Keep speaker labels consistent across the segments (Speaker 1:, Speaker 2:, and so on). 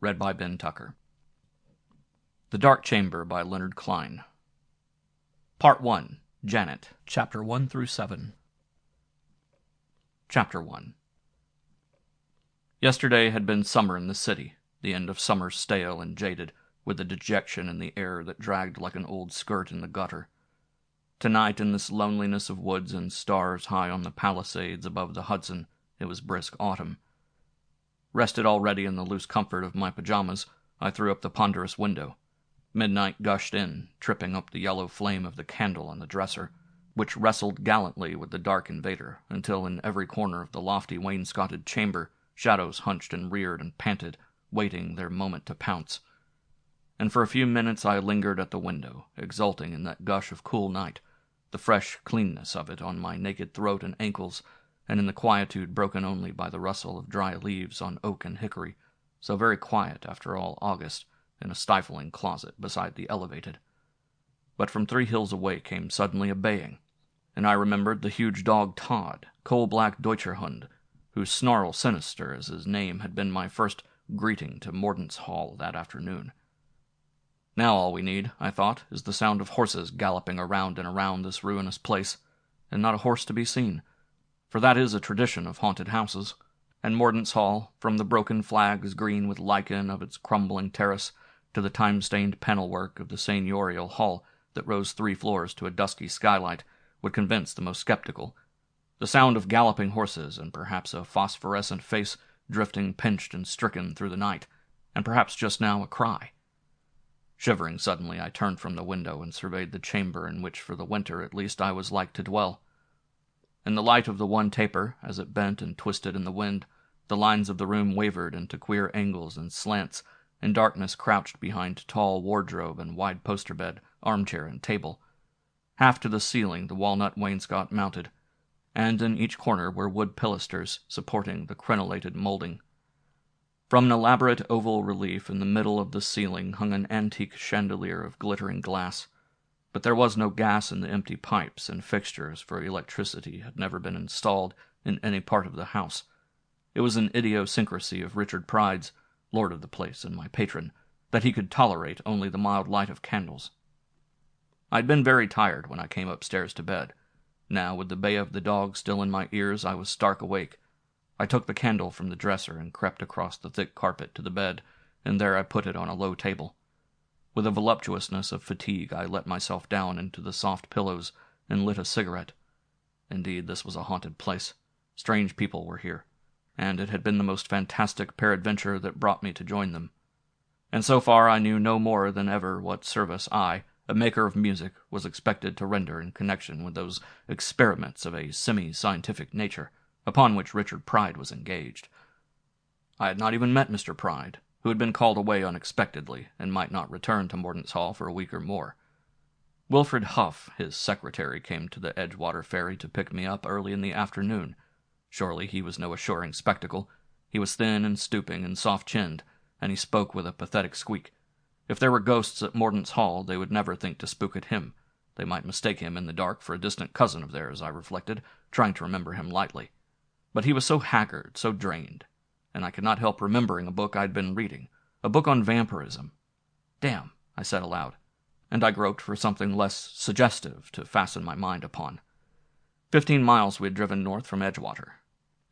Speaker 1: Read by Ben Tucker. The Dark Chamber by Leonard Cline. Part 1. Janet. Chapter 1 through 7. Chapter 1. Yesterday had been summer in the city, the end of summer stale and jaded, with the dejection in the air that dragged like an old skirt in the gutter. Tonight, in this loneliness of woods and stars high on the Palisades above the Hudson, it was brisk autumn. Rested already in the loose comfort of my pajamas, I threw up the ponderous window. Midnight gushed in, tripping up the yellow flame of the candle on the dresser, which wrestled gallantly with the dark invader, until in every corner of the lofty wainscoted chamber shadows hunched and reared and panted, waiting their moment to pounce. And for a few minutes I lingered at the window, exulting in that gush of cool night, the fresh cleanness of it on my naked throat and ankles, and in the quietude broken only by the rustle of dry leaves on oak and hickory, so very quiet after all August, in a stifling closet beside the elevated. But from 3 hills away came suddenly a baying, and I remembered the huge dog Todd, coal-black Deutscherhund, whose snarl sinister as his name had been my first greeting to Mordaunt's Hall that afternoon. Now all we need, I thought, is the sound of horses galloping around and around this ruinous place, and not a horse to be seen, for that is a tradition of haunted houses, and Mordaunt's Hall, from the broken flags green with lichen of its crumbling terrace to the time-stained panel-work of the seigneurial hall that rose 3 floors to a dusky skylight, would convince the most skeptical. The sound of galloping horses, and perhaps a phosphorescent face drifting pinched and stricken through the night, and perhaps just now a cry. Shivering suddenly, I turned from the window and surveyed the chamber in which, for the winter at least, I was like to dwell. In the light of the one taper, as it bent and twisted in the wind, the lines of the room wavered into queer angles and slants, and darkness crouched behind tall wardrobe and wide poster bed, armchair and table. Half to the ceiling the walnut wainscot mounted, and in each corner were wood pilasters supporting the crenellated molding. From an elaborate oval relief in the middle of the ceiling hung an antique chandelier of glittering glass, but there was no gas in the empty pipes, and fixtures for electricity had never been installed in any part of the house. It was an idiosyncrasy of Richard Pride's, lord of the place and my patron, that he could tolerate only the mild light of candles. I had been very tired when I came upstairs to bed. Now, with the bay of the dog still in my ears, I was stark awake. I took the candle from the dresser and crept across the thick carpet to the bed, and there I put it on a low table. With a voluptuousness of fatigue, I let myself down into the soft pillows and lit a cigarette. Indeed, this was a haunted place. Strange people were here, and it had been the most fantastic peradventure that brought me to join them. And so far I knew no more than ever what service I, a maker of music, was expected to render in connection with those experiments of a semi-scientific nature upon which Richard Pride was engaged. I had not even met Mr. Pride, who had been called away unexpectedly and might not return to Mordaunt's Hall for a week or more. Wilfred Huff, his secretary, came to the Edgewater ferry to pick me up early in the afternoon. Surely he was no assuring spectacle. He was thin and stooping and soft-chinned, and he spoke with a pathetic squeak. If there were ghosts at Mordaunt's Hall, they would never think to spook at him. They might mistake him in the dark for a distant cousin of theirs, I reflected, trying to remember him lightly. But he was so haggard, so drained, and I could not help remembering a book I'd been reading, a book on vampirism. Damn, I said aloud, and I groped for something less suggestive to fasten my mind upon. 15 miles we had driven north from Edgewater.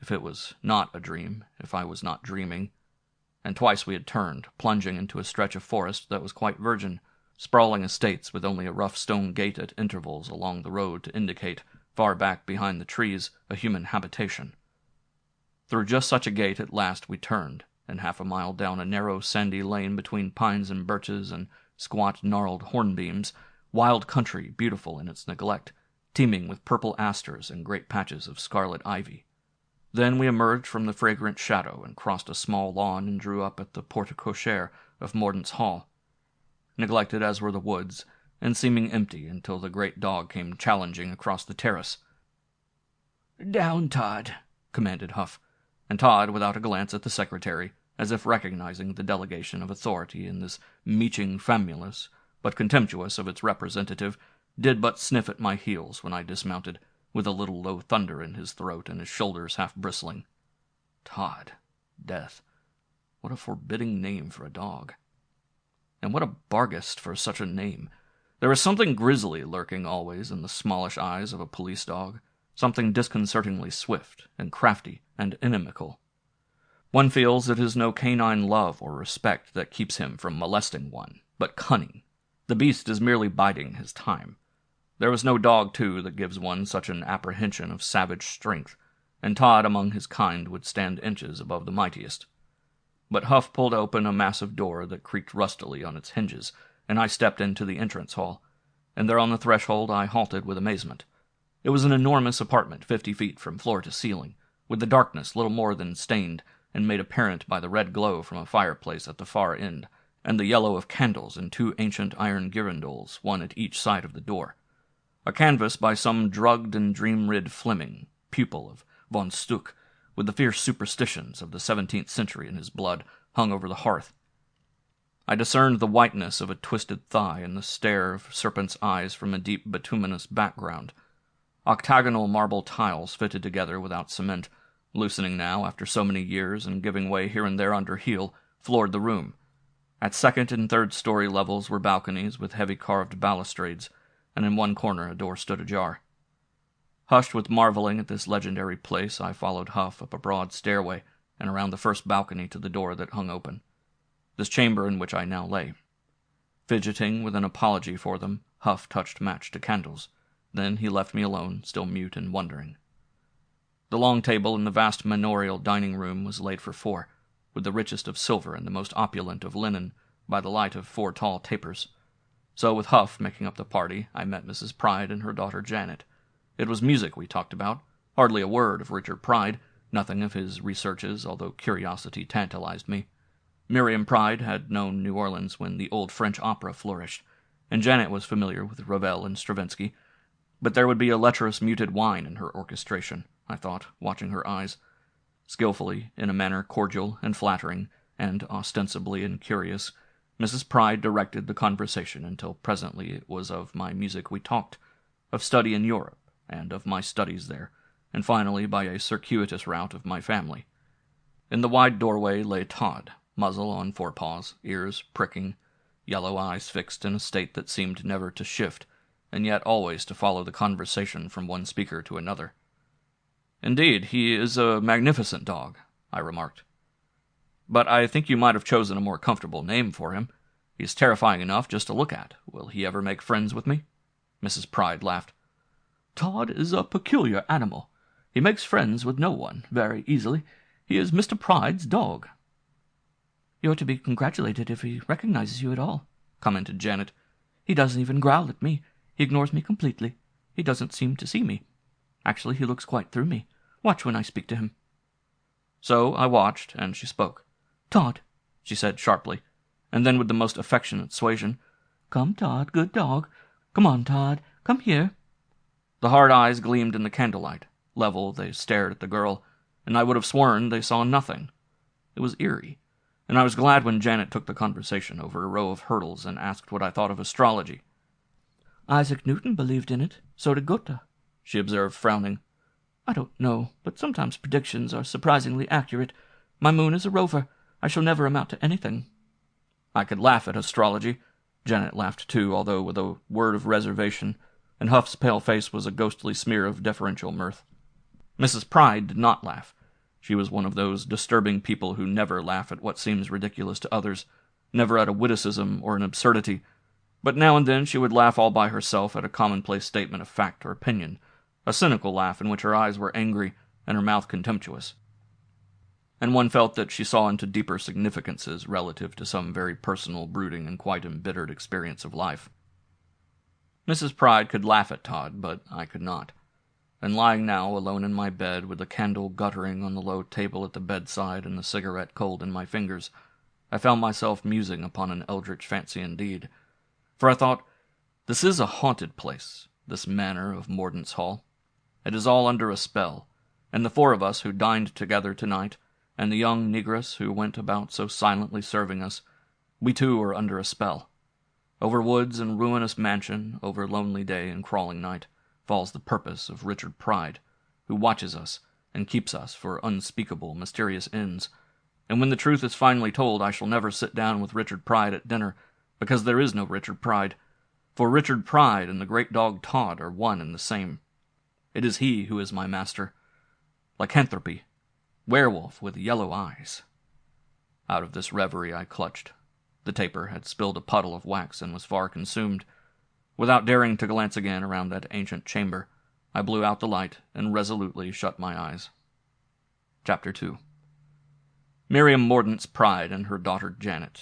Speaker 1: If it was not a dream, if I was not dreaming, and twice we had turned, plunging into a stretch of forest that was quite virgin, sprawling estates with only a rough stone gate at intervals along the road to indicate, far back behind the trees, a human habitation. Through just such a gate at last we turned, and 1/2 mile down a narrow sandy lane between pines and birches and squat gnarled hornbeams, wild country beautiful in its neglect, teeming with purple asters and great patches of scarlet ivy. Then we emerged from the fragrant shadow and crossed a small lawn and drew up at the porte cochere of Mordaunt's Hall, neglected as were the woods, and seeming empty until the great dog came challenging across the terrace. "Down, Todd," commanded Huff, and Todd, without a glance at the secretary, as if recognizing the delegation of authority in this meeching famulus, but contemptuous of its representative, did but sniff at my heels when I dismounted, with a little low thunder in his throat and his shoulders half bristling. Todd. Death. What a forbidding name for a dog. And what a Barghest for such a name. There is something grisly lurking always in the smallish eyes of a police dog, something disconcertingly swift and crafty and inimical. One feels it is no canine love or respect that keeps him from molesting one, but cunning. The beast is merely biding his time. There is no dog, too, that gives one such an apprehension of savage strength, and Todd among his kind would stand inches above the mightiest. But Huff pulled open a massive door that creaked rustily on its hinges, and I stepped into the entrance hall, and there on the threshold I halted with amazement. It was an enormous apartment 50 feet from floor to ceiling, with the darkness little more than stained and made apparent by the red glow from a fireplace at the far end, and the yellow of candles in 2 ancient iron girandoles, one at each side of the door. A canvas by some drugged and dream-rid Fleming, pupil of von Stuck, with the fierce superstitions of the 17th century in his blood, hung over the hearth. I discerned the whiteness of a twisted thigh and the stare of serpent's eyes from a deep bituminous background. Octagonal marble tiles fitted together without cement, loosening now after so many years and giving way here and there under heel, floored the room. At second and third story levels were balconies with heavy carved balustrades, and in one corner a door stood ajar. Hushed with marveling at this legendary place, I followed Huff up a broad stairway and around the first balcony to the door that hung open. This chamber in which I now lay. Fidgeting with an apology for them, Huff touched match to candles. Then he left me alone, still mute and wondering. The long table in the vast manorial dining room was laid for 4, with the richest of silver and the most opulent of linen, by the light of 4 tall tapers. So, with Huff making up the party, I met Mrs. Pride and her daughter Janet. It was music we talked about, hardly a word of Richard Pride, nothing of his researches, although curiosity tantalized me. Miriam Pride had known New Orleans when the old French opera flourished, and Janet was familiar with Ravel and Stravinsky. But there would be a lecherous muted whine in her orchestration, I thought, watching her eyes. Skillfully, in a manner cordial and flattering, and ostensibly incurious, Mrs. Pride directed the conversation until presently it was of my music we talked, of study in Europe, and of my studies there, and finally by a circuitous route of my family. In the wide doorway lay Todd, muzzle on forepaws, ears pricking, yellow eyes fixed in a state that seemed never to shift, and yet always to follow the conversation from one speaker to another. "Indeed, he is a magnificent dog," I remarked. "But I think you might have chosen a more comfortable name for him. He's terrifying enough just to look at. Will he ever make friends with me?" Mrs. Pride laughed. "Todd is a peculiar animal. He makes friends with no one, very easily. He is Mr. Pride's dog." "You're to be congratulated if he recognizes you at all," commented Janet. "He doesn't even growl at me. He ignores me completely. He doesn't seem to see me. Actually, he looks quite through me. Watch when I speak to him." So I watched, and she spoke. "Todd," she said sharply, and then with the most affectionate suasion, "Come, Todd, good dog. Come on, Todd, come here." The hard eyes gleamed in the candlelight. Level, they stared at the girl, and I would have sworn they saw nothing. It was eerie, and I was glad when Janet took the conversation over a row of hurdles and asked what I thought of astrology. "Isaac Newton believed in it, so did Goethe," she observed, frowning. "I don't know, but sometimes predictions are surprisingly accurate. My moon is a rover. I shall never amount to anything." I could laugh at astrology. Janet laughed too, although with a word of reservation, and Huff's pale face was a ghostly smear of deferential mirth. Mrs. Pride did not laugh. She was one of those disturbing people who never laugh at what seems ridiculous to others, never at a witticism or an absurdity, but now and then she would laugh all by herself at a commonplace statement of fact or opinion, a cynical laugh in which her eyes were angry and her mouth contemptuous. And one felt that she saw into deeper significances relative to some very personal, brooding, and quite embittered experience of life. Mrs. Pride could laugh at Todd, but I could not. And lying now alone in my bed, with the candle guttering on the low table at the bedside and the cigarette cold in my fingers, I found myself musing upon an eldritch fancy indeed. For I thought, this is a haunted place, this manor of Mordaunt's Hall. It is all under a spell, and the 4 of us who dined together tonight, and the young negress who went about so silently serving us, we too are under a spell. Over woods and ruinous mansion, over lonely day and crawling night, falls the purpose of Richard Pride, who watches us and keeps us for unspeakable, mysterious ends, and when the truth is finally told, I shall never sit down with Richard Pride at dinner, because there is no Richard Pride, for Richard Pride and the great dog Todd are one and the same. It is he who is my master. Lycanthropy, werewolf with yellow eyes. Out of this reverie I clutched. The taper had spilled a puddle of wax and was far consumed. Without daring to glance again around that ancient chamber, I blew out the light and resolutely shut my eyes. Chapter 2. Miriam Mordaunt's pride and her daughter Janet.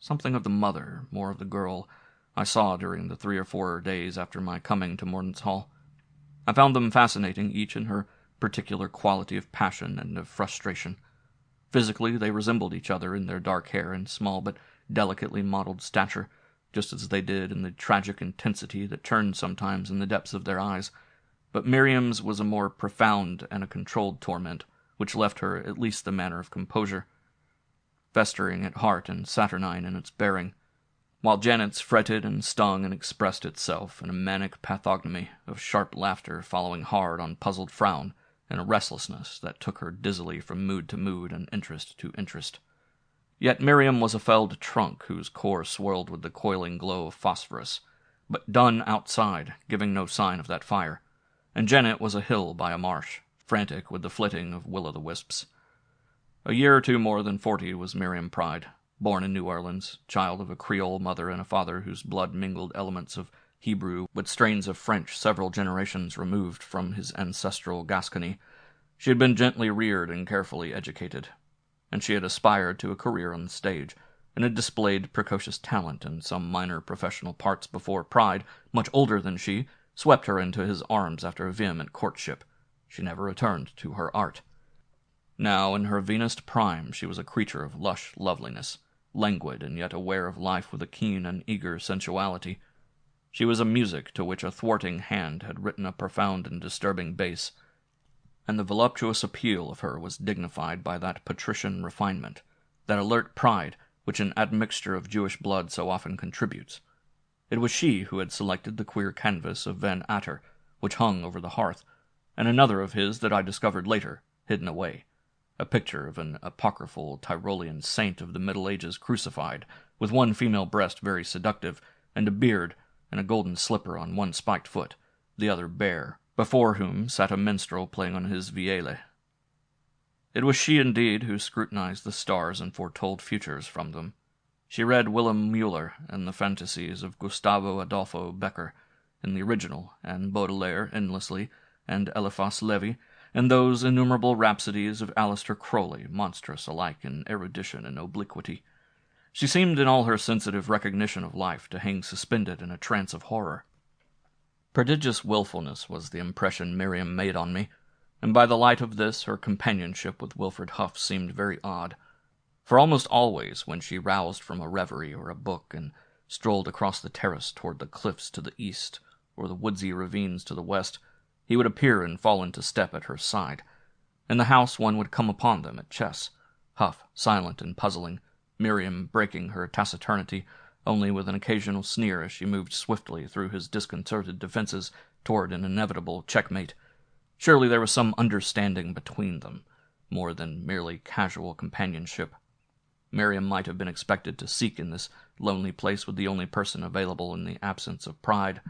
Speaker 1: Something of the mother, more of the girl, I saw during the 3 or 4 days after my coming to Mordaunt's Hall. I found them fascinating, each in her particular quality of passion and of frustration. Physically, they resembled each other in their dark hair and small but delicately modeled stature, just as they did in the tragic intensity that turned sometimes in the depths of their eyes. But Miriam's was a more profound and a controlled torment, which left her at least the manner of composure, festering at heart and saturnine in its bearing, while Janet's fretted and stung and expressed itself in a manic pathognomy of sharp laughter following hard on puzzled frown, and a restlessness that took her dizzily from mood to mood and interest to interest. Yet Miriam was a felled trunk whose core swirled with the coiling glow of phosphorus, but done outside, giving no sign of that fire, and Janet was a hill by a marsh, frantic with the flitting of will-o'-the-wisps. A year or two more than 40 was Miriam Pride, born in New Orleans, child of a Creole mother and a father whose blood mingled elements of Hebrew with strains of French several generations removed from his ancestral Gascony. She had been gently reared and carefully educated, and she had aspired to a career on the stage, and had displayed precocious talent in some minor professional parts before Pride, much older than she, swept her into his arms after a vehement courtship. She never returned to her art. Now, in her Venus prime, she was a creature of lush loveliness, languid and yet aware of life with a keen and eager sensuality. She was a music to which a thwarting hand had written a profound and disturbing bass, and the voluptuous appeal of her was dignified by that patrician refinement, that alert pride which an admixture of Jewish blood so often contributes. It was she who had selected the queer canvas of Van Atter, which hung over the hearth, and another of his that I discovered later, hidden away, a picture of an apocryphal Tyrolean saint of the Middle Ages crucified, with one female breast very seductive, and a beard, and a golden slipper on one spiked foot, the other bare, before whom sat a minstrel playing on his viele. It was she indeed who scrutinized the stars and foretold futures from them. She read Willem Muller and the fantasies of Gustavo Adolfo Becker in the original, and Baudelaire endlessly, and Eliphas Levi, and those innumerable rhapsodies of Aleister Crowley, monstrous alike in erudition and obliquity. She seemed in all her sensitive recognition of life to hang suspended in a trance of horror. Prodigious willfulness was the impression Miriam made on me, and by the light of this her companionship with Wilfred Huff seemed very odd, for almost always when she roused from a reverie or a book and strolled across the terrace toward the cliffs to the east or the woodsy ravines to the west, he would appear and fall into step at her side. In the house one would come upon them at chess, Huff silent and puzzling, Miriam breaking her taciturnity only with an occasional sneer as she moved swiftly through his disconcerted defenses toward an inevitable checkmate. Surely there was some understanding between them, more than merely casual companionship. Miriam might have been expected to seek in this lonely place with the only person available in the absence of Pride.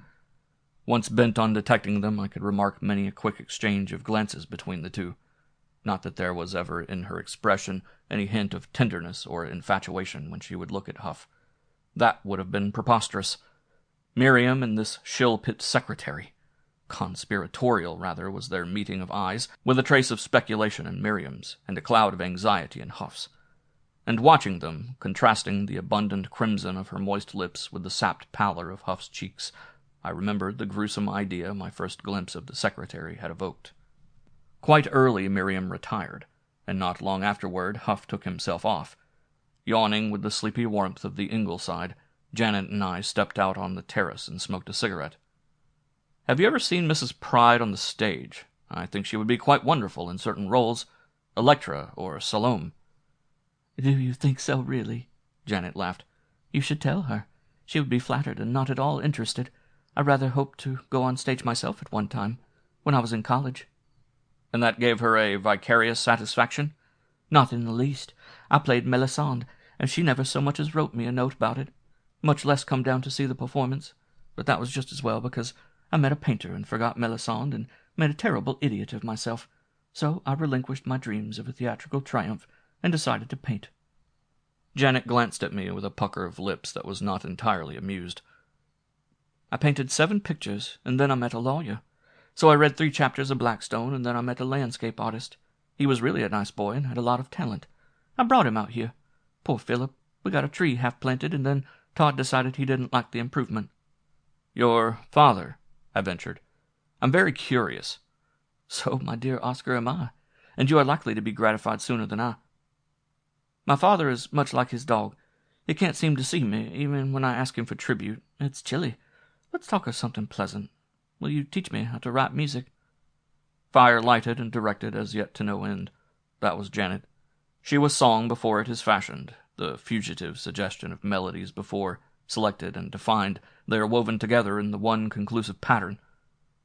Speaker 1: Once bent on detecting them, I could remark many a quick exchange of glances between the two. Not that there was ever in her expression any hint of tenderness or infatuation when she would look at Huff. That would have been preposterous. Miriam and this shill-pit secretary. Conspiratorial, rather, was their meeting of eyes, with a trace of speculation in Miriam's, and a cloud of anxiety in Huff's. And watching them, contrasting the abundant crimson of her moist lips with the sapped pallor of Huff's cheeks, I remembered the gruesome idea my first glimpse of the secretary had evoked. Quite early Miriam retired, and not long afterward Huff took himself off. Yawning with the sleepy warmth of the Ingleside, Janet and I stepped out on the terrace and smoked a cigarette. "Have you ever seen Mrs. Pride on the stage? I think she would be quite wonderful in certain roles. Electra or Salome."
Speaker 2: "Do you think so, really?" Janet laughed. "You should tell her. She would be flattered and not at all interested. I rather hoped to go on stage myself at one time, when I was in college."
Speaker 1: "And that gave her a vicarious satisfaction?"
Speaker 2: "Not in the least. I played Melisande, and she never so much as wrote me a note about it, much less come down to see the performance. But that was just as well, because I met a painter and forgot Melisande and made a terrible idiot of myself. So I relinquished my dreams of a theatrical triumph and decided to paint."
Speaker 1: Janet glanced at me with a pucker of lips that was not entirely amused.
Speaker 2: "I painted 7 pictures, and then I met a lawyer. So I read 3 chapters of Blackstone, and then I met a landscape artist. He was really a nice boy and had a lot of talent. I brought him out here. Poor Philip. We got a tree half planted, and then Todd decided he didn't like the improvement."
Speaker 1: "Your father?" I ventured. "I'm very curious."
Speaker 2: "So, my dear Oscar, am I, and you are likely to be gratified sooner than I. My father is much like his dog. He can't seem to see me, even when I ask him for tribute. It's chilly. Let's talk of something pleasant. Will you teach me how to write music?"
Speaker 1: Fire lighted and directed as yet to no end. That was Janet. She was song before it is fashioned, the fugitive suggestion of melodies before, selected and defined, they are woven together in the one conclusive pattern.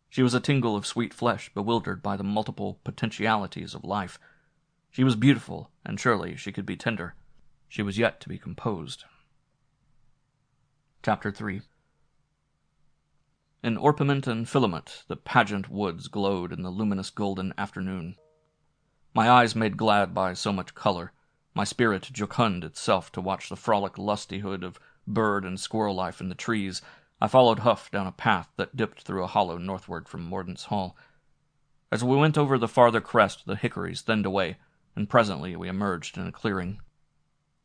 Speaker 1: She was a tingle of sweet flesh, bewildered by the multiple potentialities of life. She was beautiful, and surely she could be tender. She was yet to be composed. Chapter 3. In orpiment and filament, the pageant woods glowed in the luminous golden afternoon. My eyes made glad by so much color, my spirit jocund itself to watch the frolic lustihood of bird and squirrel life in the trees. I followed Huff down a path that dipped through a hollow northward from Mordaunt's Hall. As we went over the farther crest, the hickories thinned away, and presently we emerged in a clearing.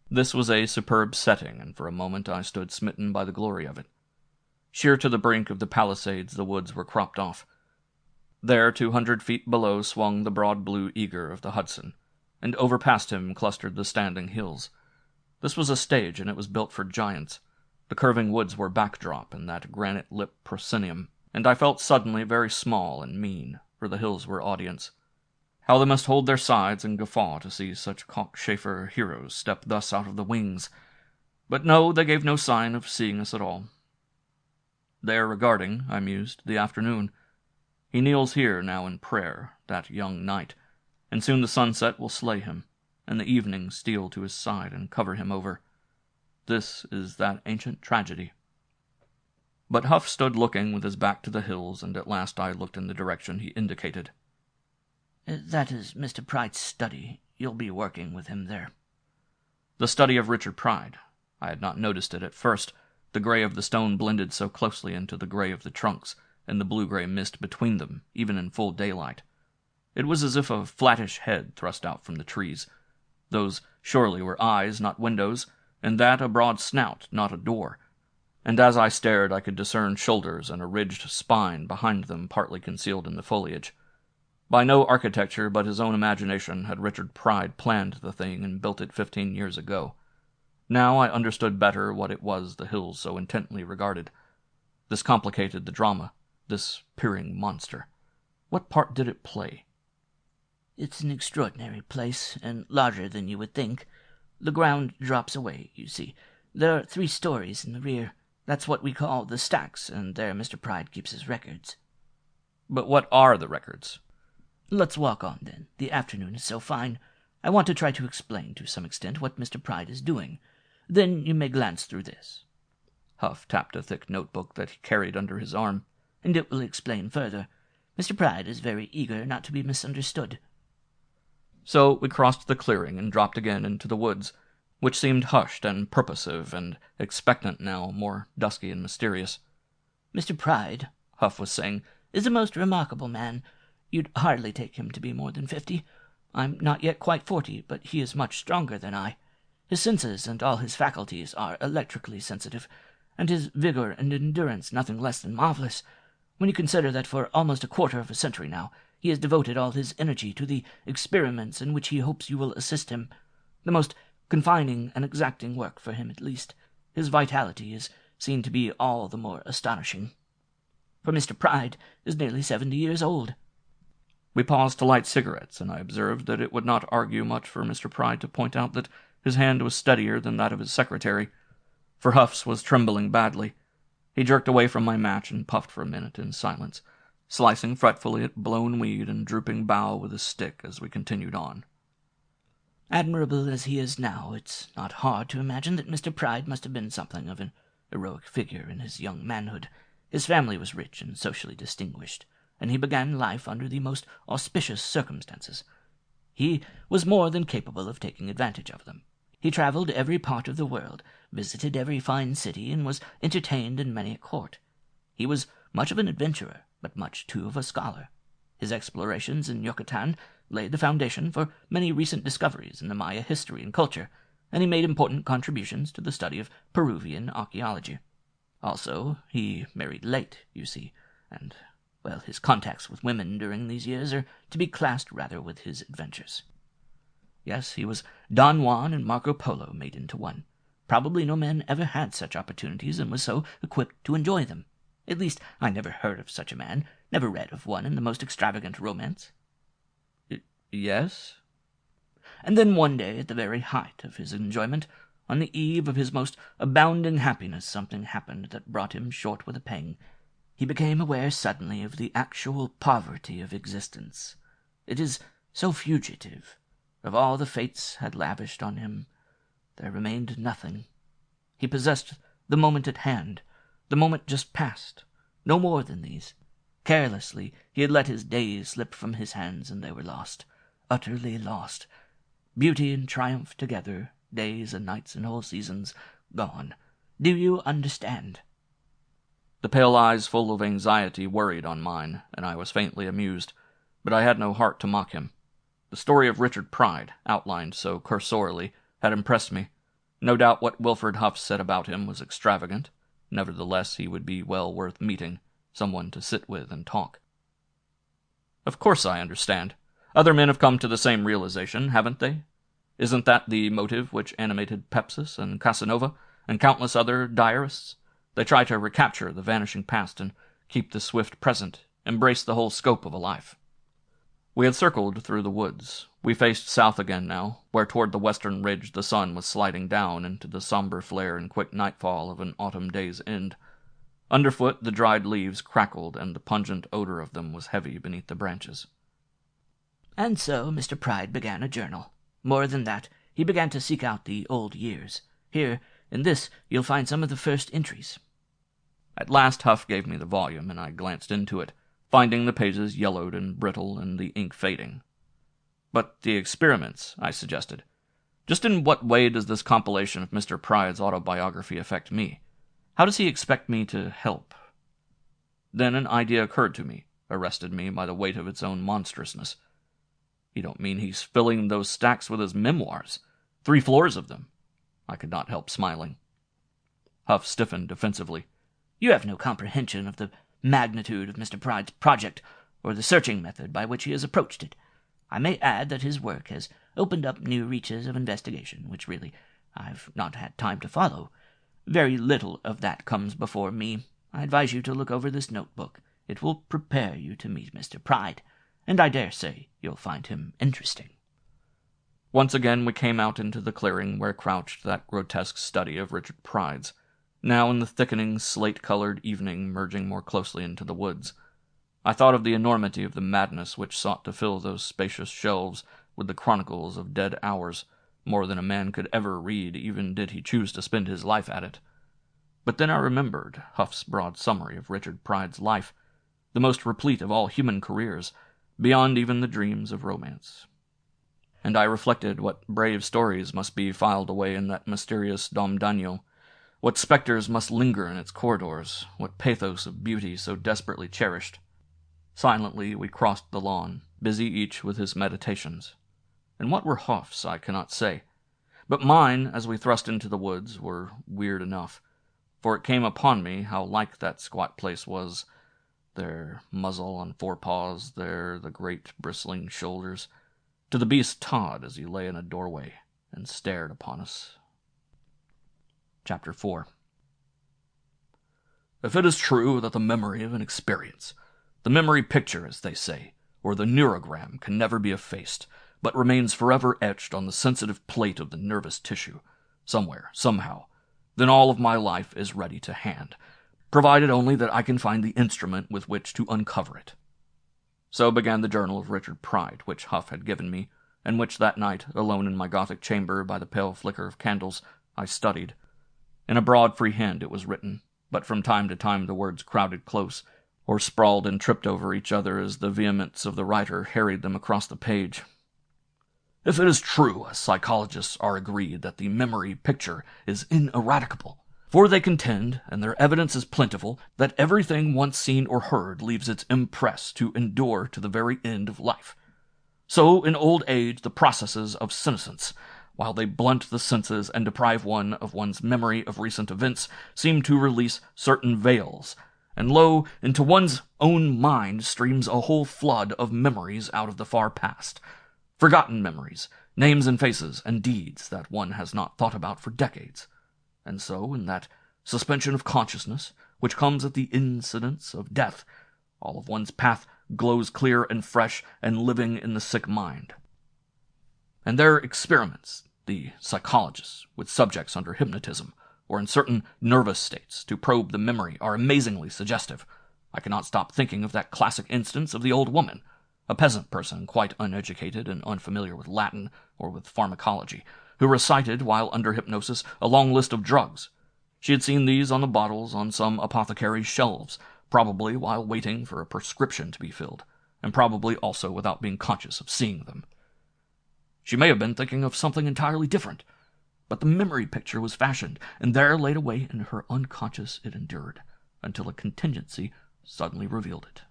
Speaker 1: This was a superb setting, and for a moment I stood smitten by the glory of it. Sheer to the brink of the palisades the woods were cropped off. There, 200 feet below, swung the broad blue eager of the Hudson, and over past him clustered the standing hills. This was a stage, and it was built for giants. The curving woods were backdrop in that granite-lipped proscenium, and I felt suddenly very small and mean, for the hills were audience. How they must hold their sides and guffaw to see such cockchafer heroes step thus out of the wings! But no, they gave no sign of seeing us at all. "They are regarding," I mused, "the afternoon. He kneels here now in prayer, that young knight, and soon the sunset will slay him, and the evening steal to his side and cover him over. This is that ancient tragedy." But Huff stood looking with his back to the hills, and at last I looked in the direction he indicated.
Speaker 2: "That is Mr. Pride's study. You'll be working with him there."
Speaker 1: The study of Richard Pride. I had not noticed it at first. The gray of the stone blended so closely into the gray of the trunks, and the blue-gray mist between them, even in full daylight. It was as if a flattish head thrust out from the trees. Those surely were eyes, not windows, and that a broad snout, not a door. And as I stared I could discern shoulders and a ridged spine behind them partly concealed in the foliage. By no architecture but his own imagination had Richard Pride planned the thing and built it 15 years ago. Now I understood better what it was the hills so intently regarded. This complicated the drama, this peering monster. What part did it play?
Speaker 2: "It's an extraordinary place, and larger than you would think. The ground drops away, you see. There are 3 stories in the rear. That's what we call the stacks, and there Mr. Pride keeps his records."
Speaker 1: "But what are the records?"
Speaker 2: "Let's walk on, then. The afternoon is so fine. I want to try to explain to some extent what Mr. Pride is doing. Then you may glance through this."
Speaker 1: Huff tapped a thick notebook that he carried under his arm.
Speaker 2: "And it will explain further. Mr. Pride is very eager not to be misunderstood."
Speaker 1: So we crossed the clearing and dropped again into the woods, which seemed hushed and purposive and expectant now, more dusky and mysterious.
Speaker 2: "Mr. Pride," Huff was saying, "is a most remarkable man. You'd hardly take him to be more than 50. I'm not yet quite 40, but he is much stronger than I. His senses and all his faculties are electrically sensitive, and his vigor and endurance nothing less than marvelous. When you consider that for almost a quarter of a century now he has devoted all his energy to the experiments in which he hopes you will assist him, the most confining and exacting work for him at least, his vitality is seen to be all the more astonishing. For Mr. Pride is nearly 70 years old."
Speaker 1: We paused to light cigarettes, and I observed that it would not argue much for Mr. Pride to point out that his hand was steadier than that of his secretary, for Huff's was trembling badly. He jerked away from my match and puffed for a minute in silence, slicing fretfully at blown weed and drooping bough with his stick as we continued on.
Speaker 2: Admirable as he is now, it's not hard to imagine that Mr. Pride must have been something of an heroic figure in his young manhood. His family was rich and socially distinguished, and he began life under the most auspicious circumstances. He was more than capable of taking advantage of them. He travelled every part of the world, visited every fine city, and was entertained in many a court. He was much of an adventurer, but much too of a scholar. His explorations in Yucatan laid the foundation for many recent discoveries in the Maya history and culture, and he made important contributions to the study of Peruvian archaeology. Also, he married late, you see, and, well, his contacts with women during these years are to be classed rather with his adventures. Yes, he was Don Juan and Marco Polo made into one. Probably no man ever had such opportunities and was so equipped to enjoy them. At least, I never heard of such a man, never read of one in the most extravagant romance.
Speaker 1: Yes?
Speaker 2: And then one day, at the very height of his enjoyment, on the eve of his most abounding happiness, something happened that brought him short with a pang. He became aware suddenly of the actual poverty of existence. It is so fugitive. Of all the fates had lavished on him, there remained nothing. He possessed the moment at hand, the moment just past, no more than these. Carelessly, he had let his days slip from his hands, and they were lost, utterly lost. Beauty and triumph together, days and nights and whole seasons, gone. Do you understand?
Speaker 1: The pale eyes full of anxiety worried on mine, and I was faintly amused, but I had no heart to mock him. The story of Richard Pride, outlined so cursorily, had impressed me. No doubt what Wilfred Huff said about him was extravagant. Nevertheless, he would be well worth meeting, someone to sit with and talk. Of course I understand. Other men have come to the same realization, haven't they? Isn't that the motive which animated Pepsis and Casanova and countless other diarists? They try to recapture the vanishing past and keep the swift present, embrace the whole scope of a life. We had circled through the woods. We faced south again now, where toward the western ridge the sun was sliding down into the somber flare and quick nightfall of an autumn day's end. Underfoot the dried leaves crackled, and the pungent odor of them was heavy beneath the branches.
Speaker 2: And so Mr. Pride began a journal. More than that, he began to seek out the old years. Here, in this, you'll find some of the first entries.
Speaker 1: At last Huff gave me the volume, and I glanced into it, finding the pages yellowed and brittle and the ink fading. But the experiments, I suggested. Just in what way does this compilation of Mr. Pride's autobiography affect me? How does he expect me to help? Then an idea occurred to me, arrested me by the weight of its own monstrousness. You don't mean he's filling those stacks with his memoirs? 3 floors of them? I could not help smiling. Huff stiffened defensively.
Speaker 2: You have no comprehension of the magnitude of Mr. Pride's project, or the searching method by which he has approached it. I may add that his work has opened up new reaches of investigation, which really I've not had time to follow. Very little of that comes before me. I advise you to look over this notebook. It will prepare you to meet Mr. Pride, and I dare say you'll find him interesting.
Speaker 1: Once again we came out into the clearing where crouched that grotesque study of Richard Pride's, now in the thickening slate-colored evening merging more closely into the woods. I thought of the enormity of the madness which sought to fill those spacious shelves with the chronicles of dead hours, more than a man could ever read, even did he choose to spend his life at it. But then I remembered Huff's broad summary of Richard Pride's life, the most replete of all human careers, beyond even the dreams of romance. And I reflected what brave stories must be filed away in that mysterious Domdaniel, what spectres must linger in its corridors, what pathos of beauty so desperately cherished. Silently we crossed the lawn, busy each with his meditations. And what were Huff's, I cannot say. But mine, as we thrust into the woods, were weird enough, for it came upon me how like that squat place was, their muzzle on 4 paws, there the great bristling shoulders, to the beast Todd as he lay in a doorway and stared upon us. Chapter 4. If it is true that the memory of an experience, the memory picture, as they say, or the neurogram, can never be effaced, but remains forever etched on the sensitive plate of the nervous tissue, somewhere, somehow, then all of my life is ready to hand, provided only that I can find the instrument with which to uncover it. So began the journal of Richard Pride, which Huff had given me, and which that night, alone in my Gothic chamber by the pale flicker of candles, I studied. In a broad free hand it was written, but from time to time the words crowded close, or sprawled and tripped over each other as the vehemence of the writer harried them across the page. If it is true, as psychologists are agreed, that the memory picture is ineradicable, for they contend, and their evidence is plentiful, that everything once seen or heard leaves its impress to endure to the very end of life. So, in old age, the processes of senescence, while they blunt the senses and deprive one of one's memory of recent events, seem to release certain veils, and lo, into one's own mind streams a whole flood of memories out of the far past. Forgotten memories, names and faces and deeds that one has not thought about for decades. And so, in that suspension of consciousness, which comes at the incidence of death, all of one's path glows clear and fresh and living in the sick mind. And their experiments, the psychologists, with subjects under hypnotism, or in certain nervous states to probe the memory, are amazingly suggestive. I cannot stop thinking of that classic instance of the old woman, a peasant person quite uneducated and unfamiliar with Latin or with pharmacology, who recited, while under hypnosis, a long list of drugs. She had seen these on the bottles on some apothecary's shelves, probably while waiting for a prescription to be filled, and probably also without being conscious of seeing them. She may have been thinking of something entirely different, but the memory picture was fashioned, and there laid away in her unconscious it endured, until a contingency suddenly revealed it.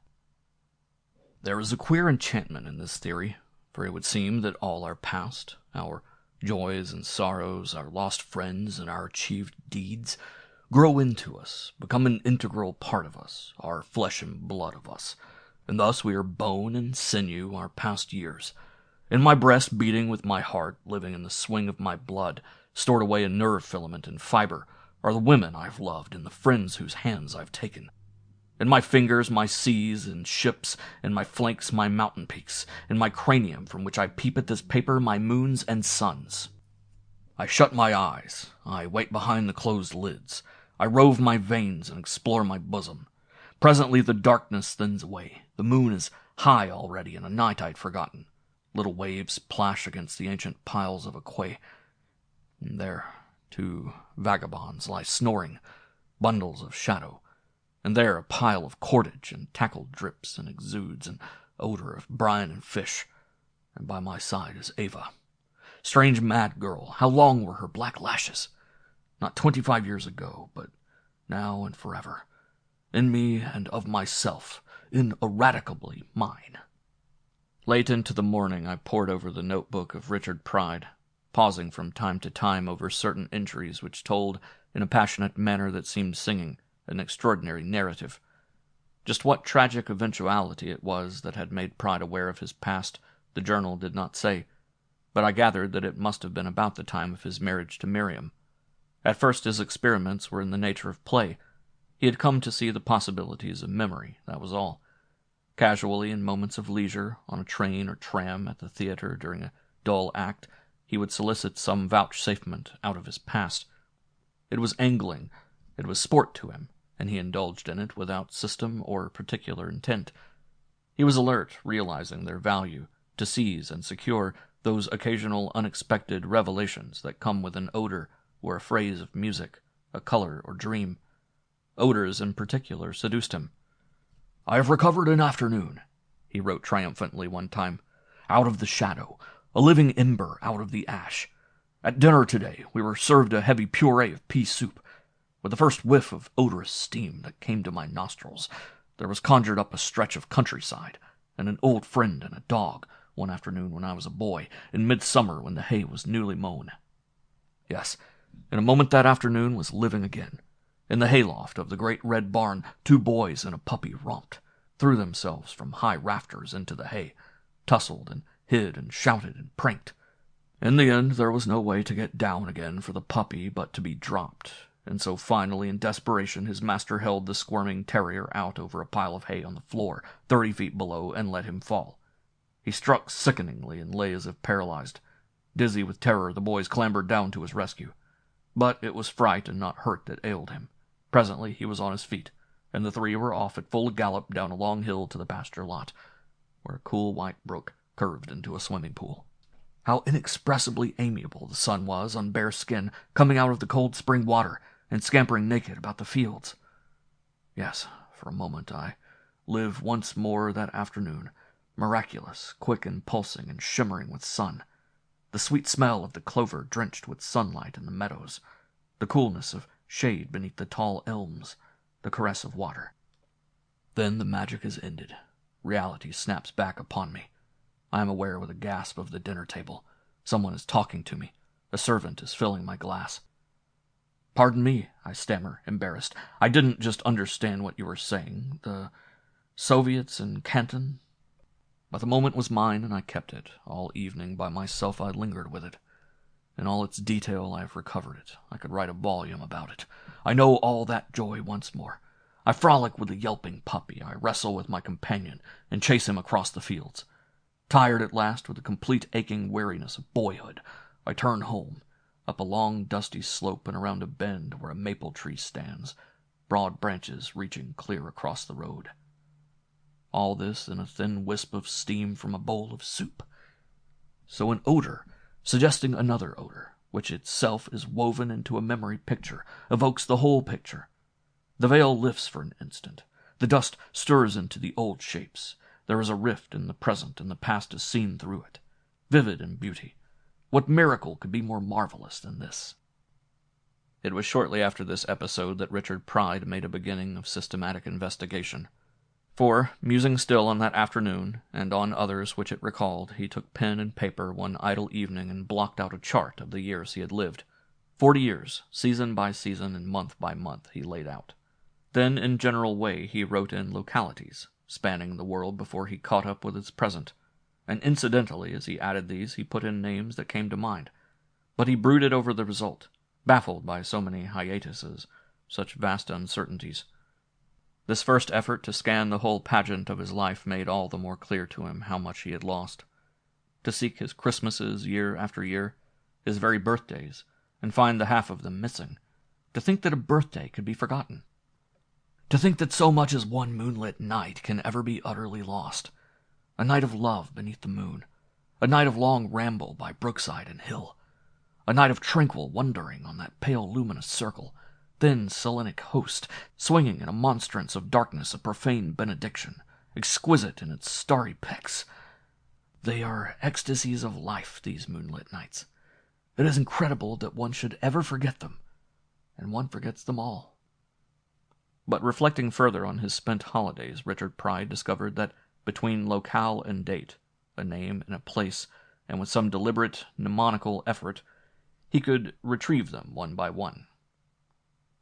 Speaker 1: There is a queer enchantment in this theory, for it would seem that all our past, our joys and sorrows, our lost friends, and our achieved deeds grow into us, become an integral part of us, our flesh and blood of us, and thus we are bone and sinew our past years. In my breast beating with my heart, living in the swing of my blood, stored away in nerve filament and fiber, are the women I've loved and the friends whose hands I've taken. In my fingers my seas and ships, in my flanks my mountain peaks, in my cranium from which I peep at this paper my moons and suns. I shut my eyes, I wait behind the closed lids, I rove my veins and explore my bosom. Presently the darkness thins away, the moon is high already in a night I'd forgotten. Little waves plash against the ancient piles of a quay, and there 2 vagabonds lie snoring, bundles of shadow, and there a pile of cordage and tackle drips and exudes an odor of brine and fish, and by my side is Ava. Strange mad girl, how long were her black lashes? Not 25 years ago, but now and forever. In me and of myself, ineradicably mine. Late into the morning I pored over the notebook of Richard Pride, pausing from time to time over certain entries which told, in a passionate manner that seemed singing, an extraordinary narrative. Just what tragic eventuality it was that had made Pride aware of his past, the journal did not say, but I gathered that it must have been about the time of his marriage to Miriam. At first his experiments were in the nature of play. He had come to see the possibilities of memory, that was all. Casually, in moments of leisure, on a train or tram, at the theater during a dull act, he would solicit some vouchsafement out of his past. It was angling, it was sport to him, and he indulged in it without system or particular intent. He was alert, realizing their value, to seize and secure those occasional unexpected revelations that come with an odor or a phrase of music, a color or dream. Odors in particular seduced him. "I have recovered an afternoon," he wrote triumphantly one time, "out of the shadow, a living ember out of the ash. At dinner today we were served a heavy puree of pea soup. With the first whiff of odorous steam that came to my nostrils, there was conjured up a stretch of countryside, and an old friend and a dog, one afternoon when I was a boy, in midsummer when the hay was newly mown. Yes, in a moment that afternoon was living again. In the hayloft of the great red barn, 2 boys and a puppy romped, threw themselves from high rafters into the hay, tussled and hid and shouted and pranked. In the end there was no way to get down again for the puppy but to be dropped, and so finally in desperation his master held the squirming terrier out over a pile of hay on the floor, 30 feet below, and let him fall. He struck sickeningly and lay as if paralyzed. Dizzy with terror, the boys clambered down to his rescue. But it was fright and not hurt that ailed him. Presently he was on his feet, and the 3 were off at full gallop down a long hill to the pasture lot, where a cool white brook curved into a swimming pool. How inexpressibly amiable the sun was on bare skin, coming out of the cold spring water and scampering naked about the fields. Yes, for a moment I live once more that afternoon, miraculous, quick and pulsing and shimmering with sun. The sweet smell of the clover drenched with sunlight in the meadows, the coolness of shade beneath the tall elms, the caress of water. Then the magic is ended. Reality snaps back upon me. I am aware with a gasp of the dinner table. Someone is talking to me. A servant is filling my glass. "Pardon me," I stammer, embarrassed. "I didn't just understand what you were saying. The Soviets in Canton?" But the moment was mine, and I kept it. All evening by myself I lingered with it. In all its detail I have recovered it. I could write a volume about it. I know all that joy once more. I frolic with the yelping puppy. I wrestle with my companion and chase him across the fields. Tired at last with the complete aching weariness of boyhood, I turn home, up a long dusty slope and around a bend where a maple tree stands, broad branches reaching clear across the road. All this in a thin wisp of steam from a bowl of soup. So an odor, suggesting another odor, which itself is woven into a memory picture, evokes the whole picture. The veil lifts for an instant. The dust stirs into the old shapes. There is a rift in the present, and the past is seen through it. Vivid in beauty. What miracle could be more marvelous than this? It was shortly after this episode that Richard Pride made a beginning of systematic investigation. For, musing still on that afternoon, and on others which it recalled, he took pen and paper one idle evening and blocked out a chart of the years he had lived. 40 years, season by season and month by month, he laid out. Then, in general way, he wrote in localities, spanning the world before he caught up with its present. And incidentally, as he added these, he put in names that came to mind. But he brooded over the result, baffled by so many hiatuses, such vast uncertainties. This first effort to scan the whole pageant of his life made all the more clear to him how much he had lost. To seek his Christmases year after year, his very birthdays, and find the half of them missing. To think that a birthday could be forgotten. To think that so much as one moonlit night can ever be utterly lost. A night of love beneath the moon. A night of long ramble by brookside and hill. A night of tranquil wandering on that pale luminous circle. Thin Selenic host, swinging in a monstrance of darkness a profane benediction, exquisite in its starry pecs. They are ecstasies of life, these moonlit nights. It is incredible that one should ever forget them, and one forgets them all. But reflecting further on his spent holidays, Richard Pride discovered that between locale and date, a name and a place, and with some deliberate mnemonical effort, he could retrieve them one by one.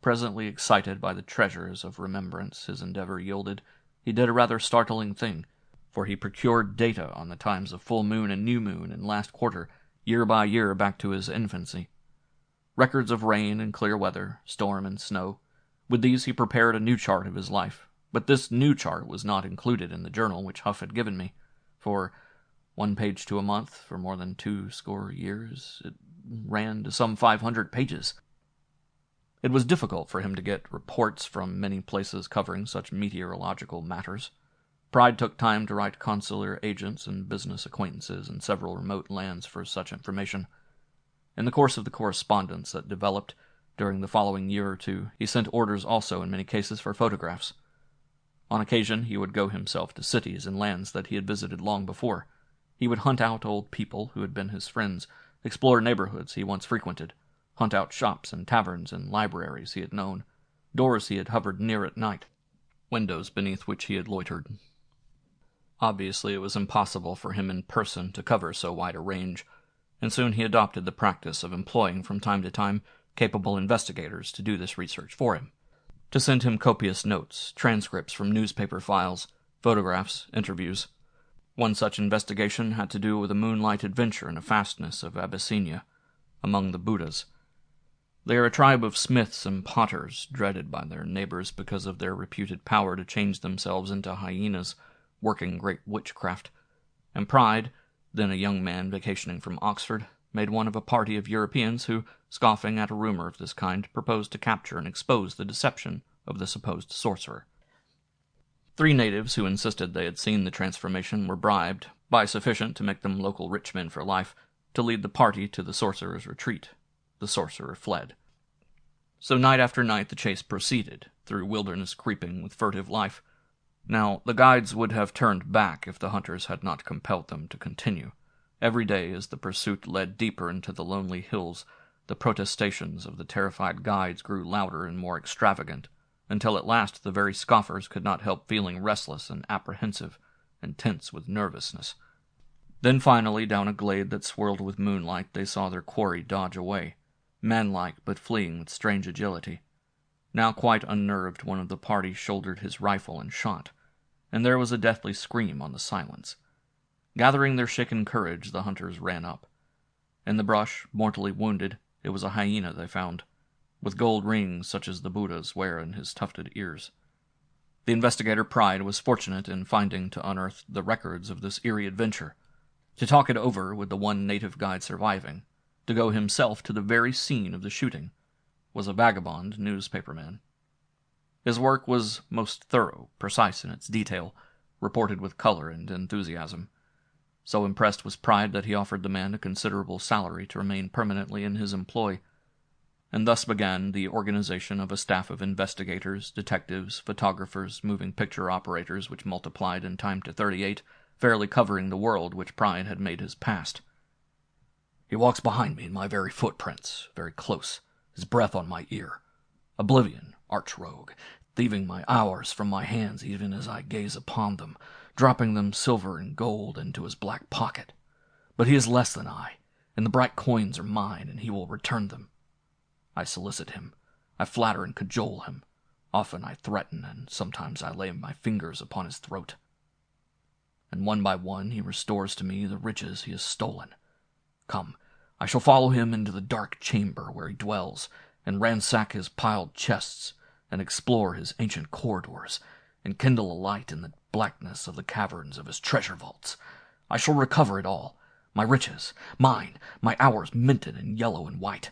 Speaker 1: Presently excited by the treasures of remembrance his endeavor yielded, he did a rather startling thing, for he procured data on the times of full moon and new moon in last quarter, year by year back to his infancy. Records of rain and clear weather, storm and snow. With these he prepared a new chart of his life, but this new chart was not included in the journal which Huff had given me, for 1 page to a month for more than 20 years, it ran to some 500 pages. It was difficult for him to get reports from many places covering such meteorological matters. Pride took time to write consular agents and business acquaintances in several remote lands for such information. In the course of the correspondence that developed during the following year or two, he sent orders also in many cases for photographs. On occasion he would go himself to cities and lands that he had visited long before. He would hunt out old people who had been his friends, explore neighborhoods he once frequented, hunt out shops and taverns and libraries he had known, doors he had hovered near at night, windows beneath which he had loitered. Obviously it was impossible for him in person to cover so wide a range, and soon he adopted the practice of employing from time to time capable investigators to do this research for him, to send him copious notes, transcripts from newspaper files, photographs, interviews. One such investigation had to do with a moonlight adventure in a fastness of Abyssinia, among the Buddhas. They are a tribe of smiths and potters, dreaded by their neighbors because of their reputed power to change themselves into hyenas, working great witchcraft. And Pride, then a young man vacationing from Oxford, made one of a party of Europeans who, scoffing at a rumor of this kind, proposed to capture and expose the deception of the supposed sorcerer. 3 natives who insisted they had seen the transformation were bribed, by sufficient to make them local rich men for life, to lead the party to the sorcerer's retreat. The sorcerer fled. So night after night the chase proceeded, through wilderness creeping with furtive life. Now, the guides would have turned back if the hunters had not compelled them to continue. Every day, as the pursuit led deeper into the lonely hills, the protestations of the terrified guides grew louder and more extravagant, until at last the very scoffers could not help feeling restless and apprehensive, and tense with nervousness. Then finally, down a glade that swirled with moonlight, they saw their quarry dodge away, manlike but fleeing with strange agility. Now quite unnerved, one of the party shouldered his rifle and shot, and there was a deathly scream on the silence. Gathering their shaken courage, the hunters ran up. In the brush, mortally wounded, it was a hyena they found, with gold rings such as the Buddhas wear in his tufted ears. The investigator Pride was fortunate in finding to unearth the records of this eerie adventure, to talk it over with the one native guide surviving, to go himself to the very scene of the shooting, was a vagabond newspaperman. His work was most thorough, precise in its detail, reported with color and enthusiasm. So impressed was Pride that he offered the man a considerable salary to remain permanently in his employ, and thus began the organization of a staff of investigators, detectives, photographers, moving picture operators which multiplied in time to 38, fairly covering the world which Pride had made his past. He walks behind me in my very footprints, very close, his breath on my ear. Oblivion, arch-rogue, thieving my hours from my hands even as I gaze upon them, dropping them silver and gold into his black pocket. But he is less than I, and the bright coins are mine, and he will return them. I solicit him. I flatter and cajole him. Often I threaten, and sometimes I lay my fingers upon his throat. And one by one he restores to me the riches he has stolen. Come, I shall follow him into the dark chamber where he dwells, and ransack his piled chests, and explore his ancient corridors, and kindle a light in the blackness of the caverns of his treasure vaults. I shall recover it all, my riches, mine, my hours minted in yellow and white,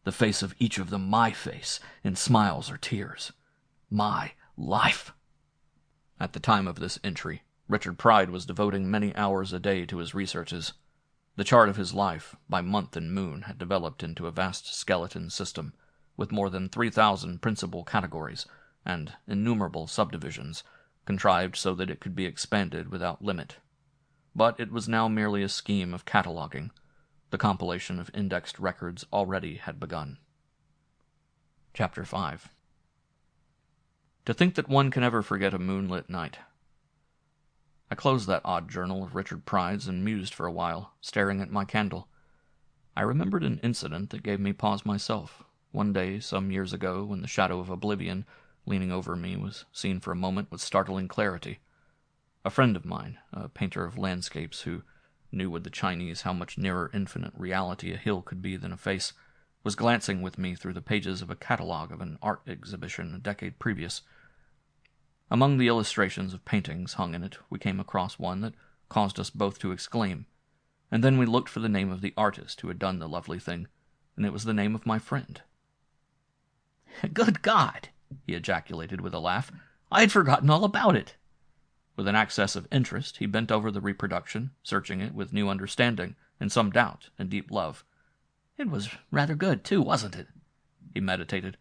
Speaker 1: the face of each of them my face, in smiles or tears. My life. At the time of this entry, Richard Pride was devoting many hours a day to his researches. The chart of his life, by month and moon, had developed into a vast skeleton system, with more than 3,000 principal categories, and innumerable subdivisions, contrived so that it could be expanded without limit. But it was now merely a scheme of cataloging. The compilation of indexed records already had begun. Chapter 5. To think that one can ever forget a moonlit night. I closed that odd journal of Richard Pride's and mused for a while, staring at my candle. I remembered an incident that gave me pause myself. One day, some years ago, when the shadow of oblivion leaning over me was seen for a moment with startling clarity. A friend of mine, a painter of landscapes who knew with the Chinese how much nearer infinite reality a hill could be than a face, was glancing with me through the pages of a catalogue of an art exhibition a decade previous. Among the illustrations of paintings hung in it, we came across one that caused us both to exclaim, and then we looked for the name of the artist who had done the lovely thing, and it was the name of my friend.
Speaker 2: "Good God!" he ejaculated with a laugh. "I had forgotten all about it."
Speaker 1: With an access of interest, he bent over the reproduction, searching it with new understanding, and some doubt, and deep love.
Speaker 2: "It was rather good, too, wasn't it?" He meditated.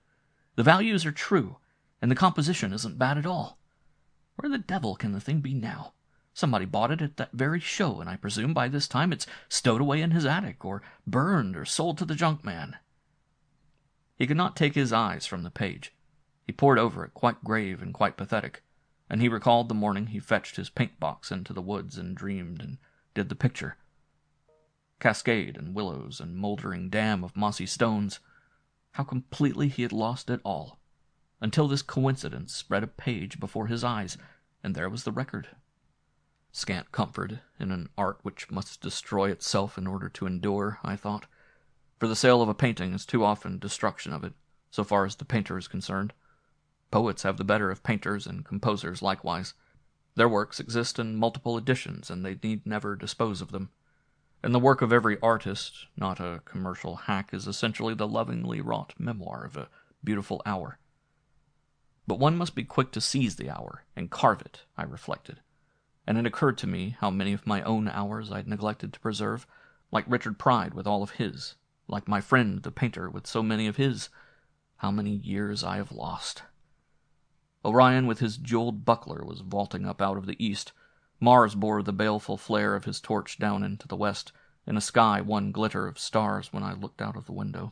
Speaker 2: "The values are true, and the composition isn't bad at all. Where the devil can the thing be now? Somebody bought it at that very show, and I presume by this time it's stowed away in his attic, or burned, or sold to the junk man."
Speaker 1: He could not take his eyes from the page. He pored over it, quite grave and quite pathetic, and he recalled the morning he fetched his paint-box into the woods and dreamed and did the picture. Cascade and willows and mouldering dam of mossy stones. How completely he had lost it all, until this coincidence spread a page before his eyes, and there was the record. Scant comfort in an art which must destroy itself in order to endure, I thought, for the sale of a painting is too often destruction of it, so far as the painter is concerned. Poets have the better of painters and composers likewise. Their works exist in multiple editions, and they need never dispose of them. And the work of every artist, not a commercial hack, is essentially the lovingly wrought memoir of a beautiful hour. But one must be quick to seize the hour and carve it, I reflected, and it occurred to me how many of my own hours I had neglected to preserve, like Richard Pride with all of his, like my friend the painter with so many of his. How many years I have lost. Orion with his jeweled buckler was vaulting up out of the east. Mars bore the baleful flare of his torch down into the west, in a sky one glitter of stars when I looked out of the window.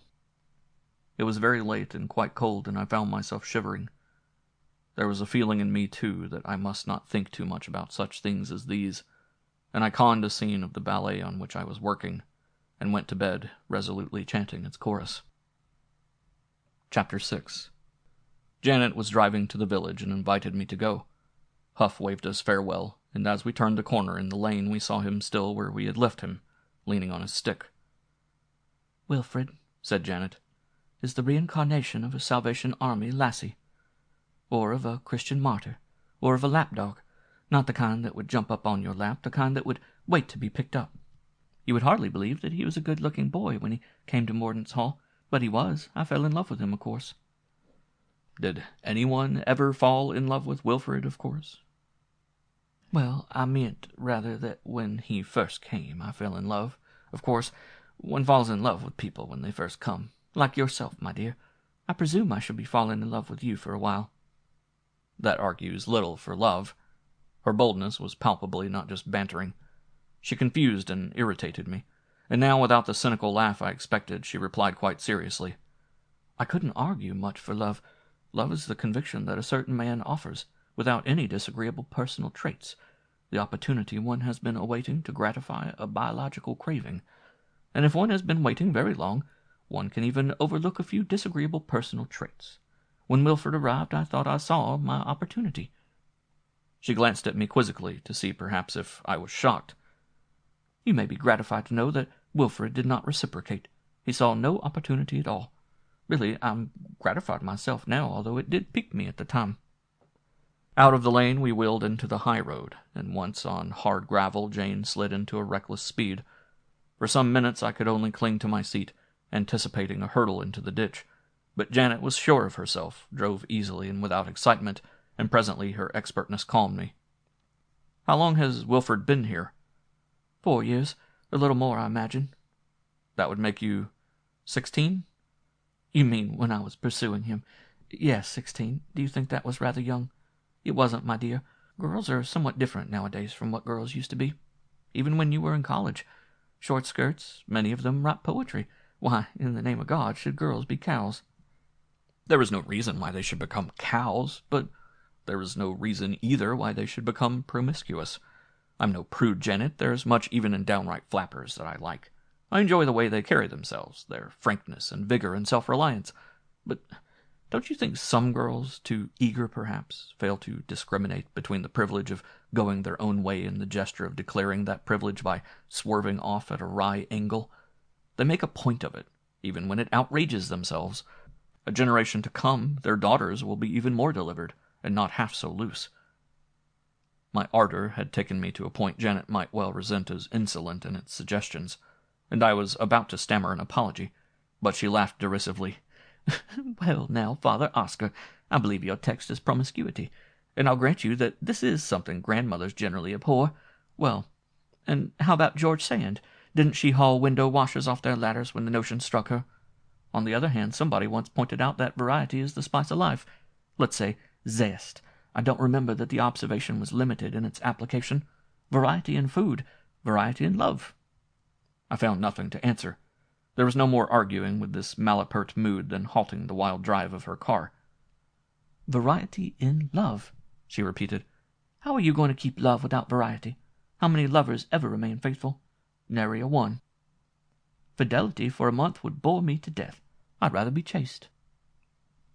Speaker 1: It was very late and quite cold, and I found myself shivering. There was a feeling in me, too, that I must not think too much about such things as these, and I conned a scene of the ballet on which I was working, and went to bed, resolutely chanting its chorus. Chapter 6. Janet was driving to the village and invited me to go. Huff waved us farewell, and as we turned the corner in the lane we saw him still where we had left him, leaning on his stick.
Speaker 2: "Wilfred," said Janet, "is the reincarnation of a Salvation Army lassie, or of a Christian martyr, or of a lapdog, not the kind that would jump up on your lap, the kind that would wait to be picked up. You would hardly believe that he was a good-looking boy when he came to Mordaunt's Hall, but he was. I fell in love with him, of course."
Speaker 1: "Did anyone ever fall in love with Wilfred, of course?"
Speaker 2: "Well, I meant rather that when he first came I fell in love. Of course, one falls in love with people when they first come. Like yourself, my dear. I presume I shall be falling in love with you for a while."
Speaker 1: That argues little for love. Her boldness was palpably not just bantering. She confused and irritated me, and now without the cynical laugh I expected, she replied quite seriously.
Speaker 2: "I couldn't argue much for love. Love is the conviction that a certain man offers, without any disagreeable personal traits, the opportunity one has been awaiting to gratify a biological craving. And if one has been waiting very long, one can even overlook a few disagreeable personal traits. When Wilfred arrived, I thought I saw my opportunity."
Speaker 1: She glanced at me quizzically to see perhaps if I was shocked.
Speaker 2: "You may be gratified to know that Wilfred did not reciprocate. He saw no opportunity at all. Really, I'm gratified myself now, although it did pique me at the time."
Speaker 1: Out of the lane we wheeled into the high road, and once on hard gravel Jane slid into a reckless speed. For some minutes I could only cling to my seat, anticipating a hurtle into the ditch, but Janet was sure of herself, drove easily and without excitement, and presently her expertness calmed me. "How long has Wilfred been here?"
Speaker 2: 4 years. A little more, I imagine."
Speaker 1: "That would make you 16?
Speaker 2: "You mean when I was pursuing him? Yes, 16. Do you think that was rather young? It wasn't, my dear. Girls are somewhat different nowadays from what girls used to be. Even when you were in college. Short skirts, many of them write poetry. Why, in the name of God, should girls be cows?"
Speaker 1: "There is no reason why they should become cows, but there is no reason either why they should become promiscuous. I'm no prude, Janet. There's much even in downright flappers that I like. I enjoy the way they carry themselves, their frankness and vigor and self-reliance. But don't you think some girls, too eager perhaps, fail to discriminate between the privilege of going their own way and the gesture of declaring that privilege by swerving off at a wry angle? They make a point of it, even when it outrages themselves. A generation to come, their daughters will be even more delivered, and not half so loose." My ardor had taken me to a point Janet might well resent as insolent in its suggestions, and I was about to stammer an apology, but she laughed derisively.
Speaker 2: "Well, now, Father Oscar, I believe your text is promiscuity, and I'll grant you that this is something grandmothers generally abhor. Well, and how about George Sand? Didn't she haul window washers off their ladders when the notion struck her? On the other hand, somebody once pointed out that variety is the spice of life. Let's say zest. I don't remember that the observation was limited in its application. Variety in food, variety in love."
Speaker 1: I found nothing to answer. There was no more arguing with this malapert mood than halting the wild drive of her car.
Speaker 2: "Variety in love," she repeated. "How are you going to keep love without variety? How many lovers ever remain faithful? Nary a one. Fidelity for a month would bore me to death. I'd rather be chaste."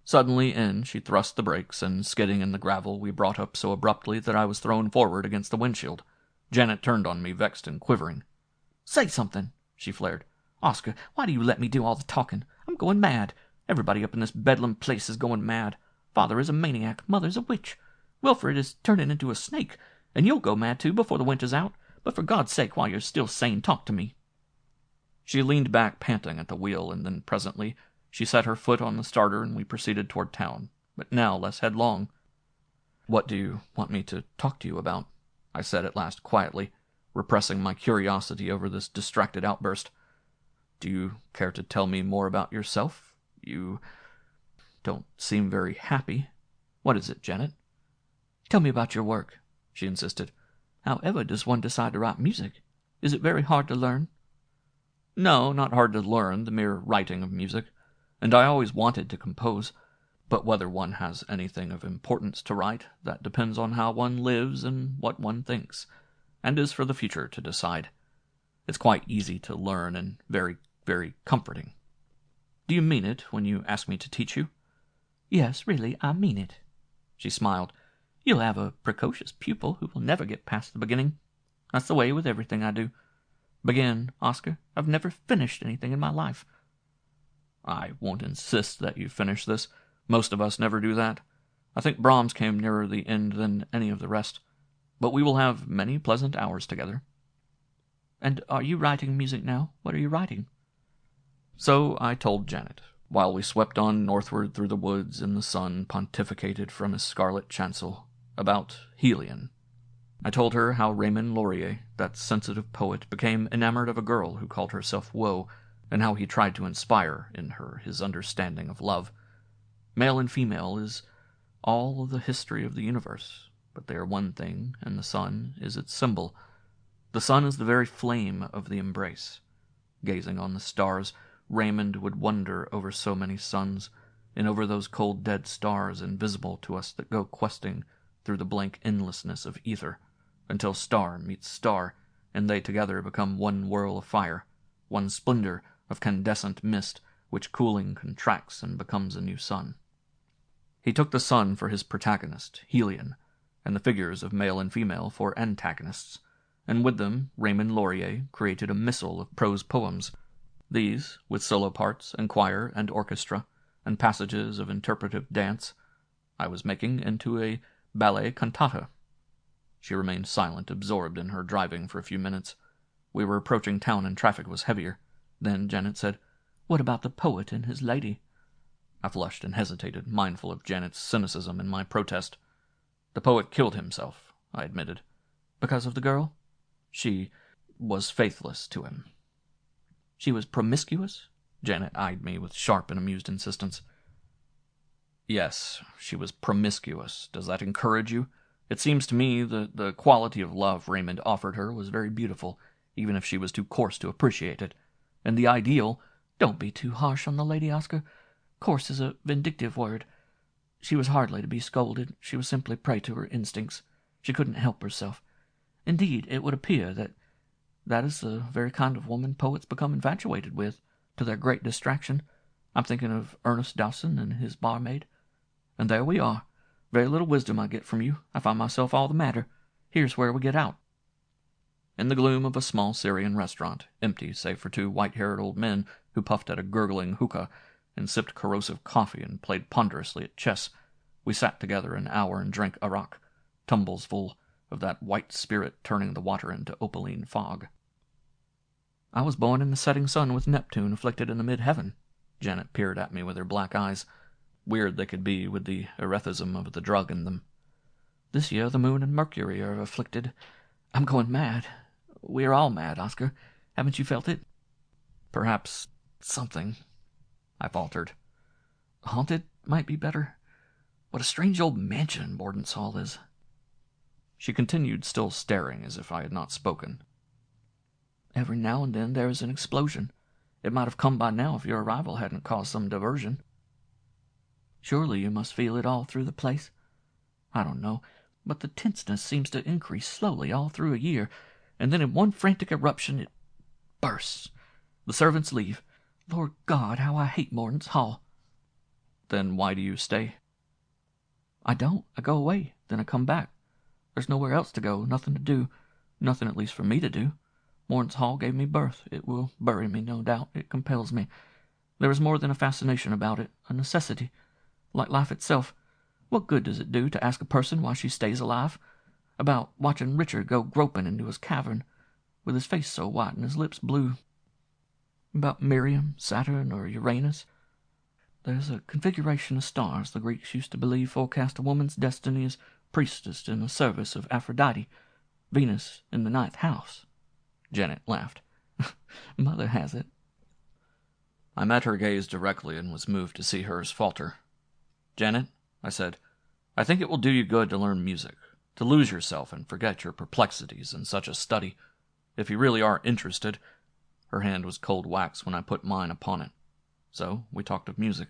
Speaker 1: Suddenly in, she thrust the brakes, and skidding in the gravel, we brought up so abruptly that I was thrown forward against the windshield. Janet turned on me, vexed and quivering.
Speaker 2: "Say something," she flared. "Oscar, why do you let me do all the talking? I'm going mad. Everybody up in this bedlam place is going mad. Father is a maniac. Mother's a witch. Wilfred is turning into a snake. And you'll go mad, too, before the winter's out. But for God's sake, while you're still sane, talk to me."
Speaker 1: She leaned back, panting at the wheel, and then presently she set her foot on the starter and we proceeded toward town, but now less headlong. "What do you want me to talk to you about?" I said at last quietly, repressing my curiosity over this distracted outburst. "Do you care to tell me more about yourself? You don't seem very happy. What is it, Janet?"
Speaker 2: "Tell me about your work," she insisted. "However does one decide to write music? Is it very hard to learn?"
Speaker 1: "No, not hard to learn, the mere writing of music. And I always wanted to compose. But whether one has anything of importance to write, that depends on how one lives and what one thinks, and is for the future to decide. It's quite easy to learn and very, very comforting. Do you mean it when you ask me to teach you?"
Speaker 2: "Yes, really, I mean it." She smiled. "You'll have a precocious pupil who will never get past the beginning. That's the way with everything I do. Begin, Oscar. I've never finished anything in my life."
Speaker 1: "I won't insist that you finish this. Most of us never do that. I think Brahms came nearer the end than any of the rest. But we will have many pleasant hours together."
Speaker 2: "And are you writing music now? What are you writing?"
Speaker 1: So I told Janet, while we swept on northward through the woods and the sun pontificated from his scarlet chancel, about Helion. I told her how Raymond Laurier, that sensitive poet, became enamored of a girl who called herself Woe, and how he tried to inspire in her his understanding of love. Male and female is all of the history of the universe, but they are one thing, and the sun is its symbol. The sun is the very flame of the embrace. Gazing on the stars, Raymond would wonder over so many suns, and over those cold dead stars invisible to us that go questing through the blank endlessness of ether, until star meets star, and they together become one whirl of fire, one splendor of candescent mist, which cooling contracts and becomes a new sun. He took the sun for his protagonist, Helion, and the figures of male and female for antagonists, and with them Raymond Laurier created a missal of prose poems. These, with solo parts and choir and orchestra, and passages of interpretive dance, I was making into a ballet cantata. She remained silent, absorbed in her driving for a few minutes. We were approaching town and traffic was heavier. Then Janet said,
Speaker 2: "What about the poet and his lady?"
Speaker 1: I flushed and hesitated, mindful of Janet's cynicism in my protest. "The poet killed himself," I admitted.
Speaker 2: "Because of the girl?"
Speaker 1: "She was faithless to him."
Speaker 2: "She was promiscuous?"
Speaker 1: Janet eyed me with sharp and amused insistence. "Yes, she was promiscuous. Does that encourage you? It seems to me that the quality of love Raymond offered her was very beautiful, even if she was too coarse to appreciate it. And the ideal—"
Speaker 2: "Don't be too harsh on the lady, Oscar. Coarse is a vindictive word. She was hardly to be scolded. She was simply prey to her instincts. She couldn't help herself. Indeed, it would appear that is the very kind of woman poets become infatuated with, to their great distraction. I'm thinking of Ernest Dowson and his barmaid. And there we are. Very little wisdom I get from you. I find myself all the madder. Here's where we get out." In the gloom of a small Syrian restaurant, empty save for two white-haired old men who puffed at a gurgling hookah and sipped corrosive coffee and played ponderously at chess, we sat together an hour and drank arak, tumbles full of that white spirit turning the water into opaline fog. "I was born in the setting sun with Neptune afflicted in the mid-heaven." Janet peered at me with her black eyes.
Speaker 1: Weird they could be with the erethism of the drug in them.
Speaker 2: "This year the moon and Mercury are afflicted. I'm going mad. We are all mad, Oscar. Haven't you felt it?"
Speaker 1: "Perhaps something," I faltered.
Speaker 2: "Haunted might be better. What a strange old mansion Morden's Hall is."
Speaker 1: She continued, still staring as if I had not spoken.
Speaker 2: "Every now and then there is an explosion. It might have come by now if your arrival hadn't caused some diversion. Surely you must feel it all through the place. I don't know, but the tenseness seems to increase slowly all through a year, and then in one frantic eruption it bursts. The servants leave. Lord God, how I hate Morden's Hall."
Speaker 1: "Then why do you stay?"
Speaker 2: "I don't. I go away. Then I come back. There's nowhere else to go, nothing to do. Nothing at least for me to do. Morden's Hall gave me birth. It will bury me, no doubt. It compels me. There is more than a fascination about it, a necessity. Like life itself. What good does it do to ask a person why she stays alive? About watching Richard go groping into his cavern, with his face so white and his lips blue. About Miriam, Saturn, or Uranus. There's a configuration of stars the Greeks used to believe forecast a woman's destiny as priestess in the service of Aphrodite, Venus in the ninth house,
Speaker 1: Janet laughed.
Speaker 2: Mother has it.
Speaker 1: I met her gaze directly and was moved to see hers falter. Janet, I said, I think it will do you good to learn music, to lose yourself and forget your perplexities in such a study. If you really are interested. Her hand was cold wax when I put mine upon it. So we talked of music.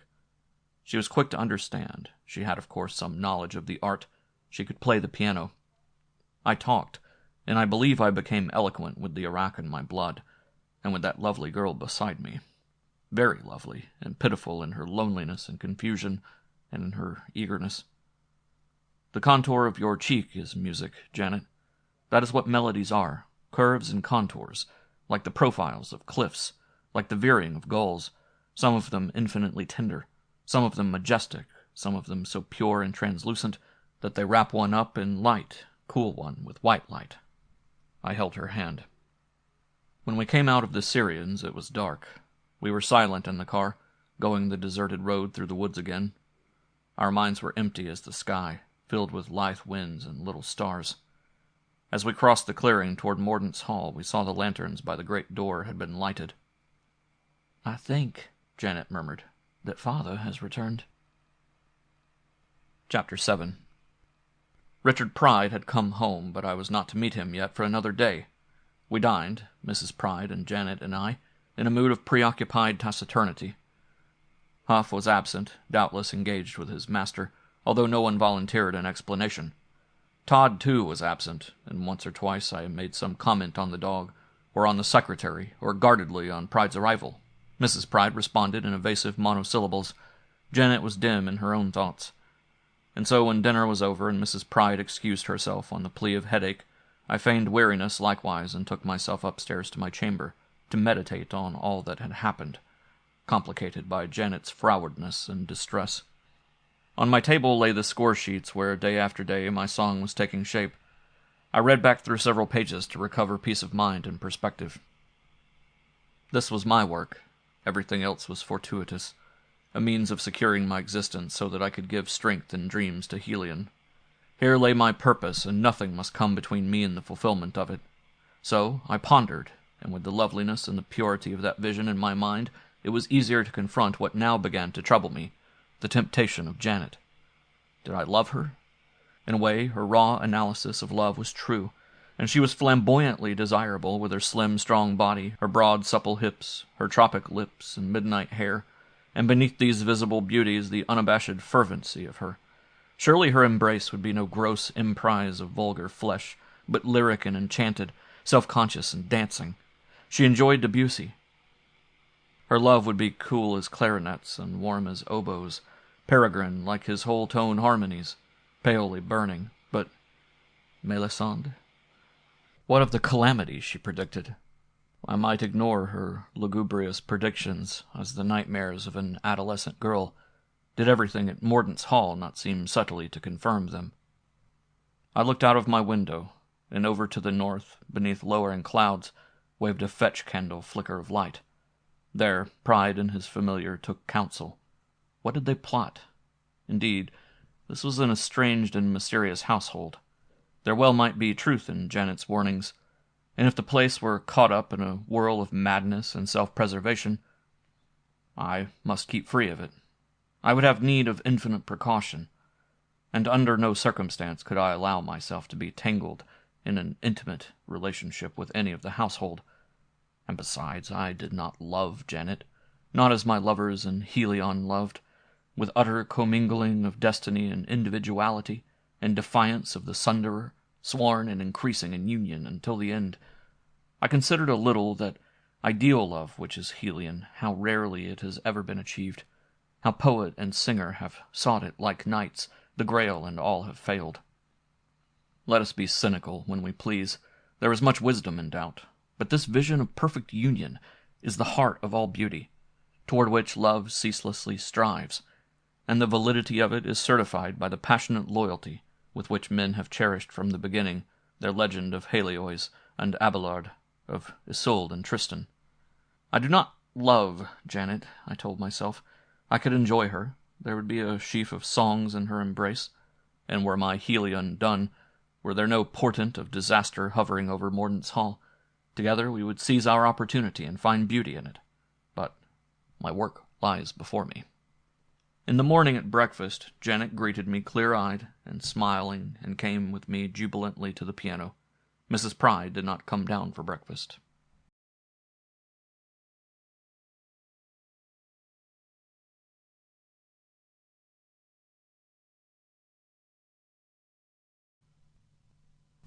Speaker 1: She was quick to understand. She had, of course, some knowledge of the art. She could play the piano. I talked, and I believe I became eloquent with the Iraq in my blood, and with that lovely girl beside me. Very lovely, and pitiful in her loneliness and confusion, and in her eagerness. The contour of your cheek is music, Janet. That is what melodies are, curves and contours, like the profiles of cliffs, like the veering of gulls, some of them infinitely tender, some of them majestic, some of them so pure and translucent that they wrap one up in light, cool one with white light. I held her hand. When we came out of the Syrians, it was dark. We were silent in the car, going the deserted road through the woods again. Our minds were empty as the sky, filled with lithe winds and little stars. As we crossed the clearing toward Mordaunt's Hall, we saw the lanterns by the great door had been lighted.
Speaker 2: "I think," Janet murmured, "that Father has returned."
Speaker 1: Chapter 7. Richard Pride had come home, but I was not to meet him yet for another day. We dined, Mrs. Pride and Janet and I, in a mood of preoccupied taciturnity. Huff was absent, doubtless engaged with his master, although no one volunteered an explanation. Todd, too, was absent, and once or twice I made some comment on the dog, or on the secretary, or guardedly on Pride's arrival. Mrs. Pride responded in evasive monosyllables. Janet was dim in her own thoughts. And so when dinner was over and Mrs. Pride excused herself on the plea of headache, I feigned weariness likewise and took myself upstairs to my chamber to meditate on all that had happened, complicated by Janet's frowardness and distress. On my table lay the score sheets where, day after day, my song was taking shape. I read back through several pages to recover peace of mind and perspective. This was my work. Everything else was fortuitous, a means of securing my existence so that I could give strength and dreams to Helion. Here lay my purpose, and nothing must come between me and the fulfillment of it. So I pondered, and with the loveliness and the purity of that vision in my mind, it was easier to confront what now began to trouble me, the temptation of Janet. Did I love her? In a way, her raw analysis of love was true, and she was flamboyantly desirable with her slim, strong body, her broad, supple hips, her tropic lips and midnight hair, and beneath these visible beauties the unabashed fervency of her. Surely her embrace would be no gross emprise of vulgar flesh, but lyric and enchanted, self-conscious and dancing. She enjoyed Debussy. Her love would be cool as clarinets and warm as oboes, peregrine like his whole-tone harmonies, palely burning, but Melisande? What of the calamities she predicted? I might ignore her lugubrious predictions as the nightmares of an adolescent girl. Did everything at Mordaunt's Hall not seem subtly to confirm them? I looked out of my window, and over to the north, beneath lowering clouds, waved a fetch-candle flicker of light. There, Pride and his familiar took counsel. What did they plot? Indeed, this was an estranged and mysterious household. There well might be truth in Janet's warnings, and if the place were caught up in a whirl of madness and self-preservation, I must keep free of it. I would have need of infinite precaution, and under no circumstance could I allow myself to be tangled in an intimate relationship with any of the household. And besides, I did not love Janet, not as my lovers in Helion loved, with utter commingling of destiny and individuality, and defiance of the sunderer, sworn and increasing in union until the end. I considered a little that ideal love which is Helion, how rarely it has ever been achieved, how poet and singer have sought it like knights, the Grail and all have failed. Let us be cynical when we please. There is much wisdom in doubt. But this vision of perfect union is the heart of all beauty, toward which love ceaselessly strives, and the validity of it is certified by the passionate loyalty with which men have cherished from the beginning their legend of Helios and Abelard, of Isolde and Tristan. I do not love Janet, I told myself. I could enjoy her. There would be a sheaf of songs in her embrace, and were my Helion done, were there no portent of disaster hovering over Mordaunt's Hall, Together we would seize our opportunity and find beauty in it. But my work lies before me. In the morning at breakfast, Janet greeted me clear-eyed and smiling and came with me jubilantly to the piano. Mrs. Pride did not come down for breakfast.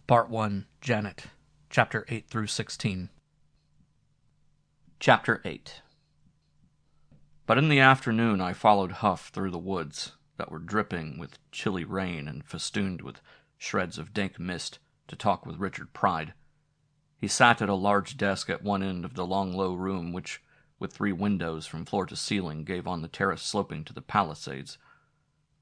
Speaker 1: Part 1. Janet. Chapter 8 through 16. Chapter 8. But in the afternoon I followed Huff through the woods that were dripping with chilly rain and festooned with shreds of dank mist to talk with Richard Pride. He sat at a large desk at one end of the long low room which, with 3 windows from floor to ceiling, gave on the terrace sloping to the Palisades.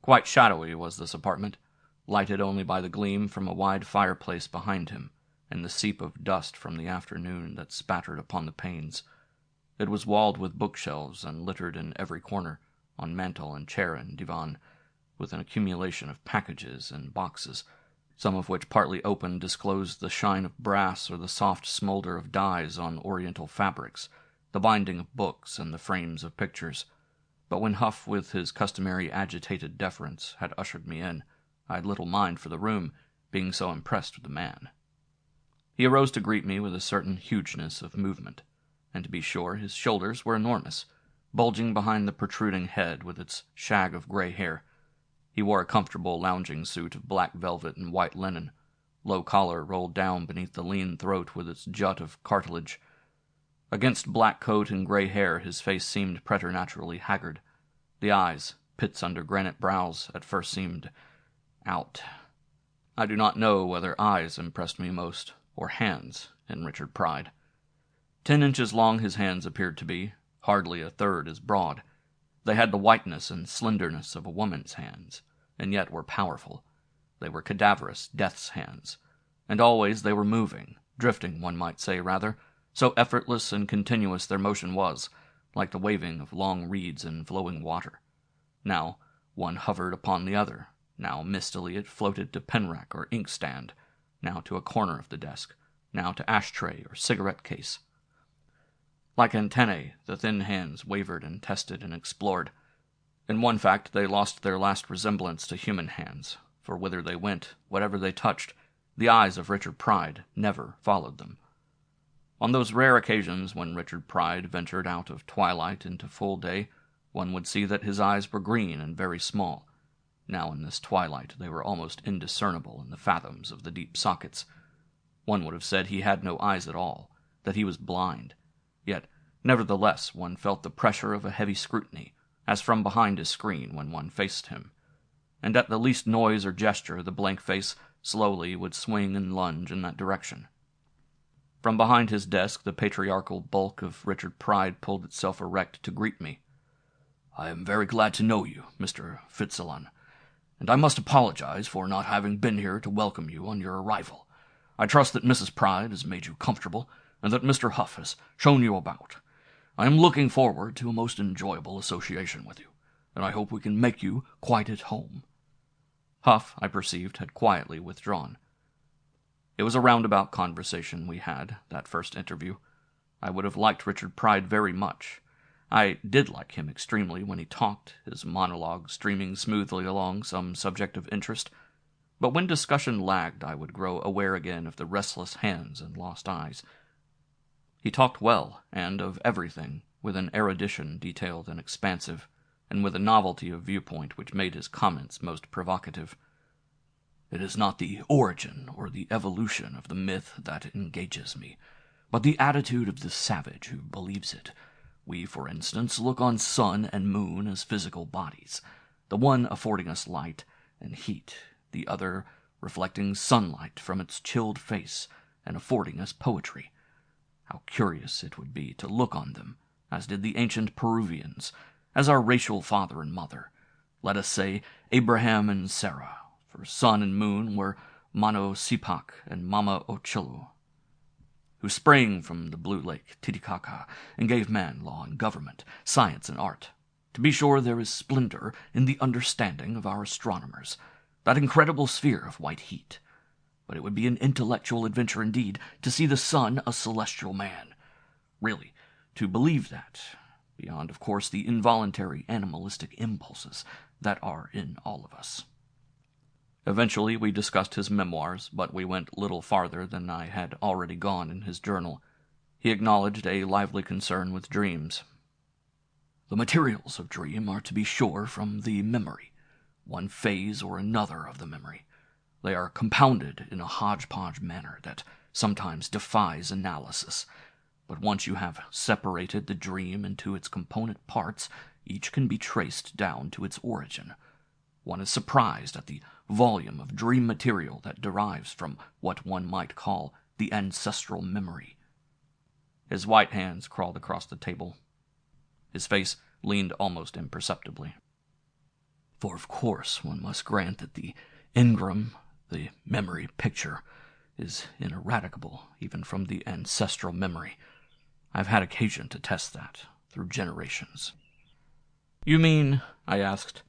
Speaker 1: Quite shadowy was this apartment, lighted only by the gleam from a wide fireplace behind him, and the seep of dust from the afternoon that spattered upon the panes. It was walled with bookshelves and littered in every corner, on mantel and chair and divan, with an accumulation of packages and boxes, some of which partly open disclosed the shine of brass or the soft smolder of dyes on oriental fabrics, the binding of books and the frames of pictures. But when Huff, with his customary agitated deference, had ushered me in, I had little mind for the room, being so impressed with the man. He arose to greet me with a certain hugeness of movement, and to be sure his shoulders were enormous, bulging behind the protruding head with its shag of gray hair. He wore a comfortable lounging suit of black velvet and white linen, low collar rolled down beneath the lean throat with its jut of cartilage. Against black coat and gray hair his face seemed preternaturally haggard. The eyes, pits under granite brows, at first seemed out. I do not know whether eyes impressed me most, or hands, in Richard Pride. 10 inches long his hands appeared to be, hardly a third as broad. They had the whiteness and slenderness of a woman's hands, and yet were powerful. They were cadaverous death's hands, and always they were moving, drifting, one might say, rather, so effortless and continuous their motion was, like the waving of long reeds in flowing water. Now one hovered upon the other, now mistily it floated to penrack or inkstand, now to a corner of the desk, now to ashtray or cigarette case. Like antennae, the thin hands wavered and tested and explored. In one fact, they lost their last resemblance to human hands, for whither they went, whatever they touched, the eyes of Richard Pride never followed them. On those rare occasions when Richard Pride ventured out of twilight into full day, one would see that his eyes were green and very small. Now in this twilight they were almost indiscernible in the fathoms of the deep sockets. One would have said he had no eyes at all, that he was blind. Yet, nevertheless, one felt the pressure of a heavy scrutiny, as from behind his screen when one faced him. And at the least noise or gesture the blank face slowly would swing and lunge in that direction. From behind his desk the patriarchal bulk of Richard Pride pulled itself erect to greet me. "I am very glad to know you, Mr. Fitzalan, and I must apologize for not having been here to welcome you on your arrival. I trust that Mrs. Pride has made you comfortable, and that Mr. Huff has shown you about. I am looking forward to a most enjoyable association with you, and I hope we can make you quite at home." Huff, I perceived, had quietly withdrawn. It was a roundabout conversation we had, that first interview. I would have liked Richard Pride very much. I did like him extremely when he talked, his monologue streaming smoothly along some subject of interest. But when discussion lagged, I would grow aware again of the restless hands and lost eyes. He talked well, and of everything, with an erudition detailed and expansive, and with a novelty of viewpoint which made his comments most provocative. "It is not the origin or the evolution of the myth that engages me, but the attitude of the savage who believes it. We, for instance, look on sun and moon as physical bodies, the one affording us light and heat, the other reflecting sunlight from its chilled face and affording us poetry. How curious it would be to look on them, as did the ancient Peruvians, as our racial father and mother, let us say Abraham and Sarah, for sun and moon were Mano Sipak and Mama Ochilu, who sprang from the blue lake Titicaca and gave man law and government, science and art. To be sure, there is splendor in the understanding of our astronomers, that incredible sphere of white heat. but it would be an intellectual adventure indeed to see the sun a celestial man. Really, to believe that, beyond, of course, the involuntary animalistic impulses that are in all of us. Eventually, we discussed his memoirs, but we went little farther than I had already gone in his journal. He acknowledged a lively concern with dreams. The materials of dream are, to be sure, from the memory, one phase or another of the memory. They are compounded in a hodgepodge manner that sometimes defies analysis. But once you have separated the dream into its component parts, each can be traced down to its origin. One is surprised at the volume of dream material that derives from what one might call the ancestral memory. His white hands crawled across the table. His face leaned almost imperceptibly. For of course one must grant that the engram, the memory picture, is ineradicable even from the ancestral memory. I've had occasion to test that through generations. You mean, I asked,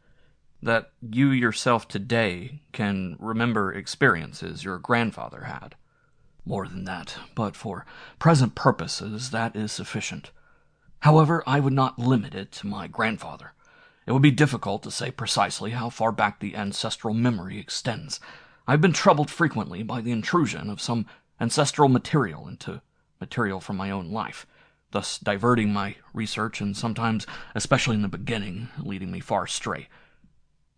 Speaker 1: that you yourself today can remember experiences your grandfather had? More than that, but for present purposes that is sufficient. However, I would not limit it to my grandfather. It would be difficult to say precisely how far back the ancestral memory extends. I've been troubled frequently by the intrusion of some ancestral material into material from my own life, thus diverting my research and sometimes, especially in the beginning, leading me far astray.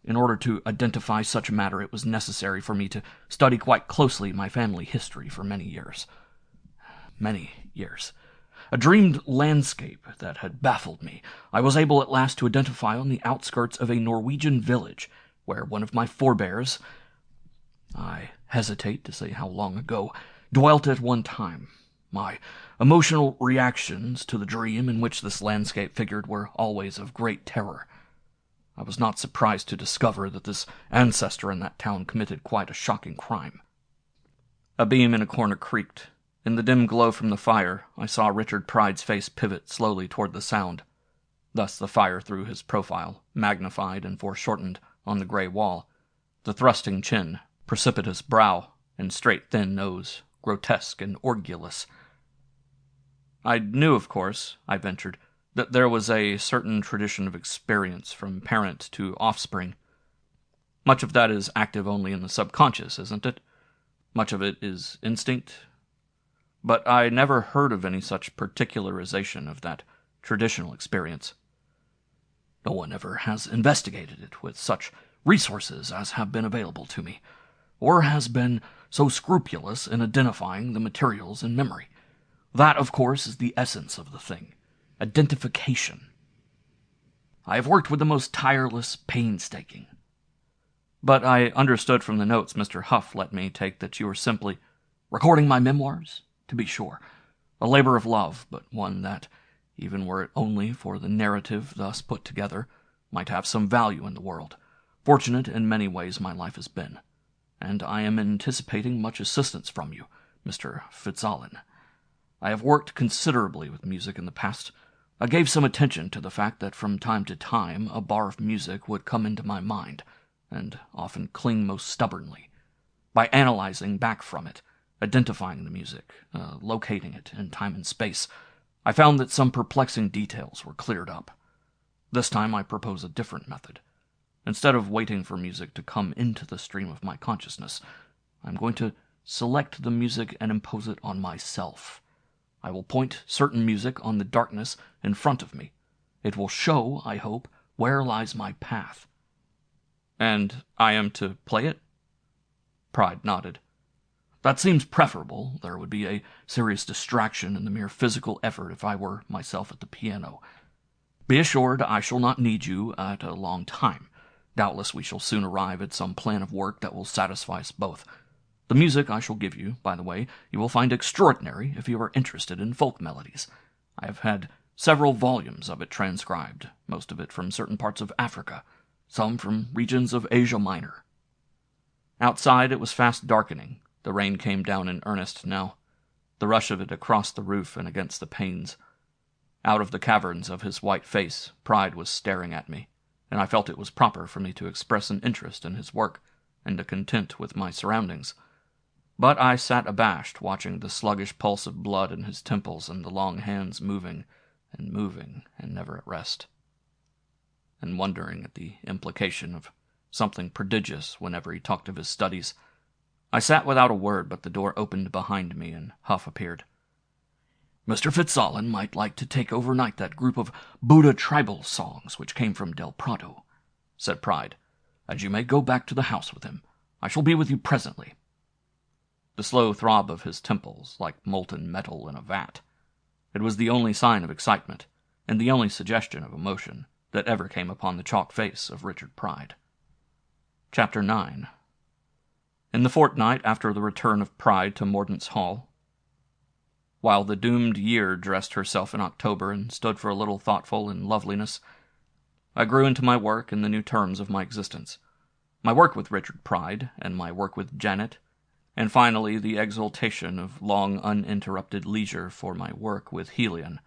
Speaker 1: In order to identify such matter, it was necessary for me to study quite closely my family history for many years. Many years. A dreamed landscape that had baffled me, I was able at last to identify on the outskirts of a Norwegian village, where one of my forebears, I hesitate to say how long ago, dwelt at one time. My emotional reactions to the dream in which this landscape figured were always of great terror. I was not surprised to discover that this ancestor in that town committed quite a shocking crime. A beam in a corner creaked. In the dim glow from the fire, I saw Richard Pride's face pivot slowly toward the sound. Thus the fire threw his profile, magnified and foreshortened, on the gray wall. The thrusting chin, precipitous brow, and straight thin nose, grotesque and orgulous. I knew, of course, I ventured, that there was a certain tradition of experience from parent to offspring. Much of that is active only in the subconscious, isn't it? Much of it is instinct. But I never heard of any such particularization of that traditional experience. No one ever has investigated it with such resources as have been available to me, or has been so scrupulous in identifying the materials in memory. That, of course, is the essence of the thing. Identification. I have worked with the most tireless painstaking. But I understood from the notes Mr. Huff let me take that you were simply recording my memoirs, to be sure. A labor of love, but one that, even were it only for the narrative thus put together, might have some value in the world. Fortunate in many ways my life has been, and I am anticipating much assistance from you, Mr. Fitzalan. I have worked considerably with music in the past. I gave some attention to the fact that from time to time a bar of music would come into my mind, and often cling most stubbornly. By analyzing back from it, identifying the music, locating it in time and space, I found that some perplexing details were cleared up. This time I propose a different method. Instead of waiting for music to come into the stream of my consciousness, I'm going to select the music and impose it on myself. I will point certain music on the darkness in front of me. It will show, I hope, where lies my path. And I am to play it? Pride nodded. That seems preferable. There would be a serious distraction in the mere physical effort if I were myself at the piano. Be assured I shall not need you at a long time. Doubtless we shall soon arrive at some plan of work that will satisfy us both. The music I shall give you, by the way, you will find extraordinary if you are interested in folk melodies. I have had several volumes of it transcribed, most of it from certain parts of Africa, some from regions of Asia Minor. Outside it was fast darkening. The rain came down in earnest now, the rush of it across the roof and against the panes. Out of the caverns of his white face, Pride was staring at me, and I felt it was proper for me to express an interest in his work and a content with my surroundings. But I sat abashed, watching the sluggish pulse of blood in his temples and the long hands moving and never at rest, and wondering at the implication of something prodigious whenever he talked of his studies. I sat without a word, but the door opened behind me, and Huff appeared. "Mr. Fitzallen might like to take overnight that group of Buddha tribal songs which came from Del Prado," said Pride, "and you may go back to the house with him. I shall be with you presently." The slow throb of his temples, like molten metal in a vat. It was the only sign of excitement, and the only suggestion of emotion, that ever came upon the chalk face of Richard Pride. Chapter 9. In the fortnight after the return of Pride to Mordaunt's Hall, while the doomed year dressed herself in October and stood for a little thoughtful in loveliness, I grew into my work in the new terms of my existence. My work with Richard Pride, and my work with Janet, and finally the exultation of long uninterrupted leisure for my work with Helion.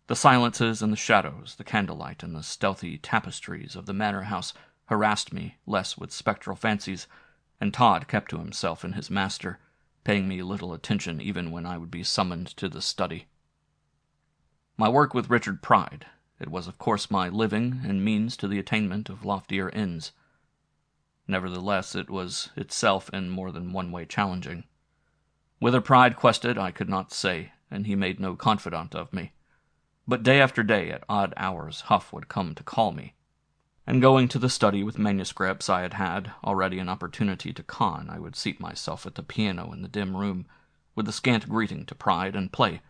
Speaker 1: The silences and the shadows, the candlelight and the stealthy tapestries of the manor house harassed me less with spectral fancies, and Todd kept to himself and his master, paying me little attention even when I would be summoned to the study. My work with Richard Pride, it was of course my living and means to the attainment of loftier ends. Nevertheless, it was itself in more than one way challenging. Whither Pride quested I could not say, and he made no confidant of me. But day after day, at odd hours, Huff would come to call me, and going to the study with manuscripts I had had already an opportunity to con, I would seat myself at the piano in the dim room, with a scant greeting to Pride, and play.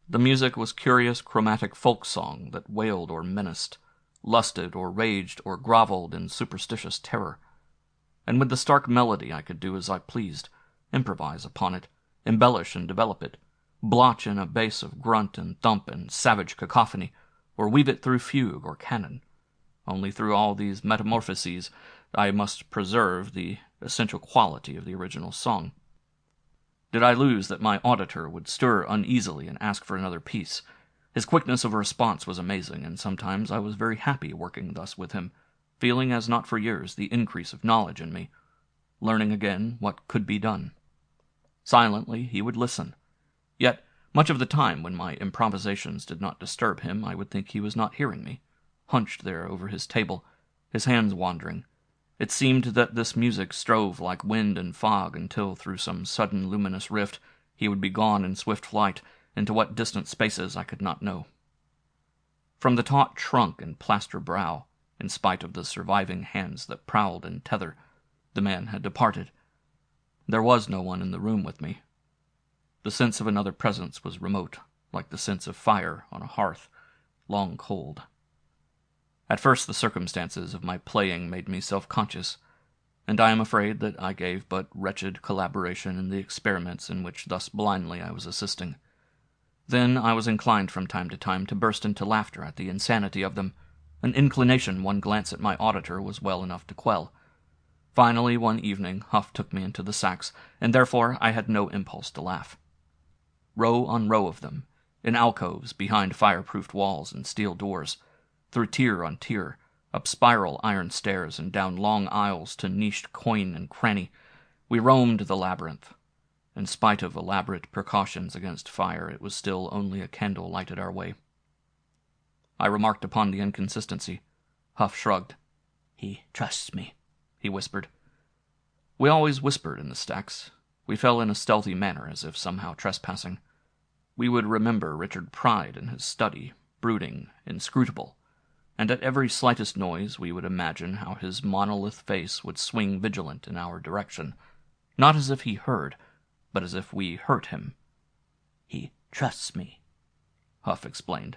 Speaker 1: The music was curious chromatic folk song that wailed or menaced, lusted or raged or grovelled in superstitious terror, and with the stark melody I could do as I pleased, improvise upon it, embellish and develop it, blotch in a bass of grunt and thump and savage cacophony, or weave it through fugue or canon. Only through all these metamorphoses I must preserve the essential quality of the original song. Did I lose that, my auditor would stir uneasily and ask for another piece. His quickness of response was amazing, and sometimes I was very happy working thus with him, feeling as not for years the increase of knowledge in me, learning again what could be done. Silently he would listen. Yet, much of the time when my improvisations did not disturb him, I would think he was not hearing me, hunched there over his table, his hands wandering. It seemed that this music strove like wind and fog until, through some sudden luminous rift, he would be gone in swift flight, into what distant spaces I could not know. From the taut trunk and plaster brow, in spite of the surviving hands that prowled in tether, the man had departed. There was no one in the room with me. The sense of another presence was remote, like the sense of fire on a hearth, long cold. At first the circumstances of my playing made me self-conscious, and I am afraid that I gave but wretched collaboration in the experiments in which thus blindly I was assisting. Then I was inclined from time to time to burst into laughter at the insanity of them, an inclination one glance at my auditor was well enough to quell. Finally, one evening, Huff took me into the sacks, and therefore I had no impulse to laugh. Row on row of them, in alcoves behind fire-proofed walls and steel doors, through tier on tier, up spiral iron stairs and down long aisles to niched coign and cranny, we roamed the labyrinth. In spite of elaborate precautions against fire, it was still only a candle lighted our way. I remarked upon the inconsistency. Huff shrugged.
Speaker 2: "He trusts me,"
Speaker 1: he whispered. We always whispered in the stacks. We fell in a stealthy manner, as if somehow trespassing. We would remember Richard Pride in his study, brooding, inscrutable, and at every slightest noise we would imagine how his monolith face would swing vigilant in our direction, not as if he heard, but as if we hurt him.
Speaker 2: "He trusts me,"
Speaker 1: Huff explained.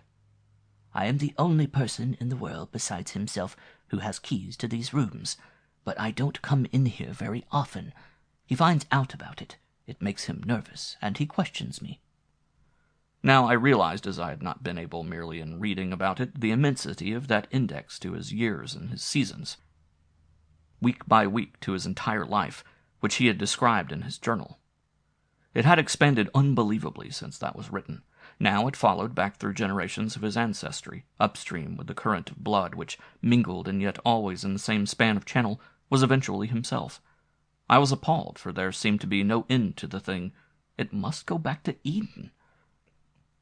Speaker 2: "I am the only person in the world besides himself who has keys to these rooms, but I don't come in here very often. He finds out about it. It makes him nervous, and he questions me."
Speaker 1: Now I realized, as I had not been able merely in reading about it, the immensity of that index to his years and his seasons, week by week to his entire life, which he had described in his journal. It had expanded unbelievably since that was written. Now it followed back through generations of his ancestry, upstream with the current of blood which, mingled and yet always in the same span of channel, was eventually himself. I was appalled, for there seemed to be no end to the thing. It must go back to Eden.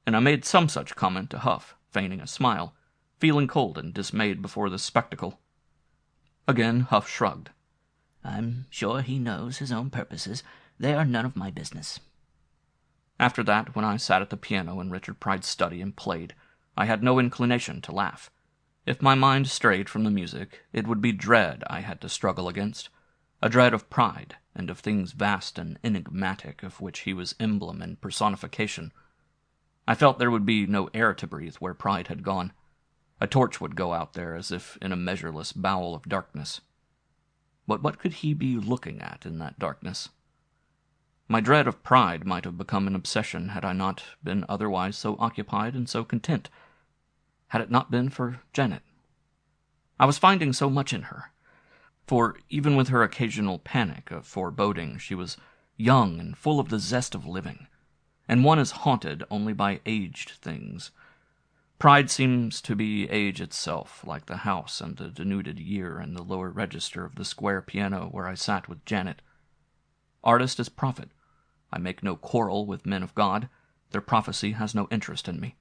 Speaker 1: And I made some such comment to Huff, feigning a smile, feeling cold and dismayed before this spectacle. Again Huff shrugged.
Speaker 2: I'm sure he knows his own purposes. They are none of my business.
Speaker 1: After that, when I sat at the piano in Richard Pride's study and played, I had no inclination to laugh. If my mind strayed from the music, it would be dread I had to struggle against, a dread of Pride and of things vast and enigmatic of which he was emblem and personification. I felt there would be no air to breathe where Pride had gone. A torch would go out there as if in a measureless bowel of darkness. But what could he be looking at in that darkness? My dread of Pride might have become an obsession had I not been otherwise so occupied and so content. Had it not been for Janet. I was finding so much in her. For even with her occasional panic of foreboding, she was young and full of the zest of living, and one is haunted only by aged things. Pride seems to be age itself, like the house and the denuded year in the lower register of the square piano where I sat with Janet. Artist is prophet. I make no quarrel with men of God. Their prophecy has no interest in me.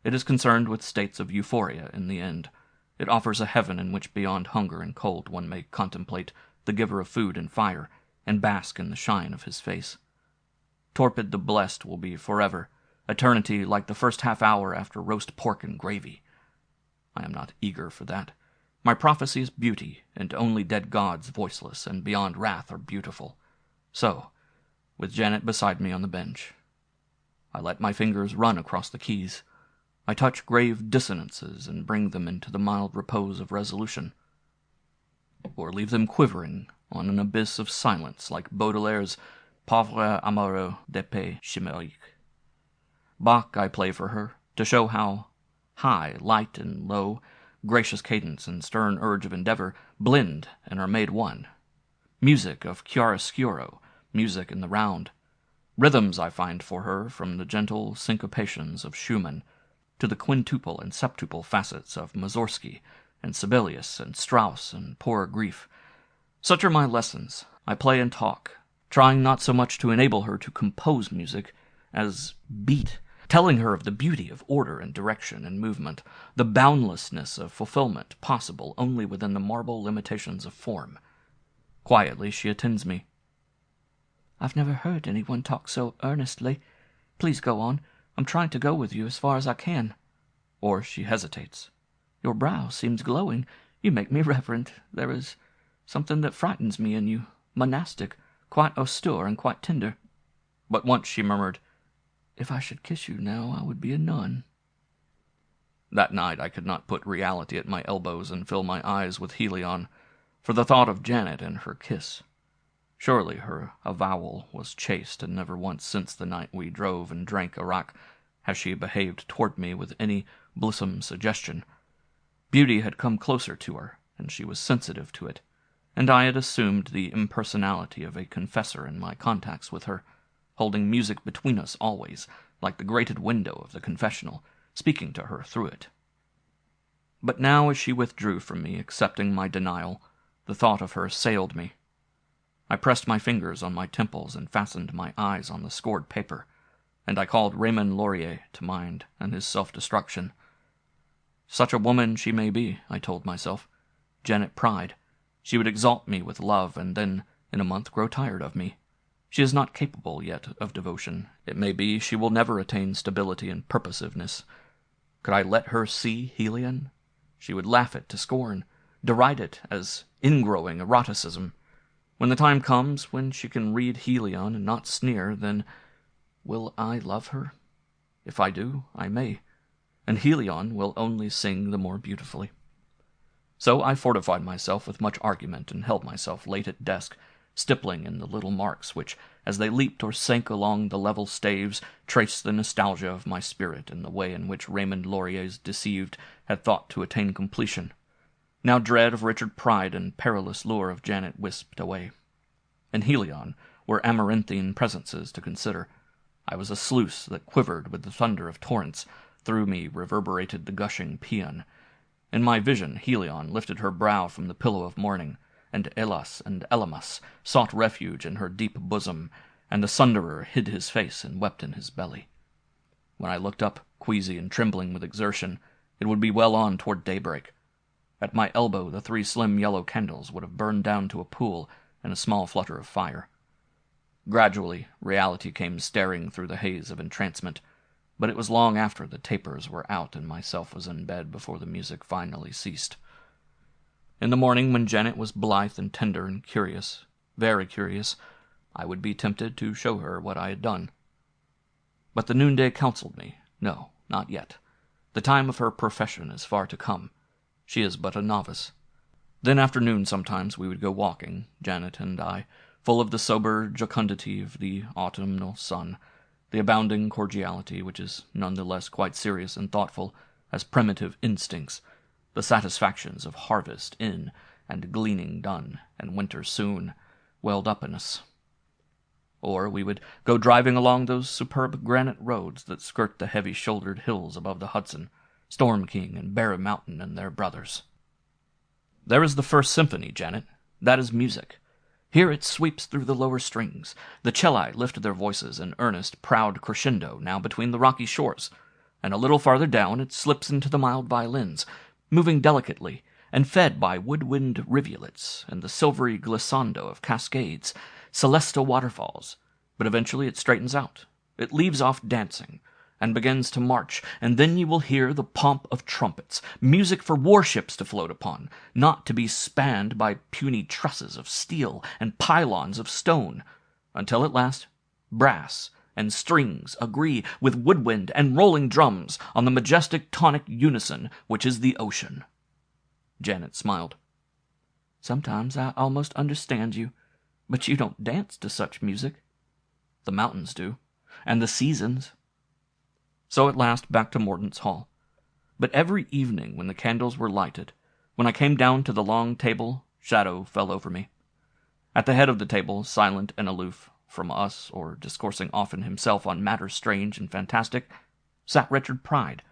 Speaker 1: It is concerned with states of euphoria in the end. It offers a heaven in which beyond hunger and cold one may contemplate the giver of food and fire, and bask in the shine of his face. Torpid the blessed will be forever, eternity like the first half-hour after roast pork and gravy. I am not eager for that. My prophecy is beauty, and only dead gods voiceless and beyond wrath are beautiful. So, with Janet beside me on the bench, I let my fingers run across the keys. I touch grave dissonances and bring them into the mild repose of resolution, or leave them quivering on an abyss of silence like Baudelaire's Pauvre amoureux d'épée chimérique. Bach I play for her, to show how high, light, and low, gracious cadence and stern urge of endeavor blend and are made one. Music of chiaroscuro, music in the round. Rhythms I find for her, from the gentle syncopations of Schumann to the quintuple and septuple facets of Mussorgsky and Sibelius and Strauss and Poor Grief. Such are my lessons. I play and talk, trying not so much to enable her to compose music as beat, telling her of the beauty of order and direction and movement, the boundlessness of fulfillment possible only within the marble limitations of form. Quietly she attends me.
Speaker 2: I've never heard anyone talk so earnestly. Please go on. I'm trying to go with you as far as I can.
Speaker 1: Or she hesitates.
Speaker 2: Your brow seems glowing. You make me reverent. There is something that frightens me in you, monastic, quite austere and quite tender.
Speaker 1: But once she murmured,
Speaker 2: If I should kiss you now, I would be a nun.
Speaker 1: That night I could not put reality at my elbows and fill my eyes with Helion, for the thought of Janet and her kiss. Surely her avowal was chaste, and never once since the night we drove and drank arrack has she behaved toward me with any blissome suggestion. Beauty had come closer to her, and she was sensitive to it, and I had assumed the impersonality of a confessor in my contacts with her, holding music between us always, like the grated window of the confessional, speaking to her through it. But now as she withdrew from me, accepting my denial, the thought of her assailed me. I pressed my fingers on my temples and fastened my eyes on the scored paper, and I called Raymond Laurier to mind and his self-destruction. Such a woman she may be, I told myself. Janet Pride. She would exalt me with love, and then, in a month, grow tired of me. She is not capable yet of devotion. It may be she will never attain stability and purposiveness. Could I let her see Helion? She would laugh it to scorn, deride it as ingrowing eroticism. When the time comes when she can read Helion and not sneer, then will I love her? If I do, I may, and Helion will only sing the more beautifully. So I fortified myself with much argument and held myself late at desk, stippling in the little marks which, as they leaped or sank along the level staves, traced the nostalgia of my spirit in the way in which Raymond Laurier's deceived had thought to attain completion. Now dread of Richard Pride and perilous lure of Janet wisped away. In Helion were amaranthine presences to consider. I was a sluice that quivered with the thunder of torrents. Through me reverberated the gushing paean. In my vision Helion lifted her brow from the pillow of mourning, and Elas and Elamas sought refuge in her deep bosom, and the Sunderer hid his face and wept in his belly. When I looked up, queasy and trembling with exertion, it would be well on toward daybreak. At my elbow the 3 slim yellow candles would have burned down to a pool and a small flutter of fire. Gradually, reality came staring through the haze of entrancement, but it was long after the tapers were out and myself was in bed before the music finally ceased. In the morning, when Janet was blithe and tender and curious, very curious, I would be tempted to show her what I had done. But the noonday counseled me, no, not yet. The time of her profession is far to come. She is but a novice. Then after noon sometimes we would go walking, Janet and I, full of the sober jocundity of the autumnal sun, the abounding cordiality which is none the less quite serious and thoughtful as primitive instincts, the satisfactions of harvest in and gleaning done and winter soon, welled up in us. Or we would go driving along those superb granite roads that skirt the heavy-shouldered hills above the Hudson, Storm King and Bear Mountain and their brothers. There is the first symphony, Janet. That is music. Here it sweeps through the lower strings. The celli lift their voices in earnest, proud crescendo now between the rocky shores, and a little farther down it slips into the mild violins, moving delicately, and fed by woodwind rivulets and the silvery glissando of cascades, celestial waterfalls. But eventually it straightens out. It leaves off dancing, and begins to march, and then you will hear the pomp of trumpets, music for warships to float upon, not to be spanned by puny trusses of steel and pylons of stone, until at last brass and strings agree with woodwind and rolling drums on the majestic tonic unison which is the ocean. Janet smiled. Sometimes I almost understand you, but you don't dance to such music. The mountains do, and the seasons. So at last back to Mordaunt's Hall. But every evening when the candles were lighted, when I came down to the long table, shadow fell over me. At the head of the table, silent and aloof from us, or discoursing often himself on matters strange and fantastic, sat Richard Pride,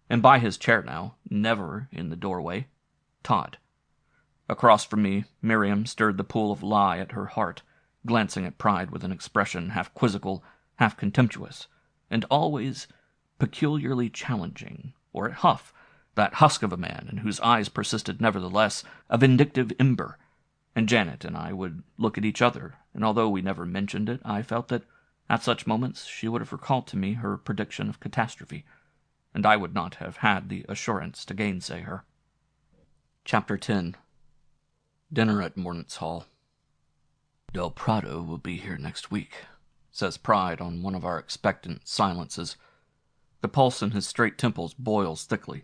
Speaker 1: and by his chair now, never in the doorway, Todd. Across from me, Miriam stirred the pool of lie at her heart, glancing at Pride with an expression half quizzical, half contemptuous, and always peculiarly challenging, or at Huff, that husk of a man in whose eyes persisted nevertheless a vindictive ember, and Janet and I would look at each other, and although we never mentioned it, I felt that at such moments she would have recalled to me her prediction of catastrophe, and I would not have had the assurance to gainsay her. Chapter 10. Dinner at Mordaunt's Hall. Del Prado will be here next week, says Pride on one of our expectant silences. The pulse in his straight temples boils thickly.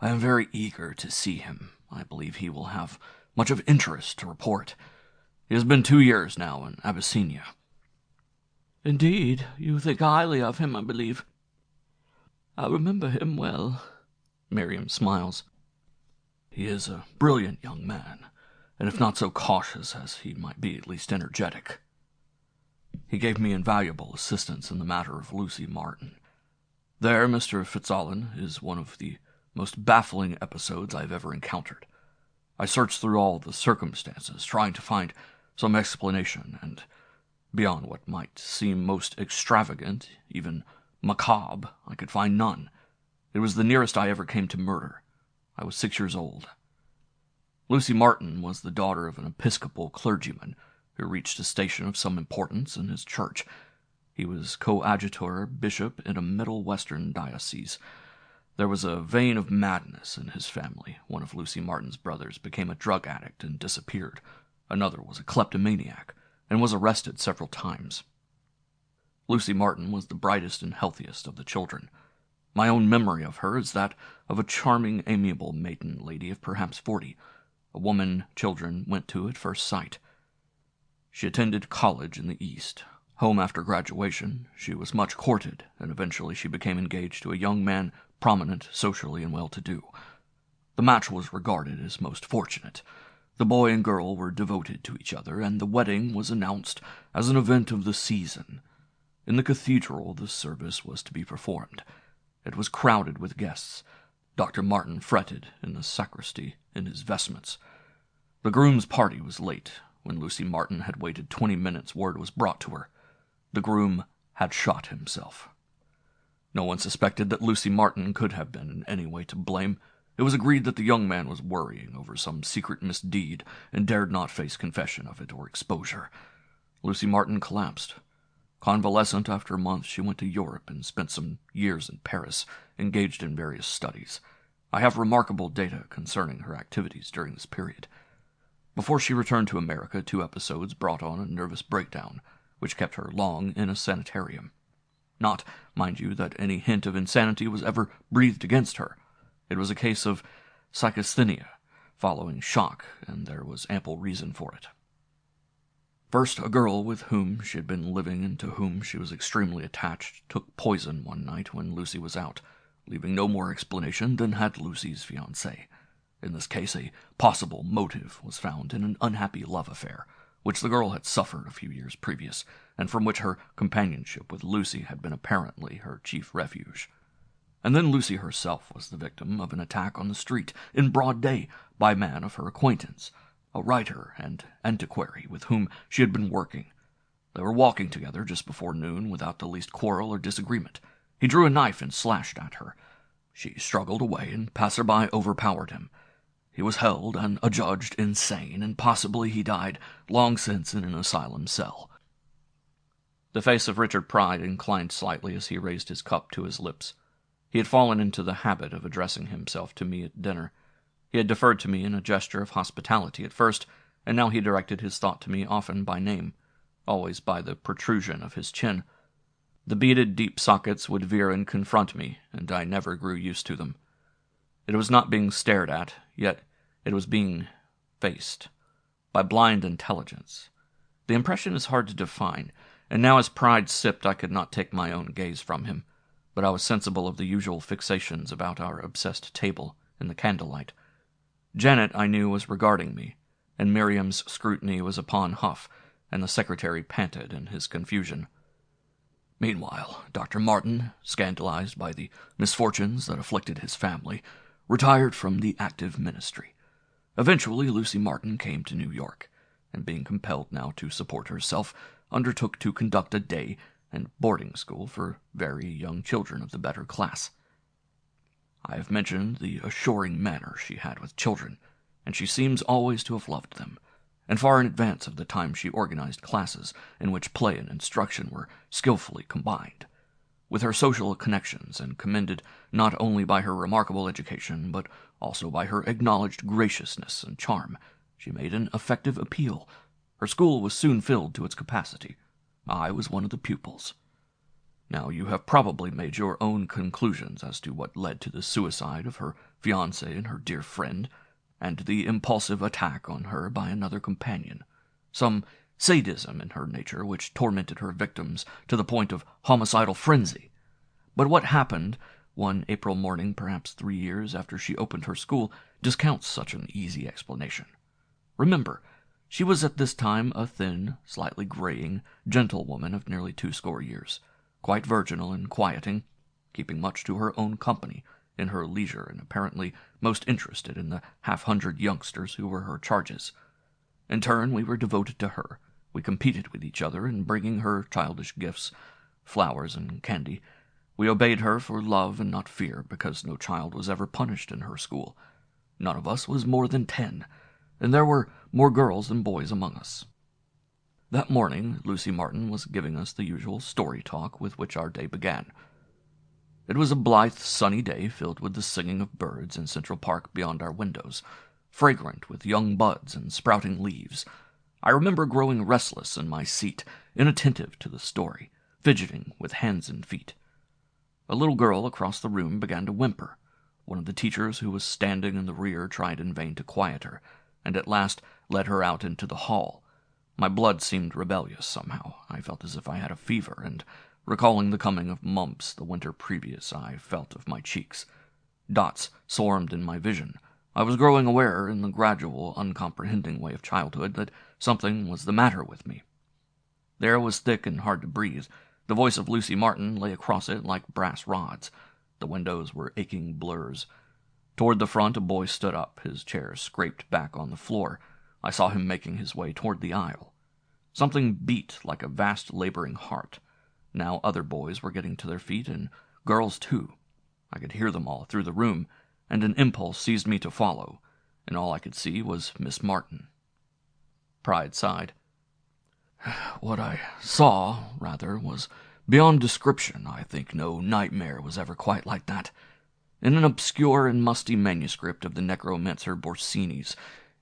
Speaker 1: I am very eager to see him. I believe he will have much of interest to report. He has been 2 years now in Abyssinia.
Speaker 2: Indeed, you think highly of him, I believe. I remember him well.
Speaker 1: Miriam smiles. He is a brilliant young man, and if not so cautious as he might be, at least energetic. He gave me invaluable assistance in the matter of Lucy Martin. There, Mr. Fitzalan, is one of the most baffling episodes I have ever encountered. I searched through all the circumstances, trying to find some explanation, and beyond what might seem most extravagant, even macabre, I could find none. It was the nearest I ever came to murder. I was 6 years old. Lucy Martin was the daughter of an Episcopal clergyman who reached a station of some importance in his church. He was coadjutor bishop in a Middle Western diocese. There was a vein of madness in his family. One of Lucy Martin's brothers became a drug addict and disappeared. Another was a kleptomaniac and was arrested several times. Lucy Martin was the brightest and healthiest of the children. My own memory of her is that of a charming, amiable maiden lady of perhaps 40, a woman children went to at first sight. She attended college in the East. Home after graduation, she was much courted, and eventually she became engaged to a young man prominent socially and well-to-do. The match was regarded as most fortunate. The boy and girl were devoted to each other, and the wedding was announced as an event of the season. In the cathedral the service was to be performed. It was crowded with guests. Dr. Martin fretted in the sacristy in his vestments. The groom's party was late. When Lucy Martin had waited 20 minutes, word was brought to her. The groom had shot himself. No one suspected that Lucy Martin could have been in any way to blame. It was agreed that the young man was worrying over some secret misdeed and dared not face confession of it or exposure. Lucy Martin collapsed. Convalescent after a month, she went to Europe and spent some years in Paris, engaged in various studies. I have remarkable data concerning her activities during this period. Before she returned to America, 2 episodes brought on a nervous breakdown, which kept her long in a sanitarium. Not, mind you, that any hint of insanity was ever breathed against her. It was a case of psychasthenia, following shock, and there was ample reason for it. First, a girl with whom she had been living and to whom she was extremely attached took poison one night when Lucy was out, leaving no more explanation than had Lucy's fiancé. In this case, a possible motive was found in an unhappy love affair, which the girl had suffered a few years previous, and from which her companionship with Lucy had been apparently her chief refuge. And then Lucy herself was the victim of an attack on the street, in broad day, by a man of her acquaintance, a writer and antiquary with whom she had been working. They were walking together just before noon without the least quarrel or disagreement. He drew a knife and slashed at her. She struggled away, and passerby overpowered him. He was held and adjudged insane, and possibly he died long since in an asylum cell. The face of Richard Pride inclined slightly as he raised his cup to his lips. He had fallen into the habit of addressing himself to me at dinner. He had deferred to me in a gesture of hospitality at first, and now he directed his thought to me often by name, always by the protrusion of his chin. The beaded deep sockets would veer and confront me, and I never grew used to them. It was not being stared at, yet it was being faced, by blind intelligence. The impression is hard to define, and now as Pride sipped I could not take my own gaze from him, but I was sensible of the usual fixations about our obsessed table in the candlelight. Janet, I knew, was regarding me, and Miriam's scrutiny was upon Huff, and the secretary panted in his confusion. Meanwhile, Dr. Martin, scandalized by the misfortunes that afflicted his family, retired from the active ministry. Eventually, Lucy Martin came to New York, and being compelled now to support herself, undertook to conduct a day and boarding school for very young children of the better class. I have mentioned the assuring manner she had with children, and she seems always to have loved them, and far in advance of the time she organized classes in which play and instruction were skillfully combined. With her social connections, and commended not only by her remarkable education, but also by her acknowledged graciousness and charm, she made an effective appeal. Her school was soon filled to its capacity. I was one of the pupils. Now, you have probably made your own conclusions as to what led to the suicide of her fiancé and her dear friend, and the impulsive attack on her by another companion. Some sadism in her nature which tormented her victims to the point of homicidal frenzy. But what happened one April morning, perhaps 3 years after she opened her school, discounts such an easy explanation. Remember, she was at this time a thin, slightly graying, gentle woman of nearly 20 years, quite virginal and quieting, keeping much to her own company in her leisure and apparently most interested in the 100 youngsters who were her charges. In turn, we were devoted to her. We competed with each other in bringing her childish gifts, flowers and candy. We obeyed her for love and not fear, because no child was ever punished in her school. None of us was more than 10, and there were more girls than boys among us. That morning, Lucy Martin was giving us the usual story talk with which our day began. It was a blithe, sunny day filled with the singing of birds in Central Park beyond our windows, fragrant with young buds and sprouting leaves. I remember growing restless in my seat, inattentive to the story, fidgeting with hands and feet. A little girl across the room began to whimper. One of the teachers who was standing in the rear tried in vain to quiet her, and at last led her out into the hall. My blood seemed rebellious somehow. I felt as if I had a fever, and, recalling the coming of mumps the winter previous, I felt of my cheeks. Dots swarmed in my vision. I was growing aware, in the gradual, uncomprehending way of childhood, that something was the matter with me. The air was thick and hard to breathe. The voice of Lucy Martin lay across it like brass rods. The windows were aching blurs. Toward the front a boy stood up, his chair scraped back on the floor. I saw him making his way toward the aisle. Something beat like a vast laboring heart. Now other boys were getting to their feet, and girls too. I could hear them all through the room, and an impulse seized me to follow, and all I could see was Miss Martin. Pride sighed. What I saw, rather, was beyond description. I think no nightmare was ever quite like that. In an obscure and musty manuscript of the necromancer Borsini's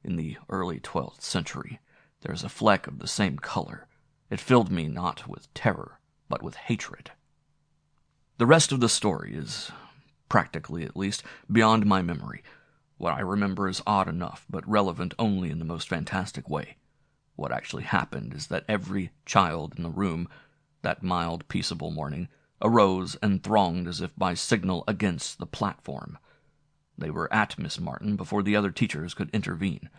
Speaker 1: in the early 12th century, there is a fleck of the same color. It filled me not with terror, but with hatred. The rest of the story is, practically at least, beyond my memory. What I remember is odd enough, but relevant only in the most fantastic way. What actually happened is that every child in the room, that mild, peaceable morning, arose and thronged as if by signal against the platform. They were at Miss Martin before the other teachers could intervene.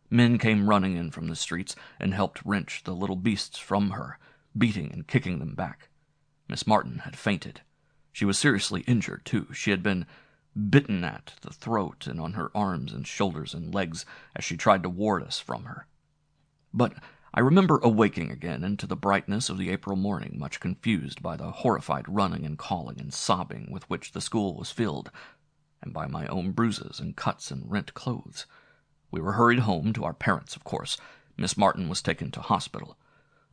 Speaker 1: Men came running in from the streets and helped wrench the little beasts from her, beating and kicking them back. Miss Martin had fainted. She was seriously injured, too. She had been bitten at the throat and on her arms and shoulders and legs as she tried to ward us from her. But I remember awaking again into the brightness of the April morning, much confused by the horrified running and calling and sobbing with which the school was filled, and by my own bruises and cuts and rent clothes. We were hurried home to our parents, of course. Miss Martin was taken to hospital.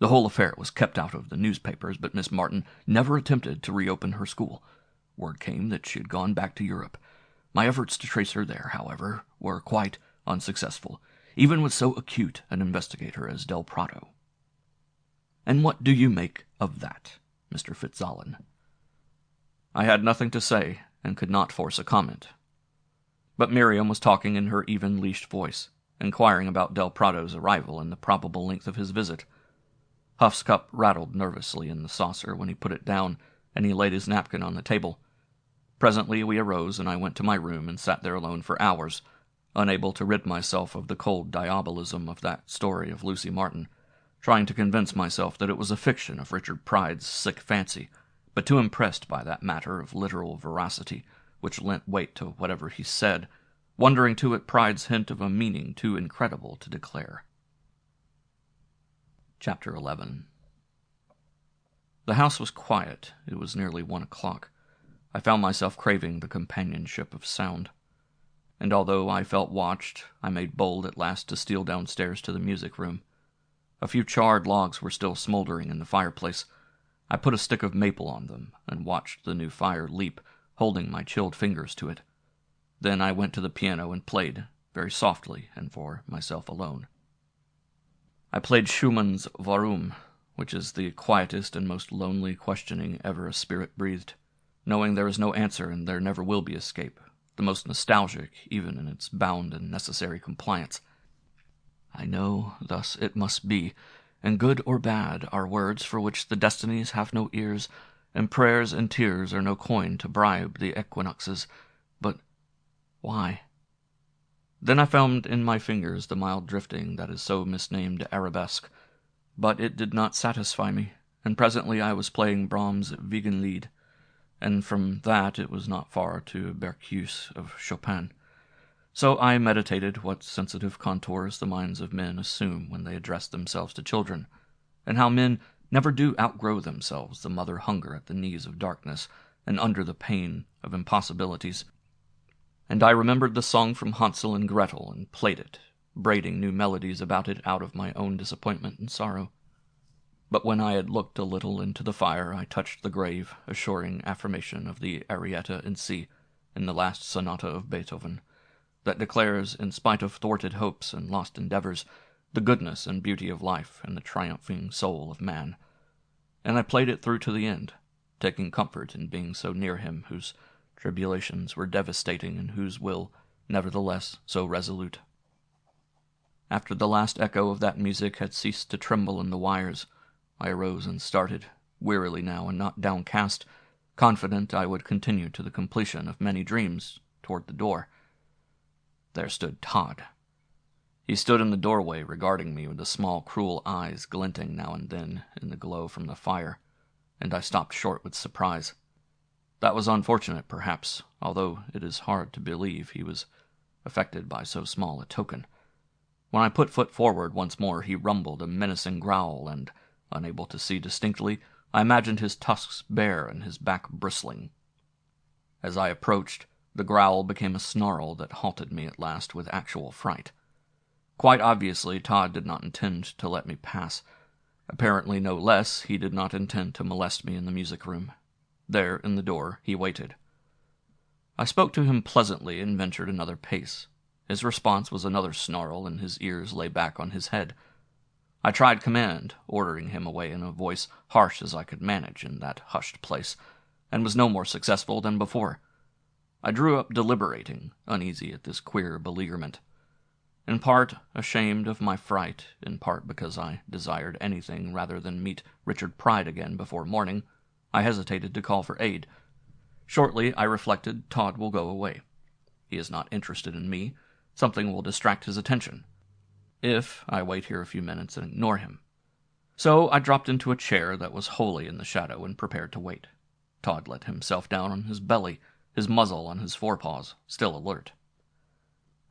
Speaker 1: The whole affair was kept out of the newspapers, but Miss Martin never attempted to reopen her school. Word came that she had gone back to Europe. My efforts to trace her there, however, were quite unsuccessful, even with so acute an investigator as Del Prato. And what do you make of that, Mr. Fitzalan? I had nothing to say, and could not force a comment. But Miriam was talking in her even-leashed voice, inquiring about Del Prato's arrival and the probable length of his visit. Huff's cup rattled nervously in the saucer when he put it down, and he laid his napkin on the table. Presently we arose, and I went to my room and sat there alone for hours, unable to rid myself of the cold diabolism of that story of Lucy Martin, trying to convince myself that it was a fiction of Richard Pride's sick fancy, but too impressed by that matter of literal veracity which lent weight to whatever he said, wondering too at Pride's hint of a meaning too incredible to declare. Chapter 11. The house was quiet. It was nearly 1 o'clock. I found myself craving the companionship of sound. And although I felt watched, I made bold at last to steal downstairs to the music room. A few charred logs were still smoldering in the fireplace. I put a stick of maple on them and watched the new fire leap, holding my chilled fingers to it. Then I went to the piano and played, very softly and for myself alone. I played Schumann's Warum, which is the quietest and most lonely questioning ever a spirit breathed, knowing there is no answer and there never will be escape, the most nostalgic even in its bound and necessary compliance. I know thus it must be, and good or bad are words for which the destinies have no ears, and prayers and tears are no coin to bribe the equinoxes. But why? Then I found in my fingers the mild drifting that is so misnamed arabesque, but it did not satisfy me, and presently I was playing Brahms' Wiegenlied, and from that it was not far to Berceuse of Chopin. So I meditated what sensitive contours the minds of men assume when they address themselves to children, and how men never do outgrow themselves the mother hunger at the knees of darkness and under the pain of impossibilities. And I remembered the song from Hansel and Gretel and played it, braiding new melodies about it out of my own disappointment and sorrow. But when I had looked a little into the fire, I touched the grave, assuring affirmation of the Arietta in C, in the last sonata of Beethoven, that declares, in spite of thwarted hopes and lost endeavors, the goodness and beauty of life and the triumphing soul of man. And I played it through to the end, taking comfort in being so near him whose tribulations were devastating and whose will, nevertheless, so resolute. After the last echo of that music had ceased to tremble in the wires, I arose and started, wearily now and not downcast, confident I would continue to the completion of many dreams, toward the door. There stood Todd. He stood in the doorway regarding me with the small cruel eyes glinting now and then in the glow from the fire, and I stopped short with surprise. That was unfortunate, perhaps, although it is hard to believe he was affected by so small a token. When I put foot forward once more, he rumbled a menacing growl, and, unable to see distinctly, I imagined his tusks bare and his back bristling. As I approached, the growl became a snarl that halted me at last with actual fright. Quite obviously, Todd did not intend to let me pass. Apparently no less, he did not intend to molest me in the music room. There, in the door, he waited. I spoke to him pleasantly and ventured another pace. His response was another snarl, and his ears lay back on his head. I tried command, ordering him away in a voice harsh as I could manage in that hushed place, and was no more successful than before. I drew up deliberating, uneasy at this queer beleaguerment. In part ashamed of my fright, in part because I desired anything rather than meet Richard Pride again before morning, I hesitated to call for aid. Shortly, I reflected, Todd will go away. He is not interested in me. Something will distract his attention. If I wait here a few minutes and ignore him. So I dropped into a chair that was wholly in the shadow and prepared to wait. Todd let himself down on his belly, his muzzle on his forepaws, still alert.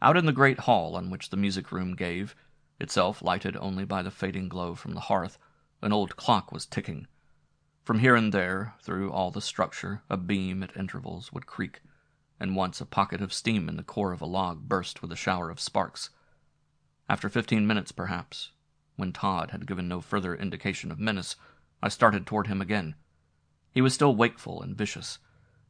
Speaker 1: Out in the great hall on which the music room gave, itself lighted only by the fading glow from the hearth, an old clock was ticking. From here and there, through all the structure, a beam at intervals would creak, and once a pocket of steam in the core of a log burst with a shower of sparks. After 15 minutes, perhaps, when Todd had given no further indication of menace, I started toward him again. He was still wakeful and vicious.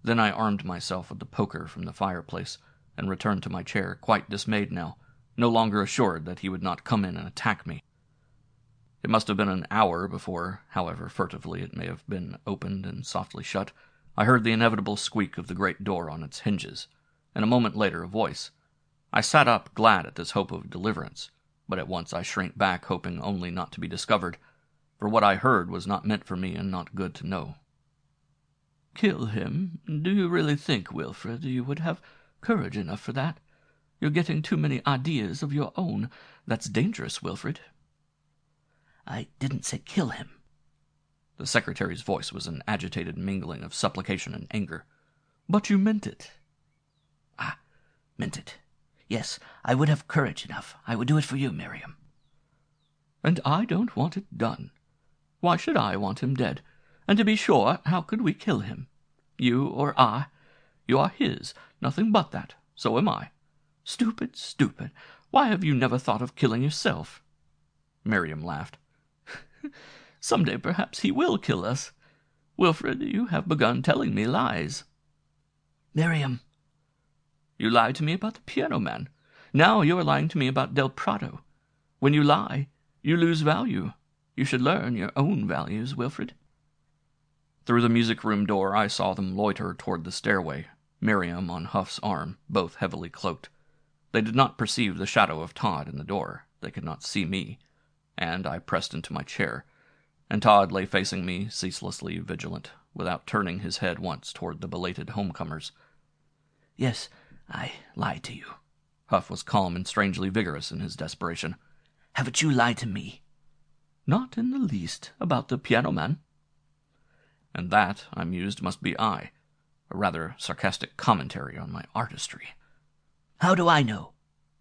Speaker 1: Then I armed myself with the poker from the fireplace, and returned to my chair, quite dismayed now, no longer assured that he would not come in and attack me. It must have been an hour before, however furtively it may have been opened and softly shut, I heard the inevitable squeak of the great door on its hinges, and a moment later a voice. I sat up, glad at this hope of deliverance, but at once I shrank back, hoping only not to be discovered, for what I heard was not meant for me and not good to know.
Speaker 2: "Kill him? Do you really think, Wilfred, you would have courage enough for that? You're getting too many ideas of your own. That's dangerous, Wilfred." "I didn't say kill him."
Speaker 1: The secretary's voice was an agitated mingling of supplication and anger.
Speaker 2: "But you meant it." "Ah, meant it. Yes, I would have courage enough. I would do it for you, Miriam." "And I don't want it done. Why should I want him dead? And to be sure, how could we kill him? You or I? You are his, nothing but that. So am I. Stupid, stupid. Why have you never thought of killing yourself?"
Speaker 1: Miriam laughed.
Speaker 2: "Some day perhaps he will kill us. Wilfred, you have begun telling me lies." "Miriam." "You lied to me about the piano man. Now you are lying to me about Del Prado. When you lie, you lose value. You should learn your own values, Wilfred."
Speaker 1: Through the music room door I saw them loiter toward the stairway, Miriam on Huff's arm, both heavily cloaked. They did not perceive the shadow of Todd in the door. They could not see me, and I pressed into my chair, and Todd lay facing me, ceaselessly vigilant, without turning his head once toward the belated homecomers.
Speaker 2: "Yes, I lied to you."
Speaker 1: Huff was calm and strangely vigorous in his desperation.
Speaker 2: "Haven't you lied to me?" "Not in the least. About the piano man."
Speaker 1: And that, I mused, must be I, a rather sarcastic commentary on my artistry.
Speaker 2: "How do I know?"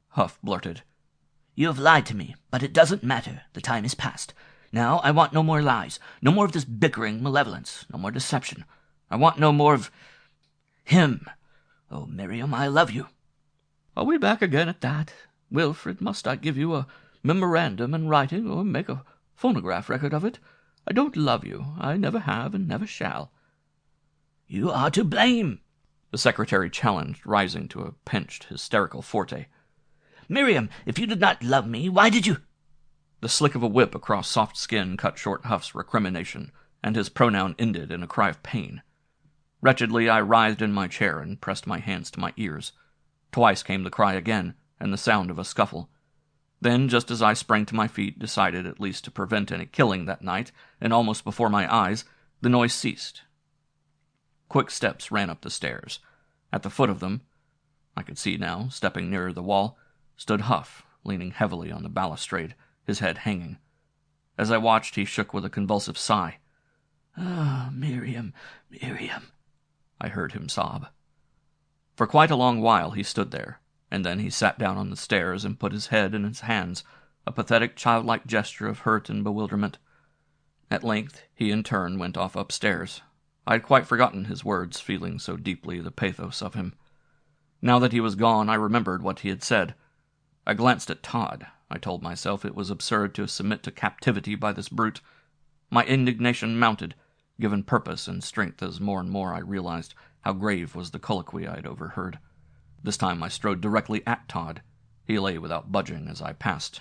Speaker 1: Huff blurted.
Speaker 2: "You have lied to me, but it doesn't matter. The time is past. Now I want no more lies, no more of this bickering malevolence, no more deception. I want no more of him. Oh, Miriam, I love you." "Are we back again at that? Wilfred, must I give you a memorandum in writing, or make a phonograph record of it? I don't love you. I never have and never shall." "You are to blame,"
Speaker 1: the secretary challenged, rising to a pinched, hysterical forte.
Speaker 2: "Miriam, if you did not love me, why did you—"
Speaker 1: The slick of a whip across soft skin cut short Huff's recrimination, and his pronoun ended in a cry of pain. Wretchedly I writhed in my chair and pressed my hands to my ears. Twice came the cry again, and the sound of a scuffle. Then, just as I sprang to my feet, decided at least to prevent any killing that night, and almost before my eyes, the noise ceased. Quick steps ran up the stairs. At the foot of them, I could see now, stepping nearer the wall, stood Huff, leaning heavily on the balustrade, his head hanging. As I watched, he shook with a convulsive sigh.
Speaker 2: "Ah, Miriam, Miriam,"
Speaker 1: I heard him sob. For quite a long while he stood there, and then he sat down on the stairs and put his head in his hands, a pathetic childlike gesture of hurt and bewilderment. At length he in turn went off upstairs. I had quite forgotten his words, feeling so deeply the pathos of him. Now that he was gone, I remembered what he had said. I glanced at Todd. I told myself it was absurd to submit to captivity by this brute. My indignation mounted, given purpose and strength as more and more I realized how grave was the colloquy I had overheard. This time I strode directly at Todd. He lay without budging as I passed.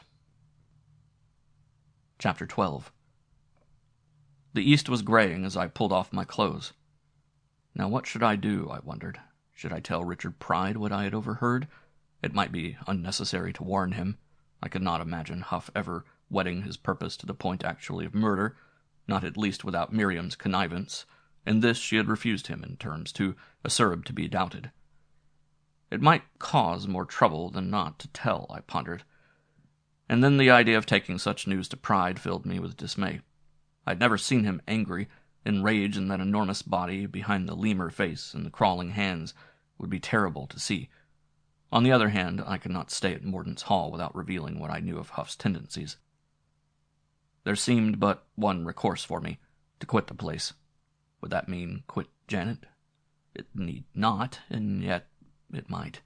Speaker 1: Chapter 12. The east was graying as I pulled off my clothes. Now what should I do, I wondered. Should I tell Richard Pride what I had overheard? It might be unnecessary to warn him. I could not imagine Huff ever wetting his purpose to the point actually of murder, not at least without Miriam's connivance, and this she had refused him in terms too acerb to be doubted. It might cause more trouble than not to tell, I pondered. And then the idea of taking such news to Pride filled me with dismay. I'd never seen him angry. Enrage in that enormous body behind the lemur face and the crawling hands would be terrible to see. On the other hand, I could not stay at Mordaunt's Hall without revealing what I knew of Huff's tendencies. There seemed but one recourse for me, to quit the place. Would that mean quit Janet? It need not, and yet it might.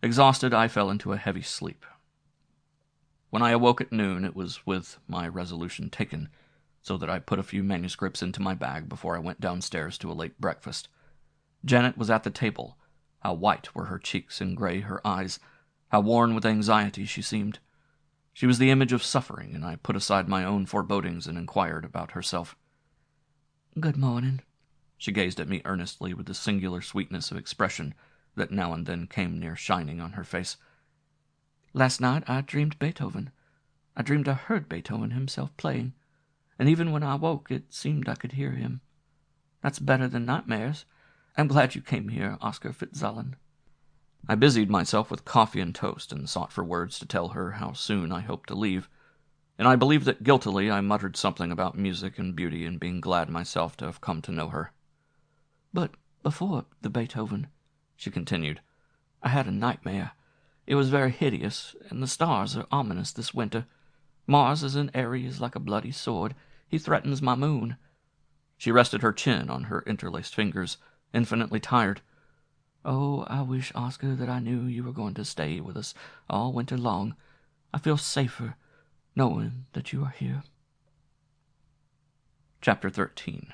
Speaker 1: Exhausted, I fell into a heavy sleep. When I awoke at noon, it was with my resolution taken, so that I put a few manuscripts into my bag before I went downstairs to a late breakfast. Janet was at the table. How white were her cheeks and gray her eyes. How worn with anxiety she seemed. She was the image of suffering, and I put aside my own forebodings and inquired about herself.
Speaker 2: "Good morning."
Speaker 1: She gazed at me earnestly with the singular sweetness of expression that now and then came near shining on her face.
Speaker 2: "Last night I dreamed Beethoven. I dreamed I heard Beethoven himself playing, and even when I woke it seemed I could hear him. That's better than nightmares. I'm glad you came here, Oscar Fitzallen."
Speaker 1: I busied myself with coffee and toast and sought for words to tell her how soon I hoped to leave, and I believe that guiltily I muttered something about music and beauty and being glad myself to have come to know her.
Speaker 2: "But before the Beethoven," she continued, "I had a nightmare. It was very hideous, and the stars are ominous this winter. Mars is in Aries like a bloody sword. He threatens my moon."
Speaker 1: She rested her chin on her interlaced fingers, infinitely tired.
Speaker 2: "Oh, I wish, Oscar, that I knew you were going to stay with us all winter long. I feel safer knowing that you are here."
Speaker 1: Chapter 13.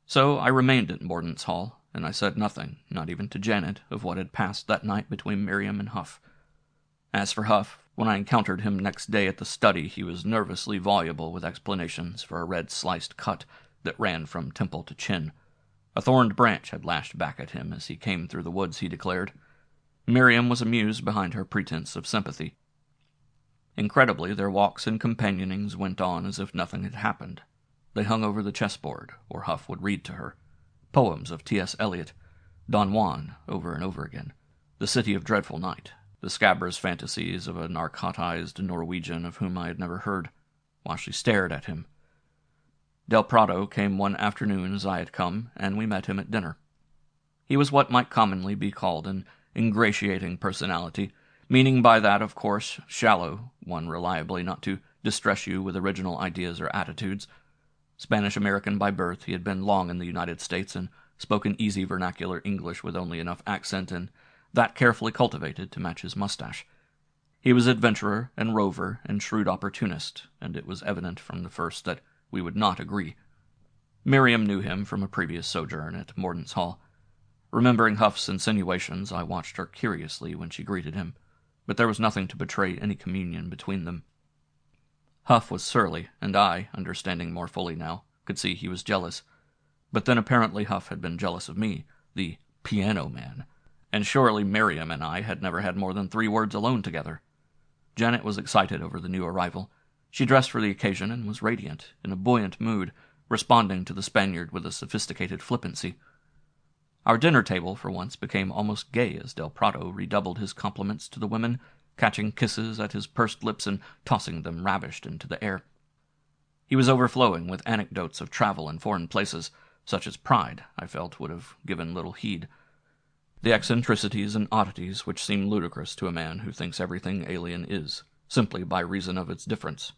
Speaker 1: So I remained at Mordaunt's Hall, and I said nothing, not even to Janet, of what had passed that night between Miriam and Huff. As for Huff, when I encountered him next day at the study, he was nervously voluble with explanations for a red sliced cut that ran from temple to chin. A thorned branch had lashed back at him as he came through the woods, he declared. Miriam was amused behind her pretense of sympathy. Incredibly, their walks and companionings went on as if nothing had happened. They hung over the chessboard, or Huff would read to her. Poems of T.S. Eliot, Don Juan over and over again, The City of Dreadful Night, the scabrous fantasies of a narcotized Norwegian of whom I had never heard, while she stared at him. Del Prado came one afternoon as I had come, and we met him at dinner. He was what might commonly be called an ingratiating personality, meaning by that, of course, shallow, one reliably not to distress you with original ideas or attitudes. Spanish-American by birth, he had been long in the United States and spoken easy vernacular English with only enough accent and that carefully cultivated to match his mustache. He was adventurer and rover and shrewd opportunist, and it was evident from the first that we would not agree. Miriam knew him from a previous sojourn at Mordaunt's Hall. Remembering Huff's insinuations, I watched her curiously when she greeted him, but there was nothing to betray any communion between them. Huff was surly, and I, understanding more fully now, could see he was jealous. But then apparently Huff had been jealous of me, the piano man, and surely Miriam and I had never had more than 3 words alone together. Janet was excited over the new arrival. She dressed for the occasion and was radiant, in a buoyant mood, responding to the Spaniard with a sophisticated flippancy. Our dinner table, for once, became almost gay as Del Prado redoubled his compliments to the women, catching kisses at his pursed lips and tossing them ravished into the air. He was overflowing with anecdotes of travel in foreign places, such as Pride, I felt, would have given little heed. The eccentricities and oddities which seem ludicrous to a man who thinks everything alien is, simply by reason of its difference.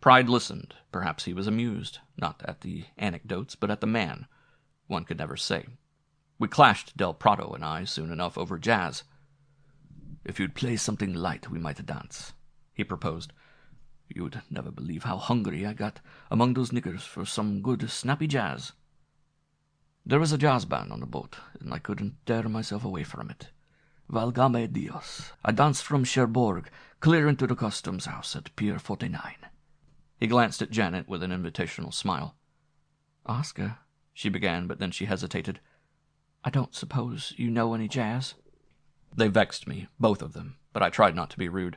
Speaker 1: Pride listened. Perhaps he was amused, not at the anecdotes, but at the man. One could never say. We clashed, Del Prado and I, soon enough over jazz. "If you'd play something light, we might dance," he proposed. "You'd never believe how hungry I got among those niggers for some good, snappy jazz." There was a jazz band on the boat, and I couldn't tear myself away from it. Valgame Dios. I danced from Cherbourg clear into the customs house at Pier 49. He glanced at Janet with an invitational smile.
Speaker 2: "Oscar,"
Speaker 1: she began, but then she hesitated.
Speaker 2: "I don't suppose you know any jazz?"
Speaker 1: They vexed me, both of them, but I tried not to be rude.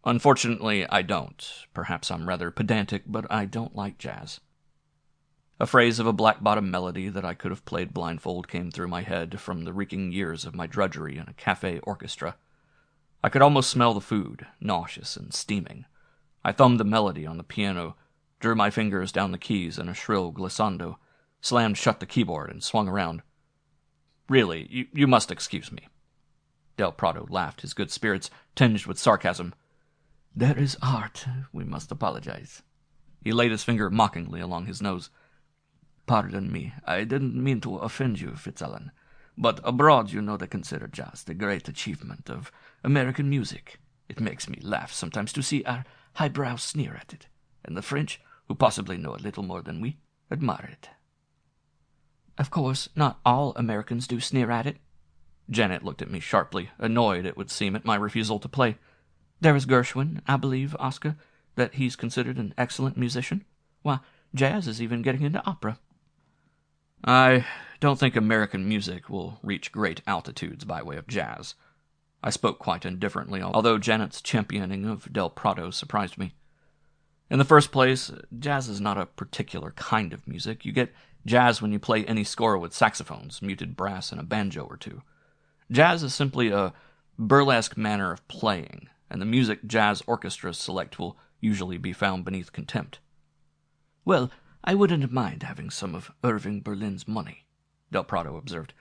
Speaker 1: "Unfortunately, I don't. Perhaps I'm rather pedantic, but I don't like jazz." A phrase of a black-bottom melody that I could have played blindfold came through my head from the reeking years of my drudgery in a cafe orchestra. I could almost smell the food, nauseous and steaming. I thumbed the melody on the piano, drew my fingers down the keys in a shrill glissando, slammed shut the keyboard, and swung around. "Really, you must excuse me." Del Prado laughed, his good spirits tinged with sarcasm.
Speaker 2: "There is art. We must apologize."
Speaker 1: He laid his finger mockingly along his nose.
Speaker 2: "Pardon me. I didn't mean to offend you, Fitzallen. But abroad you know they consider jazz the great achievement of American music. It makes me laugh sometimes to see our highbrow sneer at it, and the French, who possibly know a little more than we, admire it."
Speaker 3: "Of course, not all Americans do sneer at it."
Speaker 1: Janet looked at me sharply, annoyed, it would seem, at my refusal to play.
Speaker 3: "There is Gershwin, I believe, Oscar, that he's considered an excellent musician. Why, jazz is even getting into opera."
Speaker 1: "I don't think American music will reach great altitudes by way of jazz." I spoke quite indifferently, although Janet's championing of Del Prado surprised me. "In the first place, jazz is not a particular kind of music. You get jazz when you play any score with saxophones, muted brass, and a banjo or two. Jazz is simply a burlesque manner of playing, and the music jazz orchestras select will usually be found beneath contempt."
Speaker 2: "Well, I wouldn't mind having some of Irving Berlin's money," Del Prado observed.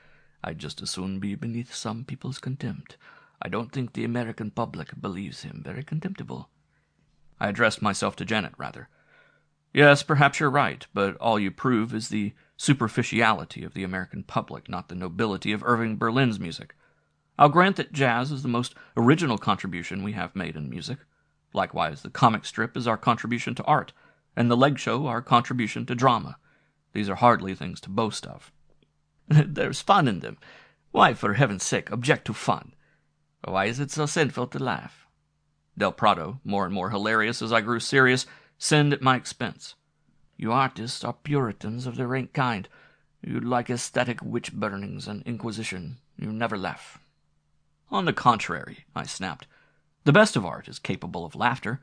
Speaker 2: "I'd just as soon be beneath some people's contempt. I don't think the American public believes him very contemptible."
Speaker 1: I addressed myself to Janet, rather. "Yes, perhaps you're right, but all you prove is the superficiality of the American public, not the nobility of Irving Berlin's music. I'll grant that jazz is the most original contribution we have made in music. Likewise, the comic strip is our contribution to art, and the leg show our contribution to drama. These are hardly things to boast of."
Speaker 2: "There's fun in them. Why, for heaven's sake, object to fun? Why is it so sinful to laugh?"
Speaker 1: Del Prado, more and more hilarious as I grew serious, sinned at my expense.
Speaker 2: "You artists are Puritans of the rank kind. You like aesthetic witch-burnings and inquisition. You never laugh."
Speaker 1: "On the contrary," I snapped, "the best of art is capable of laughter.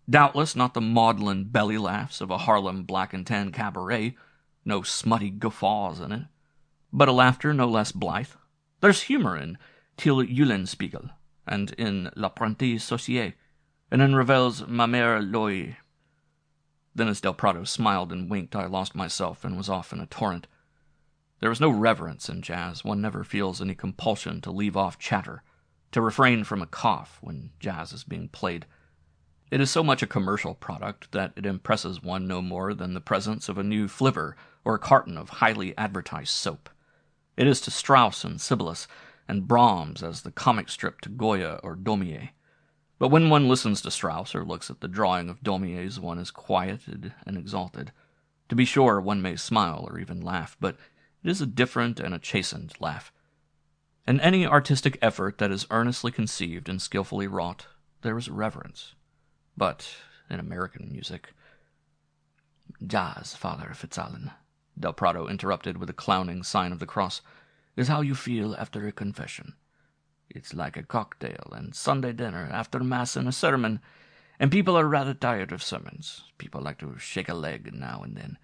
Speaker 1: Doubtless not the maudlin belly laughs of a Harlem black and tan cabaret, no smutty guffaws in it, but a laughter no less blithe. There's humor in Till Eulenspiegel, and in L'Apprenti Sorcier, and in Ravel's Ma Mère L'Oie." Then as Del Prado smiled and winked, I lost myself and was off in a torrent. There is no reverence in jazz. One never feels any compulsion to leave off chatter, to refrain from a cough when jazz is being played. It is so much a commercial product that it impresses one no more than the presence of a new flivver or a carton of highly advertised soap. It is to Strauss and Sibelius and Brahms as the comic strip to Goya or Daumier. But when one listens to Strauss or looks at the drawing of Daumier's, one is quieted and exalted. To be sure, one may smile or even laugh, but it is a different and a chastened laugh. In any artistic effort that is earnestly conceived and skillfully wrought, there is reverence. But in American music—
Speaker 2: "Jazz, Father Fitzallen," Del Prado interrupted with a clowning sign of the cross, "is how you feel after a confession. It's like a cocktail and Sunday dinner after Mass and a sermon, and people are rather tired of sermons. People like to shake a leg now and then.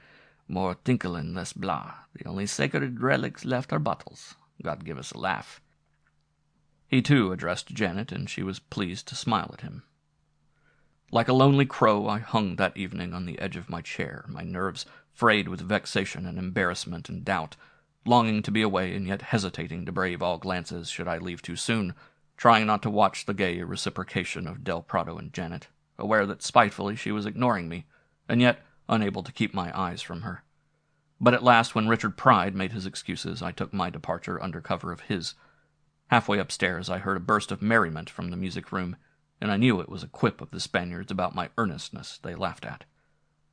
Speaker 2: More tinkle and less blah. The only sacred relics left are bottles. God give us a laugh."
Speaker 1: He, too, addressed Janet, and she was pleased to smile at him. Like a lonely crow, I hung that evening on the edge of my chair, my nerves frayed with vexation and embarrassment and doubt, longing to be away and yet hesitating to brave all glances should I leave too soon, trying not to watch the gay reciprocation of Del Prado and Janet, aware that spitefully she was ignoring me, and yet unable to keep my eyes from her. But at last, when Richard Pride made his excuses, I took my departure under cover of his. Halfway upstairs I heard a burst of merriment from the music-room, and I knew it was a quip of the Spaniards about my earnestness they laughed at.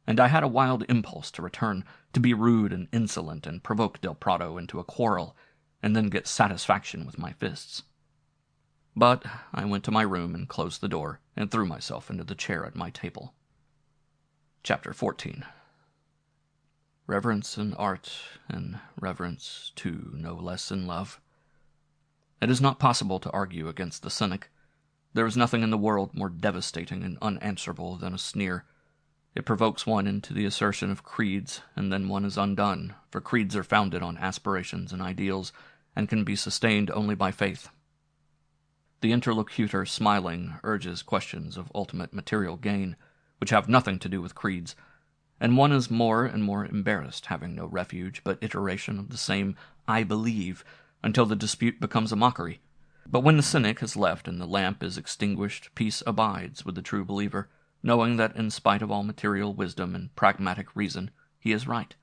Speaker 1: And I had a wild impulse to return, to be rude and insolent and provoke Del Prado into a quarrel, and then get satisfaction with my fists. But I went to my room and closed the door, and threw myself into the chair at my table. Chapter 14. Reverence in art, and reverence, too, no less in love. It is not possible to argue against the cynic. There is nothing in the world more devastating and unanswerable than a sneer. It provokes one into the assertion of creeds, and then one is undone, for creeds are founded on aspirations and ideals, and can be sustained only by faith. The interlocutor, smiling, urges questions of ultimate material gain, which have nothing to do with creeds, and one is more and more embarrassed, having no refuge but iteration of the same "I believe," until the dispute becomes a mockery. But when the cynic has left and the lamp is extinguished, peace abides with the true believer, knowing that in spite of all material wisdom and pragmatic reason, he is right.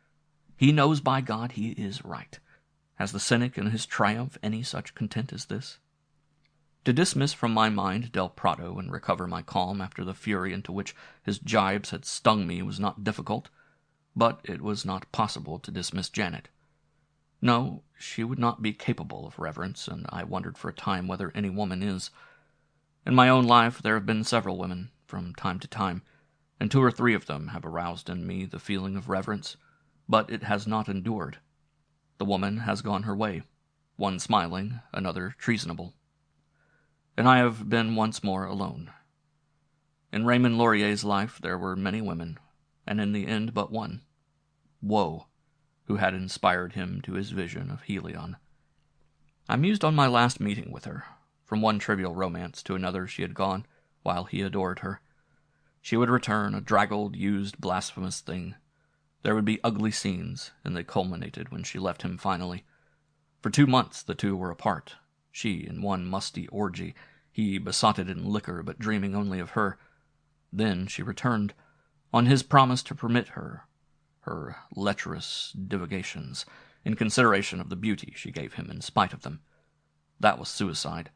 Speaker 1: He knows, by God, he is right. Has the cynic in his triumph any such content as this? To dismiss from my mind Del Prado and recover my calm after the fury into which his jibes had stung me was not difficult, but it was not possible to dismiss Janet. No, she would not be capable of reverence, and I wondered for a time whether any woman is. In my own life there have been several women, from time to time, and 2 or 3 of them have aroused in me the feeling of reverence, but it has not endured. The woman has gone her way, one smiling, another treasonable. And I have been once more alone. In Raymond Laurier's life there were many women, and in the end but one, Woe, who had inspired him to his vision of Helion. I mused on my last meeting with her. From one trivial romance to another she had gone, while he adored her. She would return, a draggled, used, blasphemous thing. There would be ugly scenes, and they culminated when she left him finally. For 2 months the two were apart, she in one musty orgy, he besotted in liquor but dreaming only of her. Then she returned, on his promise to permit her lecherous divagations, in consideration of the beauty she gave him in spite of them. That was suicide.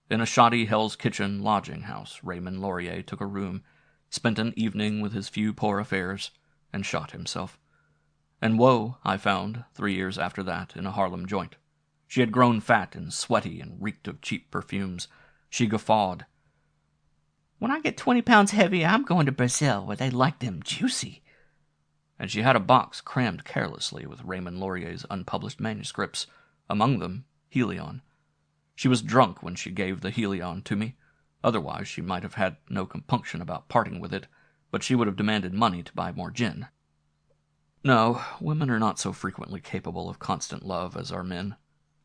Speaker 1: In a shoddy Hell's Kitchen lodging-house, Raymond Laurier took a room, spent an evening with his few poor affairs, and shot himself. And Woe, I found, 3 years after that, in a Harlem joint. She had grown fat and sweaty and reeked of cheap perfumes. She guffawed.
Speaker 2: "When I get 20 pounds heavier, I'm going to Brazil, where they like them juicy."
Speaker 1: And she had a box crammed carelessly with Raymond Laurier's unpublished manuscripts, among them Helion. She was drunk when she gave the Helion to me. Otherwise she might have had no compunction about parting with it, but she would have demanded money to buy more gin. No, women are not so frequently capable of constant love as are men.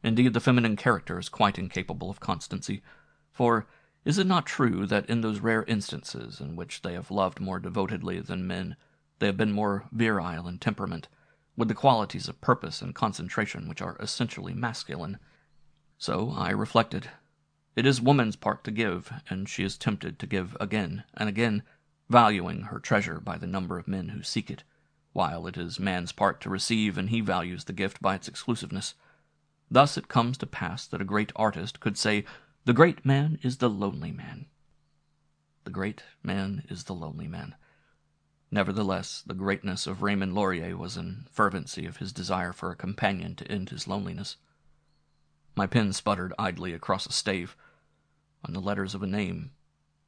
Speaker 1: Indeed, the feminine character is quite incapable of constancy, for is it not true that in those rare instances in which they have loved more devotedly than men, they have been more virile in temperament, with the qualities of purpose and concentration which are essentially masculine? So I reflected. It is woman's part to give, and she is tempted to give again and again, valuing her treasure by the number of men who seek it, while it is man's part to receive, and he values the gift by its exclusiveness. Thus it comes to pass that a great artist could say, "The great man is the lonely man." The great man is the lonely man. Nevertheless, the greatness of Raymond Laurier was in fervency of his desire for a companion to end his loneliness. My pen sputtered idly across a stave, on the letters of a name,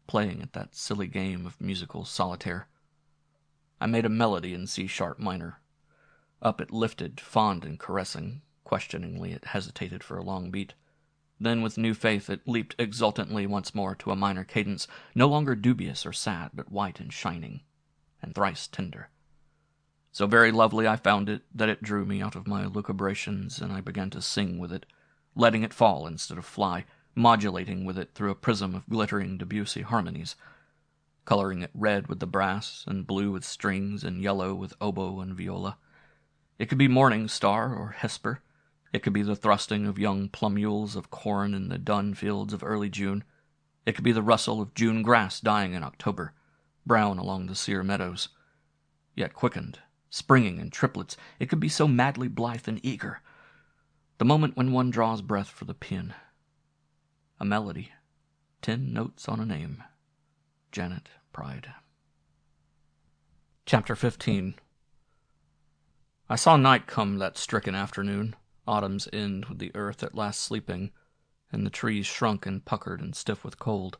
Speaker 1: playing at that silly game of musical solitaire. I made a melody in C-sharp minor. Up it lifted, fond and caressing. Questioningly it hesitated for a long beat. Then with new faith it leaped exultantly once more to a minor cadence, no longer dubious or sad, but white and shining, and thrice tender. So very lovely I found it that it drew me out of my lucubrations, and I began to sing with it, letting it fall instead of fly, modulating with it through a prism of glittering Debussy harmonies, coloring it red with the brass, and blue with strings, and yellow with oboe and viola. It could be morning star or Hesper, It could be the thrusting of young plumules of corn in the dun fields of early June. It could be the rustle of June grass dying in October, brown along the sere meadows. Yet quickened, springing in triplets, it could be so madly blithe and eager. The moment when one draws breath for the pen. A melody, 10 notes on a name. Janet Pride. Chapter 15. I saw night come that stricken afternoon, autumn's end with the earth at last sleeping, and the trees shrunk and puckered and stiff with cold.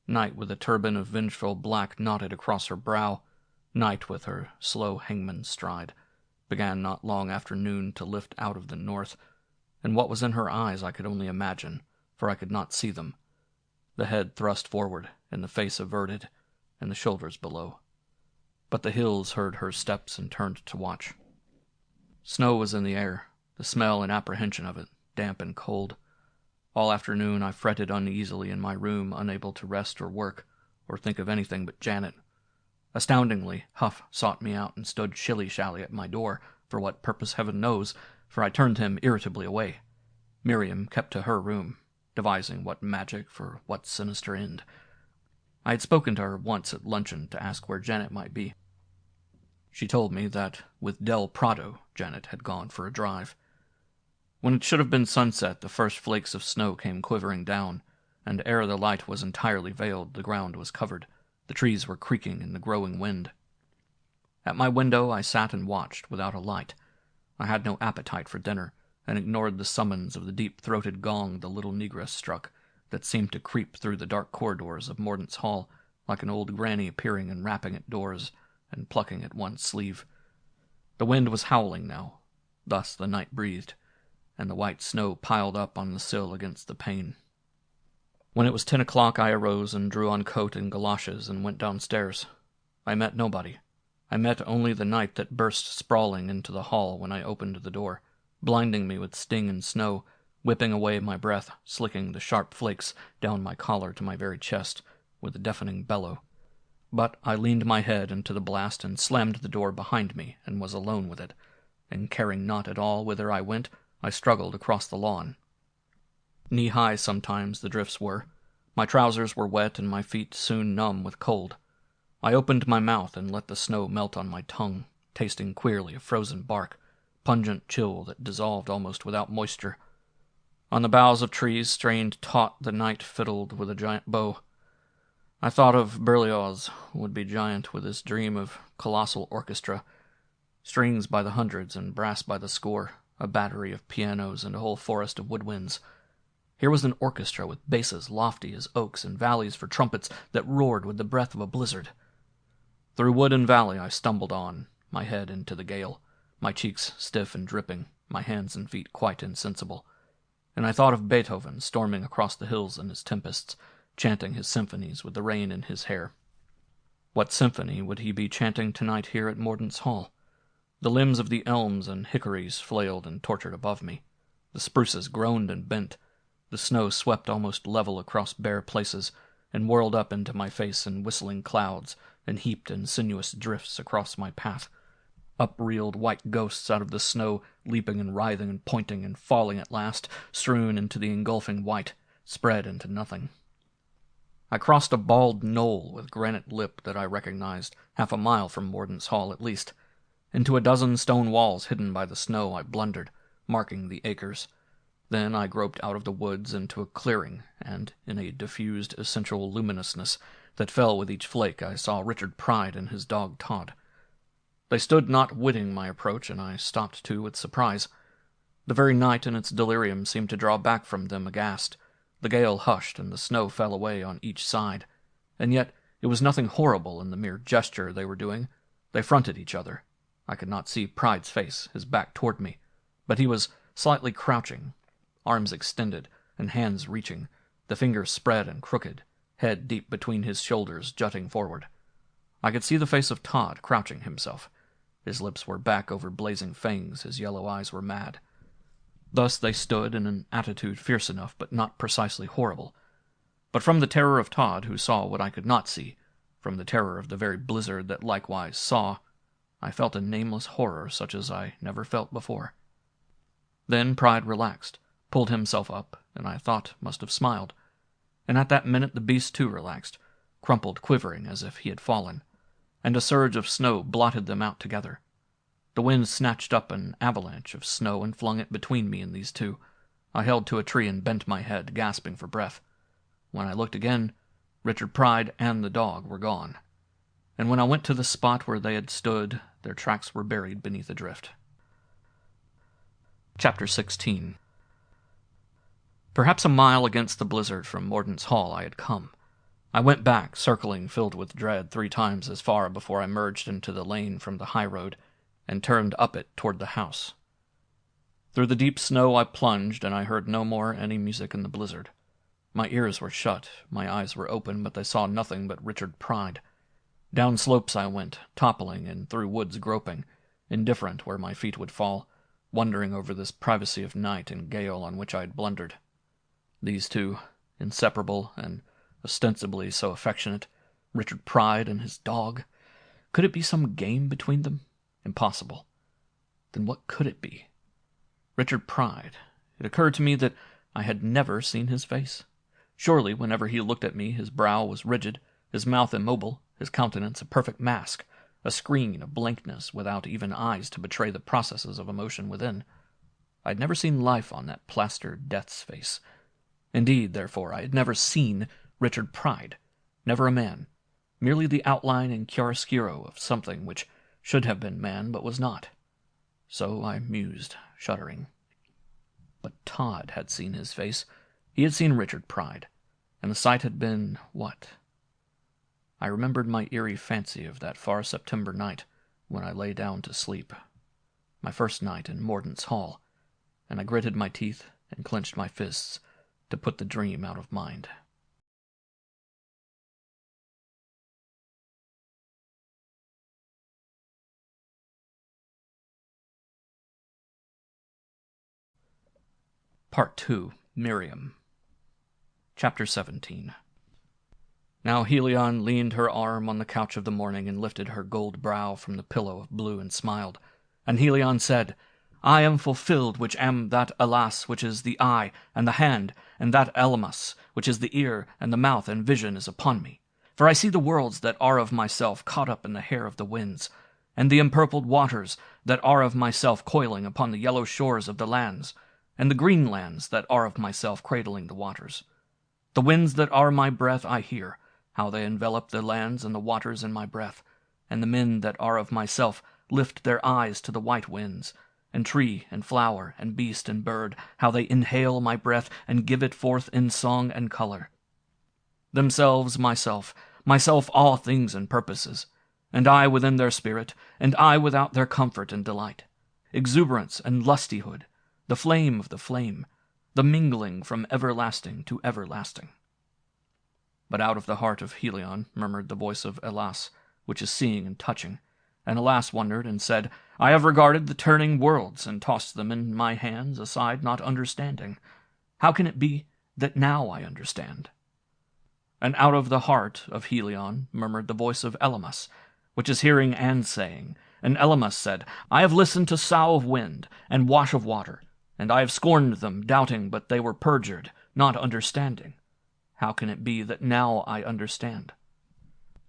Speaker 1: Night with a turban of vengeful black knotted across her brow, night with her slow hangman's stride, began not long after noon to lift out of the north, and what was in her eyes I could only imagine, for I could not see them. The head thrust forward, and the face averted, and the shoulders below. But the hills heard her steps and turned to watch. Snow was in the air, the smell and apprehension of it, damp and cold. All afternoon I fretted uneasily in my room, unable to rest or work, or think of anything but Janet. Astoundingly, Huff sought me out and stood shilly-shally at my door, for what purpose heaven knows, for I turned him irritably away. Miriam kept to her room, devising what magic for what sinister end. I had spoken to her once at luncheon to ask where Janet might be. She told me that with Del Prado Janet had gone for a drive. When it should have been sunset, the first flakes of snow came quivering down, and ere the light was entirely veiled, the ground was covered. The trees were creaking in the growing wind. At my window I sat and watched, without a light. I had no appetite for dinner, and ignored the summons of the deep-throated gong the little negress struck, that seemed to creep through the dark corridors of Mordaunt's Hall, like an old granny appearing and rapping at doors, and plucking at one's sleeve. The wind was howling now. Thus the night breathed, and the white snow piled up on the sill against the pane. When it was 10 o'clock, I arose and drew on coat and galoshes and went downstairs. I met nobody. I met only the night that burst sprawling into the hall when I opened the door, blinding me with sting and snow, whipping away my breath, slicking the sharp flakes down my collar to my very chest, with a deafening bellow. But I leaned my head into the blast and slammed the door behind me, and was alone with it, and caring not at all whither I went, I struggled across the lawn. Knee-high sometimes the drifts were. My trousers were wet and my feet soon numb with cold. I opened my mouth and let the snow melt on my tongue, tasting queerly of frozen bark, pungent chill that dissolved almost without moisture. On the boughs of trees strained taut the night fiddled with a giant bow. I thought of Berlioz, would-be giant with his dream of colossal orchestra, strings by the hundreds and brass by the score, a battery of pianos and a whole forest of woodwinds. Here was an orchestra with basses lofty as oaks and valleys for trumpets that roared with the breath of a blizzard. Through wood and valley I stumbled on, my head into the gale, my cheeks stiff and dripping, my hands and feet quite insensible. And I thought of Beethoven storming across the hills in his tempests, chanting his symphonies with the rain in his hair. What symphony would he be chanting tonight here at Mordaunt's Hall? The limbs of the elms and hickories flailed and tortured above me. The spruces groaned and bent. The snow swept almost level across bare places, and whirled up into my face in whistling clouds, and heaped in sinuous drifts across my path. Up-reeled white ghosts out of the snow, leaping and writhing and pointing and falling at last, strewn into the engulfing white, spread into nothing. I crossed a bald knoll with granite lip that I recognized, half a mile from Mordaunt's Hall at least. Into a dozen stone walls hidden by the snow I blundered, marking the acres. Then I groped out of the woods into a clearing, and, in a diffused essential luminousness that fell with each flake, I saw Richard Pride and his dog Todd. They stood not witting my approach, and I stopped too with surprise. The very night in its delirium seemed to draw back from them aghast. The gale hushed, and the snow fell away on each side. And yet it was nothing horrible in the mere gesture they were doing. They fronted each other. I could not see Pride's face, his back toward me, but he was slightly crouching, arms extended and hands reaching, the fingers spread and crooked, head deep between his shoulders jutting forward. I could see the face of Todd crouching himself. His lips were back over blazing fangs, his yellow eyes were mad. Thus they stood in an attitude fierce enough, but not precisely horrible. But from the terror of Todd, who saw what I could not see, from the terror of the very blizzard that likewise saw, I felt a nameless horror such as I never felt before. Then Pride relaxed, pulled himself up, and I thought must have smiled. And at that minute the beast too relaxed, crumpled quivering as if he had fallen, and a surge of snow blotted them out together. The wind snatched up an avalanche of snow and flung it between me and these two. I held to a tree and bent my head, gasping for breath. When I looked again, Richard Pride and the dog were gone. And when I went to the spot where they had stood, their tracks were buried beneath a drift. Chapter 16. Perhaps a mile against the blizzard from Mordaunt's Hall I had come. I went back, circling, filled with dread, 3 times as far before I merged into the lane from the high road, and turned up it toward the house. Through the deep snow I plunged, and I heard no more any music in the blizzard. My ears were shut, my eyes were open, but they saw nothing but Richard Pride. Down slopes I went, toppling, and through woods groping, indifferent where my feet would fall, wondering over this privacy of night and gale on which I had blundered. These two, inseparable and ostensibly so affectionate, Richard Pride and his dog. Could it be some game between them? Impossible. Then what could it be? Richard Pride. It occurred to me that I had never seen his face. Surely, whenever he looked at me, his brow was rigid, his mouth immobile, his countenance a perfect mask, a screen of blankness without even eyes to betray the processes of emotion within. I had never seen life on that plastered death's face. Indeed, therefore, I had never seen Richard Pride, never a man, merely the outline and chiaroscuro of something which should have been man but was not. So I mused, shuddering. But Todd had seen his face. He had seen Richard Pride, and the sight had been what? I remembered my eerie fancy of that far September night when I lay down to sleep, my first night in Mordaunt's Hall, and I gritted my teeth and clenched my fists to put the dream out of mind. Part 2. Miriam. Chapter 17. Now Helion leaned her arm on the couch of the morning and lifted her gold brow from the pillow of blue and smiled. And Helion said, I am fulfilled which am that alas which is the eye and the hand, and that elemus which is the ear and the mouth, and vision is upon me. For I see the worlds that are of myself caught up in the hair of the winds, and the empurpled waters that are of myself coiling upon the yellow shores of the lands, and the green lands that are of myself cradling the waters. The winds that are my breath I hear, how they envelop the lands and the waters in my breath, and the men that are of myself lift their eyes to the white winds, and tree and flower and beast and bird, how they inhale my breath and give it forth in song and color. Themselves myself all things and purposes, and I within their spirit, and I without their comfort and delight, exuberance and lustihood, the flame of the flame, the mingling from everlasting to everlasting. But out of the heart of Helion murmured the voice of Elas, which is seeing and touching, and Elas wondered and said, I have regarded the turning worlds and tossed them in my hands aside, not understanding. How can it be that now I understand? And out of the heart of Helion murmured the voice of Elymas, which is hearing and saying, and Elymas said, I have listened to sough of wind and wash of water, and I have scorned them, doubting, but they were perjured, not understanding. How can it be that now I understand?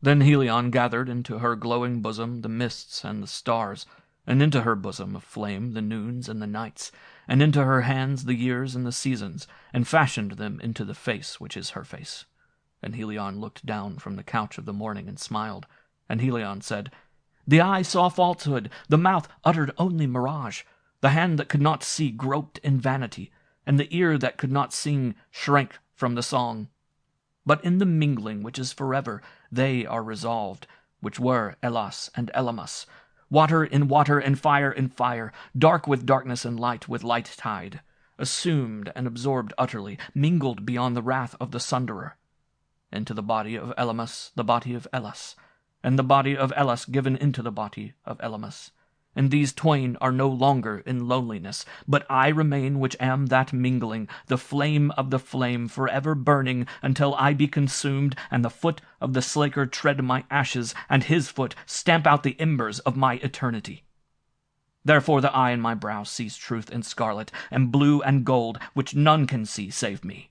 Speaker 1: Then Helion gathered into her glowing bosom the mists and the stars, and into her bosom of flame the noons and the nights, and into her hands the years and the seasons, and fashioned them into the face which is her face. And Helion looked down from the couch of the morning and smiled, and Helion said, The eye saw falsehood, the mouth uttered only mirage, the hand that could not see groped in vanity, and the ear that could not sing shrank from the song. But in the mingling which is forever they are resolved, which were Elas and Elymas, water in water and fire in fire, dark with darkness and light with light tide, assumed and absorbed utterly, mingled beyond the wrath of the sunderer. Into the body of Elymas the body of Elas, and the body of Elas given into the body of Elymas. And these twain are no longer in loneliness, but I remain which am that mingling, the flame of the flame, forever burning until I be consumed, and the foot of the slaker tread my ashes, and his foot stamp out the embers of my eternity.
Speaker 3: Therefore the eye in my brow sees truth in scarlet, and blue and gold, which none can see save me.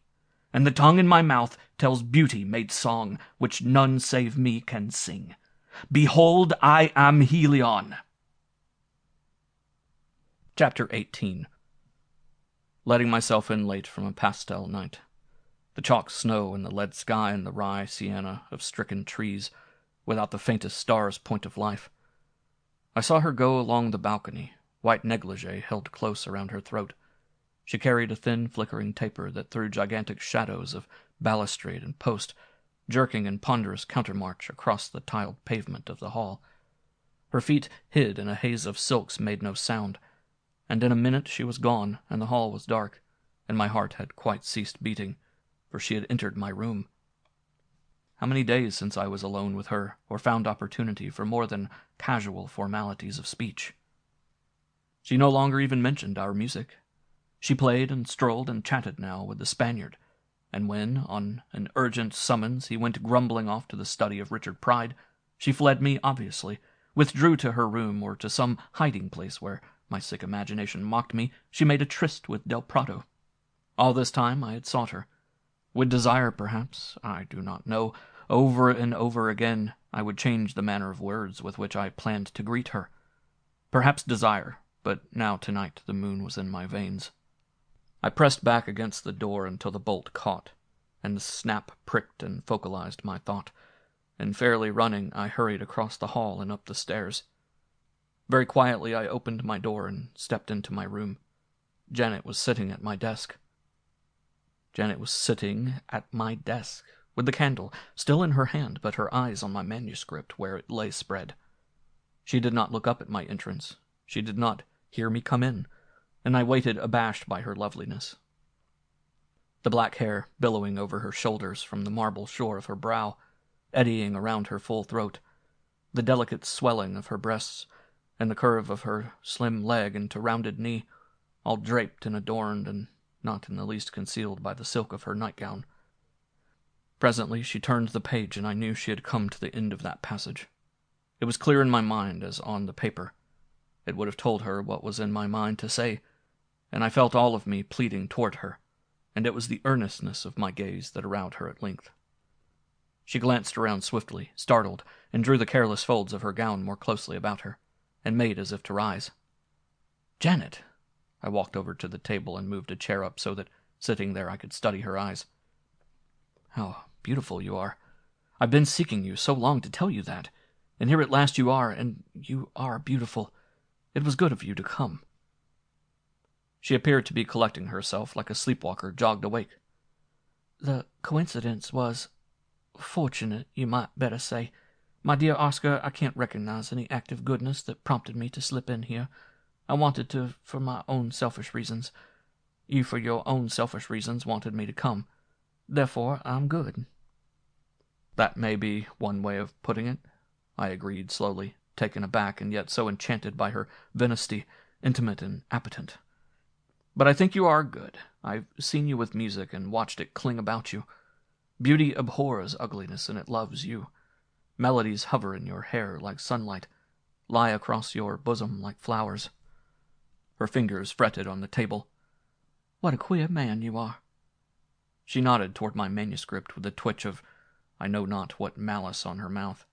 Speaker 3: And the tongue in my mouth tells beauty made song, which none save me can sing. Behold, I am Helion. Chapter 18. Letting myself in late from a pastel night. The chalk snow and the lead sky and the rye sienna of stricken trees, without the faintest star's point of life. I saw her go along the balcony, white negligee held close around her throat. She carried a thin, flickering taper that threw gigantic shadows of balustrade and post, jerking in ponderous countermarch across the tiled pavement of the hall. Her feet, hid in a haze of silks, made no sound, and in a minute she was gone, and the hall was dark, and my heart had quite ceased beating, for she had entered my room. How many days since I was alone with her, or found opportunity for more than casual formalities of speech? She no longer even mentioned our music. She played and strolled and chatted now with the Spaniard, and when, on an urgent summons, he went grumbling off to the study of Richard Pride, she fled me obviously, withdrew to her room or to some hiding place where, my sick imagination mocked me, she made a tryst with Del Prado. All this time I had sought her. With desire, perhaps, I do not know. Over and over again I would change the manner of words with which I planned to greet her. Perhaps desire, but now tonight the moon was in my veins. I pressed back against the door until the bolt caught, and the snap pricked and focalized my thought, and fairly running I hurried across the hall and up the stairs. Very quietly I opened my door and stepped into my room. Janet was sitting at my desk. Janet was sitting at my desk, with the candle still in her hand, but her eyes on my manuscript where it lay spread. She did not look up at my entrance. She did not hear me come in, and I waited abashed by her loveliness. The black hair billowing over her shoulders from the marble shore of her brow, eddying around her full throat, the delicate swelling of her breasts, and the curve of her slim leg into rounded knee, all draped and adorned and not in the least concealed by the silk of her nightgown. Presently she turned the page, and I knew she had come to the end of that passage. It was clear in my mind as on the paper. It would have told her what was in my mind to say, and I felt all of me pleading toward her, and it was the earnestness of my gaze that aroused her at length. She glanced around swiftly, startled, and drew the careless folds of her gown more closely about her, and made as if to rise. "Janet!" I walked over to the table and moved a chair up so that, sitting there, I could study her eyes. "How beautiful you are! I've been seeking you so long to tell you that, and here at last you are, and you are beautiful. It was good of you to come." She appeared to be collecting herself like a sleepwalker jogged awake. "The coincidence was fortunate, you might better say. My dear Oscar, I can't recognize any act of goodness that prompted me to slip in here. I wanted to for my own selfish reasons. You, for your own selfish reasons, wanted me to come. Therefore, I'm good." "That may be one way of putting it," I agreed slowly, taken aback and yet so enchanted by her venacity, intimate and appetent. "But I think you are good. I've seen you with music and watched it cling about you. Beauty abhors ugliness, and it loves you. Melodies hover in your hair like sunlight, lie across your bosom like flowers." Her fingers fretted on the table. "What a queer man you are." She nodded toward my manuscript with a twitch of I know not what malice on her mouth.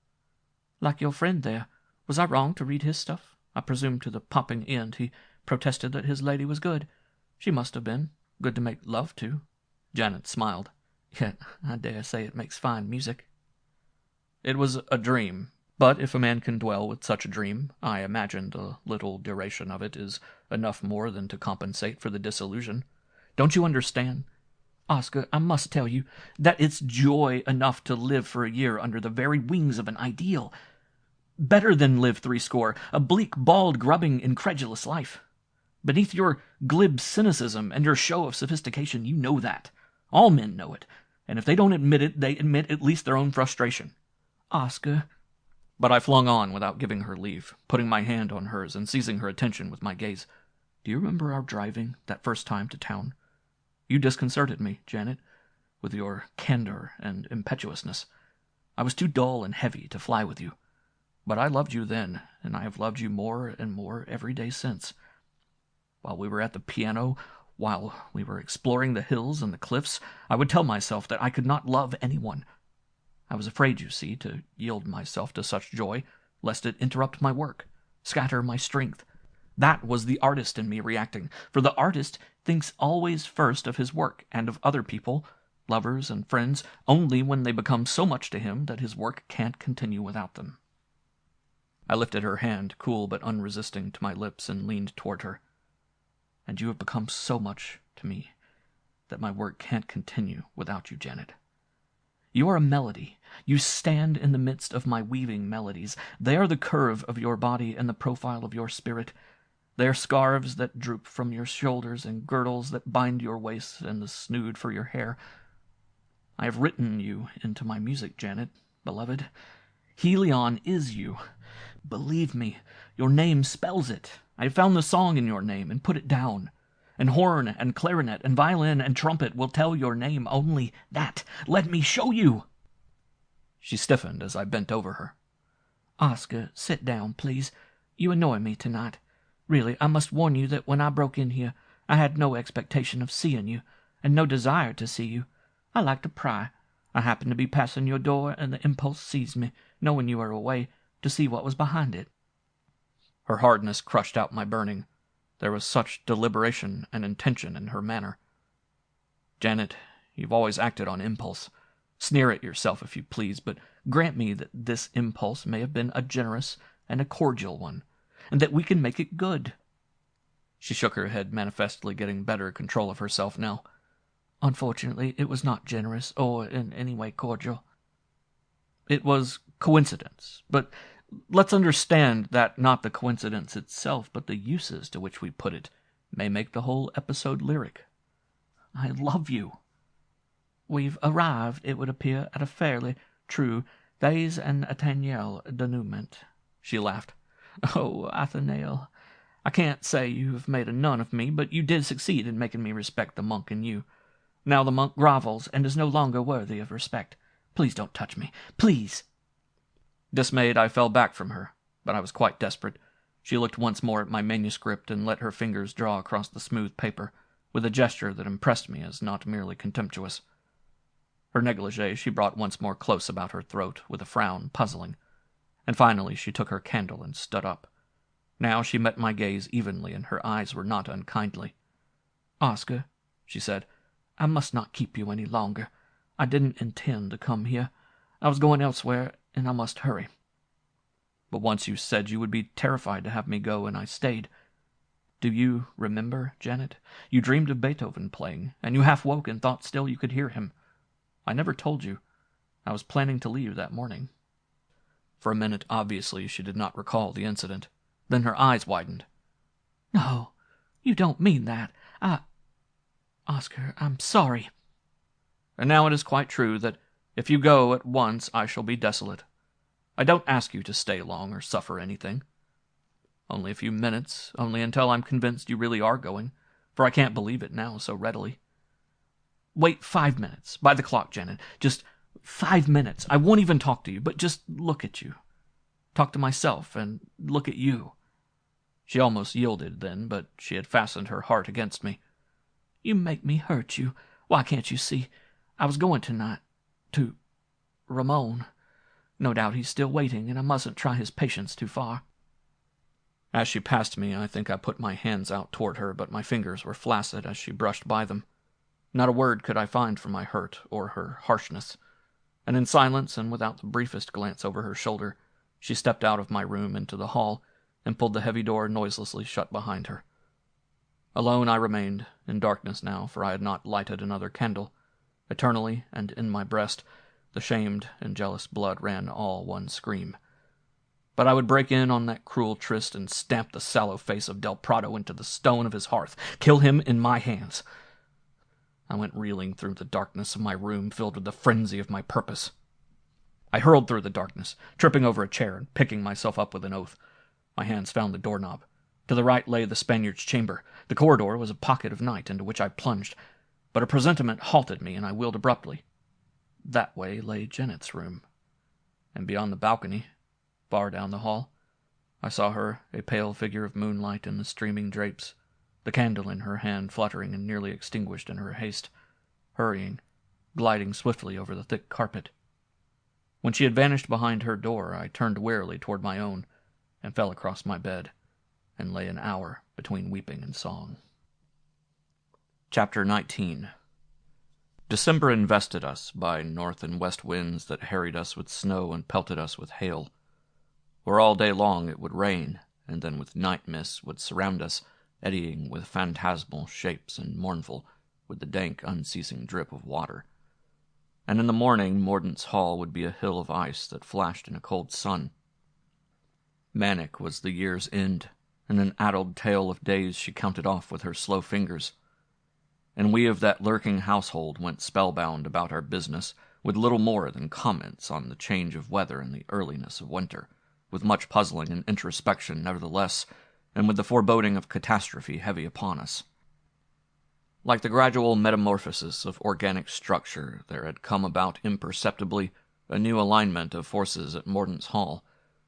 Speaker 3: "Like your friend there. Was I wrong to read his stuff? I presume to the popping end he protested that his lady was good. She must have been. Good to make love to." Janet smiled. "Yet I dare say it makes fine music." It was a dream, but if a man can dwell with such a dream, I imagine the little duration of it is enough more than to compensate for the disillusion. Don't you understand?
Speaker 2: Oscar, I must tell you that it's joy enough to live for a year under the very wings of an ideal. Better than live 80, a bleak, bald, grubbing, incredulous life. Beneath your glib cynicism and your show of sophistication, you know that. All men know it, and if they don't admit it, they admit at least their own frustration. Oscar.
Speaker 1: But I flung on without giving her leave, putting my hand on hers and seizing her attention with my gaze. "Do you remember our driving that first time to town? You disconcerted me, Janet, with your candor and impetuousness. I was too dull and heavy to fly with you. But I loved you then,
Speaker 3: and I have loved you more and more every day since. While we were at the piano, while we were exploring the hills and the cliffs, I would tell myself that I could not love anyone. I was afraid, you see, to yield myself to such joy, lest it interrupt my work, scatter my strength. That was the artist in me reacting, for the artist thinks always first of his work and of other people, lovers and friends, only when they become so much to him that his work can't continue without them. I lifted her hand, cool but unresisting, to my lips and leaned toward her. And you have become so much to me that my work can't continue without you, Janet. You are a melody. You stand in the midst of my weaving melodies. They are the curve of your body and the profile of your spirit. They are scarves that droop from your shoulders and girdles that bind your waist and the snood for your hair. I have written you into my music, Janet, beloved. Helion is you. Believe me, your name spells it. I have found the song in your name and put it down. And horn and clarinet and violin and trumpet will tell your name only that. Let me show you. She stiffened as I bent over her.
Speaker 2: Oscar, sit down, please. You annoy me tonight. Really, I must warn you that when I broke in here, I had no expectation of seeing you, and no desire to see you. I like to pry. I happened to be passing your door, and the impulse seized me, knowing you were away, to see what was behind it.
Speaker 3: Her hardness crushed out my burning. There was such deliberation and intention in her manner. Janet, you've always acted on impulse. Sneer at yourself if you please, but grant me that this impulse may have been a generous and a cordial one, and that we can make it good. She shook her head, manifestly getting better control of herself now.
Speaker 2: Unfortunately, it was not generous or in any way cordial.
Speaker 3: It was coincidence, but let's understand that not the coincidence itself, but the uses to which we put it, may make the whole episode lyric. I love you.
Speaker 2: We've arrived, it would appear, at a fairly true thèse and atteignable denouement.
Speaker 3: She laughed.
Speaker 2: Oh, Athenael, I can't say you have made a nun of me, but you did succeed in making me respect the monk in you. Now the monk grovels and is no longer worthy of respect. Please don't touch me. Please.
Speaker 3: Dismayed, I fell back from her, but I was quite desperate. She looked once more at my manuscript and let her fingers draw across the smooth paper, with a gesture that impressed me as not merely contemptuous. Her negligee she brought once more close about her throat, with a frown, puzzling. And finally she took her candle and stood up. Now she met my gaze evenly, and her eyes were not unkindly.
Speaker 2: Oscar, she said, I must not keep you any longer. I didn't intend to come here. I was going elsewhere, and I must hurry.
Speaker 3: But once you said you would be terrified to have me go, and I stayed. Do you remember, Janet? You dreamed of Beethoven playing, and you half woke and thought still you could hear him. I never told you. I was planning to leave that morning. For a minute, obviously, she did not recall the incident. Then her eyes widened.
Speaker 2: No, you don't mean that. Oscar, I'm sorry.
Speaker 3: And now it is quite true that if you go at once, I shall be desolate. I don't ask you to stay long or suffer anything. Only a few minutes, only until I'm convinced you really are going, for I can't believe it now so readily. Wait 5 minutes, by the clock, Janet. Just 5 minutes. I won't even talk to you, but just look at you. Talk to myself, and look at you. She almost yielded then, but she had fastened her heart against me.
Speaker 2: You make me hurt you. Why can't you see? I was going tonight to Ramon. No doubt he's still waiting, and I mustn't try his patience too far.
Speaker 3: As she passed me, I think I put my hands out toward her, but my fingers were flaccid as she brushed by them. Not a word could I find for my hurt or her harshness, and in silence and without the briefest glance over her shoulder, she stepped out of my room into the hall and pulled the heavy door noiselessly shut behind her. Alone I remained, in darkness now, for I had not lighted another candle. Eternally, and in my breast, the shamed and jealous blood ran all one scream. But I would break in on that cruel tryst and stamp the sallow face of Del Prado into the stone of his hearth, kill him in my hands. I went reeling through the darkness of my room, filled with the frenzy of my purpose. I hurled through the darkness, tripping over a chair and picking myself up with an oath. My hands found the doorknob. To the right lay the Spaniard's chamber. The corridor was a pocket of night into which I plunged, but a presentiment halted me, and I wheeled abruptly. That way lay Janet's room, and beyond the balcony, far down the hall, I saw her, a pale figure of moonlight in the streaming drapes, the candle in her hand fluttering and nearly extinguished in her haste, hurrying, gliding swiftly over the thick carpet. When she had vanished behind her door, I turned wearily toward my own, and fell across my bed, and lay an hour between weeping and song. Chapter 19. December invested us by north and west winds that harried us with snow and pelted us with hail. Where all day long it would rain, and then with night mists would surround us, eddying with phantasmal shapes and mournful with the dank, unceasing drip of water. And in the morning Mordaunt's hall would be a hill of ice that flashed in a cold sun. Manic was the year's end, and an addled tale of days she counted off with her slow fingers. And we of that lurking household went spellbound about our business, with little more than comments on the change of weather and the earliness of winter, with much puzzling and introspection nevertheless, and with the foreboding of catastrophe heavy upon us. Like the gradual metamorphosis of organic structure, there had come about imperceptibly a new alignment of forces at Mordaunt's hall,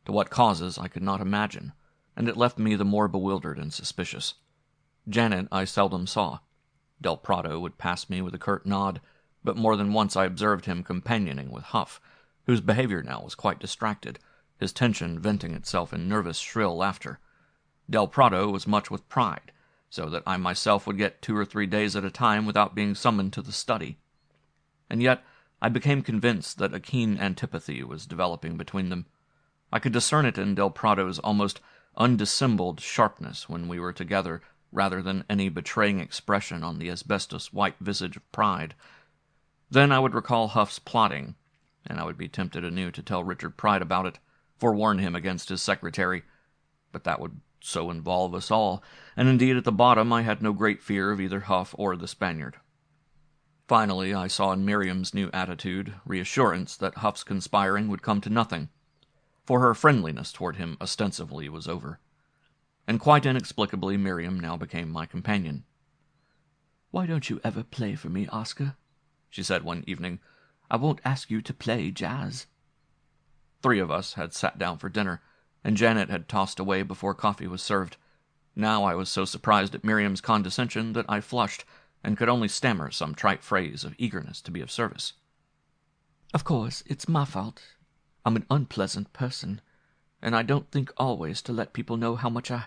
Speaker 3: to what causes I could not imagine, and it left me the more bewildered and suspicious. Janet I seldom saw. Del Prado would pass me with a curt nod, but more than once I observed him companioning with Huff, whose behavior now was quite distracted, his tension venting itself in nervous, shrill laughter. Del Prado was much with Pride, so that I myself would get 2 or 3 days at a time without being summoned to the study. And yet I became convinced that a keen antipathy was developing between them. I could discern it in Del Prado's almost undissembled sharpness when we were together, rather than any betraying expression on the asbestos-white visage of Pride. Then I would recall Huff's plotting, and I would be tempted anew to tell Richard Pride about it, forewarn him against his secretary, but that would so involve us all, and indeed at the bottom I had no great fear of either Huff or the Spaniard. Finally, I saw in Miriam's new attitude reassurance that Huff's conspiring would come to nothing, for her friendliness toward him ostensibly was over. And quite inexplicably Miriam now became my companion.
Speaker 2: "Why don't you ever play for me, Oscar?" she said one evening. "I won't ask you to play jazz."
Speaker 3: 3 of us had sat down for dinner, and Janet had tossed away before coffee was served. Now I was so surprised at Miriam's condescension that I flushed, and could only stammer some trite phrase of eagerness to be of service.
Speaker 2: "Of course, it's my fault. I'm an unpleasant person, and I don't think always to let people know how much I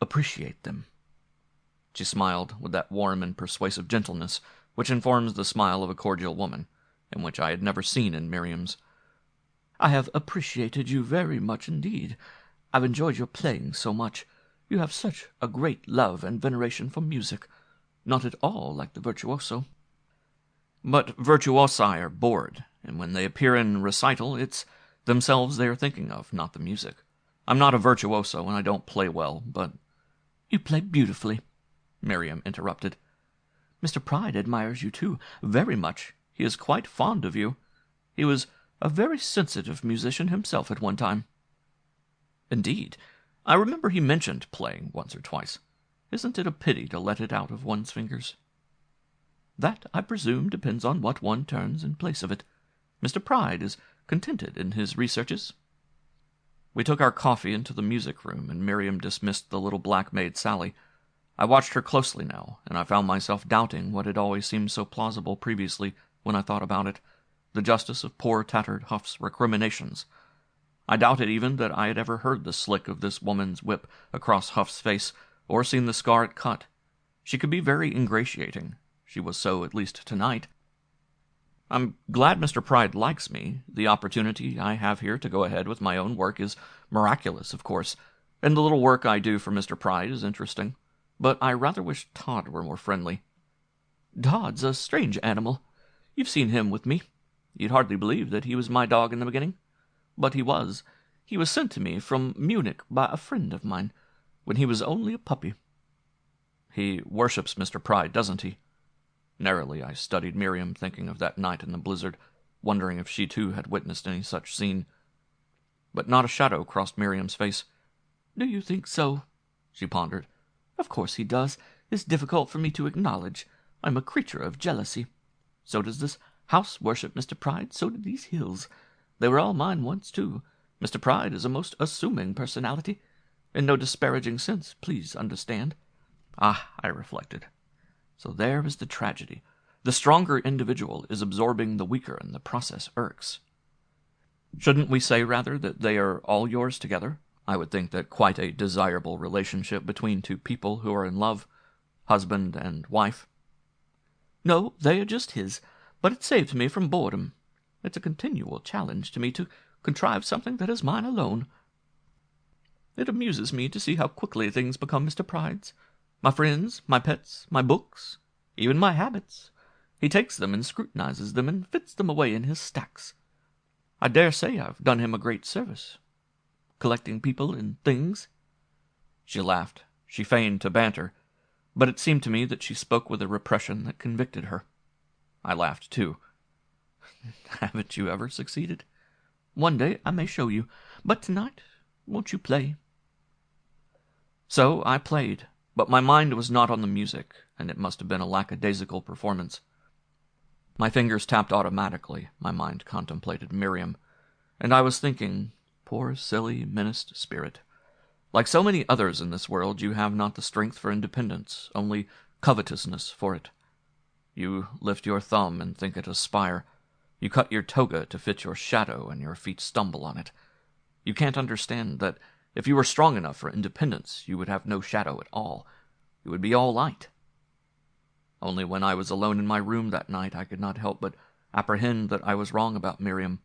Speaker 2: appreciate them."
Speaker 3: She smiled with that warm and persuasive gentleness which informs the smile of a cordial woman, and which I had never seen in Miriam's.
Speaker 2: "I have appreciated you very much indeed. I've enjoyed your playing so much. You have such a great love and veneration for music, not at all like the virtuoso."
Speaker 3: "But virtuosi are bored, and when they appear in recital, it's themselves they are thinking of, not the music. I'm not a virtuoso, and I don't play well, but—"
Speaker 2: "You play beautifully," Miriam interrupted. "Mr. Pride admires you, too, very much. He is quite fond of you. He was a very sensitive musician himself at one time."
Speaker 3: "Indeed. I remember he mentioned playing once or twice. Isn't it a pity to let it out of one's fingers?"
Speaker 2: "That, I presume, depends on what one turns in place of it. Mr. Pride is contented in his researches."
Speaker 3: We took our coffee into the music-room, and Miriam dismissed the little black maid Sally. I watched her closely now, and I found myself doubting what had always seemed so plausible previously when I thought about it, the justice of poor tattered Huff's recriminations. I doubted even that I had ever heard the slick of this woman's whip across Huff's face, or seen the scar it cut. She could be very ingratiating. She was so, at least tonight. I'm glad Mr. Pride likes me. The opportunity I have here to go ahead with my own work is miraculous, of course, and the little work I do for Mr. Pride is interesting. But I rather wish Todd were more friendly."
Speaker 2: "Todd's a strange animal. You've seen him with me. You'd hardly believe that he was my dog in the beginning. But he was. He was sent to me from Munich by a friend of mine, when he was only a puppy."
Speaker 3: "He worships Mr. Pride, doesn't he?" Narrowly I studied Miriam, thinking of that night in the blizzard, wondering if she too had witnessed any such scene. But not a shadow crossed Miriam's face.
Speaker 2: "Do you think so?" she pondered. "Of course he does. It's difficult for me to acknowledge. I'm a creature of jealousy. So does this house worship Mr. Pride, so did these hills. They were all mine once, too. Mr. Pride is a most assuming personality.
Speaker 1: In no disparaging sense, please understand. Ah, I reflected. So there is the tragedy. The stronger individual is absorbing the weaker, and the process irks. Shouldn't we say, rather, that they are all yours together? I would think that quite a desirable relationship between two people who are in love, husband and wife. No, they are just his, but it saves me from boredom. It's a continual challenge to me to contrive something that is mine alone. It amuses me to see how quickly things become Mr. Pride's. My friends, my pets, my books, even my habits. He takes them and scrutinizes them and fits them away in his stacks. I dare say I've done him a great service. Collecting people and things. She laughed. She feigned to banter, but it seemed to me that she spoke with a repression that convicted her. I laughed too. Haven't you ever succeeded? One day I may show you, but tonight, won't you play? So I played, but my mind was not on the music, and it must have been a lackadaisical performance. My fingers tapped automatically, my mind contemplated Miriam, and I was thinking, poor, silly, menaced spirit. Like so many others in this world, you have not the strength for independence, only covetousness for it. You lift your thumb and think it a spire. You cut your toga to fit your shadow, and your feet stumble on it. You can't understand that if you were strong enough for independence, you would have no shadow at all. You would be all light. Only when I was alone in my room that night, I could not help but apprehend that I was wrong about Miriam,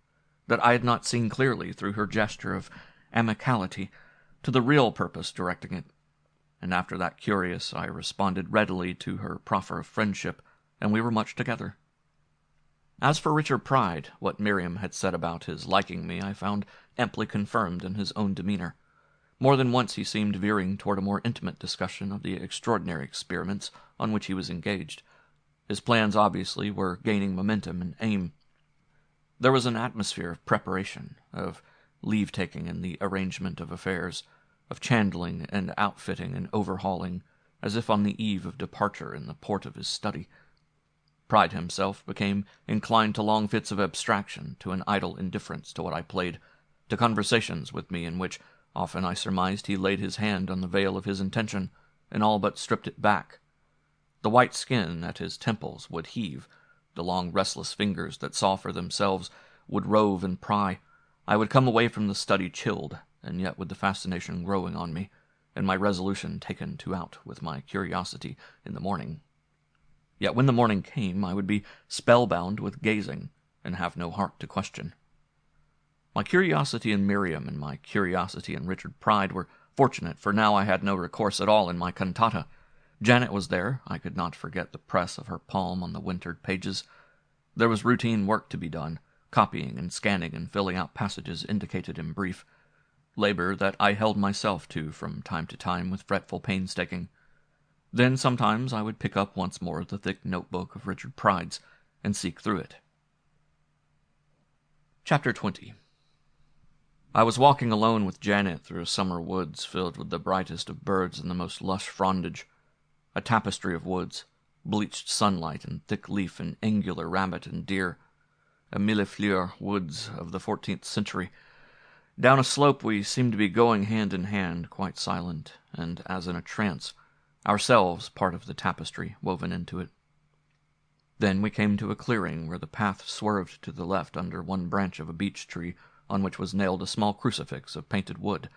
Speaker 1: that I had not seen clearly through her gesture of amicality to the real purpose directing it. And after that curious, I responded readily to her proffer of friendship, and we were much together. As for Richard Pride, what Miriam had said about his liking me I found amply confirmed in his own demeanor. More than once he seemed veering toward a more intimate discussion of the extraordinary experiments on which he was engaged. His plans obviously were gaining momentum and aim. There was an atmosphere of preparation, of leave-taking in the arrangement of affairs, of chandling and outfitting and overhauling, as if on the eve of departure in the port of his study. Pride himself became inclined to long fits of abstraction, to an idle indifference to what I played, to conversations with me in which often I surmised he laid his hand on the veil of his intention, and all but stripped it back. The white skin at his temples would heave, the long restless fingers that saw for themselves would rove and pry. I would come away from the study chilled, and yet with the fascination growing on me, and my resolution taken to out with my curiosity in the morning. Yet when the morning came, I would be spellbound with gazing, and have no heart to question. My curiosity in Miriam and my curiosity in Richard Pride were fortunate, for now I had no recourse at all in my cantata. Janet was there. I could not forget the press of her palm on the wintered pages. There was routine work to be done, copying and scanning and filling out passages indicated in brief, labor that I held myself to from time to time with fretful painstaking. Then sometimes I would pick up once more the thick notebook of Richard Pride's and seek through it. Chapter 20. I was walking alone with Janet through summer woods filled with the brightest of birds and the most lush frondage, a tapestry of woods, bleached sunlight and thick leaf and angular rabbit and deer, a millefleur woods of the 14th century. Down a slope we seemed to be going hand in hand, quite silent, and as in a trance, ourselves part of the tapestry woven into it. Then we came to a clearing where the path swerved to the left under one branch of a beech tree on which was nailed a small crucifix of painted wood.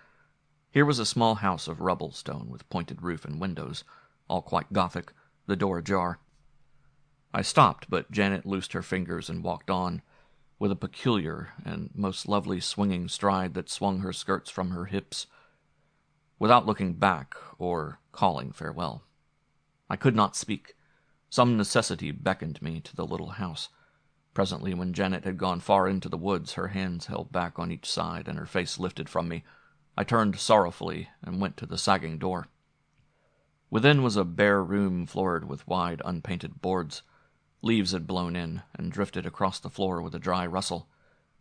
Speaker 1: Here was a small house of rubble stone with pointed roof and windows, all quite Gothic, the door ajar. I stopped, but Janet loosed her fingers and walked on, with a peculiar and most lovely swinging stride that swung her skirts from her hips, without looking back or calling farewell. I could not speak. Some necessity beckoned me to the little house. Presently, when Janet had gone far into the woods, her hands held back on each side and her face lifted from me, I turned sorrowfully and went to the sagging door. Within was a bare room floored with wide, unpainted boards. Leaves had blown in and drifted across the floor with a dry rustle,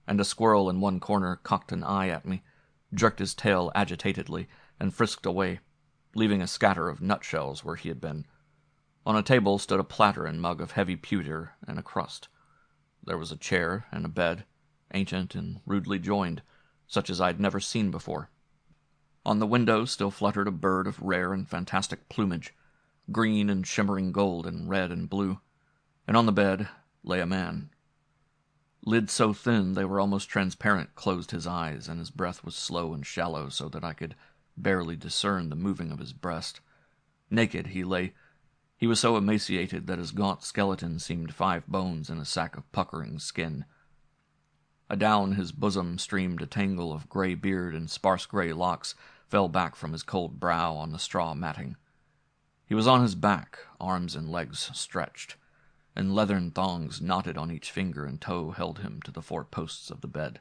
Speaker 1: and a squirrel in one corner cocked an eye at me, jerked his tail agitatedly, and frisked away, leaving a scatter of nutshells where he had been. On a table stood a platter and mug of heavy pewter and a crust. There was a chair and a bed, ancient and rudely joined, such as I had never seen before. On the window still fluttered a bird of rare and fantastic plumage, green and shimmering gold and red and blue, and on the bed lay a man. Lids so thin they were almost transparent closed his eyes, and his breath was slow and shallow so that I could barely discern the moving of his breast. Naked he lay. He was so emaciated that his gaunt skeleton seemed 5 bones in a sack of puckering skin. Adown his bosom streamed a tangle of gray beard, and sparse gray locks fell back from his cold brow on the straw matting. He was on his back, arms and legs stretched, and leathern thongs knotted on each finger and toe held him to the 4 posts of the bed.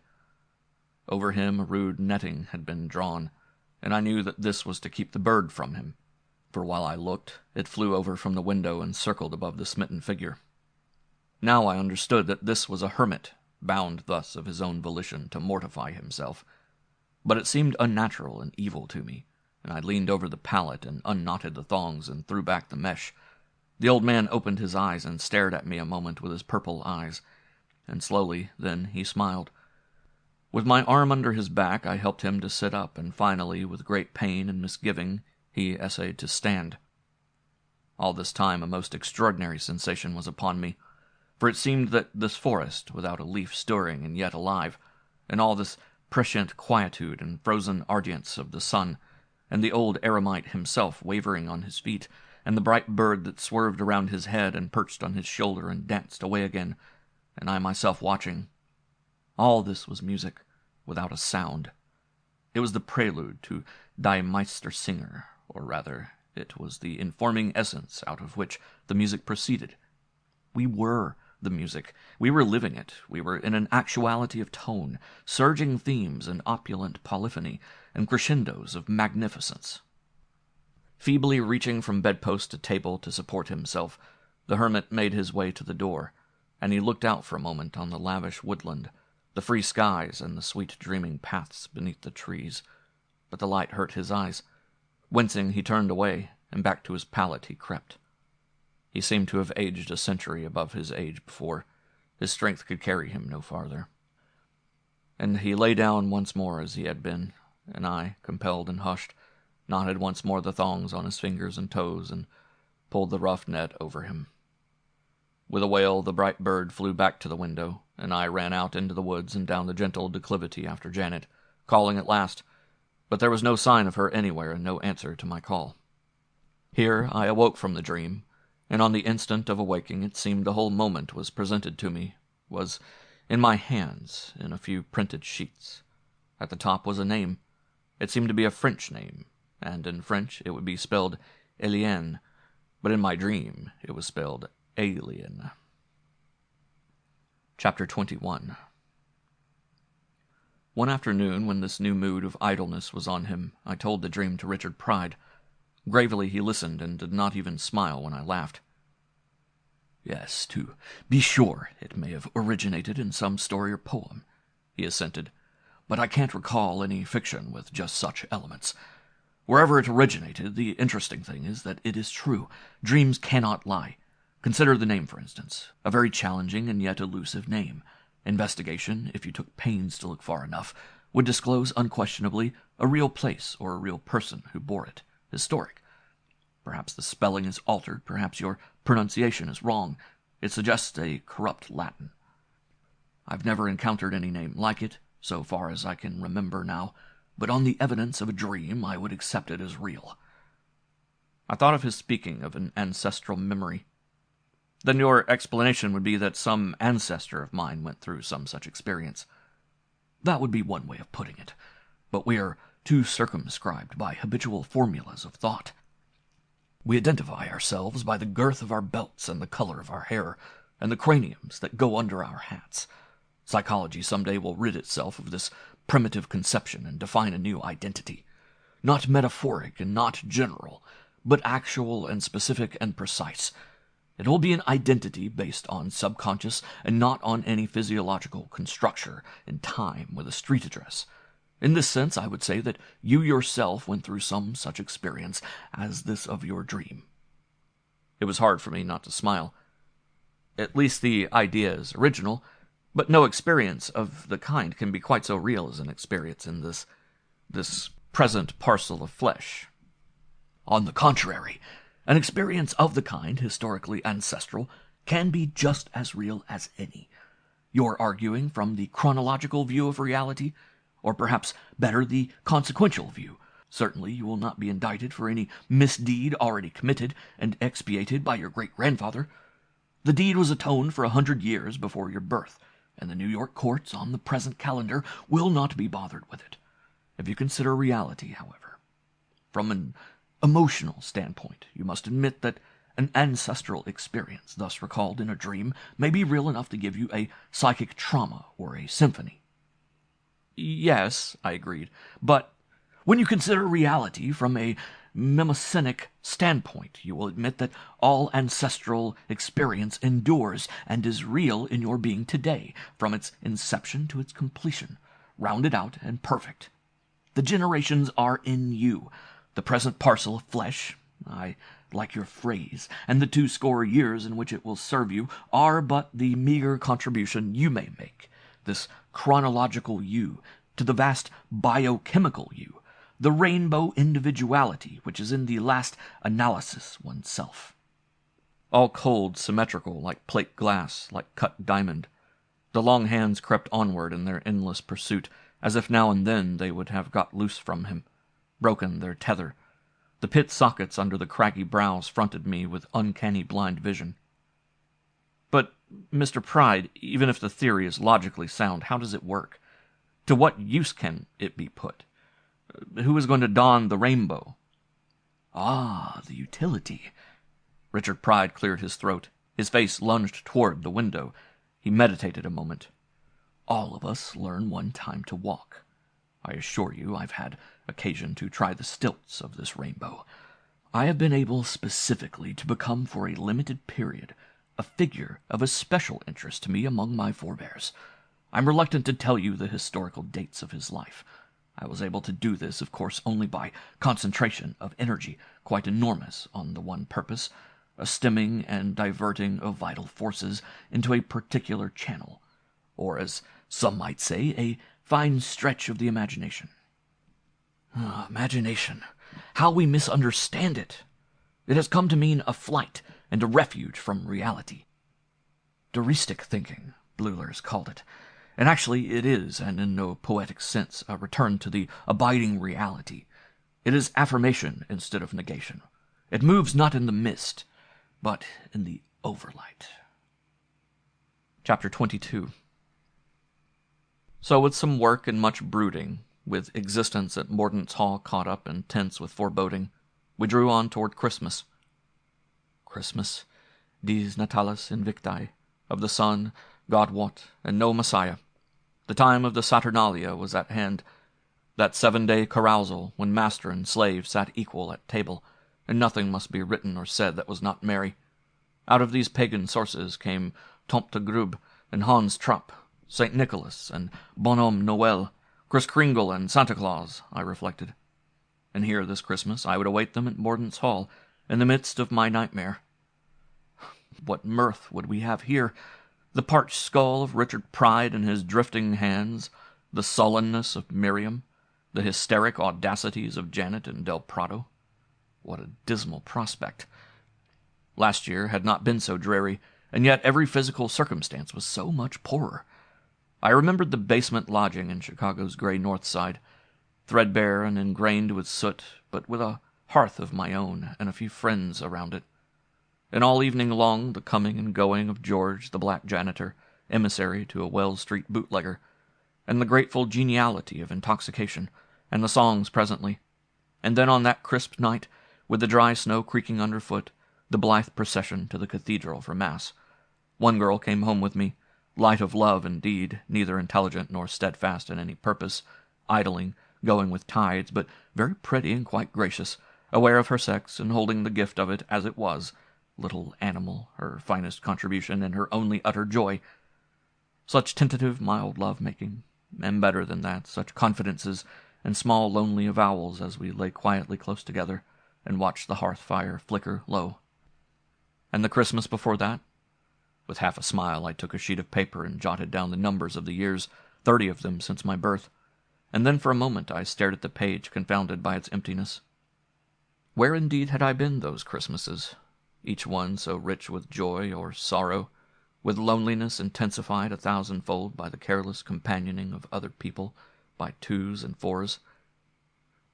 Speaker 1: Over him a rude netting had been drawn, and I knew that this was to keep the bird from him, for while I looked, it flew over from the window and circled above the smitten figure. Now I understood that this was a hermit, bound thus of his own volition to mortify himself. But it seemed unnatural and evil to me, and I leaned over the pallet and unknotted the thongs and threw back the mesh. The old man opened his eyes and stared at me a moment with his purple eyes, and slowly then he smiled. With my arm under his back I helped him to sit up, and finally, with great pain and misgiving, he essayed to stand. All this time a most extraordinary sensation was upon me, for it seemed that this forest, without a leaf stirring and yet alive, and all this prescient quietude and frozen ardience of the sun, and the old eremite himself wavering on his feet, and the bright bird that swerved around his head and perched on his shoulder and danced away again, and I myself watching, all this was music, without a sound. It was the prelude to Die Meistersinger, or rather, it was the informing essence out of which the music proceeded. We were the music. We were living it. We were in an actuality of tone, surging themes and opulent polyphony, and crescendos of magnificence. Feebly reaching from bedpost to table to support himself, the hermit made his way to the door, and he looked out for a moment on the lavish woodland, the free skies and the sweet dreaming paths beneath the trees. But the light hurt his eyes. Wincing, he turned away, and back to his pallet he crept. He seemed to have aged a century above his age before. His strength could carry him no farther. And he lay down once more as he had been, and I, compelled and hushed, knotted once more the thongs on his fingers and toes, and pulled the rough net over him. With a wail, the bright bird flew back to the window, and I ran out into the woods and down the gentle declivity after Janet, calling at last, but there was no sign of her anywhere and no answer to my call. Here I awoke from the dream, and on the instant of awaking it seemed the whole moment was presented to me, was in my hands, in a few printed sheets. At the top was a name. It seemed to be a French name, and in French it would be spelled Alien, but in my dream it was spelled Alien. Chapter 21. One afternoon, when this new mood of idleness was on him, I told the dream to Richard Pride. Gravely he listened, and did not even smile when I laughed. "Yes, to be sure, it may have originated in some story or poem," he assented, "but I can't recall any fiction with just such elements. Wherever it originated, the interesting thing is that it is true. Dreams cannot lie. Consider the name, for instance, a very challenging and yet elusive name. Investigation, if you took pains to look far enough, would disclose unquestionably a real place or a real person who bore it. Historic. Perhaps the spelling is altered, perhaps your pronunciation is wrong. It suggests a corrupt Latin. I've never encountered any name like it, so far as I can remember now, but on the evidence of a dream I would accept it as real." I thought of his speaking of an ancestral memory. "Then your explanation would be that some ancestor of mine went through some such experience." "That would be one way of putting it, but we are too circumscribed by habitual formulas of thought. We identify ourselves by the girth of our belts and the color of our hair, and the craniums that go under our hats. Psychology someday will rid itself of this primitive conception and define a new identity. Not metaphoric and not general, but actual and specific and precise. It will be an identity based on subconscious and not on any physiological constructure in time with a street address. In this sense, I would say that you yourself went through some such experience as this of your dream." It was hard for me not to smile. "At least the idea is original, but no experience of the kind can be quite so real as an experience in this present parcel of flesh. On the contrary, an experience of the kind, historically ancestral, can be just as real as any. You're arguing from the chronological view of reality, or perhaps better, the consequential view. Certainly you will not be indicted for any misdeed already committed and expiated by your great-grandfather. The deed was atoned for 100 years before your birth, and the New York courts on the present calendar will not be bothered with it. If you consider reality, however, from an emotional standpoint, you must admit that an ancestral experience, thus recalled in a dream, may be real enough to give you a psychic trauma or a symphony. Yes, I agreed, but when you consider reality from a mnemonic standpoint, you will admit that all ancestral experience endures and is real in your being today, from its inception to its completion, rounded out and perfect. The generations are in you. The present parcel of flesh, I like your phrase, and the 20 years in which it will serve you are but the meager contribution you may make, this chronological you, to the vast biochemical you, the rainbow individuality which is in the last analysis oneself. All cold, symmetrical, like plate glass, like cut diamond. The long hands crept onward in their endless pursuit, as if now and then they would have got loose from him, broken their tether. The pit sockets under the craggy brows fronted me with uncanny blind vision. But, Mr. Pride, even if the theory is logically sound, how does it work? To what use can it be put? Who is going to don the rainbow? Ah, the utility. Richard Pride cleared his throat. His face lunged toward the window. He meditated a moment. All of us learn one time to walk. I assure you I've had occasion to try the stilts of this rainbow. I have been able specifically to become for a limited period a figure of especial interest to me among my forebears. I'm reluctant to tell you the historical dates of his life. I was able to do this, of course, only by concentration of energy, quite enormous, on the one purpose, a stemming and diverting of vital forces into a particular channel, or, as some might say, a fine stretch of the imagination. Imagination. How we misunderstand it! It has come to mean a flight and a refuge from reality. Duristic thinking, Bleuler's called it. And actually it is, and in no poetic sense, a return to the abiding reality. It is affirmation instead of negation. It moves not in the mist, but in the overlight. Chapter 22. So with some work and much brooding, with existence at Mordaunt's Hall caught up and tense with foreboding, we drew on toward Christmas. Christmas, dies natalis invicti, of the sun, God wot, and no Messiah. The time of the Saturnalia was at hand, that 7-day carousal when master and slave sat equal at table, and nothing must be written or said that was not merry. Out of these pagan sources came Tomte Grub and Hans Trapp, St. Nicholas and Bonhomme Noel, Kris Kringle and Santa Claus, I reflected. And here this Christmas I would await them at Mordaunt's Hall, in the midst of my nightmare. What mirth would we have here! The parched skull of Richard Pride in his drifting hands, the sullenness of Miriam, the hysteric audacities of Janet and Del Prado. What a dismal prospect! Last year had not been so dreary, and yet every physical circumstance was so much poorer. I remembered the basement lodging in Chicago's gray north side, threadbare and ingrained with soot, but with a hearth of my own and a few friends around it. And all evening long the coming and going of George, the black janitor, emissary to a Wells Street bootlegger, and the grateful geniality of intoxication, and the songs presently. And then on that crisp night, with the dry snow creaking underfoot, the blithe procession to the cathedral for Mass. One girl came home with me, light of love indeed, neither intelligent nor steadfast in any purpose, idling, going with tides, but very pretty and quite gracious, aware of her sex and holding the gift of it as it was, little animal, her finest contribution and her only utter joy. Such tentative, mild love-making, and better than that, such confidences and small lonely avowals as we lay quietly close together and watched the hearth-fire flicker low. And the Christmas before that? With half a smile I took a sheet of paper and jotted down the numbers of the years, 30 of them since my birth. and then for a moment I stared at the page, confounded by its emptiness. Where indeed had I been those Christmases, each one so rich with joy or sorrow, with loneliness intensified 1,000-fold by the careless companioning of other people by 2s and 4s,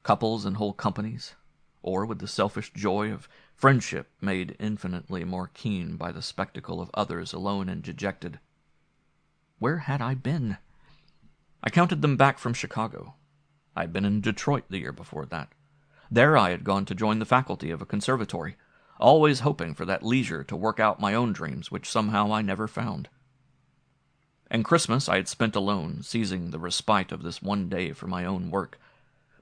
Speaker 1: couples and whole companies, or with the selfish joy of friendship made infinitely more keen by the spectacle of others alone and dejected? Where had I been? I counted them back from Chicago. I had been in Detroit the year before that. There I had gone to join the faculty of a conservatory, always hoping for that leisure to work out my own dreams, which somehow I never found. And Christmas I had spent alone, seizing the respite of this one day for my own work.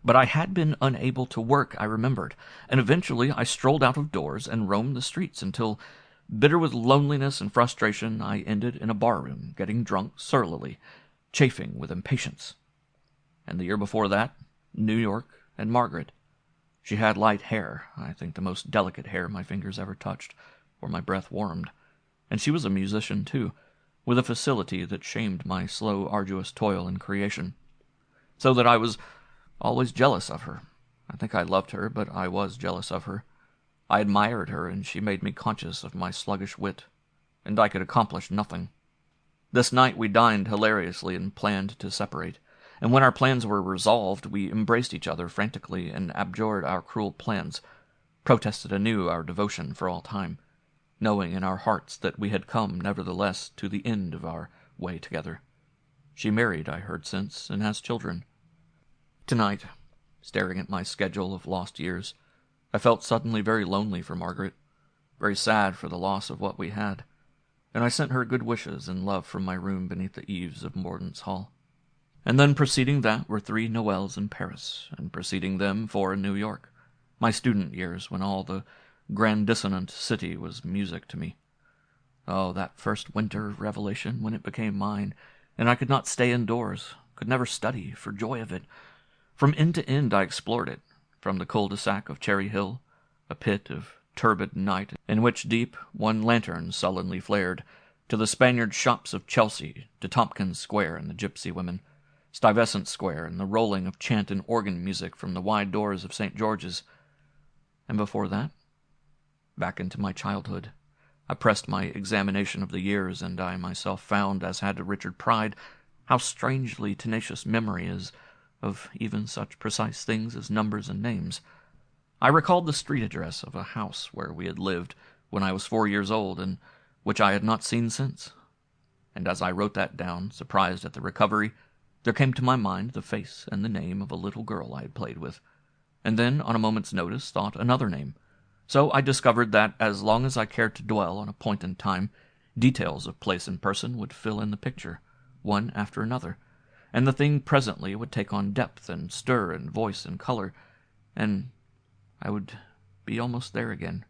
Speaker 1: But I had been unable to work, I remembered, and eventually I strolled out of doors and roamed the streets until, bitter with loneliness and frustration, I ended in a barroom, getting drunk surlily, chafing with impatience. And the year before that, New York and Margaret. She had light hair, I think the most delicate hair my fingers ever touched, or my breath warmed, and she was a musician too, with a facility that shamed my slow, arduous toil in creation, so that I was always jealous of her. I think I loved her, but I was jealous of her. I admired her, and she made me conscious of my sluggish wit, and I could accomplish nothing. This night we dined hilariously and planned to separate, and when our plans were resolved, we embraced each other frantically and abjured our cruel plans, protested anew our devotion for all time, knowing in our hearts that we had come, nevertheless, to the end of our way together. She married, I heard since, and has children. Tonight, staring at my schedule of lost years, I felt suddenly very lonely for Margaret, very sad for the loss of what we had, and I sent her good wishes and love from my room beneath the eaves of Mordaunt's Hall. And then preceding that were 3 Noëls in Paris, and preceding them 4 in New York, my student years when all the grandissonant city was music to me. Oh, that first winter revelation when it became mine, and I could not stay indoors, could never study for joy of it. From end to end I explored it, from the cul-de-sac of Cherry Hill, a pit of turbid night in which deep one lantern sullenly flared, to the Spaniard shops of Chelsea, to Tompkins Square and the gypsy women, Stuyvesant Square and the rolling of chant and organ music from the wide doors of St. George's. And before that, back into my childhood, I pressed my examination of the years, and I myself found, as had Richard Pride, how strangely tenacious memory is of even such precise things as numbers and names. I recalled the street address of a house where we had lived when I was 4 years old, and which I had not seen since. And as I wrote that down, surprised at the recovery, there came to my mind the face and the name of a little girl I had played with, and then, on a moment's notice, thought another name. So I discovered that, as long as I cared to dwell on a point in time, details of place and person would fill in the picture, one after another, and the thing presently would take on depth and stir and voice and color, and I would be almost there again,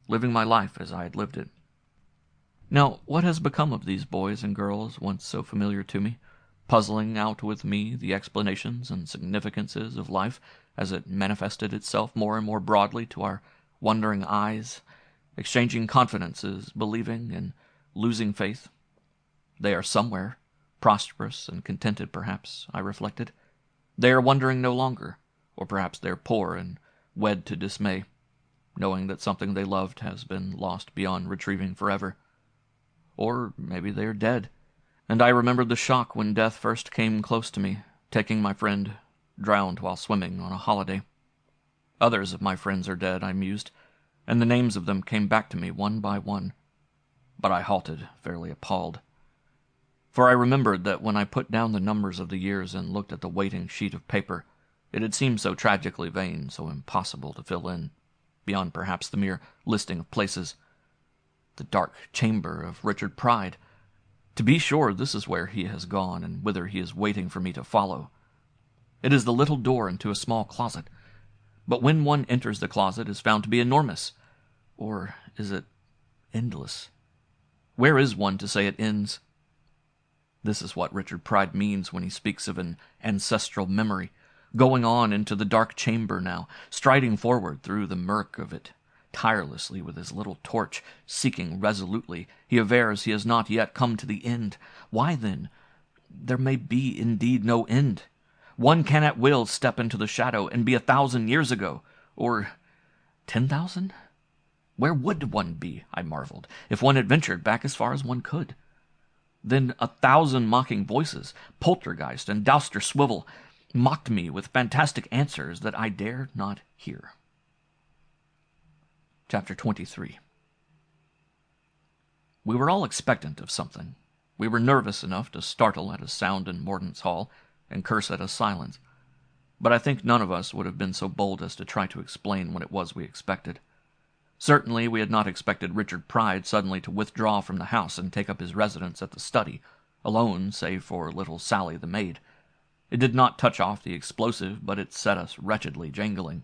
Speaker 1: living my life as I had lived it. Now, what has become of these boys and girls once so familiar to me, puzzling out with me the explanations and significances of life as it manifested itself more and more broadly to our wondering eyes, exchanging confidences, believing and losing faith? They are somewhere, prosperous and contented perhaps, I reflected. They are wondering no longer, or perhaps they are poor and wed to dismay, knowing that something they loved has been lost beyond retrieving forever. Or maybe they are dead, and I remembered the shock when death first came close to me, taking my friend, drowned while swimming on a holiday. Others of my friends are dead, I mused, and the names of them came back to me one by one. But I halted, fairly appalled. For I remembered that when I put down the numbers of the years and looked at the waiting sheet of paper, it had seemed so tragically vain, so impossible to fill in, beyond perhaps the mere listing of places. The dark chamber of Richard Pride. To be sure, this is where he has gone, and whither he is waiting for me to follow. It is the little door into a small closet, but when one enters the closet is found to be enormous. Or is it endless? Where is one to say it ends? This is what Richard Pride means when he speaks of an ancestral memory, going on into the dark chamber now, striding forward through the murk of it. Tirelessly with his little torch, seeking resolutely, he avers he has not yet come to the end. Why, then? There may be indeed no end. One can at will step into the shadow and be 1,000 years ago, or 10,000? Where would one be, I marveled, if one had ventured back as far as one could? Then 1,000 mocking voices, poltergeist and douster swivel, mocked me with fantastic answers that I dare not hear. Chapter 23. We were all expectant of something. We were nervous enough to startle at a sound in Mordaunt's hall and curse at a silence, but I think none of us would have been so bold as to try to explain what it was we expected. Certainly we had not expected Richard Pride suddenly to withdraw from the house and take up his residence at the study, alone save for little Sally the maid. It did not touch off the explosive, but it set us wretchedly jangling.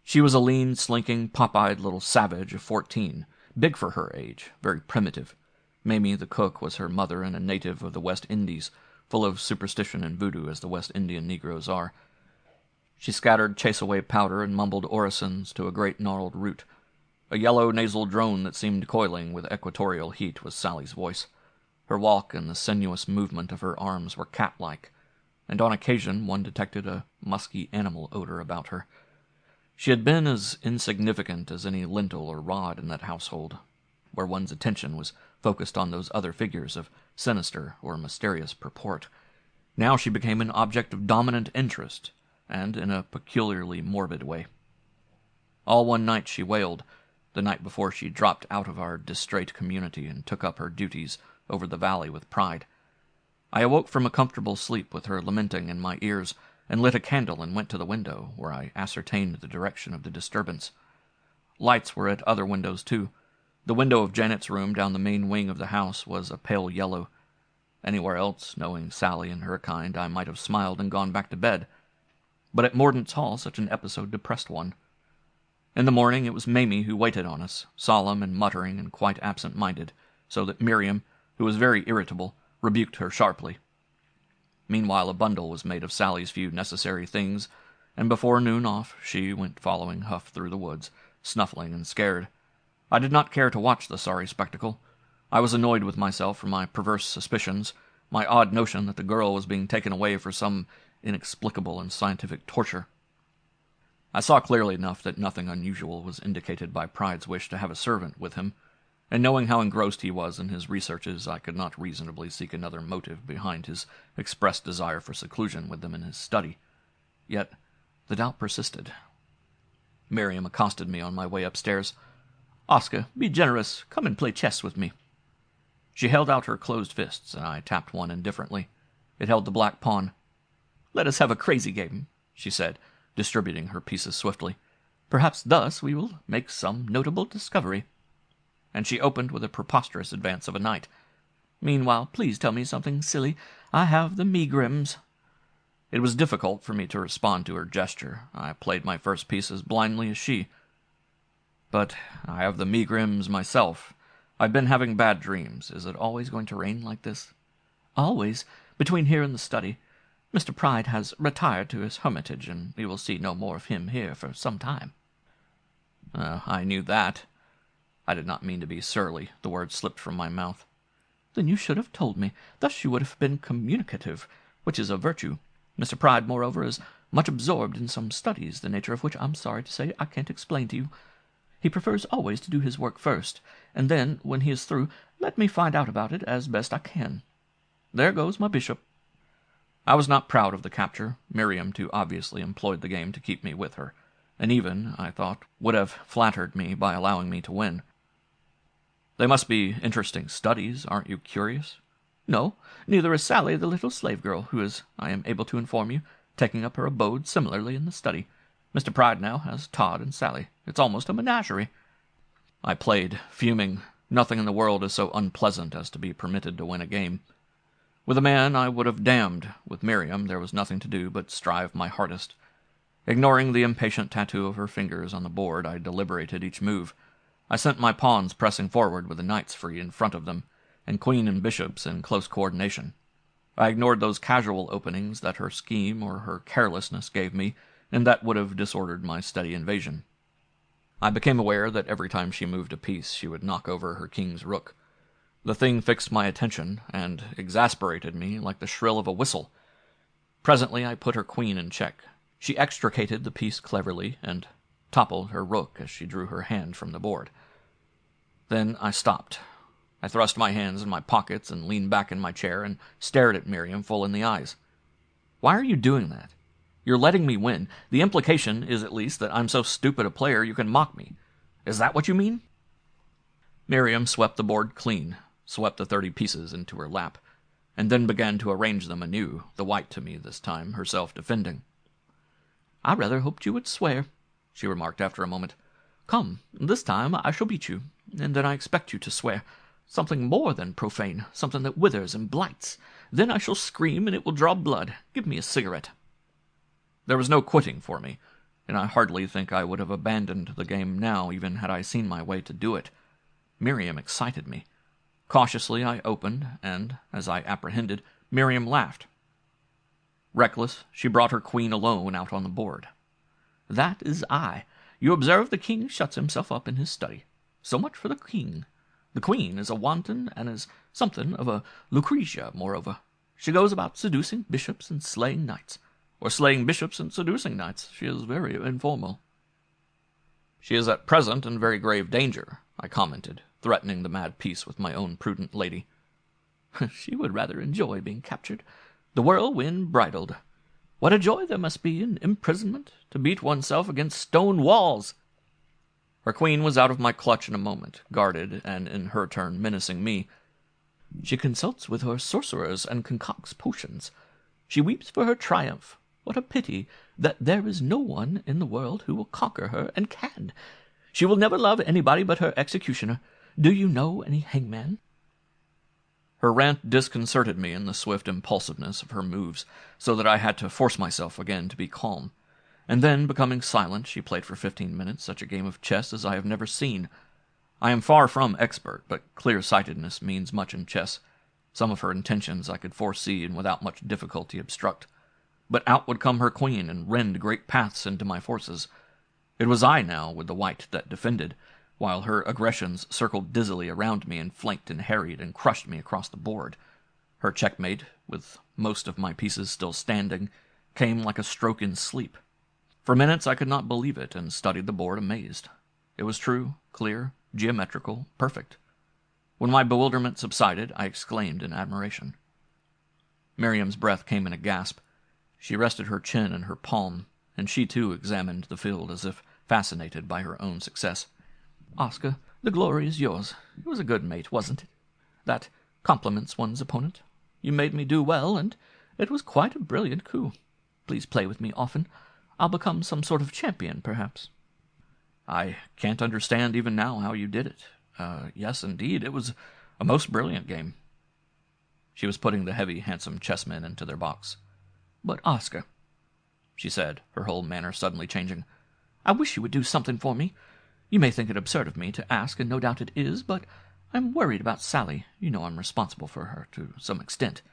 Speaker 1: She was a lean, slinking, pop-eyed little savage of 14, big for her age, very primitive. Mamie the cook was her mother and a native of the West Indies, full of superstition and voodoo as the West Indian Negroes are. She scattered chase-away powder and mumbled orisons to a great gnarled root. A yellow nasal drone that seemed coiling with equatorial heat was Sally's voice. Her walk and the sinuous movement of her arms were cat-like, and on occasion one detected a musky animal odor about her. She had been as insignificant as any lintel or rod in that household, where one's attention was focused on those other figures of sinister or mysterious purport. Now she became an object of dominant interest, and in a peculiarly morbid way. All one night she wailed, the night before she dropped out of our distrait community and took up her duties over the valley with Pride. I awoke from a comfortable sleep with her lamenting in my ears, and lit a candle and went to the window, where I ascertained the direction of the disturbance. Lights were at other windows, too. The window of Janet's room down the main wing of the house was a pale yellow. Anywhere else, knowing Sally and her kind, I might have smiled and gone back to bed. But at Mordaunt's hall such an episode depressed one. In the morning it was Mamie who waited on us, solemn and muttering and quite absent-minded, so that Miriam, who was very irritable, rebuked her sharply. Meanwhile a bundle was made of Sally's few necessary things, and before noon off she went following Huff through the woods, snuffling and scared. I did not care to watch the sorry spectacle. I was annoyed with myself for my perverse suspicions, my odd notion that the girl was being taken away for some inexplicable and scientific torture. I saw clearly enough that nothing unusual was indicated by Pride's wish to have a servant with him, and knowing how engrossed he was in his researches, I could not reasonably seek another motive behind his expressed desire for seclusion with them in his study. Yet the doubt persisted. Miriam accosted me on my way upstairs. "Oscar, be generous. Come and play chess with me." She held out her closed fists, and I tapped one indifferently. It held the black pawn. "Let us have a crazy game," she said, distributing her pieces swiftly. "Perhaps thus we will make some notable discovery." And she opened with a preposterous advance of a knight. "Meanwhile, please tell me something silly. I have the megrims." It was difficult for me to respond to her gesture. I played my first piece as blindly as she. "But I have the megrims myself. I've been having bad dreams. Is it always going to rain like this?" "Always, between here and the study. Mr. Pride has retired to his hermitage, and we will see no more of him here for some time." I knew that. I did not mean to be surly. The words slipped from my mouth. "Then you should have told me. Thus you would have been communicative, which is a virtue. Mr. Pride, moreover, is much absorbed in some studies, the nature of which I'm sorry to say I can't explain to you. He prefers always to do his work first, and then, when he is through, let me find out about it as best I can. There goes my bishop." I was not proud of the capture. Miriam too obviously employed the game to keep me with her, and even, I thought, would have flattered me by allowing me to win. "They must be interesting studies. Aren't you curious?" "No, neither is Sally, the little slave girl, who is, I am able to inform you, taking up her abode similarly in the study. Mr. Pride now has Todd and Sally. It's almost a menagerie." I played, fuming. Nothing in the world is so unpleasant as to be permitted to win a game. With a man I would have damned. With Miriam there was nothing to do but strive my hardest. Ignoring the impatient tattoo of her fingers on the board, I deliberated each move. I sent my pawns pressing forward with the knights free in front of them, and queen and bishops in close coordination. I ignored those casual openings that her scheme or her carelessness gave me, and that would have disordered my steady invasion. I became aware that every time she moved a piece she would knock over her king's rook. The thing fixed my attention, and exasperated me like the shrill of a whistle. Presently I put her queen in check. She extricated the piece cleverly, and toppled her rook as she drew her hand from the board. Then I stopped. I thrust my hands in my pockets and leaned back in my chair and stared at Miriam full in the eyes. "Why are you doing that? You're letting me win. The implication is at least that I'm so stupid a player you can mock me. Is that what you mean?" Miriam swept the board clean, swept the 30 pieces into her lap, and then began to arrange them anew, the white to me this time, herself defending.
Speaker 2: "I rather hoped you would swear," she remarked after a moment. "Come, this time I shall beat you, and then I expect you to swear. Something more than profane, something that withers and blights. Then I shall scream, and it will draw blood. Give me a cigarette."
Speaker 1: There was no quitting for me, and I hardly think I would have abandoned the game now even had I seen my way to do it. Miriam excited me. Cautiously I opened, and, as I apprehended, Miriam laughed. Reckless, she brought her queen alone out on the board.
Speaker 2: "That is I. You observe the king shuts himself up in his study. So much for the king. The queen is a wanton, and is something of a Lucretia, moreover. She goes about seducing bishops and slaying knights. Or slaying bishops and seducing knights. She is very informal."
Speaker 1: "She is at present in very grave danger," I commented, threatening the mad piece with my own prudent lady.
Speaker 2: "She would rather enjoy being captured. The whirlwind bridled. What a joy there must be in imprisonment, to beat oneself against stone walls!"
Speaker 1: Her queen was out of my clutch in a moment, guarded, and in her turn menacing me.
Speaker 2: "She consults with her sorcerers and concocts potions. She weeps for her triumph. What a pity that there is no one in the world who will conquer her, and can. She will never love anybody but her executioner. Do you know any hangman?"
Speaker 1: Her rant disconcerted me in the swift impulsiveness of her moves, so that I had to force myself again to be calm. And then, becoming silent, she played for 15 minutes such a game of chess as I have never seen. I am far from expert, but clear-sightedness means much in chess. Some of her intentions I could foresee and without much difficulty obstruct. But out would come her queen and rend great paths into my forces. It was I now, with the white, that defended, while her aggressions circled dizzily around me and flanked and harried and crushed me across the board. Her checkmate, with most of my pieces still standing, came like a stroke in sleep. For minutes I could not believe it, and studied the board amazed. It was true, clear, geometrical, perfect. When my bewilderment subsided, I exclaimed in admiration. Miriam's breath came in a gasp. She rested her chin in her palm, and she too examined the field as if fascinated by her own success.
Speaker 2: "Oscar, the glory is yours. It was a good mate, wasn't it? That compliments one's opponent. You made me do well, and it was quite a brilliant coup. Please play with me often. I'll become some sort of champion, perhaps."
Speaker 1: "I can't understand even now how you did it. Yes, indeed, it was a most brilliant game." She was putting the heavy, handsome chessmen into their box.
Speaker 2: "But, Oscar," she said, her whole manner suddenly changing, "I wish you would do something for me. You may think it absurd of me to ask, and no doubt it is, but I'm worried about Sally. You know I'm responsible for her to some extent."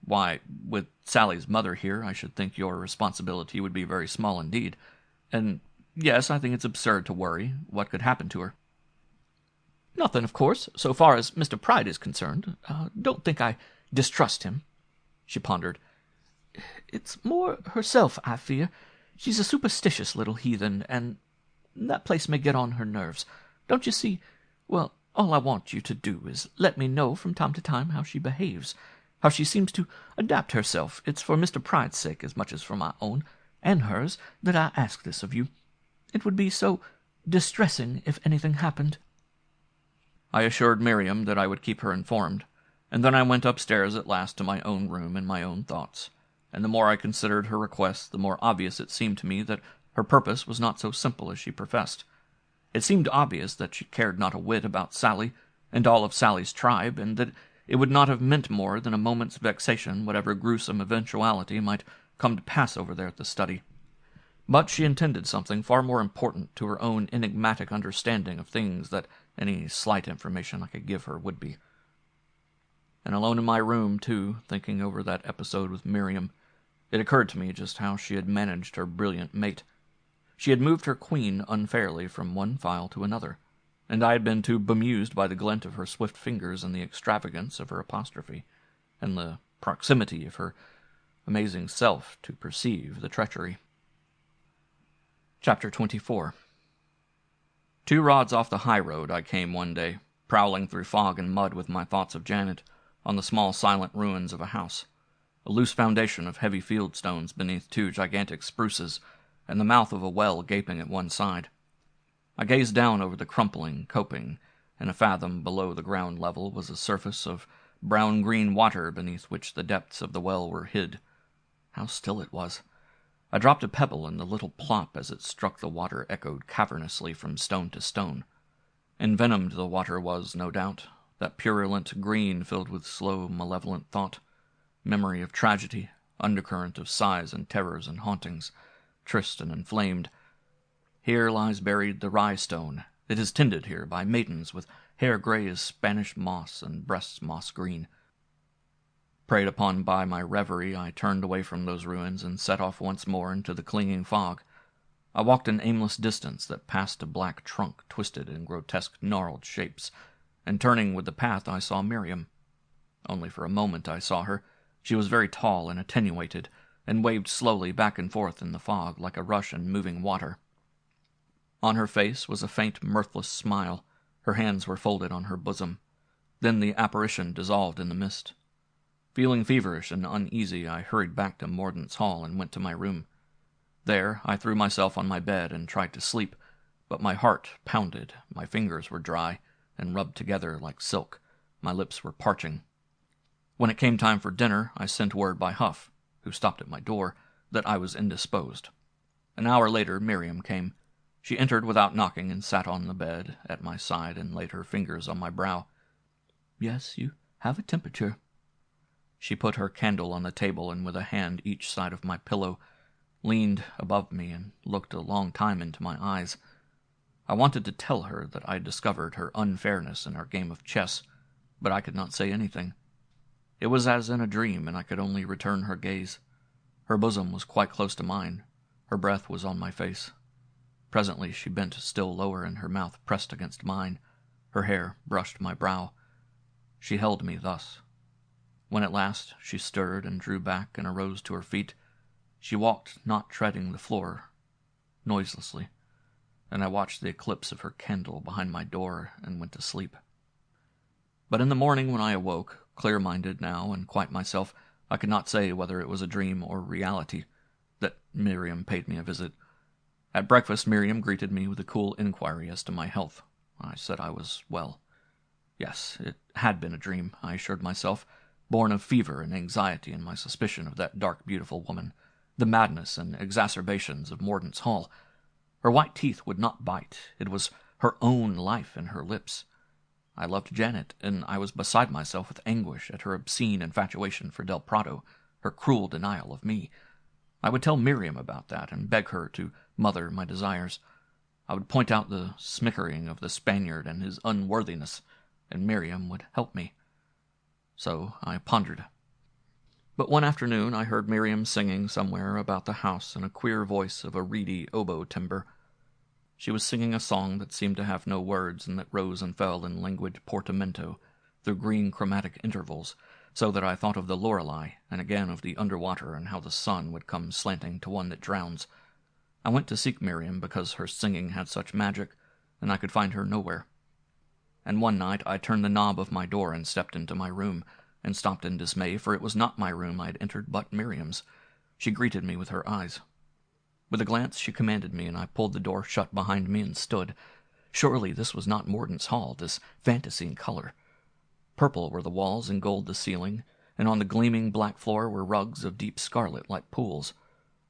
Speaker 1: "Why, with Sally's mother here, I should think your responsibility would be very small indeed. And yes, I think it's absurd to worry. What could happen to her?"
Speaker 2: "Nothing, of course, so far as Mr. Pride is concerned. Don't think I distrust him." She pondered. "It's more herself, I fear. She's a superstitious little heathen, and that place may get on her nerves. Don't you see? Well, all I want you to do is let me know from time to time how she behaves, how she seems to adapt herself. It's for Mr. Pride's sake as much as for my own, and hers, that I ask this of you. It would be so distressing if anything happened."
Speaker 1: I assured Miriam that I would keep her informed, and then I went upstairs at last to my own room and my own thoughts, and the more I considered her request, the more obvious it seemed to me that her purpose was not so simple as she professed. It seemed obvious that she cared not a whit about Sally and all of Sally's tribe, and that it would not have meant more than a moment's vexation whatever gruesome eventuality might come to pass over there at the study. But she intended something far more important to her own enigmatic understanding of things that any slight information I could give her would be. And alone in my room, too, thinking over that episode with Miriam, it occurred to me just how she had managed her brilliant mate. She had moved her queen unfairly from one file to another, and I had been too bemused by the glint of her swift fingers and the extravagance of her apostrophe, and the proximity of her amazing self to perceive the treachery. Chapter 24. 2 rods off the high road I came one day, prowling through fog and mud with my thoughts of Janet, on the small silent ruins of a house, a loose foundation of heavy field stones beneath 2 gigantic spruces, and the mouth of a well gaping at one side. I gazed down over the crumpling coping, and a fathom below the ground level was a surface of brown-green water beneath which the depths of the well were hid. How still it was! I dropped a pebble, and the little plop as it struck the water echoed cavernously from stone to stone. Envenomed the water was, no doubt, that purulent green filled with slow, malevolent thought, memory of tragedy, undercurrent of sighs and terrors and hauntings, tryst and inflamed. Here lies buried the rye stone. It is tended here by maidens with hair gray as Spanish moss and breasts moss green. Preyed upon by my reverie, I turned away from those ruins and set off once more into the clinging fog. I walked an aimless distance that passed a black trunk twisted in grotesque gnarled shapes, and turning with the path I saw Miriam. Only for a moment I saw her. She was very tall and attenuated, and waved slowly back and forth in the fog like a rush in moving water. On her face was a faint, mirthless smile. Her hands were folded on her bosom. Then the apparition dissolved in the mist. Feeling feverish and uneasy, I hurried back to Mordaunt's Hall and went to my room. There I threw myself on my bed and tried to sleep, but my heart pounded, my fingers were dry and rubbed together like silk, my lips were parching. When it came time for dinner, I sent word by Huff, who stopped at my door, that I was indisposed. An hour later Miriam came. She entered without knocking and sat on the bed at my side and laid her fingers on my brow.
Speaker 2: "Yes, you have a temperature."
Speaker 1: She put her candle on the table and with a hand each side of my pillow, leaned above me and looked a long time into my eyes. I wanted to tell her that I had discovered her unfairness in our game of chess, but I could not say anything. It was as in a dream, and I could only return her gaze. Her bosom was quite close to mine. Her breath was on my face. Presently she bent still lower, and her mouth pressed against mine. Her hair brushed my brow. She held me thus. When at last she stirred and drew back and arose to her feet, she walked, not treading the floor, noiselessly, and I watched the eclipse of her candle behind my door and went to sleep. But in the morning when I awoke, clear-minded now and quite myself, I could not say whether it was a dream or reality, that Miriam paid me a visit. At breakfast Miriam greeted me with a cool inquiry as to my health. I said I was well. Yes, it had been a dream, I assured myself, born of fever and anxiety and my suspicion of that dark, beautiful woman, the madness and exacerbations of Mordaunt's Hall. Her white teeth would not bite. It was her own life in her lips. I loved Janet, and I was beside myself with anguish at her obscene infatuation for Del Prado, her cruel denial of me. I would tell Miriam about that and beg her to mother my desires. I would point out the smickering of the Spaniard and his unworthiness, and Miriam would help me. So I pondered. But one afternoon I heard Miriam singing somewhere about the house in a queer voice of a reedy oboe timbre. She was singing a song that seemed to have no words and that rose and fell in languid portamento through green chromatic intervals, so that I thought of the Lorelei and again of the underwater and how the sun would come slanting to one that drowns. I went to seek Miriam because her singing had such magic, and I could find her nowhere. And one night I turned the knob of my door and stepped into my room, and stopped in dismay, for it was not my room I had entered but Miriam's. She greeted me with her eyes. With a glance she commanded me, and I pulled the door shut behind me and stood. Surely this was not Mordaunt's Hall, this fantasy in color. Purple were the walls and gold the ceiling, and on the gleaming black floor were rugs of deep scarlet like pools.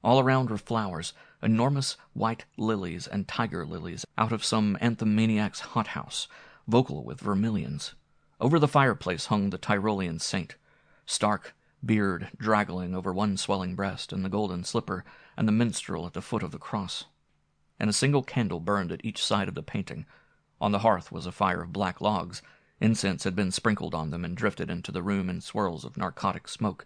Speaker 1: All around were flowers, enormous white lilies and tiger lilies out of some anthemaniac's hothouse, vocal with vermilions. Over the fireplace hung the Tyrolean saint, stark, beard draggling over one swelling breast, and the golden slipper, and the minstrel at the foot of the cross. And a single candle burned at each side of the painting. On the hearth was a fire of black logs. Incense had been sprinkled on them and drifted into the room in swirls of narcotic smoke.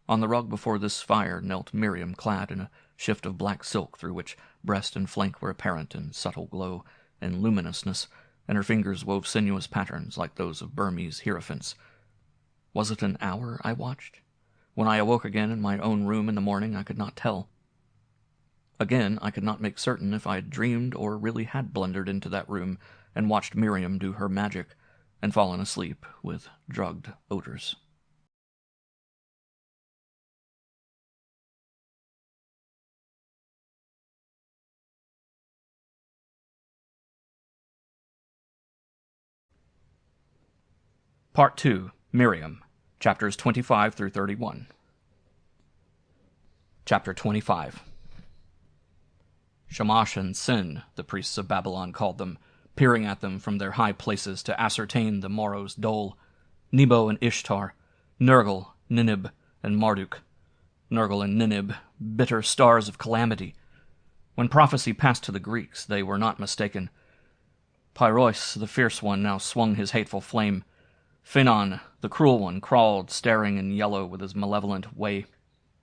Speaker 1: On the rug before this fire knelt Miriam, clad in a shift of black silk through which breast and flank were apparent in subtle glow and luminousness, and her fingers wove sinuous patterns like those of Burmese hierophants. Was it an hour I watched?
Speaker 3: When I awoke again in my own room in the morning, I could not tell. Again, I could not make certain if I had dreamed or really had blundered into that room and watched Miriam do her magic and fallen asleep with drugged odors. Part 2, Miriam, chapters 25 through 31. Chapter 25. Shamash and Sin, the priests of Babylon called them, peering at them from their high places to ascertain the morrow's dole. Nebo and Ishtar, Nergal, Ninib, and Marduk. Nergal and Ninib, bitter stars of calamity. When prophecy passed to the Greeks, they were not mistaken. Pyrois, the fierce one, now swung his hateful flame. Phenon, the cruel one, crawled, staring in yellow with his malevolent way.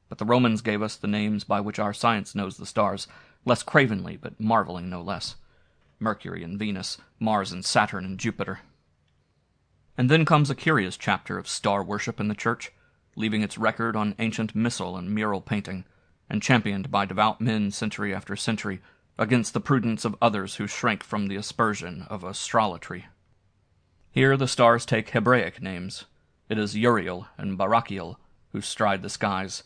Speaker 3: But the Romans gave us the names by which our science knows the stars, less cravenly, but marveling no less. Mercury and Venus, Mars and Saturn and Jupiter. And then comes a curious chapter of star worship in the church, leaving its record on ancient missal and mural painting, and championed by devout men century after century, against the prudence of others who shrank from the aspersion of astrology. Here the stars take Hebraic names. It is Uriel and Barachiel who stride the skies,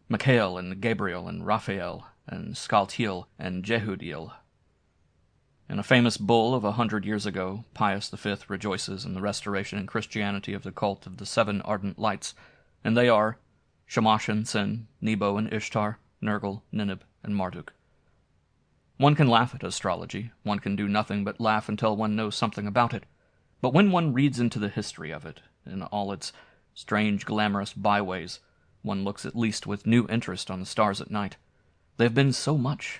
Speaker 3: Michael and Gabriel and Raphael and Skaltiel and Jehudiel. In a famous bull of 100 years ago, Pius V rejoices in the restoration in Christianity of the cult of the 7 ardent lights, and they are Shamash and Sin, Nebo and Ishtar, Nergal, Ninib, and Marduk. One can laugh at astrology, one can do nothing but laugh until one knows something about it. But when one reads into the history of it, in all its strange, glamorous byways, one looks at least with new interest on the stars at night. They have been so much,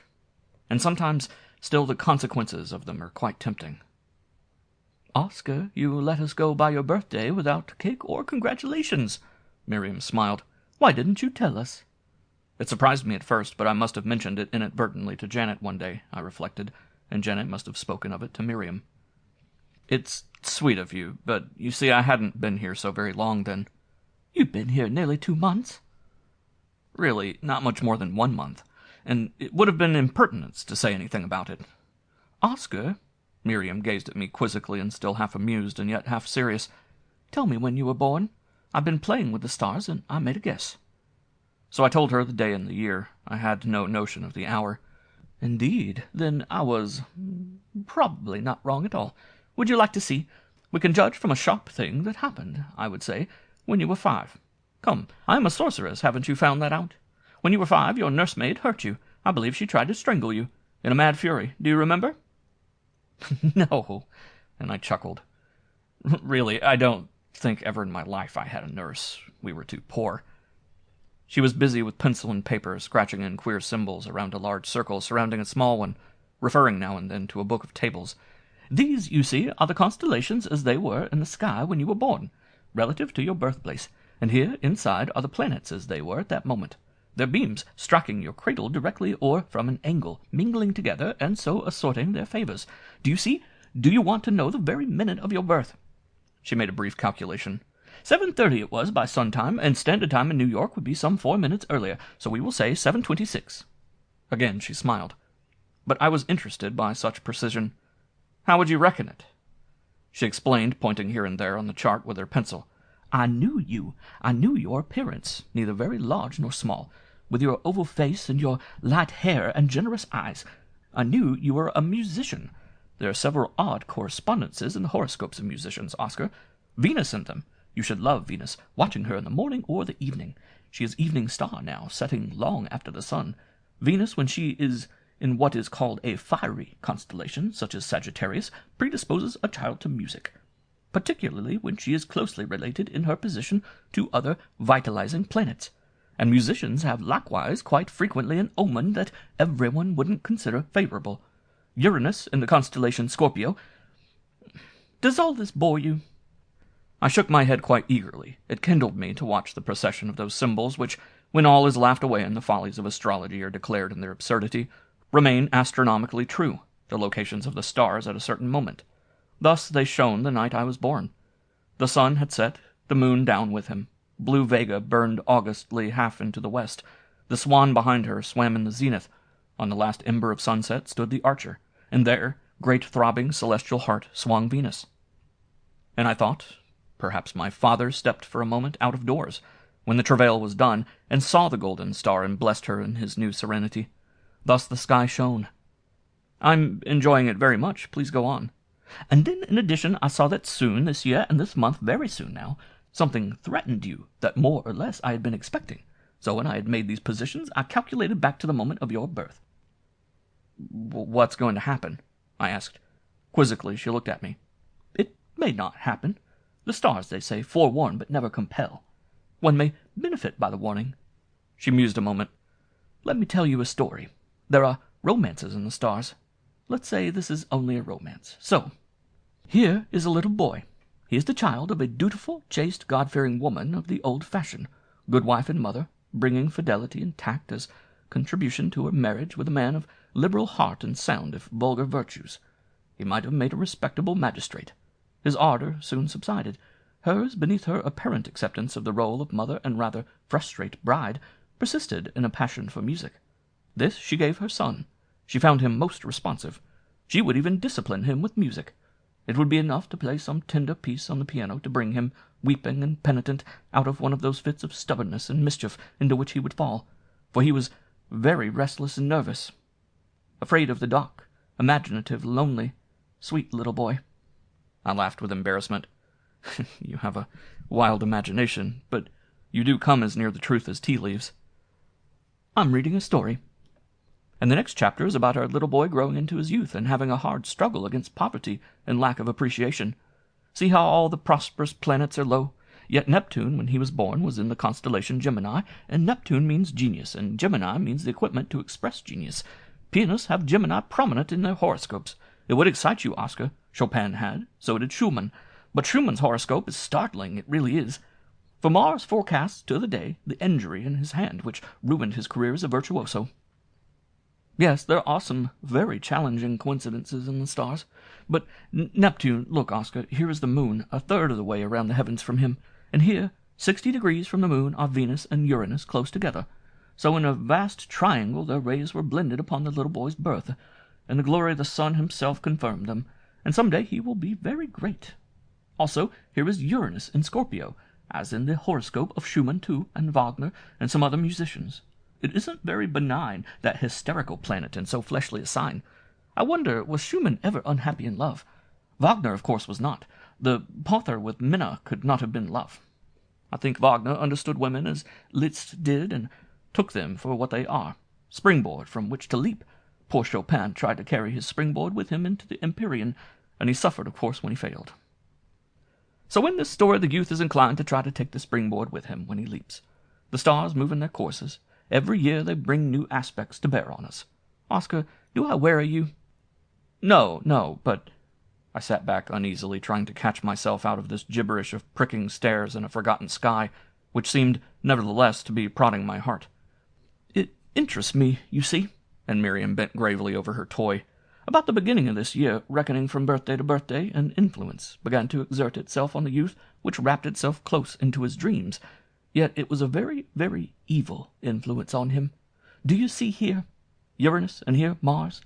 Speaker 3: and sometimes still the consequences of them are quite tempting.
Speaker 2: "Oscar, you let us go by your birthday without cake or congratulations,"
Speaker 3: Miriam smiled.
Speaker 2: "Why didn't you tell us?"
Speaker 3: It surprised me at first, but I must have mentioned it inadvertently to Janet one day, I reflected, and Janet must have spoken of it to Miriam. It's sweet of you, but you see I hadn't been here so very long then.
Speaker 2: You've been here nearly 2 months.
Speaker 3: Really, not much more than 1 month, and it would have been impertinence to say anything about it.
Speaker 2: Oscar,
Speaker 3: Miriam gazed at me quizzically and still half amused and yet half serious.
Speaker 2: Tell me when you were born. I've been playing with the stars, and I made a guess.
Speaker 3: So I told her the day and the year. I had no notion of the hour.
Speaker 2: Indeed, then I was probably not wrong at all. Would you like to see? We can judge from a sharp thing that happened, I would say, when you were 5. Come, I am a sorceress, haven't you found that out? When you were 5, your nursemaid hurt you. I believe she tried to strangle you. In a mad fury. Do you remember?
Speaker 3: No. And I chuckled. Really, I don't think ever in my life I had a nurse. We were too poor. She was busy with pencil and paper, scratching in queer symbols around a large circle surrounding a small one, referring now and then to a book of tables. These, you see, are the constellations as they were in the sky when you were born, relative to your birthplace, and here inside are the planets as they were at that moment, their beams striking your cradle directly or from an angle, mingling together and so assorting their favors. Do you see? Do you want to know the very minute of your birth? She made a brief calculation. 7:30 it was by sun time, and standard time in New York would be some 4 minutes earlier, so we will say 7:26. Again she smiled. But I was interested by such precision. How would you reckon it? She explained, pointing here and there on the chart with her pencil. I knew you. I knew your appearance, neither very large nor small, with your oval face and your light hair and generous eyes. I knew you were a musician. There are several odd correspondences in the horoscopes of musicians, Oscar. Venus in them. You should love Venus, watching her in the morning or the evening. She is evening star now, setting long after the sun. Venus, when she is in what is called a fiery constellation, such as Sagittarius, predisposes a child to music, particularly when she is closely related in her position to other vitalizing planets. And musicians have likewise quite frequently an omen that everyone wouldn't consider favorable. Uranus in the constellation Scorpio. Does all this bore you? I shook my head quite eagerly. It kindled me to watch the procession of those symbols which, when all is laughed away and the follies of astrology are declared in their absurdity, remain astronomically true, the locations of the stars at a certain moment. Thus they shone the night I was born. The sun had set, the moon down with him. Blue Vega burned augustly half into the west. The swan behind her swam in the zenith. On the last ember of sunset stood the Archer, and there, great throbbing celestial heart, swung Venus. And I thought, perhaps my father stepped for a moment out of doors, when the travail was done, and saw the golden star and blessed her in his new serenity. Thus the sky shone. I'm enjoying it very much. Please go on. And then, in addition, I saw that soon, this year and this month, very soon now, something threatened you that more or less I had been expecting. So when I had made these positions, I calculated back to the moment of your birth. What's going to happen? I asked. Quizzically, she looked at me. It may not happen. The stars, they say, forewarn but never compel. One may benefit by the warning. She mused a moment. Let me tell you a story. There are romances in the stars. Let's say this is only a romance. So, here is a little boy. He is the child of a dutiful, chaste, God-fearing woman of the old fashion, good wife and mother, bringing fidelity and tact as contribution to her marriage with a man of liberal heart and sound, if vulgar virtues. He might have made a respectable magistrate. His ardor soon subsided. Hers, beneath her apparent acceptance of the role of mother and rather frustrate bride, persisted in a passion for music. This she gave her son. She found him most responsive. She would even discipline him with music. It would be enough to play some tender piece on the piano to bring him, weeping and penitent, out of one of those fits of stubbornness and mischief into which he would fall, for he was very restless and nervous, afraid of the dark, imaginative, lonely, sweet little boy. I laughed with embarrassment. You have a wild imagination, but you do come as near the truth as tea leaves. I'm reading a story. And the next chapter is about our little boy growing into his youth and having a hard struggle against poverty and lack of appreciation. See how all the prosperous planets are low? Yet Neptune, when he was born, was in the constellation Gemini, and Neptune means genius, and Gemini means the equipment to express genius. Pianists have Gemini prominent in their horoscopes. It would excite you, Oscar. Chopin had. So did Schumann. But Schumann's horoscope is startling, it really is. For Mars forecasts to the day the injury in his hand, which ruined his career as a virtuoso. Yes, there are some very challenging coincidences in the stars. But Neptune, look, Oscar, here is the moon, a third of the way around the heavens from him, and here, 60 degrees from the moon, are Venus and Uranus close together. So in a vast triangle their rays were blended upon the little boy's birth, and the glory of the sun himself confirmed them, and some day he will be very great. Also, here is Uranus in Scorpio, as in the horoscope of Schumann, too, and Wagner, and some other musicians. It isn't very benign, that hysterical planet in so fleshly a sign. I wonder, was Schumann ever unhappy in love? Wagner, of course, was not. The pother with Minna could not have been love. I think Wagner understood women as Liszt did, and took them for what they are, springboard from which to leap. Poor Chopin tried to carry his springboard with him into the Empyrean, and he suffered, of course, when he failed. So in this story the youth is inclined to try to take the springboard with him when he leaps. The stars move in their courses. Every year they bring new aspects to bear on us. Oscar, do I weary you? No, but... I sat back uneasily, trying to catch myself out of this gibberish of pricking stares in a forgotten sky, which seemed, nevertheless, to be prodding my heart. It interests me, you see, and Miriam bent gravely over her toy. About the beginning of this year, reckoning from birthday to birthday, an influence began to exert itself on the youth, which wrapped itself close into his dreams. Yet it was a very, very evil influence on him. Do you see here Uranus, and here Mars?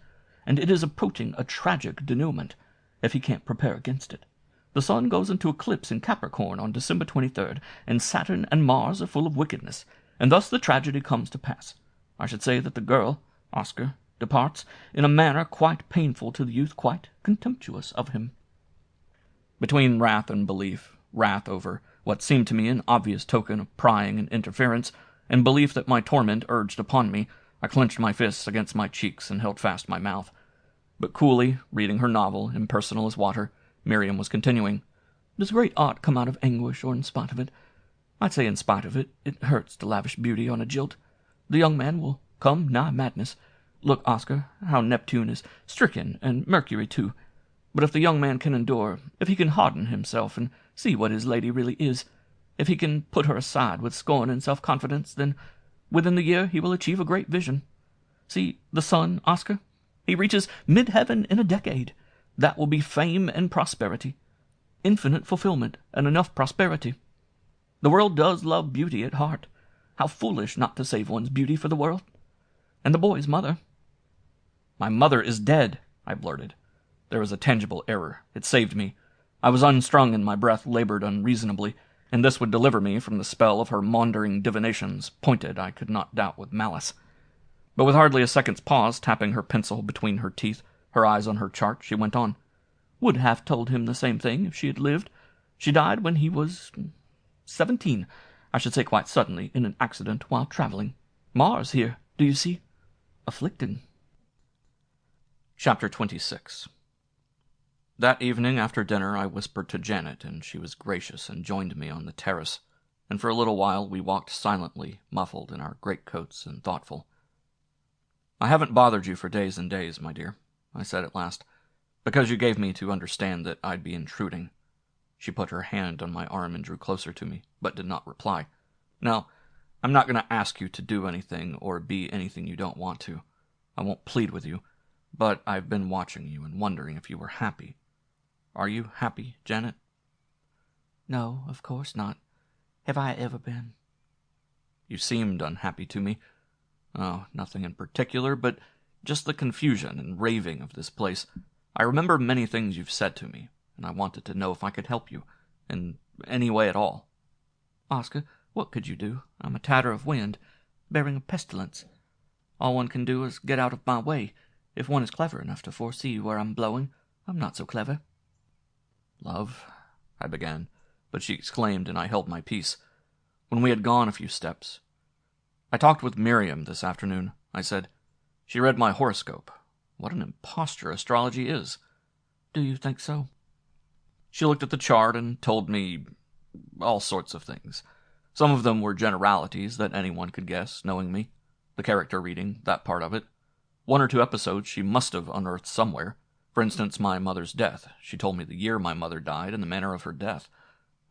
Speaker 3: And it is approaching a tragic denouement, if he can't prepare against it. The sun goes into eclipse in Capricorn on December 23rd, and Saturn and Mars are full of wickedness, and thus the tragedy comes to pass. I should say that the girl, Oscar, departs in a manner quite painful to the youth, quite contemptuous of him. Between wrath and belief, wrath over what seemed to me an obvious token of prying and interference, and belief that my torment urged upon me, I clenched my fists against my cheeks and held fast my mouth. But coolly, reading her novel, impersonal as water, Miriam was continuing. Does great art come out of anguish or in spite of it? I'd say in spite of it. It hurts to lavish beauty on a jilt. The young man will come nigh madness. Look, Oscar, how Neptune is stricken, and Mercury too. But if the young man can endure, if he can harden himself and see what his lady really is, if he can put her aside with scorn and self-confidence, then within the year he will achieve a great vision. See the sun, Oscar? He reaches mid-heaven in a decade. That will be fame and prosperity. Infinite fulfillment and enough prosperity.
Speaker 2: The world does love beauty at heart. How foolish not to save one's beauty for the world. And the boy's mother.
Speaker 3: My mother is dead, I blurted. There was a tangible error. It saved me. I was unstrung and my breath labored unreasonably, and this would deliver me from the spell of her maundering divinations, pointed, I could not doubt, with malice. But with hardly a second's pause, tapping her pencil between her teeth, her eyes on her chart, she went on.
Speaker 2: Would have told him the same thing if she had lived. She died when he was 17, I should say quite suddenly, in an accident while traveling. Mars here, do you see? Afflicting.
Speaker 3: Chapter 26. That evening after dinner I whispered to Janet, and she was gracious and joined me on the terrace, and for a little while we walked silently, muffled in our greatcoats and thoughtful. "I haven't bothered you for days and days, my dear," I said at last, "because you gave me to understand that I'd be intruding." She put her hand on my arm and drew closer to me, but did not reply. "Now, I'm not going to ask you to do anything or be anything you don't want to. I won't plead with you, but I've been watching you and wondering if you were happy. Are you happy, Janet?"
Speaker 2: No, of course not. Have I ever been?
Speaker 3: You seemed unhappy to me. Oh, nothing in particular, but just the confusion and raving of this place. I remember many things you've said to me, and I wanted to know if I could help you, in any way at all.
Speaker 2: Oscar, what could you do? I'm a tatter of wind, bearing a pestilence. All one can do is get out of my way. If one is clever enough to foresee where I'm blowing, I'm not so clever.
Speaker 3: "Love," I began, but she exclaimed, and I held my peace. When we had gone a few steps, "I talked with Miriam this afternoon," I said. "She read my horoscope. What an imposture astrology is."
Speaker 2: "Do you think so?"
Speaker 3: "She looked at the chart and told me all sorts of things. Some of them were generalities that anyone could guess, knowing me. The character reading, that part of it. One or two episodes she must have unearthed somewhere. For instance, my mother's death. She told me the year my mother died and the manner of her death.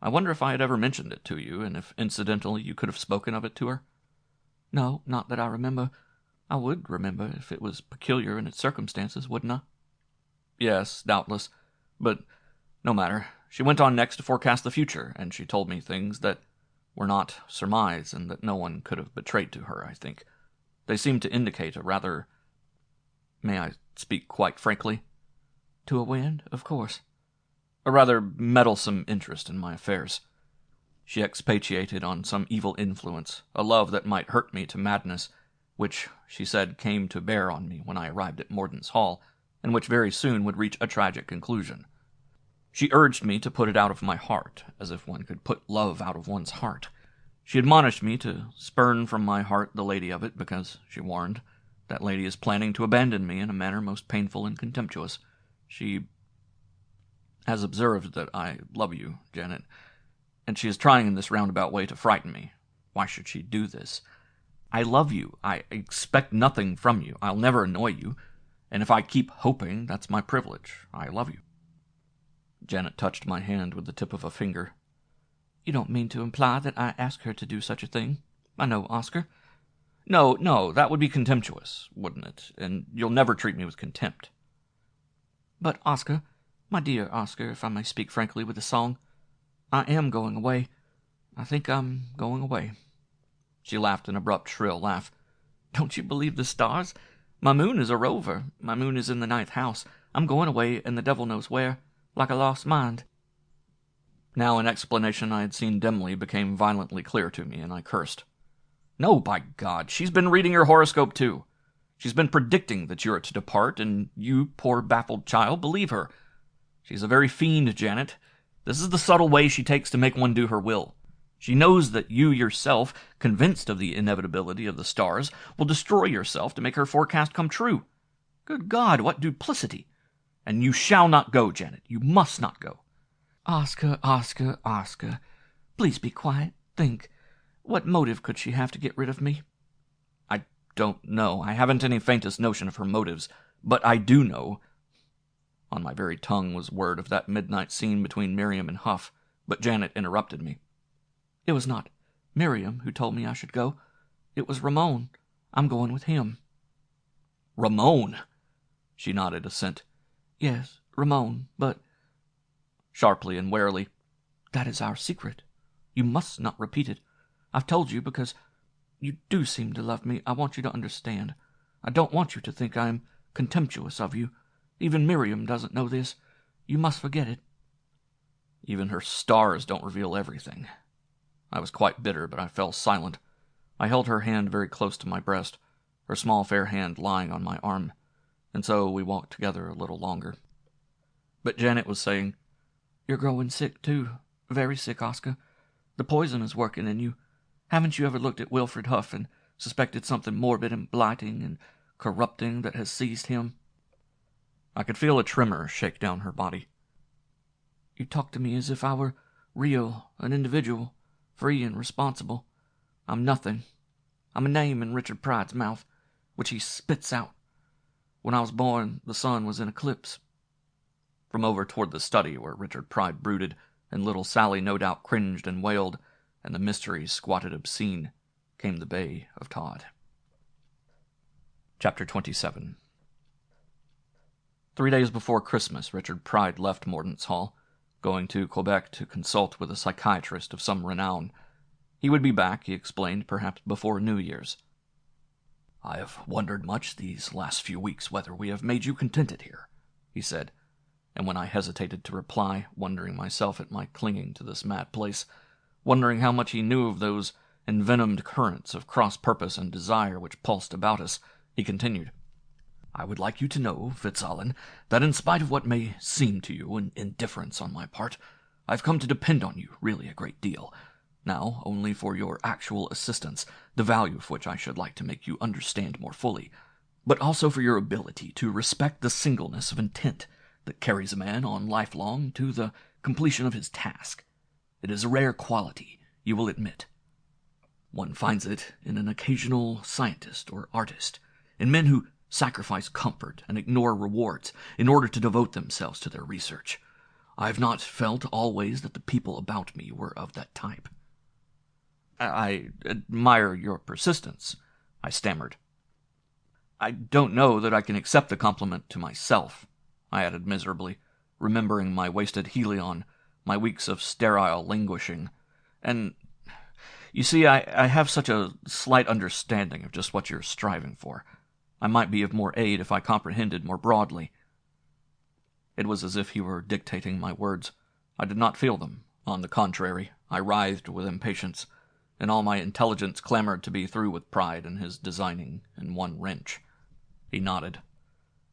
Speaker 3: I wonder if I had ever mentioned it to you, and if incidentally you could have spoken of it to her?"
Speaker 2: "No, not that I remember. I would remember if it was peculiar in its circumstances, wouldn't I?"
Speaker 3: "Yes, doubtless. But no matter. She went on next to forecast the future, and she told me things that were not surmise and that no one could have betrayed to her, I think. They seemed to indicate a rather— may I speak quite frankly?"
Speaker 2: "To a wind, of course."
Speaker 3: "A rather meddlesome interest in my affairs. She expatiated on some evil influence, a love that might hurt me to madness, which, she said, came to bear on me when I arrived at Morden's Hall, and which very soon would reach a tragic conclusion. She urged me to put it out of my heart, as if one could put love out of one's heart. She admonished me to spurn from my heart the lady of it, because, she warned, that lady is planning to abandon me in a manner most painful and contemptuous. She has observed that I love you, Janet, and she is trying in this roundabout way to frighten me. Why should she do this? I love you. I expect nothing from you. I'll never annoy you, and if I keep hoping, that's my privilege. I love you." Janet touched my hand with the tip of a finger.
Speaker 2: "You don't mean to imply that I ask her to do such a thing? I know, Oscar."
Speaker 3: No, that would be contemptuous, wouldn't it? And you'll never treat me with contempt."
Speaker 2: "But, Oscar, my dear Oscar, if I may speak frankly with a song, I am going away. I think I'm going away."
Speaker 3: She laughed an abrupt, shrill laugh.
Speaker 2: "Don't you believe the stars? My moon is a rover. My moon is in the 9th house. I'm going away, and the devil knows where, like a lost mind."
Speaker 3: Now an explanation I had seen dimly became violently clear to me, and I cursed. "No, by God, she's been reading your horoscope too. She's been predicting that you're to depart, and you, poor baffled child, believe her. She's a very fiend, Janet. This is the subtle way she takes to make one do her will. She knows that you yourself, convinced of the inevitability of the stars, will destroy yourself to make her forecast come true. Good God, what duplicity! And you shall not go, Janet. You must not go."
Speaker 2: "Oscar, Oscar, Oscar, please be quiet. Think. What motive could she have to get rid of me?"
Speaker 3: "I don't know. I haven't any faintest notion of her motives. But I do know—" On my very tongue was word of that midnight scene between Miriam and Huff, but Janet interrupted me.
Speaker 2: "It was not Miriam who told me I should go. It was Ramon. I'm going with him."
Speaker 3: "Ramon?" She nodded assent.
Speaker 2: "Yes, Ramon, but—"
Speaker 3: Sharply and warily,
Speaker 2: "that is our secret. You must not repeat it. I've told you because you do seem to love me. I want you to understand. I don't want you to think I am contemptuous of you. Even Miriam doesn't know this. You must forget it."
Speaker 1: Even her stars don't reveal everything. I was quite bitter, but I fell silent. I held her hand very close to my breast, her small fair hand lying on my arm, and so we walked together a little longer. But Janet was saying,
Speaker 2: "You're growing sick, too. Very sick, Oscar. The poison is working in you. Haven't you ever looked at Wilfred Huff and suspected something morbid and blighting and corrupting that has seized him?"
Speaker 1: I could feel a tremor shake down her body.
Speaker 2: "You talk to me as if I were real, an individual, free and responsible. I'm nothing. I'm a name in Richard Pride's mouth, which he spits out. When I was born, the sun was in eclipse."
Speaker 1: From over toward the study where Richard Pride brooded, and little Sally no doubt cringed and wailed, and the mystery squatted obscene, came the bay of Todd. Chapter 27. 3 days before Christmas, Richard Pride left Mordaunt's Hall, going to Quebec to consult with a psychiatrist of some renown. He would be back, he explained, perhaps before New Year's. "I have wondered much these last few weeks whether we have made you contented here," he said, and when I hesitated to reply, wondering myself at my clinging to this mad place, wondering how much he knew of those envenomed currents of cross-purpose and desire which pulsed about us, he continued, "I would like you to know, Fitzallen, that in spite of what may seem to you an indifference on my part, I've come to depend on you really a great deal, now only for your actual assistance, the value of which I should like to make you understand more fully, but also for your ability to respect the singleness of intent that carries a man on lifelong to the completion of his task. It is a rare quality, you will admit. One finds it in an occasional scientist or artist, in men who sacrifice comfort and ignore rewards in order to devote themselves to their research. I have not felt always that the people about me were of that type." "I admire your persistence," I stammered. "I don't know that I can accept the compliment to myself," I added miserably, remembering my wasted Helion, my weeks of sterile languishing, and, you see, I have such a slight understanding of just what you're striving for. I might be of more aid if I comprehended more broadly." It was as if he were dictating my words. I did not feel them. On the contrary, I writhed with impatience, and all my intelligence clamored to be through with Pride and his designing in one wrench. He nodded.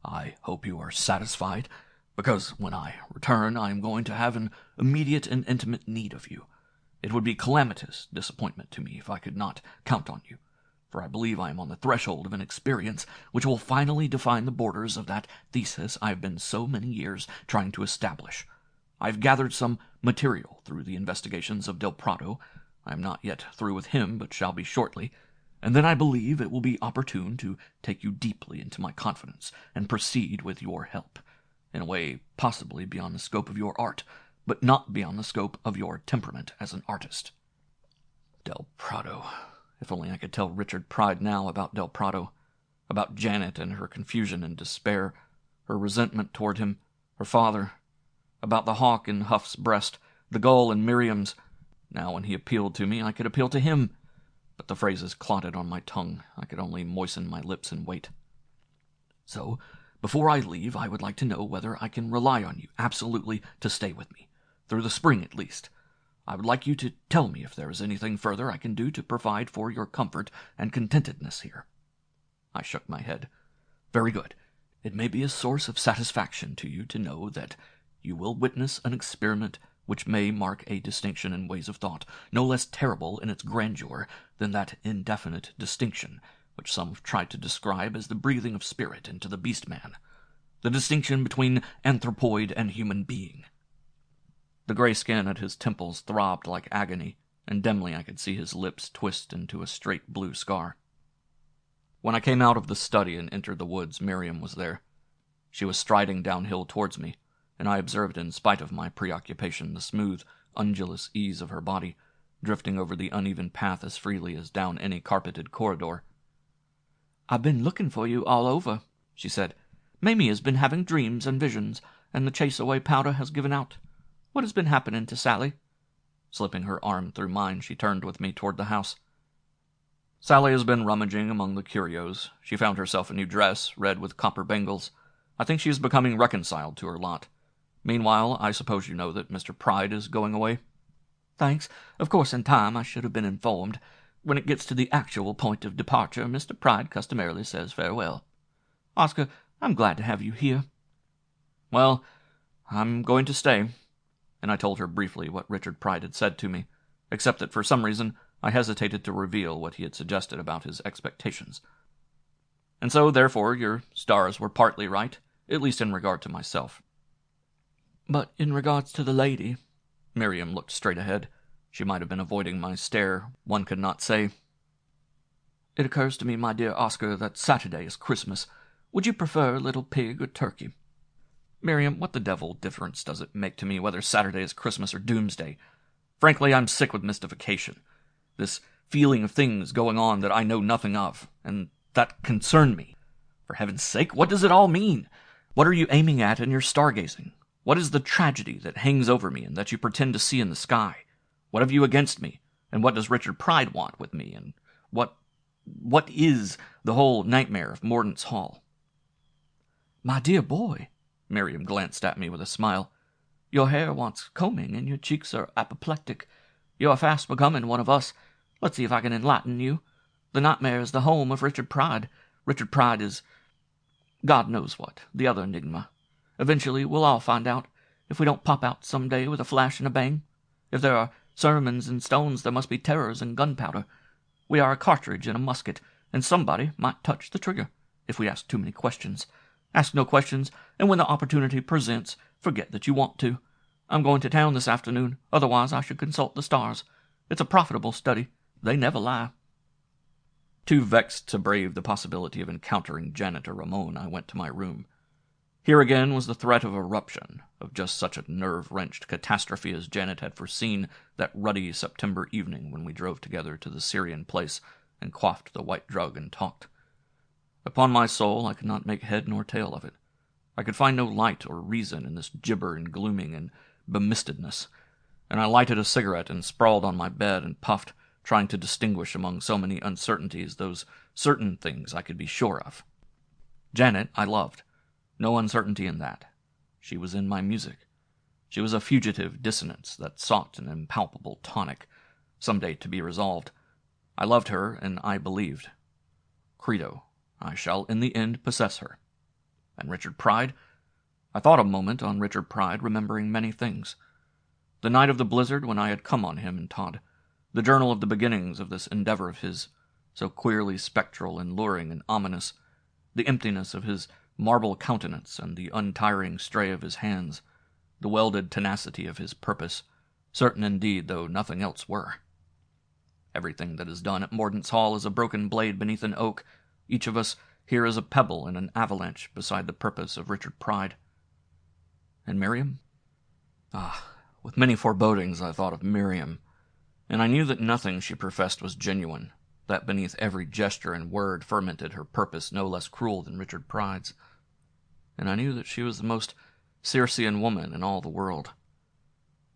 Speaker 1: "I hope you are satisfied, because when I return I am going to have an immediate and intimate need of you. It would be calamitous disappointment to me if I could not count on you, for I believe I am on the threshold of an experience which will finally define the borders of that thesis I have been so many years trying to establish. I have gathered some material through the investigations of Del Prado. I am not yet through with him, but shall be shortly, and then I believe it will be opportune to take you deeply into my confidence and proceed with your help, in a way possibly beyond the scope of your art, but not beyond the scope of your temperament as an artist." Del Prado. If only I could tell Richard Pride now about Del Prado, about Janet and her confusion and despair, her resentment toward him, her father, about the hawk in Huff's breast, the gull in Miriam's. Now when he appealed to me, I could appeal to him, but the phrases clotted on my tongue. I could only moisten my lips and wait. "So, before I leave, I would like to know whether I can rely on you absolutely to stay with me, through the spring at least. I would like you to tell me if there is anything further I can do to provide for your comfort and contentedness here." I shook my head. "Very good. It may be a source of satisfaction to you to know that you will witness an experiment which may mark a distinction in ways of thought, no less terrible in its grandeur than that indefinite distinction which some have tried to describe as the breathing of spirit into the beast-man, the distinction between anthropoid and human being." The gray skin at his temples throbbed like agony, and dimly I could see his lips twist into a straight blue scar. When I came out of the study and entered the woods, Miriam was there. She was striding downhill towards me, and I observed in spite of my preoccupation the smooth, undulous ease of her body, drifting over the uneven path as freely as down any carpeted corridor.
Speaker 2: "I've been looking for you all over," she said. "Mamie has been having dreams and visions, and the chase-away powder has given out. What has been happening to Sally?"
Speaker 1: Slipping her arm through mine, she turned with me toward the house. Sally has been rummaging among the curios. She found herself a new dress, red with copper bangles. I think she is becoming reconciled to her lot. Meanwhile, I suppose you know that Mr. Pride is going away?
Speaker 2: Thanks. Of course, in time I should have been informed. When it gets to the actual point of departure, Mr. Pride customarily says farewell. Oscar, I'm glad to have you here.
Speaker 1: Well, I'm going to stay. And I told her briefly what Richard Pride had said to me, except that for some reason I hesitated to reveal what he had suggested about his expectations. And so, therefore, your stars were partly right, at least in regard to myself.
Speaker 2: But in regards to the lady...
Speaker 1: Miriam looked straight ahead. She might have been avoiding my stare, one could not say.
Speaker 2: It occurs to me, my dear Oscar, that Saturday is Christmas. Would you prefer a little pig or turkey?
Speaker 1: Miriam, what the devil difference does it make to me whether Saturday is Christmas or Doomsday? Frankly, I'm sick with mystification. This feeling of things going on that I know nothing of, and that concern me. For heaven's sake, what does it all mean? What are you aiming at in your stargazing? What is the tragedy that hangs over me and that you pretend to see in the sky? What have you against me? And what does Richard Pride want with me? And what is the whole nightmare of Mordaunt's Hall?
Speaker 2: My dear boy,
Speaker 1: Miriam glanced at me with a smile.
Speaker 2: Your hair wants combing and your cheeks are apoplectic. You are fast becoming one of us. Let's see if I can enlighten you. The nightmare is the home of Richard Pride. Richard Pride is... God knows what, the other enigma. Eventually, we'll all find out, if we don't pop out some day with a flash and a bang. If there are sermons and stones, there must be terrors and gunpowder. We are a cartridge in a musket, and somebody might touch the trigger, if we ask too many questions. Ask no questions, and when the opportunity presents, forget that you want to. I'm going to town this afternoon, otherwise I should consult the stars. It's a profitable study. They never lie.
Speaker 1: Too vexed to brave the possibility of encountering Janet or Ramon, I went to my room. Here again was the threat of eruption, of just such a nerve-wrenched catastrophe as Janet had foreseen that ruddy September evening when we drove together to the Syrian place and quaffed the white drug and talked. Upon my soul, I could not make head nor tail of it. I could find no light or reason in this gibber and glooming and bemistedness, and I lighted a cigarette and sprawled on my bed and puffed, trying to distinguish among so many uncertainties those certain things I could be sure of. Janet I loved. No uncertainty in that. She was in my music. She was a fugitive dissonance that sought an impalpable tonic, some day to be resolved. I loved her, and I believed. Credo, I shall in the end possess her. And Richard Pride? I thought a moment on Richard Pride, remembering many things. The night of the blizzard when I had come on him and Todd. The journal of the beginnings of this endeavor of his, so queerly spectral and luring and ominous. The emptiness of his marble countenance and the untiring stray of his hands, the welded tenacity of his purpose, certain indeed, though nothing else were. Everything that is done at Mordaunt's Hall is a broken blade beneath an oak. Each of us here is a pebble in an avalanche beside the purpose of Richard Pride. And Miriam? With many forebodings I thought of Miriam, and I knew that nothing she professed was genuine, that beneath every gesture and word fermented her purpose no less cruel than Richard Pride's. And I knew that she was the most Circean woman in all the world.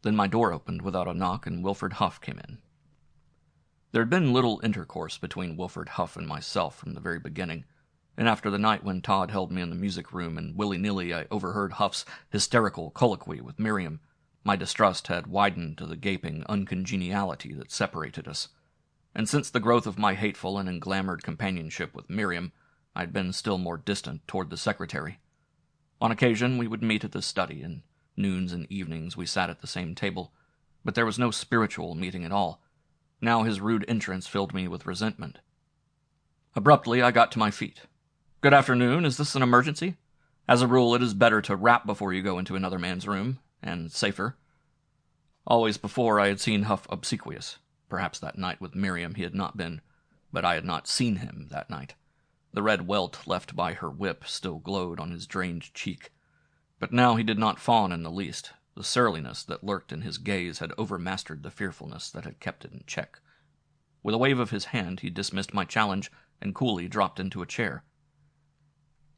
Speaker 1: Then my door opened without a knock, and Wilfred Huff came in. There had been little intercourse between Wilfred Huff and myself from the very beginning, and after the night when Todd held me in the music room and willy-nilly I overheard Huff's hysterical colloquy with Miriam, my distrust had widened to the gaping uncongeniality that separated us. And since the growth of my hateful and englamoured companionship with Miriam, I had been still more distant toward the secretary. On occasion we would meet at the study, and noons and evenings we sat at the same table, but there was no spiritual meeting at all. Now his rude entrance filled me with resentment. Abruptly I got to my feet. "Good afternoon, is this an emergency? As a rule, it is better to rap before you go into another man's room, and safer." Always before I had seen Huff obsequious. Perhaps that night with Miriam he had not been, but I had not seen him that night. The red welt left by her whip still glowed on his drained cheek. But now he did not fawn in the least. The surliness that lurked in his gaze had overmastered the fearfulness that had kept it in check. With a wave of his hand he dismissed my challenge and coolly dropped into a chair.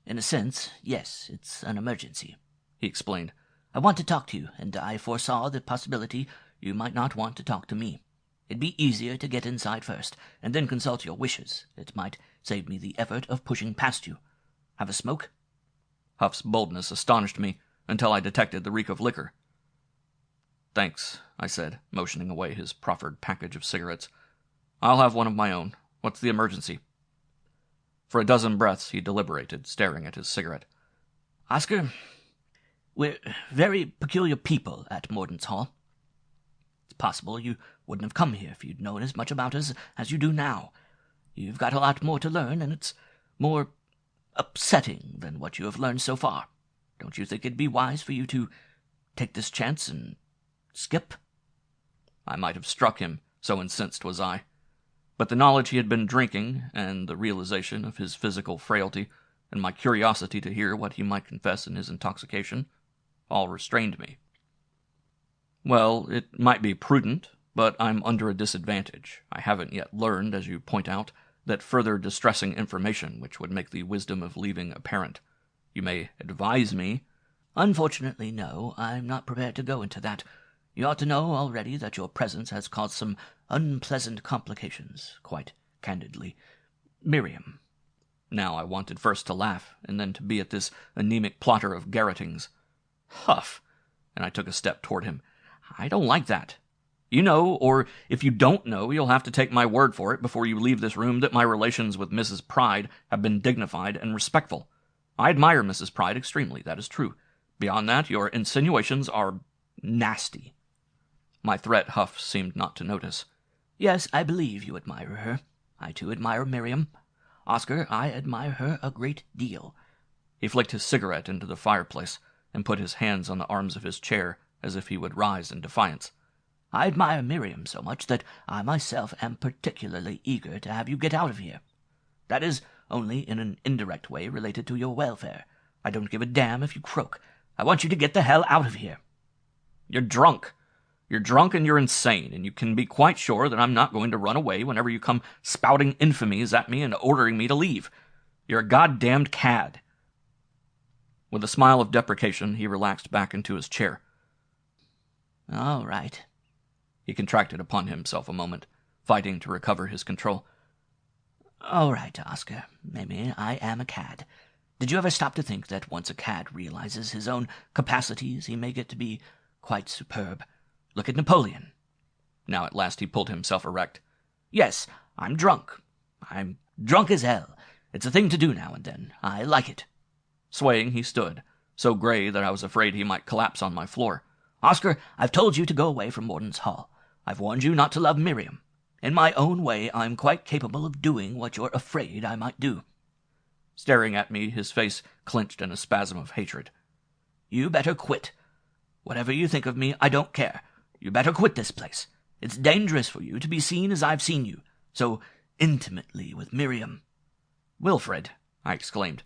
Speaker 2: "In a sense, yes, it's an emergency," he explained. "I want to talk to you, and I foresaw the possibility you might not want to talk to me. It'd be easier to get inside first, and then consult your wishes. It might save me the effort of pushing past you. Have a smoke?"
Speaker 1: Huff's boldness astonished me until I detected the reek of liquor. "Thanks," I said, motioning away his proffered package of cigarettes. "I'll have one of my own. What's the emergency?" For a dozen breaths he deliberated, staring at his cigarette.
Speaker 2: "Oscar, we're very peculiar people at Morden's Hall. It's possible you wouldn't have come here if you'd known as much about us as you do now. You've got a lot more to learn, and it's more upsetting than what you have learned so far. Don't you think it'd be wise for you to take this chance and skip?"
Speaker 1: I might have struck him, so incensed was I. But the knowledge he had been drinking, and the realization of his physical frailty, and my curiosity to hear what he might confess in his intoxication, all restrained me. "Well, it might be prudent, but I'm under a disadvantage. I haven't yet learned, as you point out, that further distressing information which would make the wisdom of leaving apparent. You may advise me—"
Speaker 2: "Unfortunately, no. I'm not prepared to go into that. You ought to know already that your presence has caused some unpleasant complications, quite candidly. Miriam."
Speaker 1: Now I wanted first to laugh, and then to be at this anemic plotter of garrotings. "Huff!" and I took a step toward him. "I don't like that. You know, or if you don't know, you'll have to take my word for it before you leave this room that my relations with Mrs. Pride have been dignified and respectful. I admire Mrs. Pride extremely, that is true. Beyond that, your insinuations are nasty." My threat Huff seemed not to notice.
Speaker 2: "Yes, I believe you admire her. I too admire Miriam. Oscar, I admire her a great deal."
Speaker 1: He flicked his cigarette into the fireplace and put his hands on the arms of his chair as if he would rise in defiance.
Speaker 2: "I admire Miriam so much that I myself am particularly eager to have you get out of here. That is only in an indirect way related to your welfare. I don't give a damn if you croak. I want you to get the hell out of here."
Speaker 1: "You're drunk. You're drunk and you're insane, and you can be quite sure that I'm not going to run away whenever you come spouting infamies at me and ordering me to leave. You're a goddamned cad." With a smile of deprecation, he relaxed back into his chair.
Speaker 2: "All right."
Speaker 1: He contracted upon himself a moment, fighting to recover his control.
Speaker 2: "All right, Oscar. Maybe I am a cad. Did you ever stop to think that once a cad realizes his own capacities, he may get to be quite superb? Look at Napoleon."
Speaker 1: Now at last he pulled himself erect.
Speaker 2: "Yes, I'm drunk. I'm drunk as hell. It's a thing to do now and then. I like it."
Speaker 1: Swaying, he stood, so gray that I was afraid he might collapse on my floor.
Speaker 2: "Oscar, I've told you to go away from Morden's Hall. I've warned you not to love Miriam. In my own way, I'm quite capable of doing what you're afraid I might do."
Speaker 1: Staring at me, his face clenched in a spasm of hatred.
Speaker 2: "You better quit. Whatever you think of me, I don't care. You better quit this place. It's dangerous for you to be seen as I've seen you, so intimately with Miriam."
Speaker 1: "Wilfred," I exclaimed,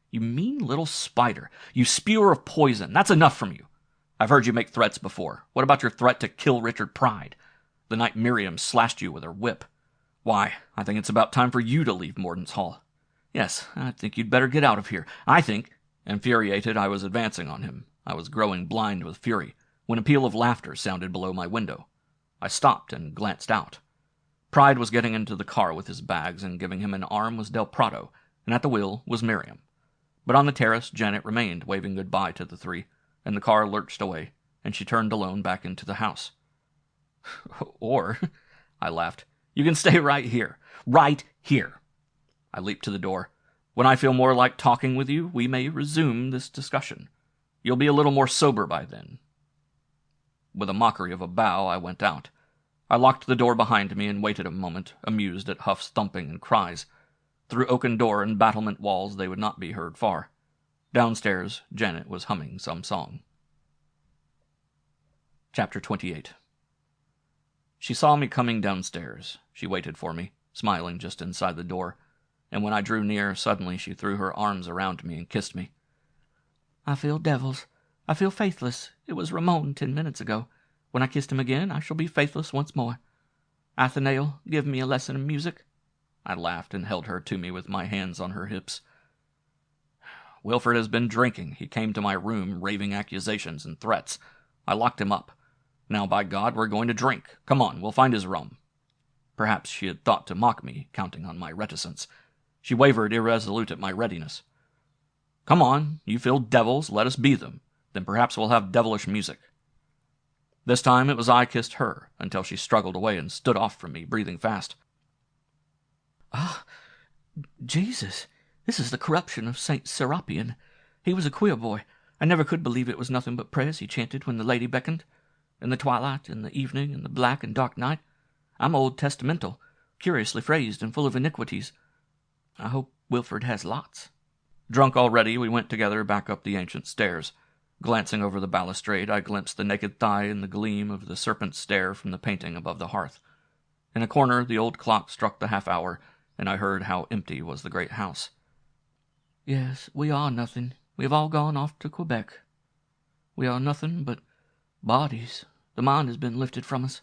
Speaker 1: "you mean little spider. You spewer of poison. That's enough from you. I've heard you make threats before. What about your threat to kill Richard Pride? The night Miriam slashed you with her whip. Why, I think it's about time for you to leave Morden's Hall. Yes, I think you'd better get out of here. I think—" Infuriated, I was advancing on him. I was growing blind with fury, when a peal of laughter sounded below my window. I stopped and glanced out. Pride was getting into the car with his bags, and giving him an arm was Del Prado, and at the wheel was Miriam. But on the terrace, Janet remained, waving goodbye to the three, and the car lurched away, and she turned alone back into the house. "Or," I laughed, "you can stay right here. Right here." I leaped to the door. "When I feel more like talking with you, we may resume this discussion. You'll be a little more sober by then." With a mockery of a bow, I went out. I locked the door behind me and waited a moment, amused at Huff's thumping and cries. Through oaken door and battlement walls they would not be heard far. Downstairs, Janet was humming some song. Chapter 28. She saw me coming downstairs. She waited for me, smiling just inside the door, and when I drew near, suddenly she threw her arms around me and kissed me.
Speaker 2: "I feel devils. I feel faithless. It was Ramon 10 minutes ago. When I kissed him again, I shall be faithless once more. Athanael, give me a lesson of music."
Speaker 1: I laughed and held her to me with my hands on her hips. "Wilfred has been drinking. He came to my room raving accusations and threats. I locked him up. Now, by God, we're going to drink. Come on, we'll find his rum. Perhaps she had thought to mock me, counting on my reticence. She wavered irresolute at my readiness. Come on, you feel devils, let us be them. Then perhaps we'll have devilish music. This time it was I kissed her, until she struggled away and stood off from me, breathing fast.
Speaker 2: Ah, Jesus, this is the corruption of Saint Serapion. He was a queer boy. I never could believe it was nothing but prayers he chanted when the lady beckoned. In the twilight, in the evening, in the black and dark night. I'm Old Testamental, curiously phrased and full of iniquities. I hope Wilfred has lots.
Speaker 1: Drunk already, we went together back up the ancient stairs. Glancing over the balustrade, I glimpsed the naked thigh and the gleam of the serpent's stare from the painting above the hearth. In a corner, the old clock struck the half-hour, and I heard how empty was the great house.
Speaker 2: Yes, we are nothing. We have all gone off to Quebec. We are nothing but bodies. The mind has been lifted from us.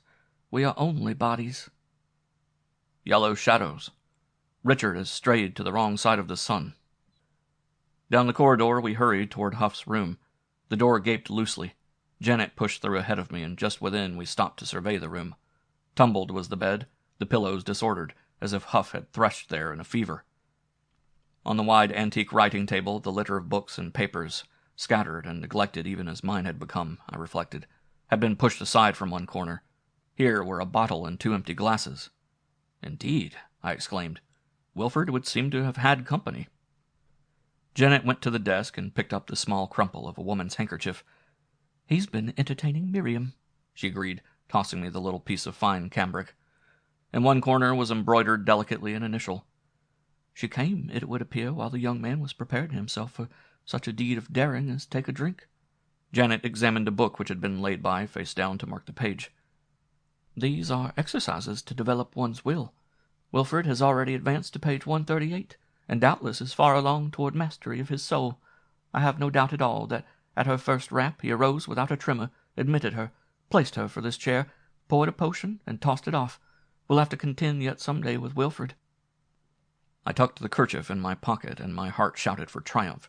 Speaker 2: We are only bodies.
Speaker 1: Yellow shadows. Richard has strayed to the wrong side of the sun. Down the corridor we hurried toward Huff's room. The door gaped loosely. Janet pushed through ahead of me, and just within we stopped to survey the room. Tumbled was the bed, the pillows disordered, as if Huff had threshed there in a fever. On the wide antique writing table, the litter of books and papers, scattered and neglected even as mine had become, I reflected, had been pushed aside from one corner. Here were a bottle and 2 empty glasses. Indeed, I exclaimed, Wilfred would seem to have had company. Janet went to the desk and picked up the small crumple of a woman's handkerchief.
Speaker 2: He's been entertaining Miriam,
Speaker 1: she agreed, tossing me the little piece of fine cambric. In one corner was embroidered delicately an initial.
Speaker 2: She came, it would appear, while the young man was preparing himself for such a deed of daring as take a drink.
Speaker 1: Janet examined a book which had been laid by, face down, to mark the page.
Speaker 2: These are exercises to develop one's will. Wilfred has already advanced to page 138, and doubtless is far along toward mastery of his soul. I have no doubt at all that at her first rap he arose without a tremor, admitted her, placed her for this chair, poured a potion, and tossed it off. We'll have to contend yet some day with Wilfred.
Speaker 1: I tucked the kerchief in my pocket, and my heart shouted for triumph.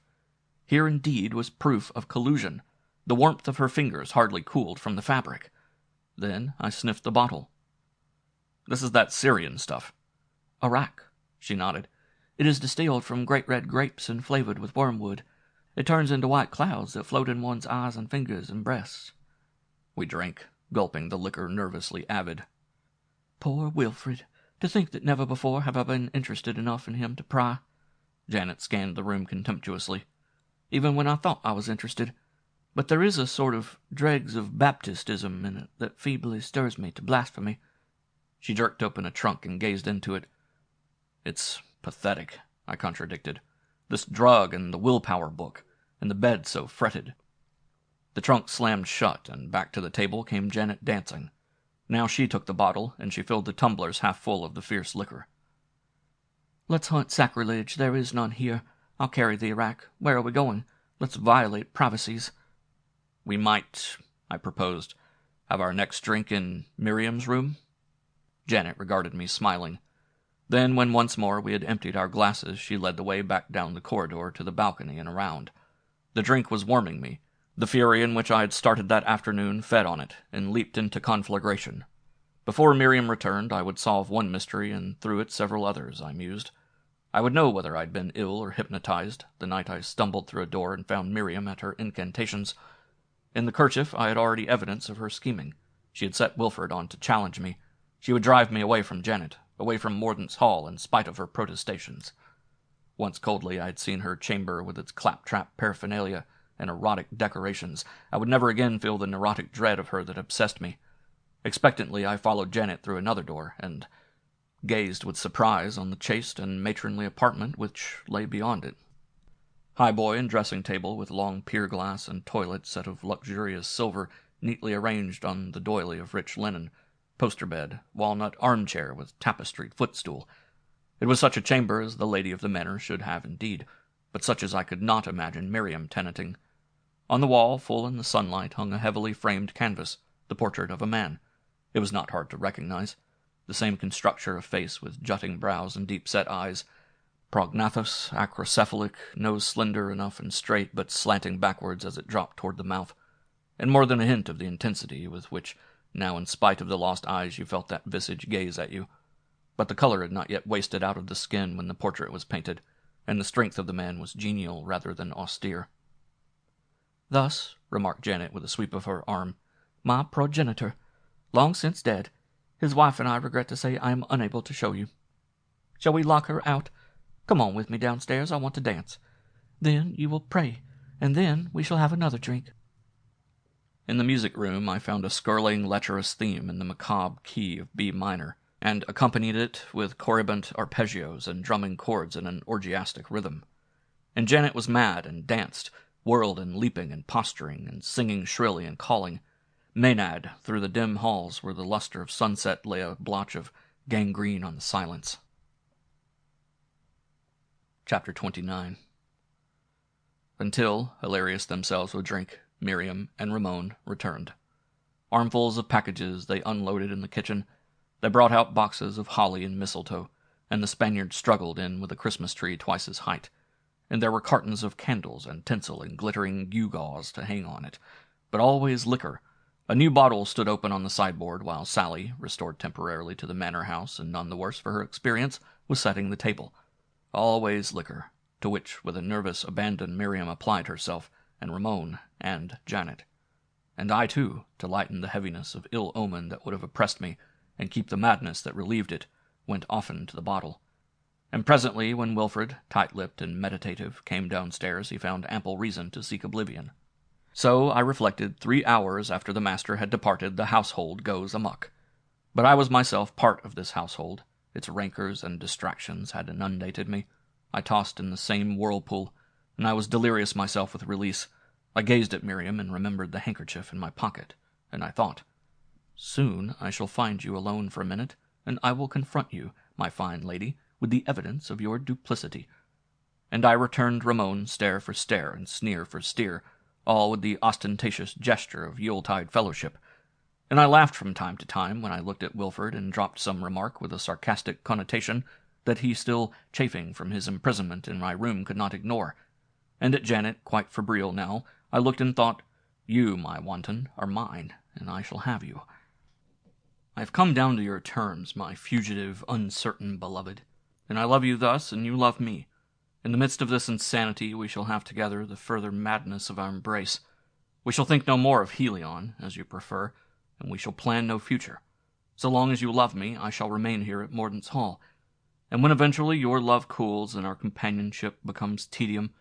Speaker 1: Here indeed was proof of collusion. The warmth of her fingers hardly cooled from the fabric. Then I sniffed the bottle. This is that Syrian stuff.
Speaker 2: Arrack, she nodded. It is distilled from great red grapes and flavored with wormwood. It turns into white clouds that float in one's eyes and fingers and breasts.
Speaker 1: We drank, gulping the liquor nervously avid.
Speaker 2: Poor Wilfred! To think that never before have I been interested enough in him to pry.
Speaker 1: Janet scanned the room contemptuously.
Speaker 2: Even when I thought I was interested. But there is a sort of dregs of Baptistism in it that feebly stirs me to blasphemy.
Speaker 1: She jerked open a trunk and gazed into it. It's pathetic, I contradicted. This drug and the willpower book, and the bed so fretted. The trunk slammed shut, and back to the table came Janet dancing. Now she took the bottle, and she filled the tumblers half full of the fierce liquor.
Speaker 2: Let's hunt sacrilege. There is none here. I'll carry the arrack. Where are we going? Let's violate privacies.
Speaker 1: We might, I proposed, have our next drink in Miriam's room. Janet regarded me, smiling. Then, when once more we had emptied our glasses, she led the way back down the corridor to the balcony and around. The drink was warming me. The fury in which I had started that afternoon fed on it, and leaped into conflagration. Before Miriam returned, I would solve one mystery, and through it several others, I mused. I would know whether I'd been ill or hypnotized, the night I stumbled through a door and found Miriam at her incantations. In the kerchief I had already evidence of her scheming. She had set Wilfred on to challenge me. She would drive me away from Janet, away from Mordaunt's Hall, in spite of her protestations. Once coldly I had seen her chamber with its claptrap paraphernalia and erotic decorations. I would never again feel the neurotic dread of her that obsessed me. Expectantly I followed Janet through another door, and gazed with surprise on the chaste and matronly apartment which lay beyond it. Highboy and dressing-table with long pier-glass and toilet set of luxurious silver neatly arranged on the doily of rich linen, poster-bed, walnut armchair with tapestried footstool. It was such a chamber as the lady of the manor should have indeed, but such as I could not imagine Miriam tenanting. On the wall, full in the sunlight, hung a heavily framed canvas, the portrait of a man. It was not hard to recognize. The same constructure of face with jutting brows and deep-set eyes, prognathous, acrocephalic, nose slender enough and straight, but slanting backwards as it dropped toward the mouth. and more than a hint of the intensity with which, now in spite of the lost eyes, you felt that visage gaze at you. But the color had not yet wasted out of the skin when the portrait was painted, and the strength of the man was genial rather than austere.
Speaker 3: "Thus," remarked Janet with a sweep of her arm, "my progenitor, long since dead, his wife and I regret to say I am unable to show you. Shall we lock her out? Come on with me downstairs, I want to dance. Then you will pray, and then we shall have another drink."
Speaker 1: In the music room I found a skirling, lecherous theme in the macabre key of B minor, and accompanied it with corribant arpeggios and drumming chords in an orgiastic rhythm. And Janet was mad and danced, whirled and leaping and posturing and singing shrilly and calling, Maenad, through the dim halls where the luster of sunset lay a blotch of gangrene on the silence. Chapter 29. Until, hilarious themselves with drink, Miriam and Ramon returned. Armfuls of packages they unloaded in the kitchen. They brought out boxes of holly and mistletoe, and the Spaniard struggled in with a Christmas tree twice his height, and there were cartons of candles and tinsel and glittering gewgaws to hang on it, but always liquor. A new bottle stood open on the sideboard while Sally, restored temporarily to the manor house and none the worse for her experience, was setting the table. Always liquor, to which with a nervous abandon Miriam applied herself, and Ramon, and Janet. And I, too, to lighten the heaviness of ill omen that would have oppressed me, and keep the madness that relieved it, went often to the bottle. And presently, when Wilfred, tight-lipped and meditative, came downstairs, he found ample reason to seek oblivion. So, I reflected, 3 hours after the master had departed, the household goes amuck. But I was myself part of this household. Its rancors and distractions had inundated me. I tossed in the same whirlpool, and I was delirious myself with release. I gazed at Miriam and remembered the handkerchief in my pocket, and I thought, "Soon I shall find you alone for a minute, and I will confront you, my fine lady, with the evidence of your duplicity." And I returned Ramon stare for stare and sneer for steer, all with the ostentatious gesture of Yuletide fellowship. And I laughed from time to time when I looked at Wilfred and dropped some remark with a sarcastic connotation that he, still chafing from his imprisonment in my room, could not ignore. And at Janet, quite febrile now, I looked and thought, "You, my wanton, are mine, and I shall have you. I have come down to your terms, my fugitive, uncertain beloved, and I love you thus, and you love me. In the midst of this insanity we shall have together the further madness of our embrace. We shall think no more of Helion, as you prefer, and we shall plan no future. So long as you love me, I shall remain here at Mordaunt's Hall. And when eventually your love cools and our companionship becomes tedium,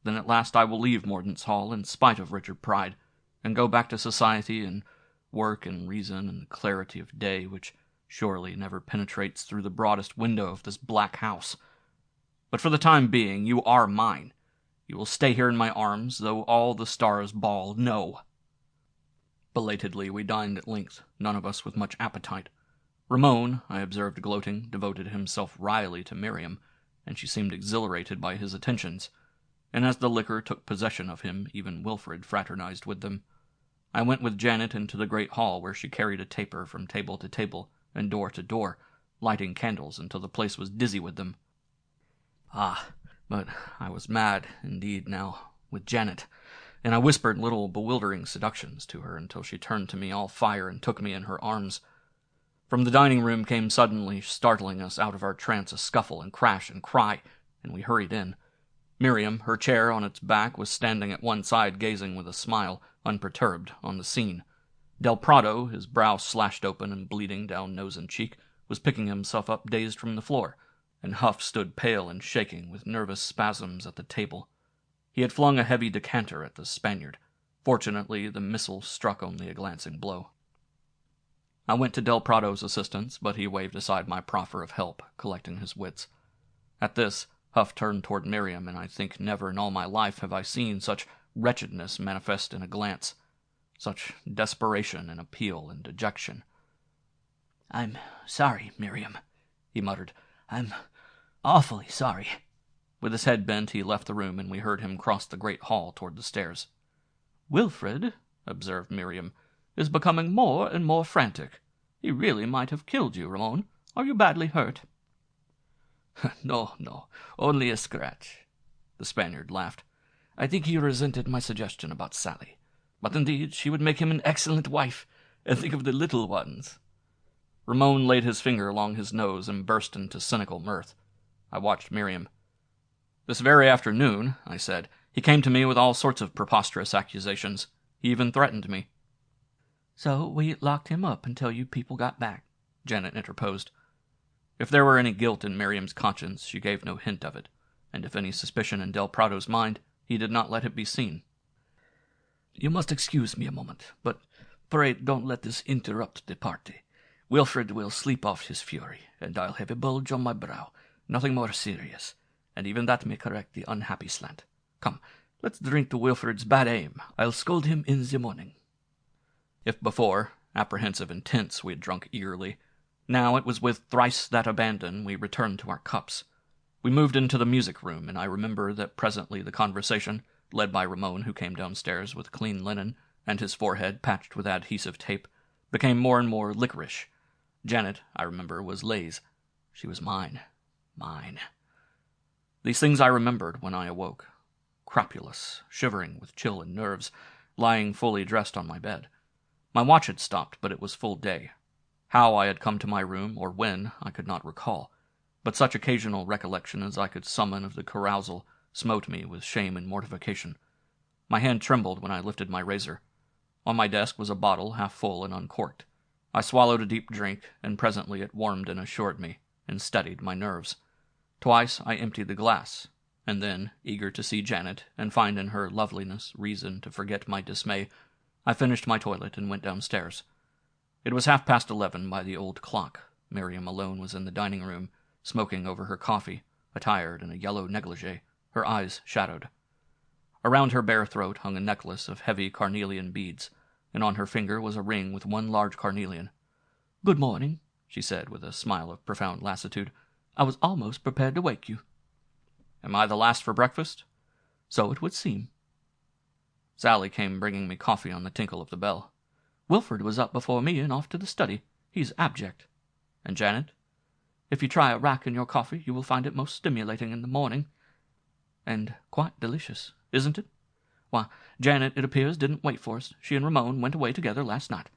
Speaker 1: then at last I will leave Mordaunt's Hall in spite of Richard Pride, and go back to society and work and reason and the clarity of day, which surely never penetrates through the broadest window of this black house. But for the time being, you are mine. You will stay here in my arms, though all the stars bawl no." Belatedly we dined at length, none of us with much appetite. Ramon, I observed gloating, devoted himself wryly to Miriam, and she seemed exhilarated by his attentions, and as the liquor took possession of him, even Wilfred fraternized with them. I went with Janet into the great hall, where she carried a taper from table to table and door to door, lighting candles until the place was dizzy with them. Ah, but I was mad, indeed, now, with Janet, and I whispered little bewildering seductions to her until she turned to me all fire and took me in her arms. From the dining-room came suddenly, startling us out of our trance, a scuffle and crash and cry, and we hurried in. Miriam, her chair on its back, was standing at one side gazing with a smile, unperturbed, on the scene. Del Prado, his brow slashed open and bleeding down nose and cheek, was picking himself up dazed from the floor, and Huff stood pale and shaking with nervous spasms at the table. He had flung a heavy decanter at the Spaniard. Fortunately, the missile struck only a glancing blow. I went to Del Prado's assistance, but he waved aside my proffer of help, collecting his wits. At this, Huff turned toward Miriam, and I think never in all my life have I seen such wretchedness manifest in a glance, such desperation and appeal and dejection.
Speaker 2: "I'm sorry, Miriam," he muttered. "I'm awfully sorry."
Speaker 1: With his head bent, he left the room, and we heard him cross the great hall toward the stairs.
Speaker 3: "Wilfred," observed Miriam, "is becoming more and more frantic. He really might have killed you, Ramon. Are you badly hurt?"
Speaker 2: No, only a scratch." The Spaniard laughed. "I think he resented my suggestion about Sally.
Speaker 3: But indeed she would make him an excellent wife, and think of the little ones." Ramon laid his finger along his nose and burst into cynical mirth. I watched Miriam. "This very afternoon," I said, "he came to me with all sorts of preposterous accusations. He even threatened me."
Speaker 2: "So we locked him up until you people got back,"
Speaker 3: Janet interposed. If there were any guilt in Miriam's conscience, she gave no hint of it, and if any suspicion in Del Prado's mind, he did not let it be seen.
Speaker 2: "You must excuse me a moment, but pray don't let this interrupt the party. Wilfred will sleep off his fury, and I'll have a bulge on my brow, nothing more serious, and even that may correct the unhappy slant. Come, let's drink to Wilfred's bad aim. I'll scold him in the morning."
Speaker 3: If before, apprehensive and tense, we had drunk eagerly, now it was with thrice that abandon we returned to our cups. We moved into the music room, and I remember that presently the conversation, led by Ramon, who came downstairs with clean linen and his forehead patched with adhesive tape, became more and more licorice. Janet, I remember, was Lay's. She was mine. Mine. These things I remembered when I awoke, crapulous, shivering with chill and nerves, lying fully dressed on my bed. My watch had stopped, but it was full day. How I had come to my room, or when, I could not recall, but such occasional recollection as I could summon of the carousal smote me with shame and mortification. My hand trembled when I lifted my razor. On my desk was a bottle half full and uncorked. I swallowed a deep drink, and presently it warmed and assured me, and steadied my nerves. Twice I emptied the glass, and then, eager to see Janet, and find in her loveliness reason to forget my dismay, I finished my toilet and went downstairs. It was 11:30 by the old clock. Miriam alone was in the dining room, smoking over her coffee, attired in a yellow negligee, her eyes shadowed. Around her bare throat hung a necklace of heavy carnelian beads, and on her finger was a ring with one large carnelian.
Speaker 2: "Good morning,"
Speaker 3: she said with a smile of profound lassitude.
Speaker 2: "I was almost prepared to wake you."
Speaker 3: "Am I the last for breakfast?"
Speaker 2: "So it would seem."
Speaker 3: Sally came bringing me coffee on the tinkle of the bell.
Speaker 2: "Wilfred was up before me and off to the study. He's abject."
Speaker 3: "And Janet?"
Speaker 2: "If you try a rack in your coffee, you will find it most stimulating in the morning. And quite delicious, isn't it? Why, Janet, it appears, didn't wait for us. She and Ramon went away together last night.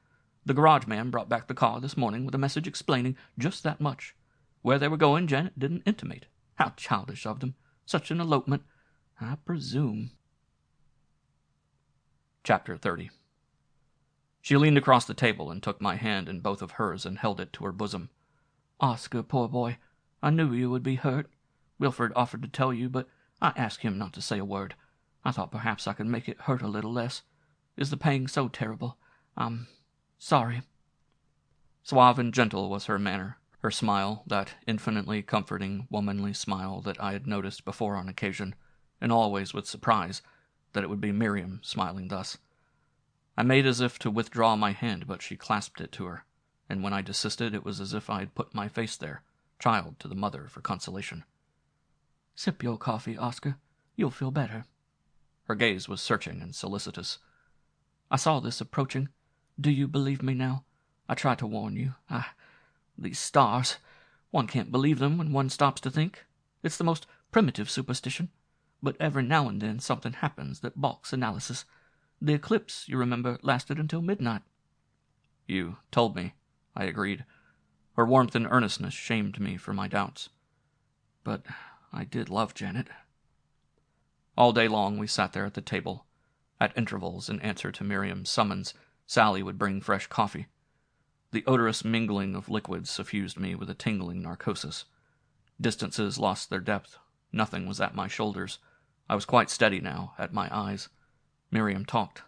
Speaker 2: The garage man brought back the car this morning with a message explaining just that much. Where they were going, Janet didn't intimate. How childish of them. Such an elopement. I presume."
Speaker 3: Chapter 30. She leaned across the table and took my hand in both of hers and held it to her bosom.
Speaker 2: "Oscar, poor boy, I knew you would be hurt. Wilfred offered to tell you, but I asked him not to say a word. I thought perhaps I could make it hurt a little less. Is the pain so terrible? I'm sorry."
Speaker 3: Suave and gentle was her manner, her smile, that infinitely comforting, womanly smile that I had noticed before on occasion, and always with surprise, that it would be Miriam smiling thus. I made as if to withdraw my hand, but she clasped it to her, and when I desisted it was as if I had put my face there, child to the mother for consolation.
Speaker 2: "Sip your coffee, Oscar. You'll feel better."
Speaker 3: Her gaze was searching and solicitous.
Speaker 2: "I saw this approaching. Do you believe me now? I tried to warn you. These stars, one can't believe them when one stops to think. It's the most primitive superstition. But every now and then something happens that balks analysis. The eclipse, you remember, lasted until midnight."
Speaker 3: "You told me," I agreed. Her warmth and earnestness shamed me for my doubts. But I did love Janet. All day long we sat there at the table. At intervals, in answer to Miriam's summons, Sally would bring fresh coffee. The odorous mingling of liquids suffused me with a tingling narcosis. Distances lost their depth. Nothing was at my shoulders. I was quite steady now, at my eyes. Miriam talked.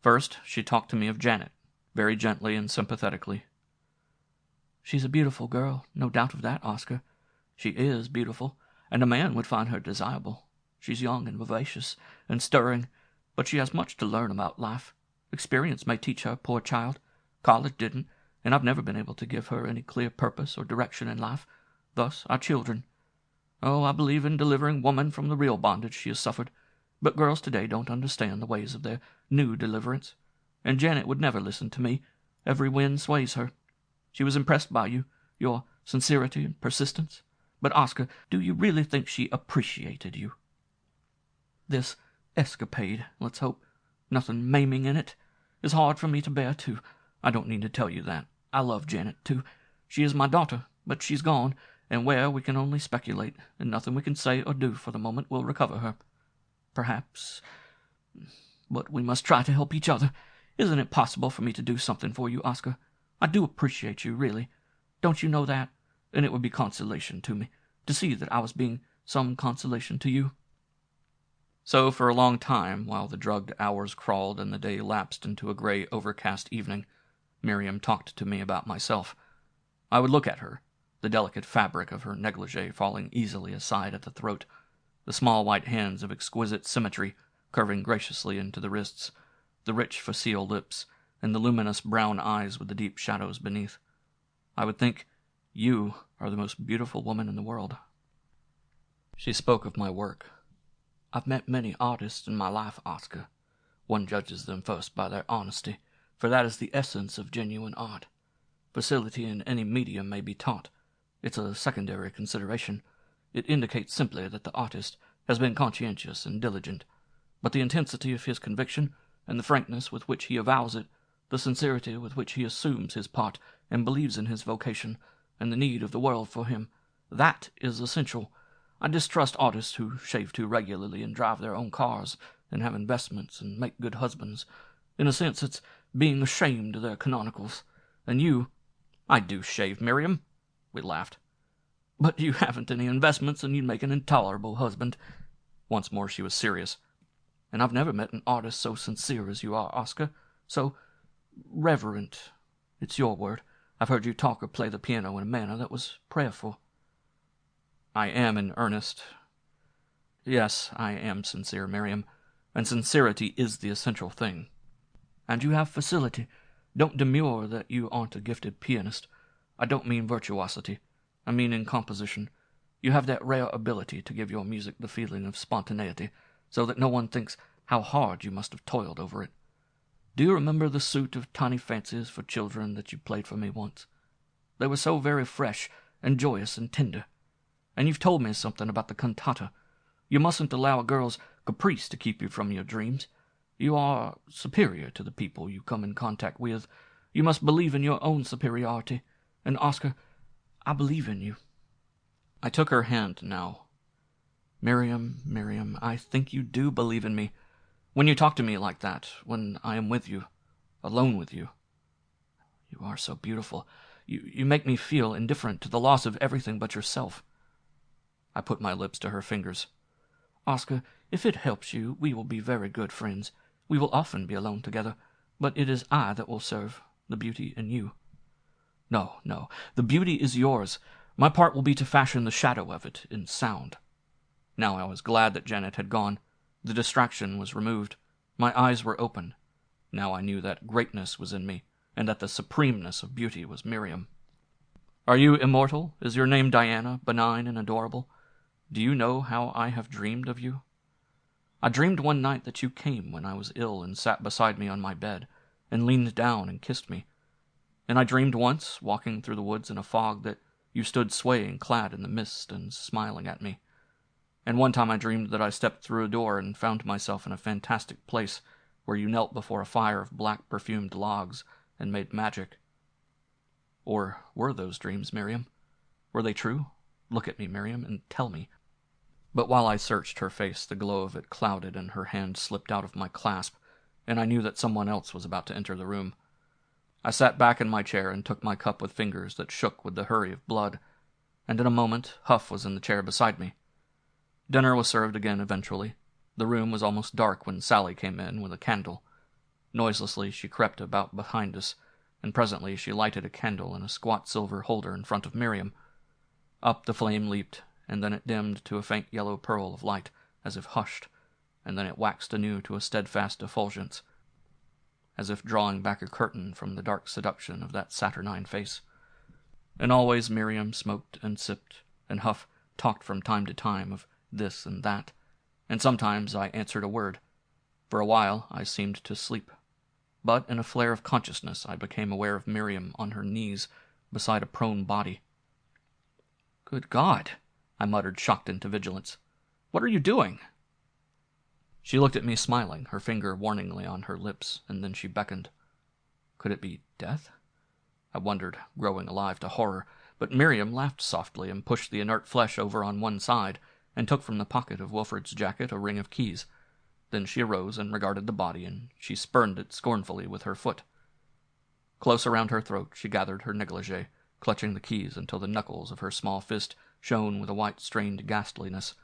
Speaker 3: First, she talked to me of Janet, very gently and sympathetically.
Speaker 2: "She's a beautiful girl, no doubt of that, Oscar. She is beautiful, and a man would find her desirable. She's young and vivacious and stirring, but she has much to learn about life. Experience may teach her, poor child. College didn't, and I've never been able to give her any clear purpose or direction in life. Thus our children. Oh, I believe in delivering woman from the real bondage she has suffered, but girls today don't understand the ways of their new deliverance. And Janet would never listen to me. Every wind sways her. She was impressed by you, your sincerity and persistence. But, Oscar, do you really think she appreciated you? This escapade, let's hope, Nothing maiming in it. It's hard for me to bear, too. I don't need to tell you that. I love Janet, too. She is my daughter, but she's gone, and where we can only speculate, and nothing we can say or do for the moment will recover her. Perhaps. But we must try to help each other. Isn't it possible for me to do something for you, Oscar? I do appreciate you, really. Don't you know that? And it would be consolation to me to see that I was being some consolation to you.
Speaker 1: So for a long time, while the drugged hours crawled and the day lapsed into a gray, overcast evening, Miriam talked to me about myself. I would look at her, the delicate fabric of her negligee falling easily aside at the throat, the small white hands of exquisite symmetry curving graciously into the wrists, the rich facile lips, and the luminous brown eyes with the deep shadows beneath. I would think, you are the most beautiful woman in the world. She spoke of my work.
Speaker 2: I've met many artists in my life, Oscar. One judges them first by their honesty, for that is the essence of genuine art. Facility in any medium may be taught. It's a secondary consideration. It indicates simply that the artist has been conscientious and diligent. But the intensity of his conviction, and the frankness with which he avows it, the sincerity with which he assumes his part and believes in his vocation, and the need of the world for him, that is essential. I distrust artists who shave too regularly and drive their own cars and have investments and make good husbands. In a sense, it's being ashamed of their canonicals. And you—
Speaker 1: I do shave, Miriam. We laughed.
Speaker 2: But you haven't any investments, and you'd make an intolerable husband.
Speaker 1: Once more she was serious.
Speaker 2: And I've never met an artist so sincere as you are, Oscar. So reverent. It's your word. I've heard you talk or play the piano in a manner that was prayerful.
Speaker 1: I am in earnest. Yes, I am sincere, Miriam, and sincerity is the essential thing.
Speaker 2: And you have facility. Don't demur that you aren't a gifted pianist. I don't mean virtuosity. I mean in composition. You have that rare ability to give your music the feeling of spontaneity, so that no one thinks how hard you must have toiled over it. Do you remember the suite of tiny fancies for children that you played for me once? They were so very fresh and joyous and tender. And you've told me something about the cantata. You mustn't allow a girl's caprice to keep you from your dreams. You are superior to the people you come in contact with. You must believe in your own superiority. And, Oscar, I believe in you.
Speaker 1: I took her hand now. Miriam, I think you do believe in me. When you talk to me like that, when I am with you, alone with you.
Speaker 2: You are so beautiful. You make me feel indifferent to the loss of everything but yourself.
Speaker 1: I put my lips to her fingers.
Speaker 2: Oscar, if it helps you, we will be very good friends. We will often be alone together, but it is I that will serve the beauty in you.
Speaker 1: No, the beauty is yours. My part will be to fashion the shadow of it in sound. Now I was glad that Janet had gone. The distraction was removed. My eyes were open. Now I knew that greatness was in me, and that the supremeness of beauty was Miriam. Are you immortal? Is your name Diana, benign and adorable? Do you know how I have dreamed of you? I dreamed one night that you came when I was ill and sat beside me on my bed, and leaned down and kissed me. And I dreamed once, walking through the woods in a fog, that you stood swaying, clad in the mist, and smiling at me. And one time I dreamed that I stepped through a door and found myself in a fantastic place, where you knelt before a fire of black perfumed logs and made magic. Or were those dreams, Miriam? Were they true? Look at me, Miriam, and tell me. But while I searched her face, the glow of it clouded and her hand slipped out of my clasp, and I knew that someone else was about to enter the room. I sat back in my chair and took my cup with fingers that shook with the hurry of blood, and in a moment Huff was in the chair beside me. Dinner was served again eventually. The room was almost dark when Sally came in with a candle. Noiselessly she crept about behind us, and presently she lighted a candle in a squat silver holder in front of Miriam. Up the flame leaped, and then it dimmed to a faint yellow pearl of light, as if hushed, and then it waxed anew to a steadfast effulgence, as if drawing back a curtain from the dark seduction of that saturnine face. And always Miriam smoked and sipped, and Huff talked from time to time of this and that, and sometimes I answered a word. For a while I seemed to sleep. But in a flare of consciousness I became aware of Miriam on her knees beside a prone body. "Good God!" I muttered, shocked into vigilance. "What are you doing?" She looked at me smiling, her finger warningly on her lips, and then she beckoned. Could it be death? I wondered, growing alive to horror, but Miriam laughed softly and pushed the inert flesh over on one side and took from the pocket of Wilfred's jacket a ring of keys. Then she arose and regarded the body, and she spurned it scornfully with her foot. Close around her throat she gathered her negligee, clutching the keys until the knuckles of her small fist shone with a white strained ghastliness.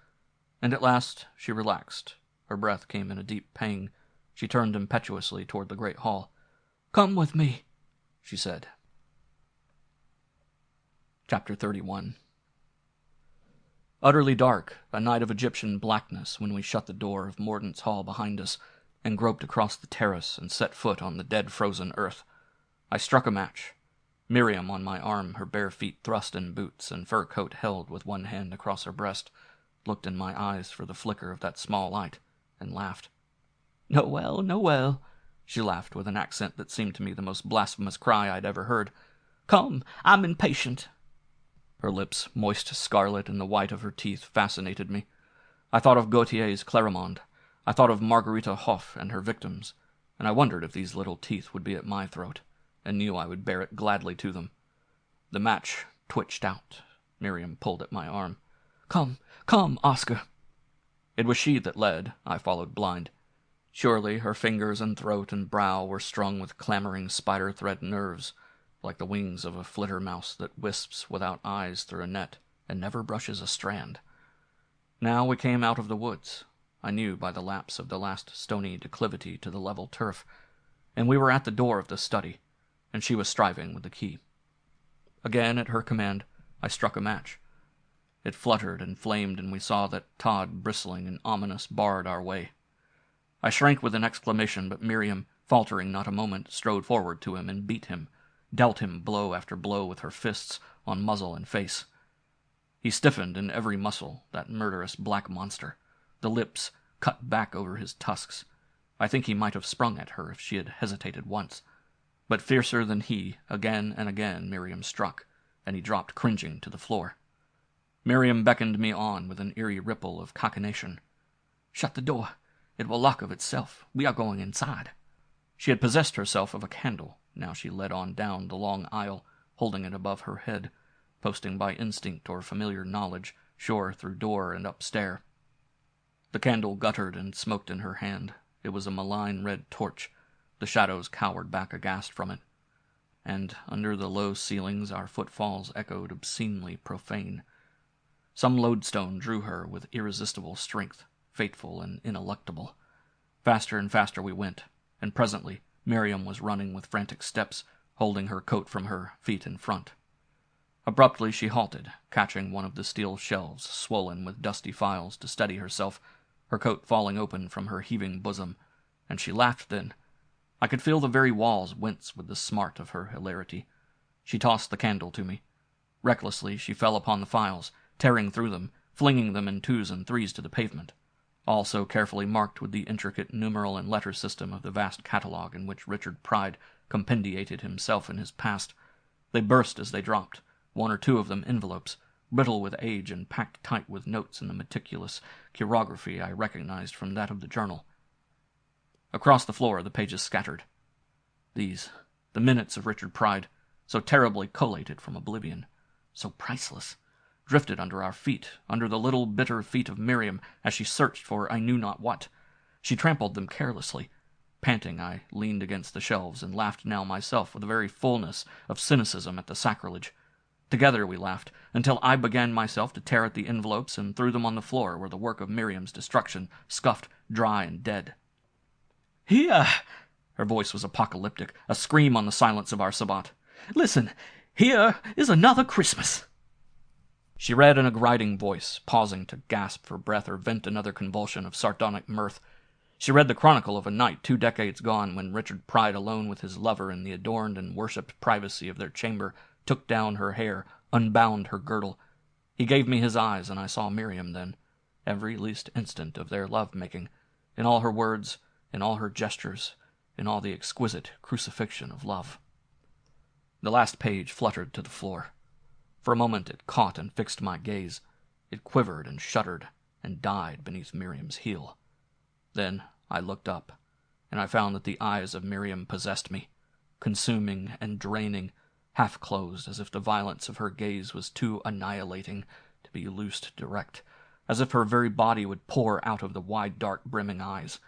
Speaker 1: And at last she relaxed. Her breath came in a deep pang. She turned impetuously toward the great hall. "Come with me," she said. Chapter 31. Utterly dark, a night of Egyptian blackness, when we shut the door of Mordaunt's hall behind us and groped across the terrace and set foot on the dead frozen earth. I struck a match. Miriam on my arm, her bare feet thrust in boots and fur coat held with one hand across her breast, looked in my eyes for the flicker of that small light, and laughed. "Noel, Noel," she laughed with an accent that seemed to me the most blasphemous cry I'd ever heard. "Come, I'm impatient." Her lips, moist scarlet, and the white of her teeth fascinated me. I thought of Gautier's Clarimonde. I thought of Margarita Huff and her victims, and I wondered if these little teeth would be at my throat, and knew I would bear it gladly to them. The match twitched out. Miriam pulled at my arm. "Come, come, Oscar." It was she that led. I followed blind. Surely her fingers and throat and brow were strung with clamoring spider-thread nerves, like the wings of a flitter-mouse that wisps without eyes through a net and never brushes a strand. Now we came out of the woods. I knew by the lapse of the last stony declivity to the level turf, and we were at the door of the study, and she was striving with the key. Again, at her command, I struck a match. It fluttered and flamed, and we saw that Todd, bristling and ominous, barred our way. I shrank with an exclamation, but Miriam, faltering not a moment, strode forward to him and beat him, dealt him blow after blow with her fists on muzzle and face. He stiffened in every muscle, that murderous black monster, the lips cut back over his tusks. I think he might have sprung at her if she had hesitated once. But fiercer than he, again and again Miriam struck, and he dropped cringing to the floor. Miriam beckoned me on with an eerie ripple of cachinnation. "Shut the door. It will lock of itself. We are going inside." She had possessed herself of a candle. Now she led on down the long aisle, holding it above her head, posting by instinct or familiar knowledge, sure through door and upstair. The candle guttered and smoked in her hand. It was a malign red torch. The shadows cowered back aghast from it. And under the low ceilings our footfalls echoed obscenely profane. Some lodestone drew her with irresistible strength, fateful and ineluctable. Faster and faster we went, and presently Miriam was running with frantic steps, holding her coat from her, feet in front. Abruptly she halted, catching one of the steel shelves, swollen with dusty files, to steady herself, her coat falling open from her heaving bosom, and she laughed then. I could feel the very walls wince with the smart of her hilarity. She tossed the candle to me. Recklessly she fell upon the files, tearing through them, flinging them in twos and threes to the pavement, all so carefully marked with the intricate numeral and letter system of the vast catalogue in which Richard Pride compendiated himself in his past. They burst as they dropped, one or two of them envelopes, brittle with age and packed tight with notes in the meticulous chirography I recognized from that of the journal. Across the floor the pages scattered. These, the minutes of Richard Pride, so terribly collated from oblivion, so priceless, drifted under our feet, under the little bitter feet of Miriam, as she searched for I knew not what. She trampled them carelessly. Panting, I leaned against the shelves and laughed now myself with a very fullness of cynicism at the sacrilege. Together we laughed, until I began myself to tear at the envelopes and threw them on the floor where the work of Miriam's destruction, scuffed, dry, and dead. "Here!" Her voice was apocalyptic, a scream on the silence of our sabbat. "Listen, here is another Christmas." She read in a grinding voice, pausing to gasp for breath or vent another convulsion of sardonic mirth. She read the chronicle of a night 2 decades gone when Richard Pride, alone with his lover in the adorned and worshipped privacy of their chamber, took down her hair, unbound her girdle. He gave me his eyes, and I saw Miriam then, every least instant of their love-making, in all her words, in all her gestures, in all the exquisite crucifixion of love. The last page fluttered to the floor. For a moment it caught and fixed my gaze. It quivered and shuddered and died beneath Miriam's heel. Then I looked up, and I found that the eyes of Miriam possessed me, consuming and draining, half closed, as if the violence of her gaze was too annihilating to be loosed direct, as if her very body would pour out of the wide, dark, brimming eyes.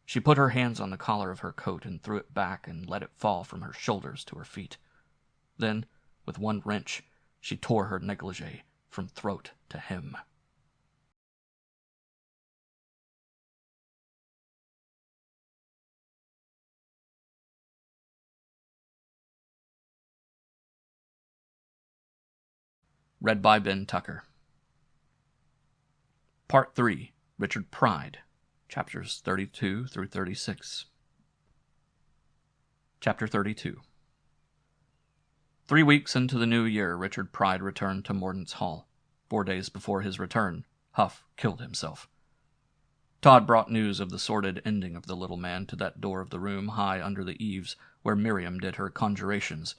Speaker 1: She put her hands on the collar of her coat and threw it back and let it fall from her shoulders to her feet. Then, with one wrench, she tore her negligee from throat to hem. Read by Ben Tucker. Part 3. Richard Pride. Chapters 32 through 36. Chapter 32. 3 weeks into the new year, Richard Pride returned to Mordaunt's Hall. 4 days before his return, Huff killed himself. Todd brought news of the sordid ending of the little man to that door of the room high under the eaves where Miriam did her conjurations,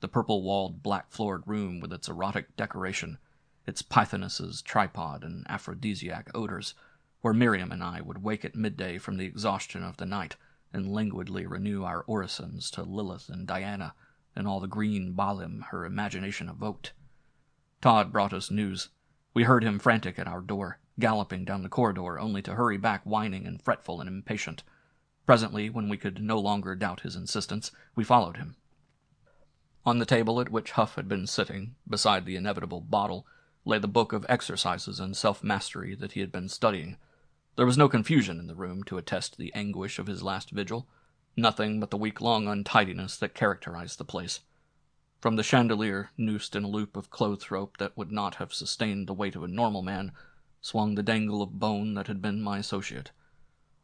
Speaker 1: the purple-walled, black-floored room with its erotic decoration, its pythoness's tripod and aphrodisiac odors, where Miriam and I would wake at midday from the exhaustion of the night and languidly renew our orisons to Lilith and Diana and all the green Baalim her imagination evoked. Todd brought us news. We heard him frantic at our door, galloping down the corridor, only to hurry back whining and fretful and impatient. Presently, when we could no longer doubt his insistence, we followed him. On the table at which Huff had been sitting, beside the inevitable bottle, lay the book of exercises and self-mastery that he had been studying. There was no confusion in the room to attest the anguish of his last vigil, nothing but the week-long untidiness that characterized the place. From the chandelier, noosed in a loop of clothes rope that would not have sustained the weight of a normal man, swung the dangle of bone that had been my associate.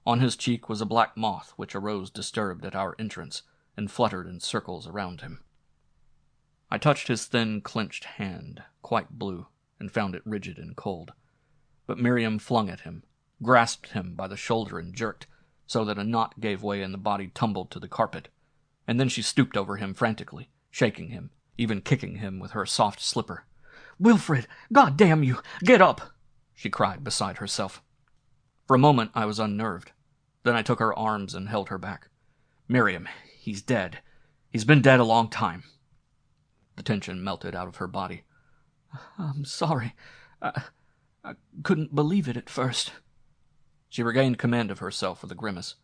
Speaker 1: On his cheek was a black moth which arose disturbed at our entrance and fluttered in circles around him. I touched his thin, clenched hand, quite blue, and found it rigid and cold. But Miriam flung at him, grasped him by the shoulder and jerked, so that a knot gave way and the body tumbled to the carpet. And then she stooped over him frantically, shaking him, even kicking him with her soft slipper. "Wilfred, God damn you, get up!" she cried beside herself. For a moment I was unnerved. Then I took her arms and held her back. "Miriam, he's dead. He's been dead a long time." The tension melted out of her body. "I'm sorry. I couldn't believe it at first." She regained command of herself with a grimace.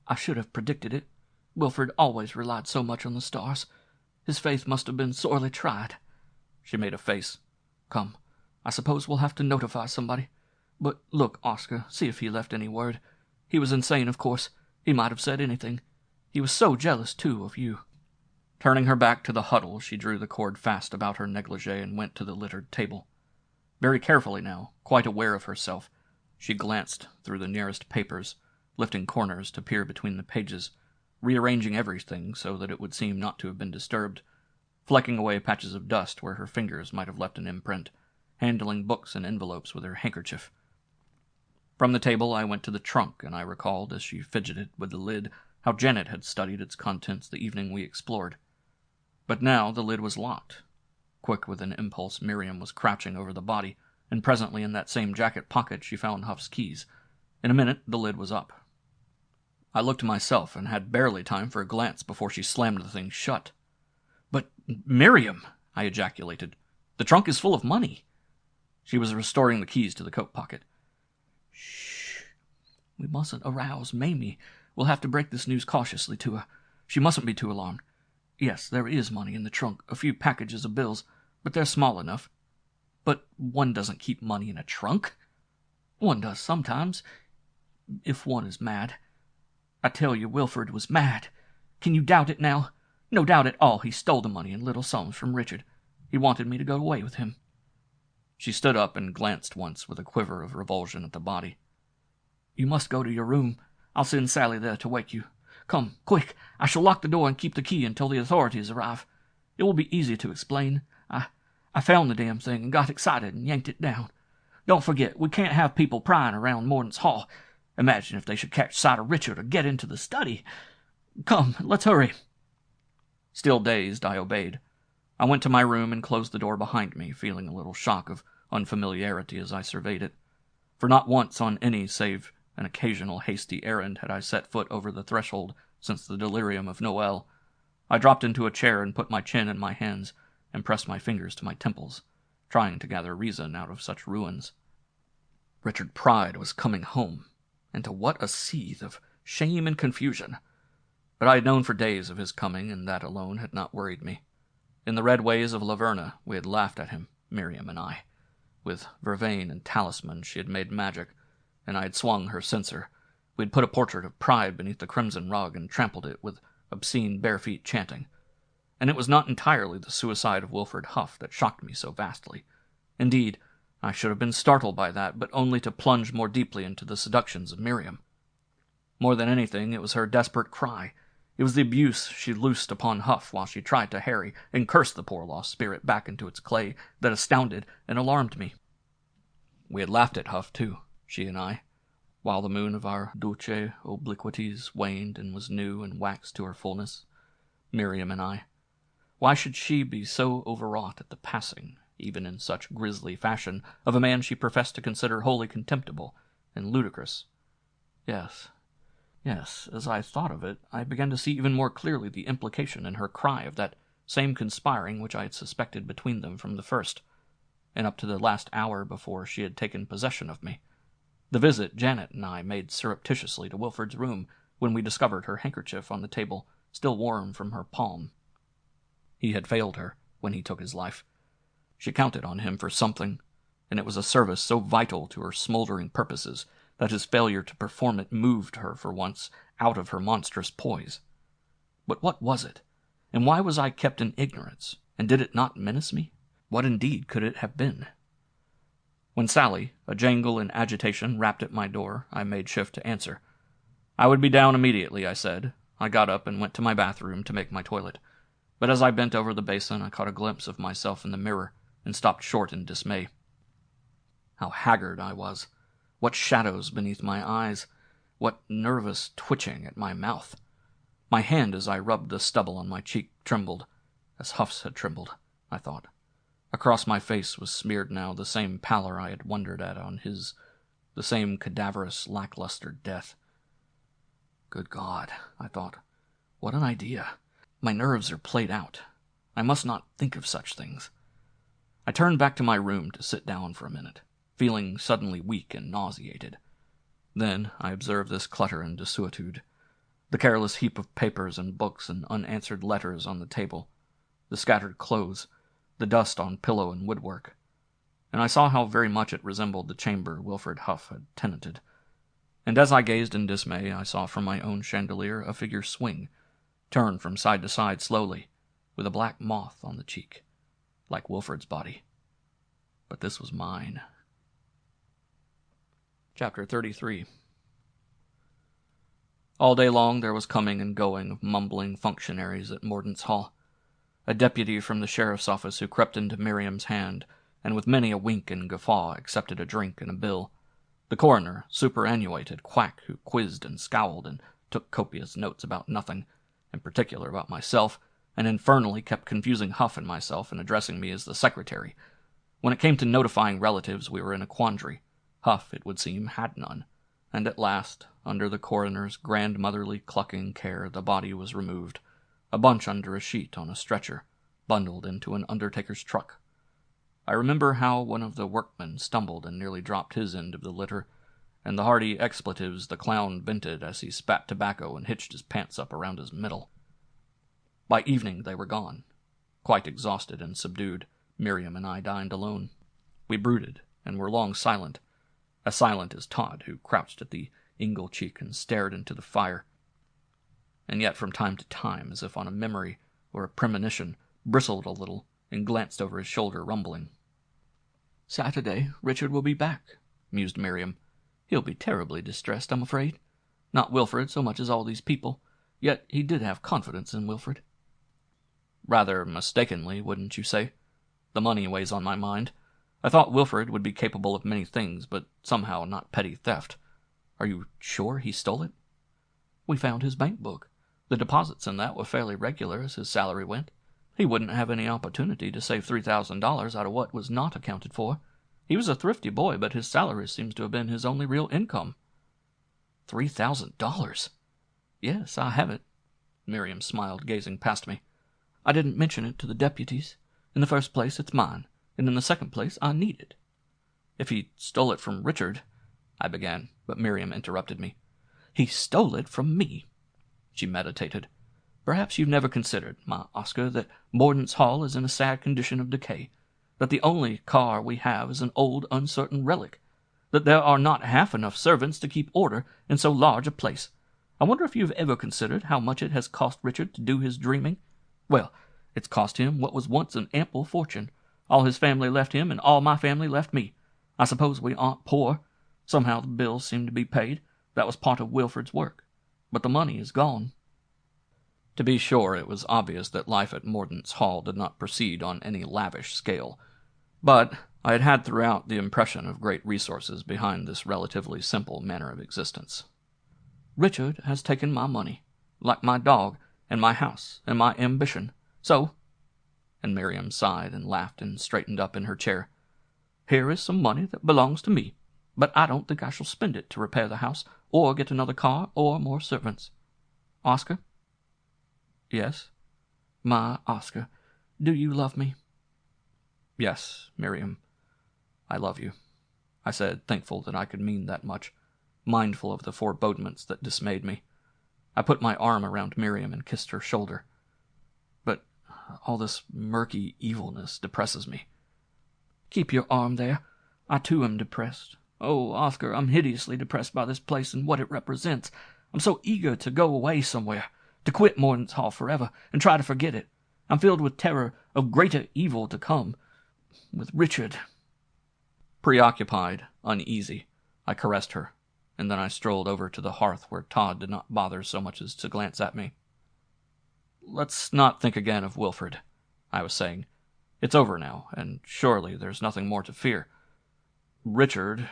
Speaker 1: "I should have predicted it. Wilfred always relied so much on the stars. His faith must have been sorely tried." She made a face. "Come, I suppose we'll have to notify somebody. But look, Oscar, see if he left any word. He was insane, of course. He might have said anything. He was so jealous, too, of you." Turning her back to the huddle, she drew the cord fast about her negligee and went to the littered table. Very carefully now, quite aware of herself, she glanced through the nearest papers, lifting corners to peer between the pages, rearranging everything so that it would seem not to have been disturbed, flecking away patches of dust where her fingers might have left an imprint, handling books and envelopes with her handkerchief. From the table I went to the trunk, and I recalled, as she fidgeted with the lid, how Janet had studied its contents the evening we explored. But now the lid was locked. Quick with an impulse, Miriam was crouching over the body, and presently in that same jacket pocket she found Huff's keys. In a minute the lid was up. I looked myself, and had barely time for a glance before she slammed the thing shut. "But, Miriam!" I ejaculated. "The trunk is full of money." She was restoring the keys to the coat pocket. "Shh! We mustn't arouse Mamie. We'll have to break this news cautiously to her. She mustn't be too alarmed. Yes, there is money in the trunk, a few packages of bills, but they're small enough. But one doesn't keep money in a trunk. One does sometimes, if one is mad. I tell you, Wilfred was mad. Can you doubt it now? No doubt at all he stole the money in little sums from Richard. He wanted me to go away with him." She stood up and glanced once with a quiver of revulsion at the body. "You must go to your room. I'll send Sally there to wake you. Come, quick! I shall lock the door and keep the key until the authorities arrive. It will be easy to explain. I found the damn thing and got excited and yanked it down. Don't forget, we can't have people prying around Mordaunt's Hall. Imagine if they should catch sight of Richard or get into the study. Come, let's hurry." Still dazed, I obeyed. I went to my room and closed the door behind me, feeling a little shock of unfamiliarity as I surveyed it. For not once on any save an occasional hasty errand had I set foot over the threshold since the delirium of Noel, I dropped into a chair and put my chin in my hands and pressed my fingers to my temples, trying to gather reason out of such ruins. Richard Pride was coming home, and to what a seethe of shame and confusion! But I had known for days of his coming, and that alone had not worried me. In the red ways of Laverna we had laughed at him, Miriam and I. With vervain and talisman she had made magic, and I had swung her censer. We had put a portrait of Pride beneath the crimson rug and trampled it with obscene bare feet chanting. And it was not entirely the suicide of Wilfred Huff that shocked me so vastly. Indeed, I should have been startled by that, but only to plunge more deeply into the seductions of Miriam. More than anything, it was her desperate cry. It was the abuse she loosed upon Huff while she tried to harry and curse the poor lost spirit back into its clay that astounded and alarmed me. We had laughed at Huff, too, she and I, while the moon of our dulce obliquities waned and was new and waxed to her fullness. Miriam and I. Why should she be so overwrought at the passing, even in such grisly fashion, of a man she professed to consider wholly contemptible and ludicrous? Yes, as I thought of it, I began to see even more clearly the implication in her cry of that same conspiring which I had suspected between them from the first, and up to the last hour before she had taken possession of me. The visit Janet and I made surreptitiously to Wilfred's room when we discovered her handkerchief on the table, still warm from her palm. He had failed her when he took his life. She counted on him for something, and it was a service so vital to her smoldering purposes that his failure to perform it moved her for once out of her monstrous poise. But what was it? And why was I kept in ignorance? And did it not menace me? What indeed could it have been? When Sally, a jangle and agitation, rapped at my door, I made shift to answer. I would be down immediately, I said. I got up and went to my bathroom to make my toilet. But as I bent over the basin, I caught a glimpse of myself in the mirror and stopped short in dismay. How haggard I was! What shadows beneath my eyes! What nervous twitching at my mouth! My hand as I rubbed the stubble on my cheek trembled, as Huff's had trembled, I thought. Across my face was smeared now the same pallor I had wondered at on his, the same cadaverous, lackluster death. Good God, I thought, what an idea! My nerves are played out. I must not think of such things. I turned back to my room to sit down for a minute, feeling suddenly weak and nauseated. Then I observed this clutter and desuetude, the careless heap of papers and books and unanswered letters on the table, the scattered clothes, the dust on pillow and woodwork, and I saw how very much it resembled the chamber Wilfred Huff had tenanted. And as I gazed in dismay, I saw from my own chandelier a figure swing, turn from side to side slowly, with a black moth on the cheek, like Wilfred's body. But this was mine. Chapter 33. All day long there was coming and going of mumbling functionaries at Mordaunt's Hall. A deputy from the sheriff's office who crept into Miriam's hand, and with many a wink and guffaw accepted a drink and a bill. The coroner, superannuated quack who quizzed and scowled and took copious notes about nothing, in particular about myself, and infernally kept confusing Huff and myself and addressing me as the secretary. When it came to notifying relatives, we were in a quandary. Huff, it would seem, had none, and at last, under the coroner's grandmotherly clucking care, the body was removed, a bunch under a sheet on a stretcher, bundled into an undertaker's truck. I remember how one of the workmen stumbled and nearly dropped his end of the litter, and the hearty expletives the clown vented as he spat tobacco and hitched his pants up around his middle. By evening they were gone. Quite exhausted and subdued, Miriam and I dined alone. We brooded, and were long silent, as silent as Todd, who crouched at the ingle cheek and stared into the fire, and yet from time to time, as if on a memory or a premonition, bristled a little and glanced over his shoulder, rumbling.
Speaker 2: "Saturday, Richard will be back," mused Miriam. "He'll be terribly distressed, I'm afraid. Not Wilfred so much as all these people, yet he did have confidence in Wilfred."
Speaker 1: Rather mistakenly, wouldn't you say? The money weighs on my mind. I thought Wilfred would be capable of many things, but somehow not petty theft. Are you sure he stole it?
Speaker 2: We found his bank book. The deposits in that were fairly regular as his salary went. He wouldn't have any opportunity to save $3,000 out of what was not accounted for. He was a thrifty boy, but his salary seems to have been his only real income.
Speaker 3: $3,000?
Speaker 2: Yes, I have it.
Speaker 3: Miriam smiled, gazing past me.
Speaker 2: I didn't mention it to the deputies. In the first place, it's mine, and in the second place, I need it.
Speaker 3: If he stole it from Richard, I began, but Miriam interrupted me.
Speaker 2: He stole it from me.
Speaker 3: She meditated.
Speaker 2: Perhaps you've never considered, my Oscar, that Mordaunt's Hall is in a sad condition of decay, that the only car we have is an old, uncertain relic, that there are not half enough servants to keep order in so large a place. I wonder if you've ever considered how much it has cost Richard to do his dreaming? Well, it's cost him what was once an ample fortune. All his family left him, and all my family left me. I suppose we aren't poor. Somehow the bills seem to be paid. That was part of Wilfred's work. But the money is gone.
Speaker 3: To be sure, it was obvious that life at Mordaunt's Hall did not proceed on any lavish scale. But I had had throughout the impression of great resources behind this relatively simple manner of existence.
Speaker 2: Richard has taken my money, like my dog, and my house, and my ambition. So,
Speaker 3: and Miriam sighed and laughed and straightened up in her chair,
Speaker 2: here is some money that belongs to me, but I don't think I shall spend it to repair the house, or get another car, or more servants. Oscar?
Speaker 3: Yes?
Speaker 2: My Oscar, do you love me?
Speaker 3: Yes, Miriam, I love you, I said, thankful that I could mean that much, mindful of the forebodements that dismayed me. I put my arm around Miriam and kissed her shoulder. But all this murky evilness depresses me.
Speaker 2: Keep your arm there. I too am depressed. Oh, Oscar, I'm hideously depressed by this place and what it represents. I'm so eager to go away somewhere, to quit Mordaunt's Hall forever, and try to forget it. I'm filled with terror of greater evil to come. With Richard.
Speaker 3: Preoccupied, uneasy, I caressed her, and then I strolled over to the hearth where Todd did not bother so much as to glance at me. Let's not think again of Wilfred, I was saying. It's over now, and surely there's nothing more to fear. Richard...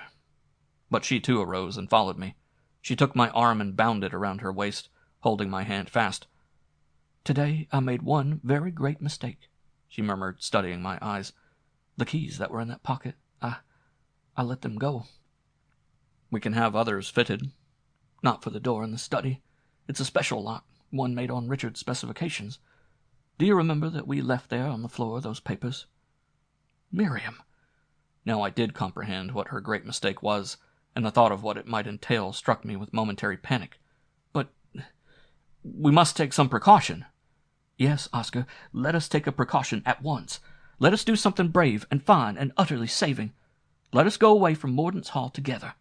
Speaker 3: But she too arose and followed me. She took my arm and bound it around her waist, holding my hand fast.
Speaker 2: Today I made one very great mistake, she murmured, studying my eyes. The keys that were in that pocket, I let them go.
Speaker 3: We can have others fitted.
Speaker 2: Not for the door in the study. It's a special lock, one made on Richard's specifications. Do you remember that we left there on the floor those papers?
Speaker 3: Miriam! Now I did comprehend what her great mistake was, and the thought of what it might entail struck me with momentary panic. But we must take some precaution.
Speaker 2: Yes, Oscar, let us take a precaution at once. Let us do something brave and fine and utterly saving. Let us go away from Mordaunt's Hall together.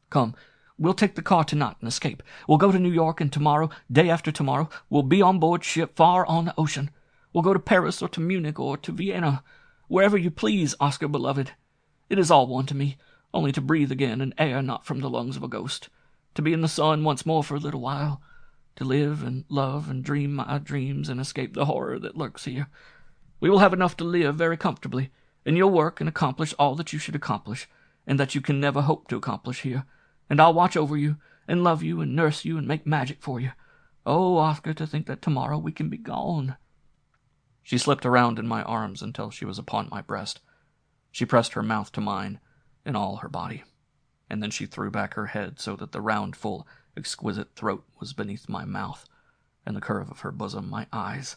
Speaker 2: Come, we'll take the car tonight and escape. We'll go to New York, and tomorrow, day after tomorrow, we'll be on board ship far on the ocean. We'll go to Paris or to Munich or to Vienna, wherever you please, Oscar beloved. It is all one to me, only to breathe again an air not from the lungs of a ghost, to be in the sun once more for a little while, to live and love and dream my dreams and escape the horror that lurks here. We will have enough to live very comfortably, and you'll work and accomplish all that you should accomplish, and that you can never hope to accomplish here, and I'll watch over you, and love you, and nurse you, and make magic for you. Oh, Oscar, to think that tomorrow we can be gone.
Speaker 3: She slipped around in my arms until she was upon my breast. She pressed her mouth to mine, in all her body, and then she threw back her head so that the round, full, exquisite throat was beneath my mouth, and the curve of her bosom my eyes,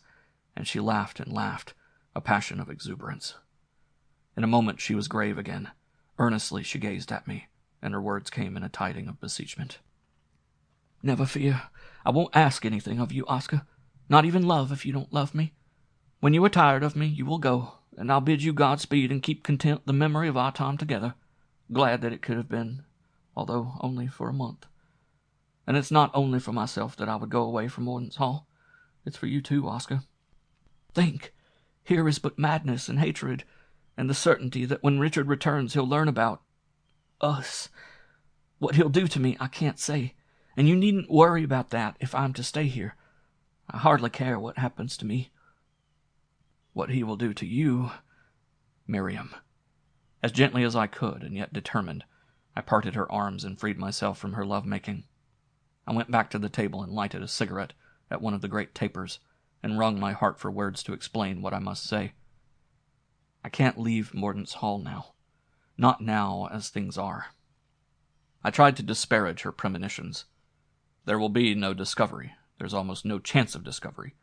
Speaker 3: and she laughed and laughed, a passion of exuberance. In a moment she was grave again. Earnestly she gazed at me, and her words came in a tiding of beseechment.
Speaker 2: Never fear. I won't ask anything of you, Oscar. Not even love, if you don't love me. When you are tired of me, you will go, and I'll bid you Godspeed and keep content the memory of our time together. Glad that it could have been, although only for a month. And it's not only for myself that I would go away from Mordaunt's Hall. It's for you too, Oscar. Think, here is but madness and hatred, and the certainty that when Richard returns he'll learn about us. What he'll do to me I can't say, and you needn't worry about that if I'm to stay here. I hardly care what happens to me.
Speaker 3: What he will do to you, Miriam. As gently as I could, and yet determined, I parted her arms and freed myself from her love-making. I went back to the table and lighted a cigarette at one of the great tapers, and wrung my heart for words to explain what I must say. I can't leave Mordaunt's Hall now. Not now, as things are.
Speaker 1: I tried to disparage her premonitions. There will be no discovery. There's almost no chance of discovery.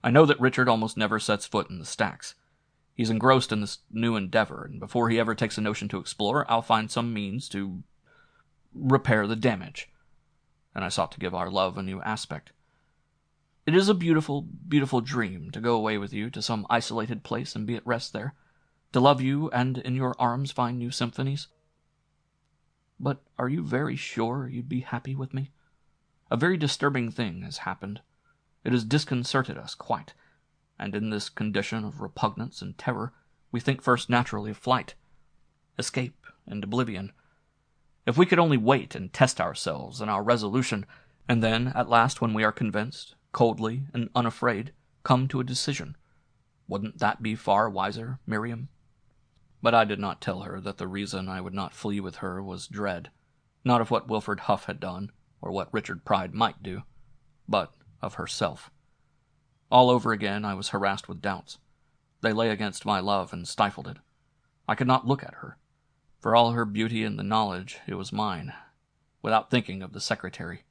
Speaker 1: I know that Richard almost never sets foot in the stacks. He's engrossed in this new endeavor, and before he ever takes a notion to explore, I'll find some means to repair the damage. And I sought to give our love a new aspect. It is a beautiful, beautiful dream to go away with you to some isolated place and be at rest there, to love you and in your arms find new symphonies. But are you very sure you'd be happy with me? A very disturbing thing has happened. It has disconcerted us quite, and in this condition of repugnance and terror, we think first naturally of flight, escape, and oblivion. If we could only wait and test ourselves and our resolution, and then, at last, when we are convinced, coldly and unafraid, come to a decision, wouldn't that be far wiser, Miriam? But I did not tell her that the reason I would not flee with her was dread, not of what Wilfred Huff had done, or what Richard Pride might do, but of herself. All over again I was harassed with doubts. They lay against my love and stifled it. I could not look at her. For all her beauty and the knowledge, it was mine, without thinking of the secretary,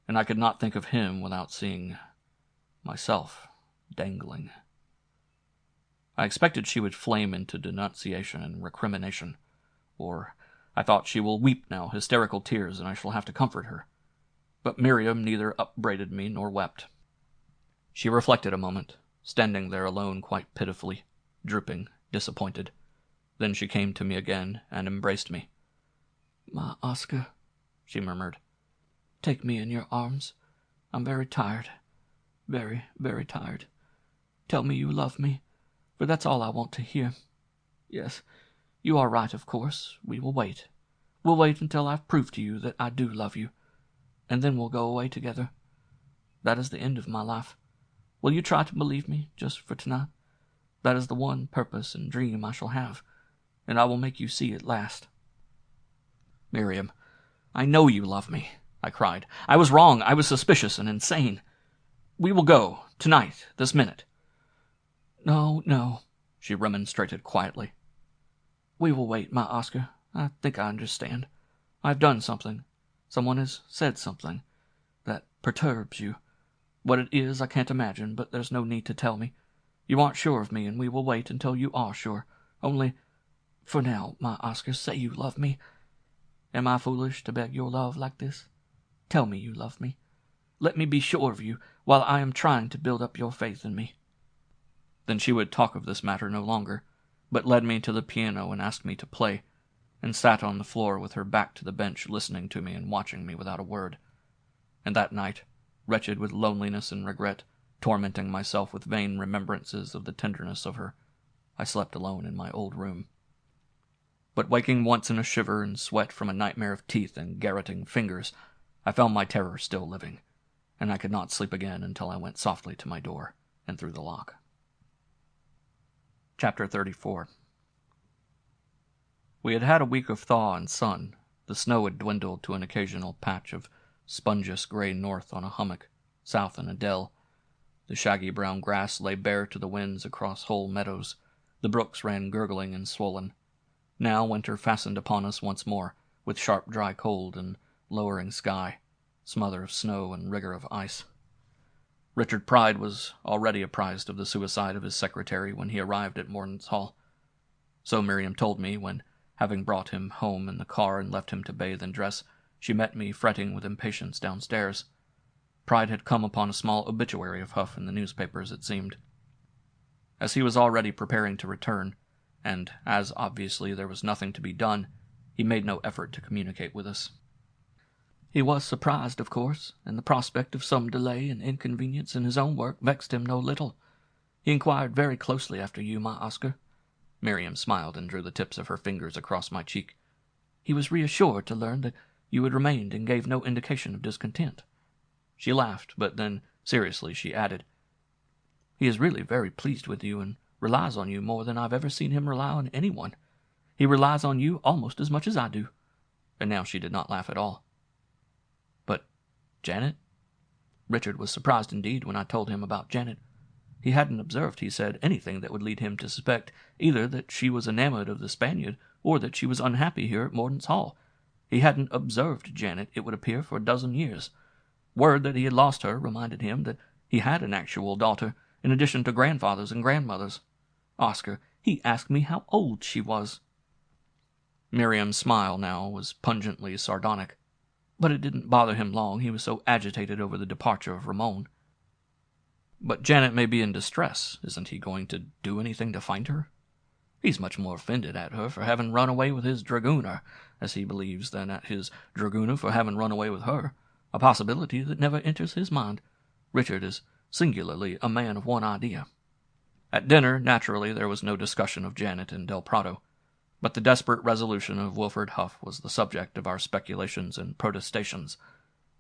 Speaker 1: and I could not think of him without seeing myself dangling. I expected she would flame into denunciation and recrimination, or I thought she will weep now hysterical tears and I shall have to comfort her. But Miriam neither upbraided me nor wept. She reflected a moment, standing there alone quite pitifully, drooping, disappointed. Then she came to me again and embraced me.
Speaker 2: "My Oscar," she murmured, "take me in your arms. I'm very tired. Very, very tired. Tell me you love me, for that's all I want to hear. Yes, you are right, of course. We will wait. We'll wait until I've proved to you that I do love you, and then we'll go away together. That is the end of my life. Will you try to believe me, just for tonight? That is the one purpose and dream I shall have, and I will make you see it last."
Speaker 1: "Miriam, I know you love me," I cried. "I was wrong. I was suspicious and insane. We will go, tonight, this minute."
Speaker 2: "No, no,"
Speaker 1: she remonstrated quietly.
Speaker 2: "We will wait, my Oscar. I think I understand. I've done something. Someone has said something that perturbs you. What it is I can't imagine, but there's no need to tell me. You aren't sure of me, and we will wait until you are sure. Only, for now, my Oscar, say you love me. Am I foolish to beg your love like this? Tell me you love me. Let me be sure of you while I am trying to build up your faith in me."
Speaker 1: Then she would talk of this matter no longer, but led me to the piano and asked me to play, and sat on the floor with her back to the bench listening to me and watching me without a word. And that night, wretched with loneliness and regret, tormenting myself with vain remembrances of the tenderness of her, I slept alone in my old room. But waking once in a shiver and sweat from a nightmare of teeth and garroting fingers, I found my terror still living, and I could not sleep again until I went softly to my door and threw the lock. Chapter 34. We had had a week of thaw and sun. The snow had dwindled to an occasional patch of spongious gray north on a hummock, south in a dell. The shaggy brown grass lay bare to the winds across whole meadows. The brooks ran gurgling and swollen. Now winter fastened upon us once more, with sharp dry cold and lowering sky, smother of snow and rigor of ice. Richard Pride was already apprised of the suicide of his secretary when he arrived at Morden's Hall. So Miriam told me when, having brought him home in the car and left him to bathe and dress, she met me fretting with impatience downstairs. Pride had come upon a small obituary of Huff in the newspapers, it seemed. As he was already preparing to return, and as obviously there was nothing to be done, he made no effort to communicate with us.
Speaker 2: He was surprised, of course, and the prospect of some delay and inconvenience in his own work vexed him no little. He inquired very closely after you, my Oscar.
Speaker 1: Miriam smiled and drew the tips of her fingers across my cheek.
Speaker 2: He was reassured to learn that you had remained and gave no indication of discontent.
Speaker 1: She laughed, but then, seriously, she added,
Speaker 2: "He is really very pleased with you and relies on you more than I've ever seen him rely on anyone. He relies on you almost as much as I do."
Speaker 1: And now she did not laugh at all.
Speaker 2: "But Janet?" Richard was surprised indeed when I told him about Janet. He hadn't observed, he said, anything that would lead him to suspect either that she was enamored of the Spaniard or that she was unhappy here at Morden's Hall.
Speaker 3: He hadn't observed Janet, it would appear, for a dozen years. Word that he had lost her reminded him that he had an actual daughter, in addition to grandfathers and grandmothers. Oscar, he asked me how old she was. Miriam's smile now was pungently sardonic. But it didn't bother him long, he was so agitated over the departure of Ramon. But Janet may be in distress. Isn't he going to do anything to find her? He's much more offended at her for having run away with his dragooner, as he believes, than at his dragooner for having run away with her, a possibility that never enters his mind. Richard is singularly a man of one idea. At dinner, naturally, there was no discussion of Janet and Del Prado, but the desperate resolution of Wilfred Huff was the subject of our speculations and protestations,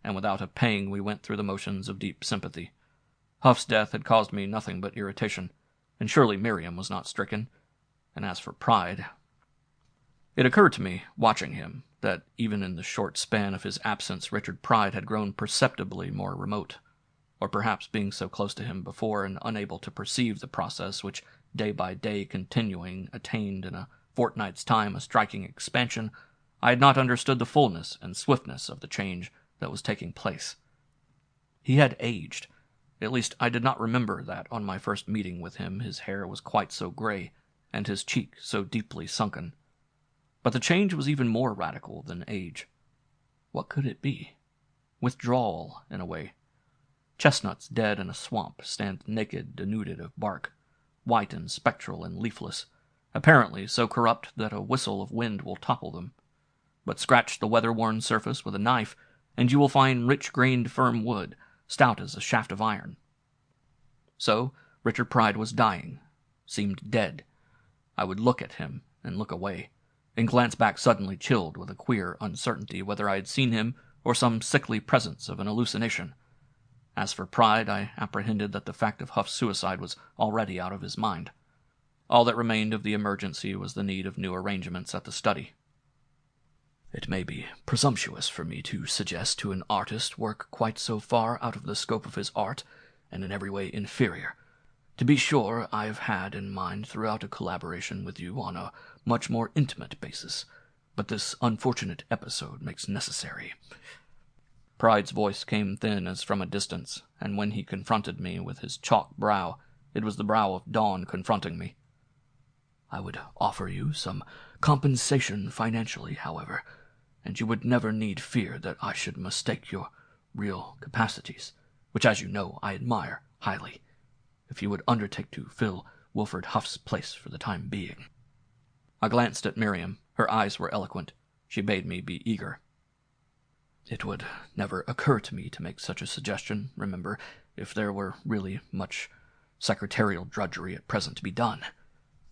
Speaker 3: and without a pang we went through the motions of deep sympathy. Huff's death had caused me nothing but irritation, and surely Miriam was not stricken. And as for Pride, it occurred to me, watching him, that even in the short span of his absence Richard Pride had grown perceptibly more remote, or perhaps being so close to him before and unable to perceive the process which, day by day continuing, attained in a fortnight's time a striking expansion, I had not understood the fullness and swiftness of the change that was taking place. He had aged. At least I did not remember that on my first meeting with him his hair was quite so gray, and his cheek so deeply sunken. But the change was even more radical than age. What could it be? Withdrawal, in a way. Chestnuts dead in a swamp stand naked, denuded of bark, white and spectral and leafless, apparently so corrupt that a whistle of wind will topple them. But scratch the weather-worn surface with a knife, and you will find rich-grained firm wood, stout as a shaft of iron. So Richard Pride was dying, seemed dead. I would look at him and look away, and glance back suddenly chilled with a queer uncertainty whether I had seen him or some sickly presence of an hallucination. As for Pride, I apprehended that the fact of Huff's suicide was already out of his mind. All that remained of the emergency was the need of new arrangements at the study. It may be presumptuous for me to suggest to an artist work quite so far out of the scope of his art, and in every way inferior. To be sure, I have had in mind throughout a collaboration with you on a much more intimate basis, but this unfortunate episode makes necessary. Pride's voice came thin as from a distance, and when he confronted me with his chalk brow, it was the brow of dawn confronting me. I would offer you some compensation financially, however, and you would never need fear that I should mistake your real capacities, which, as you know, I admire highly, if you would undertake to fill Wilfred Huff's place for the time being. I glanced at Miriam. Her eyes were eloquent. She bade me be eager. It would never occur to me to make such a suggestion, remember, if there were really much secretarial drudgery at present to be done.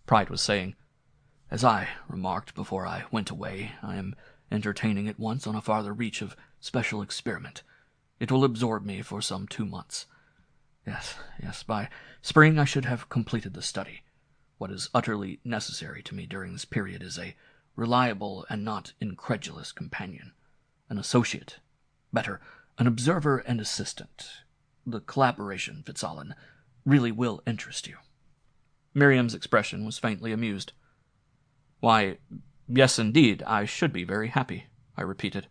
Speaker 3: Pride was saying, as I remarked before I went away, I am entertaining at once on a farther reach of special experiment. It will absorb me for some 2 months. Yes, by spring I should have completed the study. What is utterly necessary to me during this period is a reliable and not incredulous companion, an associate, better, an observer and assistant. The collaboration, Fitzalan, really will interest you. Miriam's expression was faintly amused. Why, yes, indeed, I should be very happy, I repeated.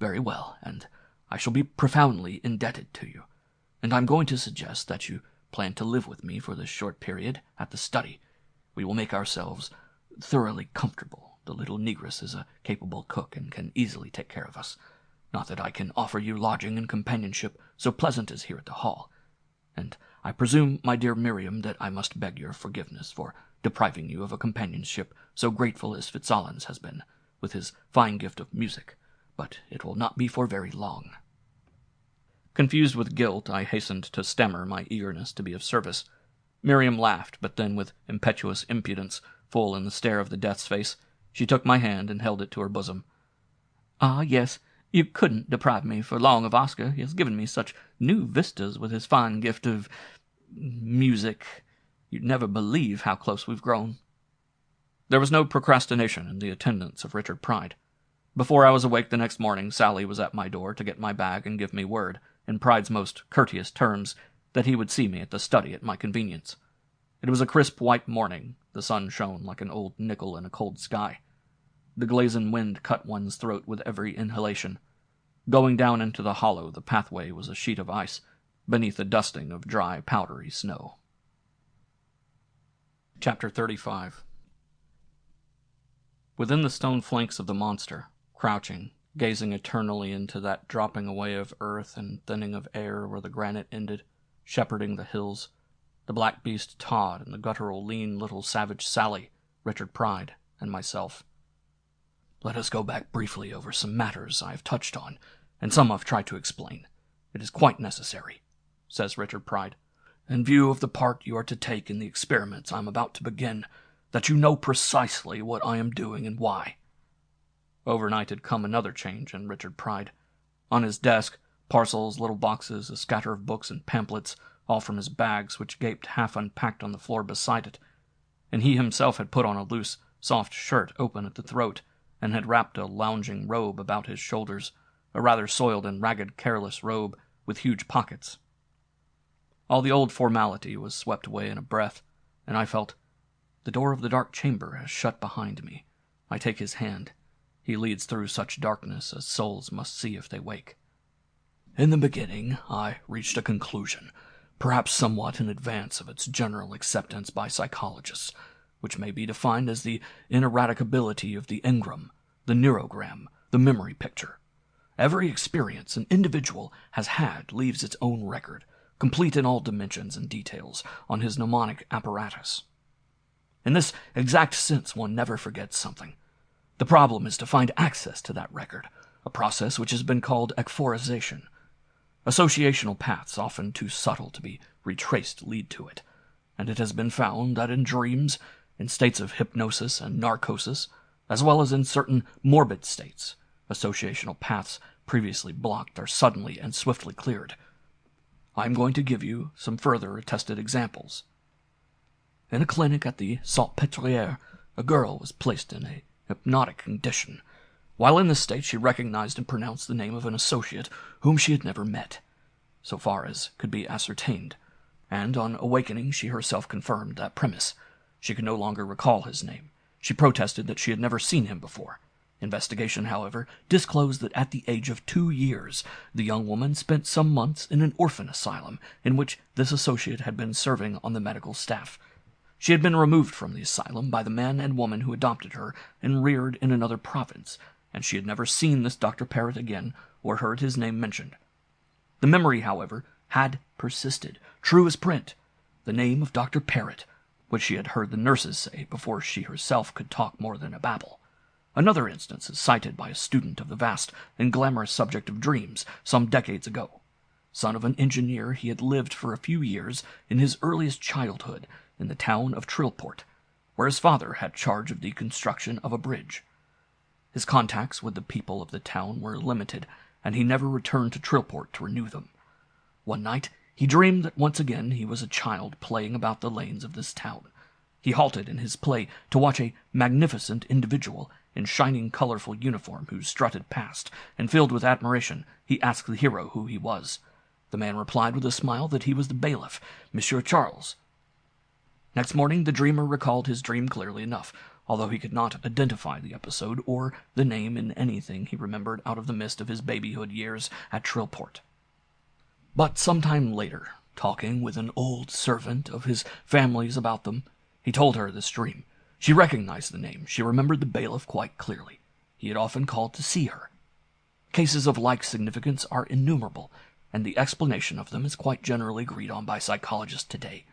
Speaker 3: Very well, and I shall be profoundly indebted to you, and I'm going to suggest that you plan to live with me for this short period at the study. We will make ourselves thoroughly comfortable. The little negress is a capable cook and can easily take care of us. Not that I can offer you lodging and companionship so pleasant as here at the Hall. And I presume, my dear Miriam, that I must beg your forgiveness for depriving you of a companionship so grateful as Fitzalan's has been, with his fine gift of music, but it will not be for very long. Confused with guilt, I hastened to stammer my eagerness to be of service. Miriam laughed, but then with impetuous impudence, full in the stare of the death's face, she took my hand and held it to her bosom. Ah, yes, you couldn't deprive me for long of Oscar. He has given me such new vistas with his fine gift of music. You'd never believe how close we've grown. There was no procrastination in the attendance of Richard Pride. Before I was awake the next morning, Sally was at my door to get my bag and give me word, in Pride's most courteous terms, that he would see me at the study at my convenience. It was a crisp white morning. The sun shone like an old nickel in a cold sky. The glazing wind cut one's throat with every inhalation. Going down into the hollow, the pathway was a sheet of ice, beneath a dusting of dry, powdery snow. Chapter 35. Within the stone flanks of the monster, crouching, gazing eternally into that dropping away of earth and thinning of air where the granite ended, shepherding the hills, the black beast Todd and the guttural lean little savage Sally, Richard Pride, and myself. Let us go back briefly over some matters I have touched on, and some I've tried to explain. It is quite necessary, says Richard Pride, in view of the part you are to take in the experiments I am about to begin, that you know precisely what I am doing and why. Overnight had come another change in Richard Pride. On his desk, parcels, little boxes, a scatter of books and pamphlets, all from his bags, which gaped half unpacked on the floor beside it. And he himself had put on a loose, soft shirt open at the throat, and had wrapped a lounging robe about his shoulders, a rather soiled and ragged, careless robe with huge pockets. All the old formality was swept away in a breath, and I felt, the door of the dark chamber has shut behind me. I take his hand. He leads through such darkness as souls must see if they wake. In the beginning, I reached a conclusion, perhaps somewhat in advance of its general acceptance by psychologists, which may be defined as the ineradicability of the engram, the neurogram, the memory picture. Every experience an individual has had leaves its own record, complete in all dimensions and details, on his mnemonic apparatus. In this exact sense, one never forgets something. The problem is to find access to that record, a process which has been called ekphorization. Associational paths, often too subtle to be retraced, lead to it, and it has been found that in dreams, in states of hypnosis and narcosis, as well as in certain morbid states, associational paths previously blocked are suddenly and swiftly cleared. I am going to give you some further attested examples. In a clinic at the Salpêtrière, a girl was placed in a hypnotic condition. While in this state, she recognized and pronounced the name of an associate whom she had never met, so far as could be ascertained, and on awakening she herself confirmed that premise. She could no longer recall his name. She protested that she had never seen him before. Investigation, however, disclosed that at the age of 2 years, the young woman spent some months in an orphan asylum in which this associate had been serving on the medical staff. She had been removed from the asylum by the man and woman who adopted her and reared in another province, and she had never seen this Dr. Parrott again or heard his name mentioned. The memory, however, had persisted, true as print, the name of Dr. Parrott, which she had heard the nurses say before she herself could talk more than a babble. Another instance is cited by a student of the vast and glamorous subject of dreams some decades ago. Son of an engineer, he had lived for a few years in his earliest childhood in the town of Trillport, where his father had charge of the construction of a bridge. His contacts with the people of the town were limited, and he never returned to Trillport to renew them. One night he dreamed that once again he was a child playing about the lanes of this town. He halted in his play to watch a magnificent individual in shining, colorful uniform who strutted past, and filled with admiration, he asked the hero who he was. The man replied with a smile that he was the bailiff, Monsieur Charles. Next morning the dreamer recalled his dream clearly enough, although he could not identify the episode or the name in anything he remembered out of the mist of his babyhood years at Trillport. But some time later, talking with an old servant of his family's about them, he told her this dream. She recognized the name. She remembered the bailiff quite clearly. He had often called to see her. Cases of like significance are innumerable, and the explanation of them is quite generally agreed on by psychologists today.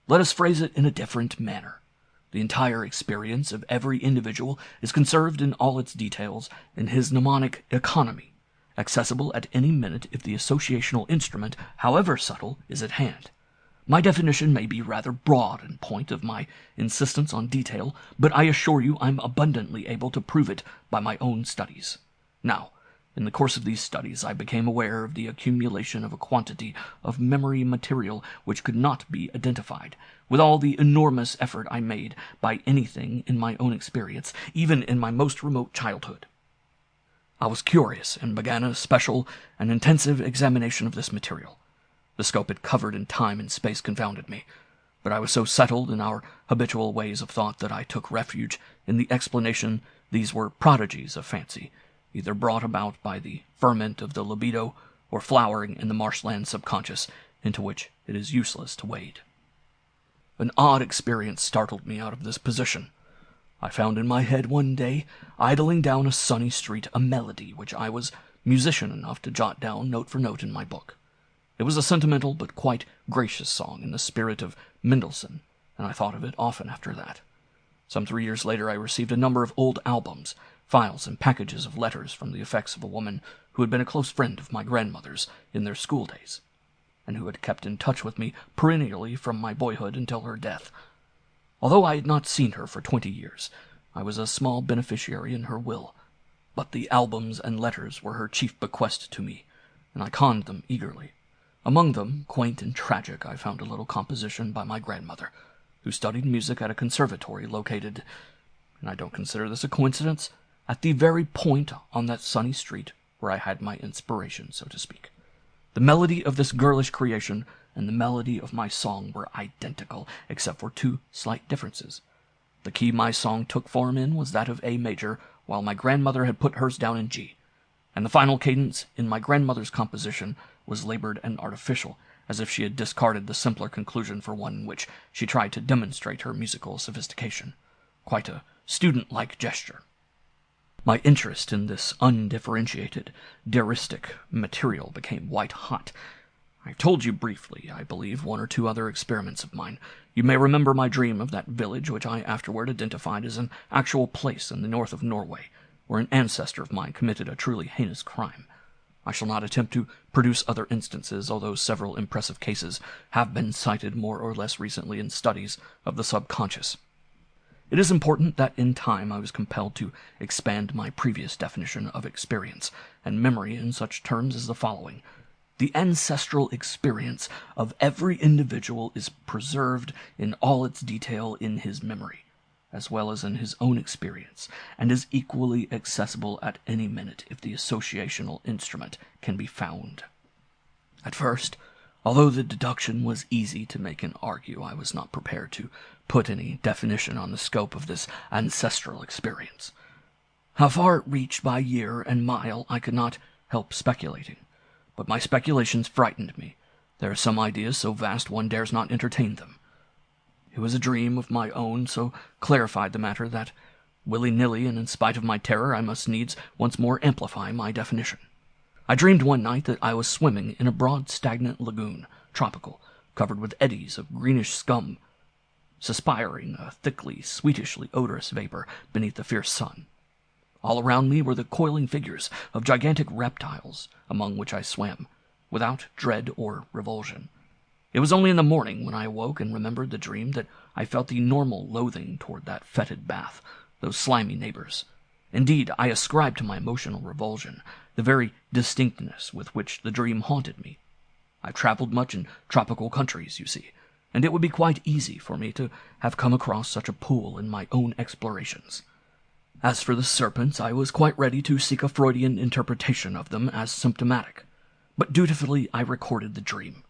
Speaker 3: Let us phrase it in a different manner. The entire experience of every individual is conserved in all its details in his mnemonic economy, accessible at any minute if the associational instrument, however subtle, is at hand. My definition may be rather broad in point of my insistence on detail, but I assure you I'm abundantly able to prove it by my own studies. Now, in the course of these studies, I became aware of the accumulation of a quantity of memory material which could not be identified, with all the enormous effort I made by anything in my own experience, even in my most remote childhood. I was curious and began a special and intensive examination of this material. The scope it covered in time and space confounded me, but I was so settled in our habitual ways of thought that I took refuge in the explanation these were prodigies of fancy, either brought about by the ferment of the libido or flowering in the marshland subconscious into which it is useless to wade. An odd experience startled me out of this position. I found in my head one day, idling down a sunny street, a melody which I was musician enough to jot down note for note in my book. It was a sentimental but quite gracious song in the spirit of Mendelssohn, and I thought of it often after that. Some 3 years later I received a number of old albums, files and packages of letters from the effects of a woman who had been a close friend of my grandmother's in their school days, and who had kept in touch with me perennially from my boyhood until her death. Although I had not seen her for 20 years, I was a small beneficiary in her will, but the albums and letters were her chief bequest to me, and I conned them eagerly. Among them, quaint and tragic, I found a little composition by my grandmother, who studied music at a conservatory located, and I don't consider this a coincidence, at the very point on that sunny street where I had my inspiration, so to speak. The melody of this girlish creation and the melody of my song were identical, except for 2 slight differences. The key my song took form in was that of A major, while my grandmother had put hers down in G, and the final cadence in my grandmother's composition was labored and artificial, as if she had discarded the simpler conclusion for one in which she tried to demonstrate her musical sophistication. Quite a student-like gesture. My interest in this undifferentiated, deristic material became white-hot. I've told you briefly, I believe, 1 or 2 other experiments of mine. You may remember my dream of that village which I afterward identified as an actual place in the north of Norway, where an ancestor of mine committed a truly heinous crime. I shall not attempt to produce other instances, although several impressive cases have been cited more or less recently in studies of the subconscious. It is important that in time I was compelled to expand my previous definition of experience and memory in such terms as the following. The ancestral experience of every individual is preserved in all its detail in his memory, as well as in his own experience, and is equally accessible at any minute if the associational instrument can be found. At first, although the deduction was easy to make and argue, I was not prepared to put any definition on the scope of this ancestral experience. How far it reached by year and mile I could not help speculating, but my speculations frightened me. There are some ideas so vast one dares not entertain them. It was a dream of my own, so clarified the matter that, willy-nilly and in spite of my terror, I must needs once more amplify my definition. I dreamed one night that I was swimming in a broad stagnant lagoon, tropical, covered with eddies of greenish scum, suspiring a thickly, sweetishly odorous vapor beneath the fierce sun. All around me were the coiling figures of gigantic reptiles, among which I swam, without dread or revulsion. It was only in the morning, when I awoke and remembered the dream, that I felt the normal loathing toward that fetid bath, those slimy neighbors. Indeed, I ascribed to my emotional revulsion the very distinctness with which the dream haunted me. I've traveled much in tropical countries, you see, and it would be quite easy for me to have come across such a pool in my own explorations. As for the serpents, I was quite ready to seek a Freudian interpretation of them as symptomatic, but dutifully I recorded the dream.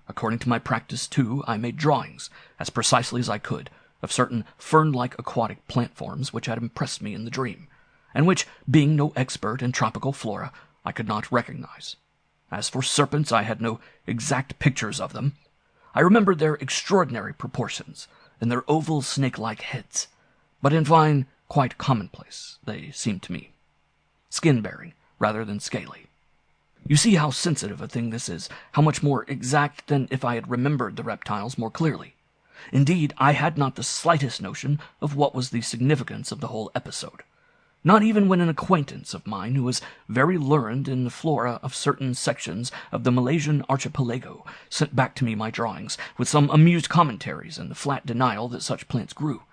Speaker 3: According to my practice, too, I made drawings, as precisely as I could, of certain fern-like aquatic plant forms which had impressed me in the dream, and which, being no expert in tropical flora, I could not recognize. As for serpents, I had no exact pictures of them. I remembered their extraordinary proportions, and their oval snake-like heads, but in fine, quite commonplace, they seemed to me. Skin-bearing, rather than scaly. You see how sensitive a thing this is, how much more exact than if I had remembered the reptiles more clearly. Indeed, I had not the slightest notion of what was the significance of the whole episode. Not even when an acquaintance of mine, who was very learned in the flora of certain sections of the Malaysian archipelago, sent back to me my drawings, with some amused commentaries and the flat denial that such plants grew.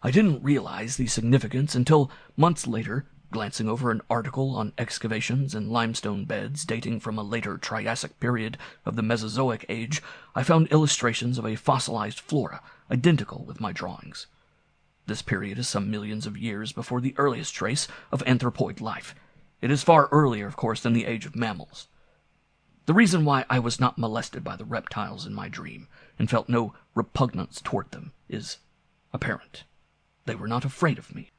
Speaker 3: I didn't realize the significance until, months later, glancing over an article on excavations in limestone beds dating from a later Triassic period of the Mesozoic age, I found illustrations of a fossilized flora identical with my drawings. This period is some millions of years before the earliest trace of anthropoid life. It is far earlier, of course, than the age of mammals. The reason why I was not molested by the reptiles in my dream, and felt no repugnance toward them, is apparent. They were not afraid of me.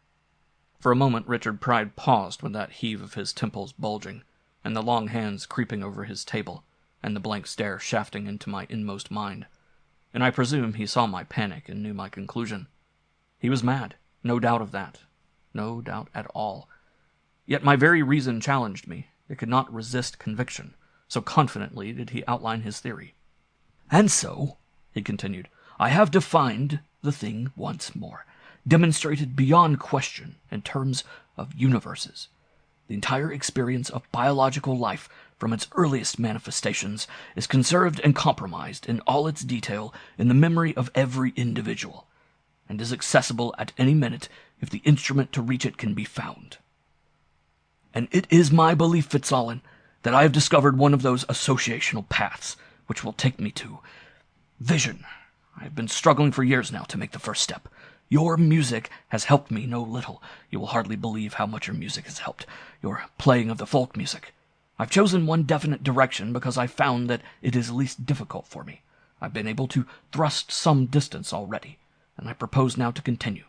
Speaker 1: For a moment Richard Pride paused with that heave of his temples bulging, and the long hands creeping over his table, and the blank stare shafting into my inmost mind. And I presume he saw my panic and knew my conclusion. He was mad, no doubt of that. No doubt at all. Yet my very reason challenged me. It could not resist conviction. So confidently did he outline his theory. "And so," he continued, "I have defined the thing once more, demonstrated beyond question in terms of universes. The entire experience of biological life, from its earliest manifestations, is conserved and compromised in all its detail in the memory of every individual, and is accessible at any minute if the instrument to reach it can be found. And it is my belief, Fitzallen, that I have discovered one of those associational paths which will take me to vision. I have been struggling for years now to make the first step. Your music has helped me no little. You will hardly believe how much your music has helped. Your playing of the folk music. I've chosen one definite direction because I found that it is least difficult for me. I've been able to thrust some distance already, and I propose now to continue.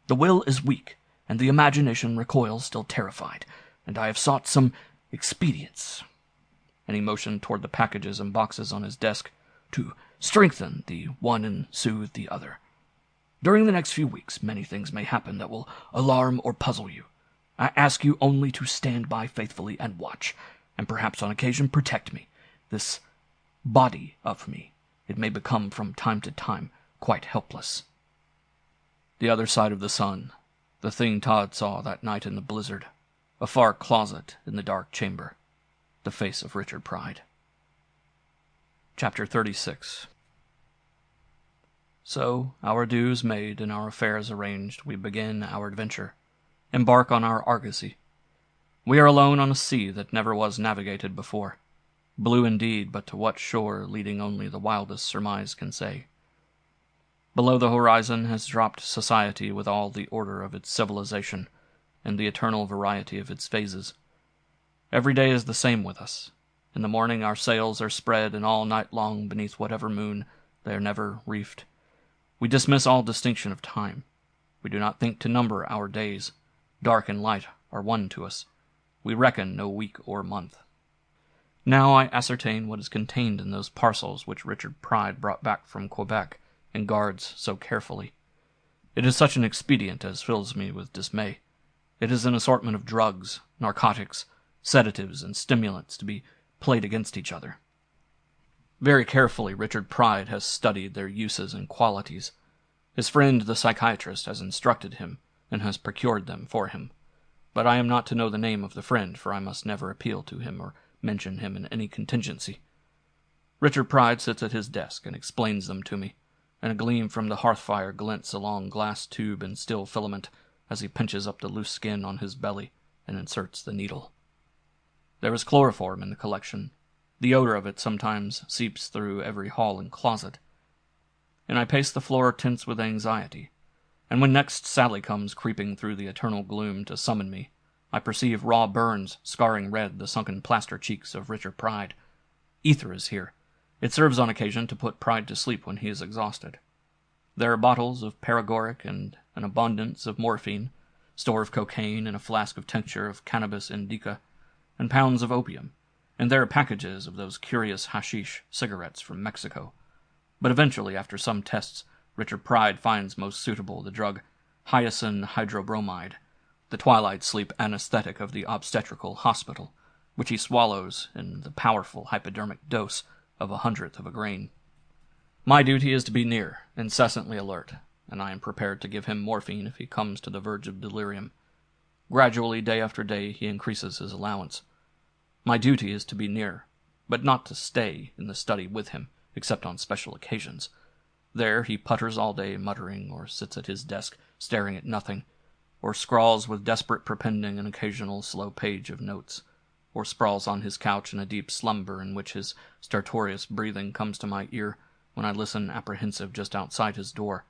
Speaker 1: The will is weak, and the imagination recoils still terrified, and I have sought some expedients," and he motioned toward the packages and boxes on his desk, "to strengthen the one and soothe the other. During the next few weeks, many things may happen that will alarm or puzzle you. I ask you only to stand by faithfully and watch, and perhaps on occasion protect me, this body of me. It may become from time to time quite helpless." The other side of the sun, the thing Todd saw that night in the blizzard, a far closet in the dark chamber, the face of Richard Pride. Chapter 36. So, our dues made and our affairs arranged, we begin our adventure, embark on our argosy. We are alone on a sea that never was navigated before. Blue indeed, but to what shore leading only the wildest surmise can say. Below the horizon has dropped society with all the order of its civilization, and the eternal variety of its phases. Every day is the same with us. In the morning our sails are spread, and all night long, beneath whatever moon, they are never reefed. We dismiss all distinction of time. We do not think to number our days. Dark and light are one to us. We reckon no week or month. Now I ascertain what is contained in those parcels which Richard Pride brought back from Quebec and guards so carefully. It is such an expedient as fills me with dismay. It is an assortment of drugs, narcotics, sedatives, and stimulants to be played against each other. Very carefully Richard Pride has studied their uses and qualities. His friend the psychiatrist has instructed him, and has procured them for him. But I am not to know the name of the friend, for I must never appeal to him or mention him in any contingency. Richard Pride sits at his desk and explains them to me, and a gleam from the hearth-fire glints along glass tube and still filament as he pinches up the loose skin on his belly and inserts the needle. There is chloroform in the collection. The odor of it sometimes seeps through every hall and closet. And I pace the floor tense with anxiety, and when next Sally comes creeping through the eternal gloom to summon me, I perceive raw burns scarring red the sunken plaster cheeks of Richard Pride. Ether is here. It serves on occasion to put Pride to sleep when he is exhausted. There are bottles of paregoric and an abundance of morphine, store of cocaine and a flask of tincture of cannabis indica, and pounds of opium, and there are packages of those curious hashish cigarettes from Mexico. But eventually, after some tests, Richard Pride finds most suitable the drug hyoscine hydrobromide, the twilight sleep anesthetic of the obstetrical hospital, which he swallows in the powerful hypodermic dose of 1/100th of a grain. My duty is to be near, incessantly alert, and I am prepared to give him morphine if he comes to the verge of delirium. Gradually, day after day, he increases his allowance. My duty is to be near, but not to stay in the study with him, except on special occasions. There he putters all day muttering, or sits at his desk staring at nothing, or scrawls with desperate propending an occasional slow page of notes, or sprawls on his couch in a deep slumber in which his stertorous breathing comes to my ear when I listen apprehensive just outside his door.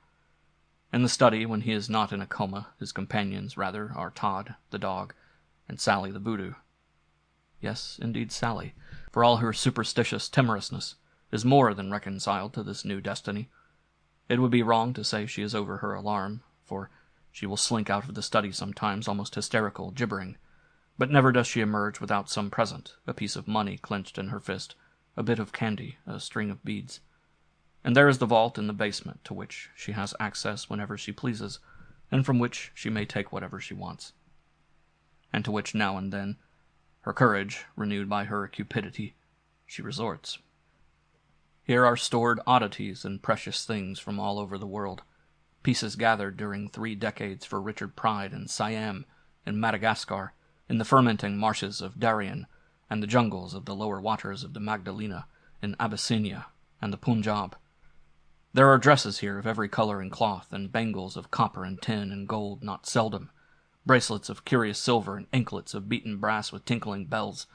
Speaker 1: In the study, when he is not in a coma, his companions, rather, are Todd, the dog, and Sally the voodoo. Yes, indeed Sally, for all her superstitious timorousness, is more than reconciled to this new destiny. It would be wrong to say she is over her alarm, for
Speaker 3: She will slink out of the study sometimes, almost hysterical, gibbering. But never does she emerge without some present, a piece of money clenched in her fist, a bit of candy, a string of beads. And there is the vault in the basement, to which she has access whenever she pleases, and from which she may take whatever she wants. And to which now and then, her courage renewed by her cupidity, she resorts. Here are stored oddities and precious things from all over the world, pieces gathered during 3 decades for Richard Pride in Siam, in Madagascar, in the fermenting marshes of Darien, and the jungles of the lower waters of the Magdalena, in Abyssinia, and the Punjab. There are dresses here of every color and cloth, and bangles of copper and tin and gold not seldom, bracelets of curious silver, and anklets of beaten brass with tinkling bells.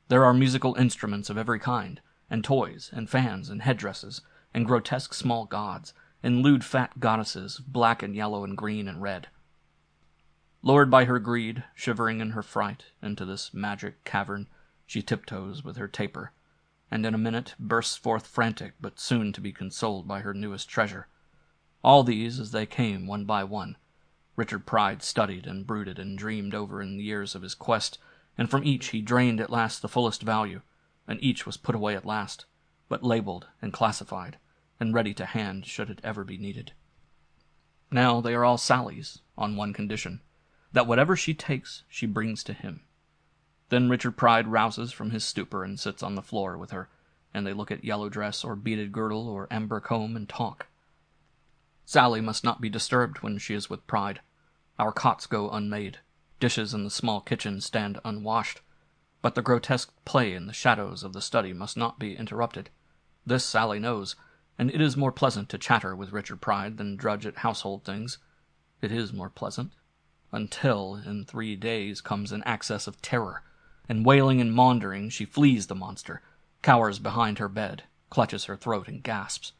Speaker 3: There are musical instruments of every kind, and toys, and fans, and headdresses, and grotesque small gods, and lewd fat goddesses, black and yellow and green and red. Lured by her greed, shivering in her fright, into this magic cavern, she tiptoes with her taper, and in a minute bursts forth frantic, but soon to be consoled by her newest treasure. All these, as they came one by one, Richard Pride studied and brooded and dreamed over in the years of his quest, and from each he drained at last the fullest value, and each was put away at last, but labeled and classified, and ready to hand should it ever be needed. Now they are all Sally's, on one condition, that whatever she takes she brings to him. Then Richard Pride rouses from his stupor and sits on the floor with her, and they look at yellow dress or beaded girdle or amber comb and talk. Sally must not be disturbed when she is with Pride. Our cots go unmade, dishes in the small kitchen stand unwashed, but the grotesque play in the shadows of the study must not be interrupted. This Sally knows, and it is more pleasant to chatter with Richard Pride than drudge at household things. It is more pleasant, until in 3 days comes an access of terror, and wailing and maundering she flees the monster, cowers behind her bed, clutches her throat and gasps.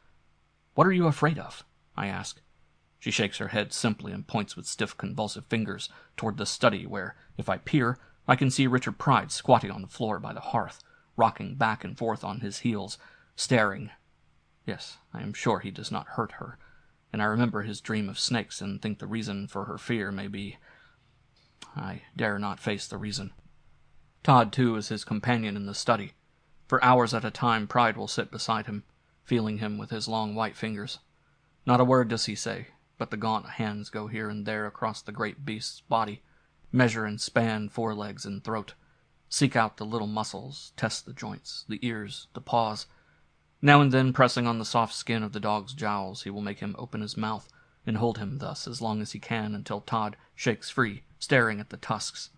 Speaker 3: "What are you afraid of?" I ask. She shakes her head simply and points with stiff convulsive fingers toward the study where, if I peer, I can see Richard Pride squatting on the floor by the hearth, rocking back and forth on his heels, staring. Yes, I am sure he does not hurt her, and I remember his dream of snakes and think the reason for her fear may be... I dare not face the reason. Todd, too, is his companion in the study. For hours at a time Pride will sit beside him, feeling him with his long white fingers. Not a word does he say, but the gaunt hands go here and there across the great beast's body, measure and span forelegs and throat, seek out the little muscles, test the joints, the ears, the paws. Now and then, pressing on the soft skin of the dog's jowls, he will make him open his mouth, and hold him thus as long as he can until Todd shakes free, staring at the tusks.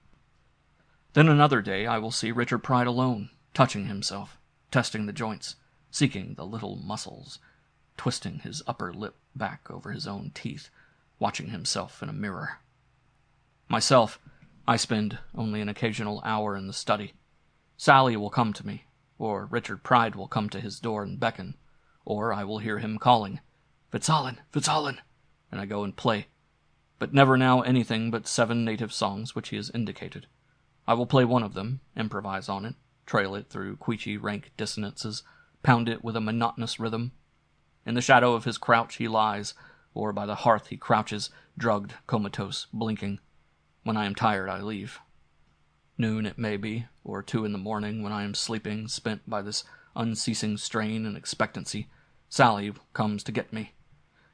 Speaker 3: Then another day I will see Richard Pride alone, touching himself, testing the joints, seeking the little muscles, twisting his upper lip back over his own teeth, watching himself in a mirror. Myself, I spend only an occasional hour in the study. Sally will come to me, or Richard Pride will come to his door and beckon, or I will hear him calling, "Fitzallen, Fitzallen," and I go and play, but never now anything but 7 native songs which he has indicated. I will play one of them, improvise on it, trail it through queechy rank dissonances, pound it with a monotonous rhythm. In the shadow of his crouch he lies, or by the hearth he crouches, drugged, comatose, blinking. When I am tired I leave. Noon it may be, or 2 in the morning, when I am sleeping, spent by this unceasing strain and expectancy, Sally comes to get me.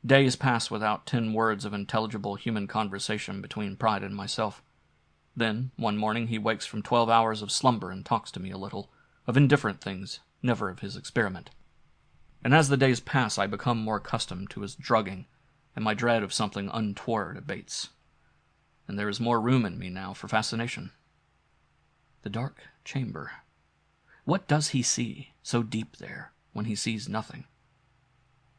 Speaker 3: Days pass without 10 words of intelligible human conversation between Pride and myself. Then, one morning, he wakes from 12 hours of slumber and talks to me a little, of indifferent things, never of his experiment. And as the days pass, I become more accustomed to his drugging, and my dread of something untoward abates. And there is more room in me now for fascination. The dark chamber. What does he see, so deep there, when he sees nothing?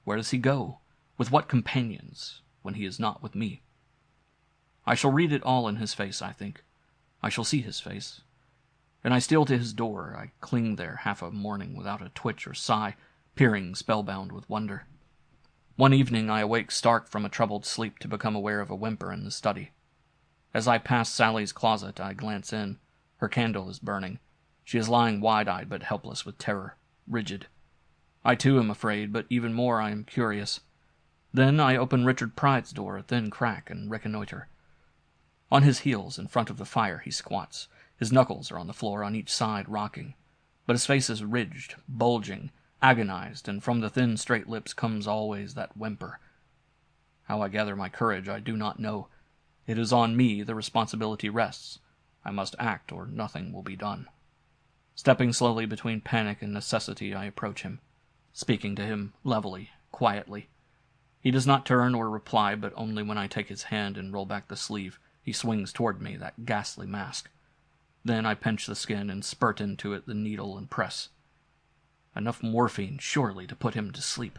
Speaker 3: Where does he go? With what companions, when he is not with me? I shall read it all in his face, I think. I shall see his face. And I steal to his door. I cling there half a morning without a twitch or sigh, peering spellbound with wonder. One evening I awake stark from a troubled sleep to become aware of a whimper in the study. As I pass Sally's closet, I glance in. Her candle is burning. She is lying wide-eyed but helpless with terror, rigid. I too am afraid, but even more I am curious. Then I open Richard Pride's door a thin crack and reconnoiter. On his heels, in front of the fire, he squats. His knuckles are on the floor on each side, rocking. But his face is ridged, bulging, agonized, and from the thin, straight lips comes always that whimper. How I gather my courage I do not know. It is on me the responsibility rests. I must act, or nothing will be done. Stepping slowly between panic and necessity, I approach him, speaking to him levelly, quietly. He does not turn or reply, but only when I take his hand and roll back the sleeve, he swings toward me, that ghastly mask. Then I pinch the skin and spurt into it the needle and press. Enough morphine, surely, to put him to sleep.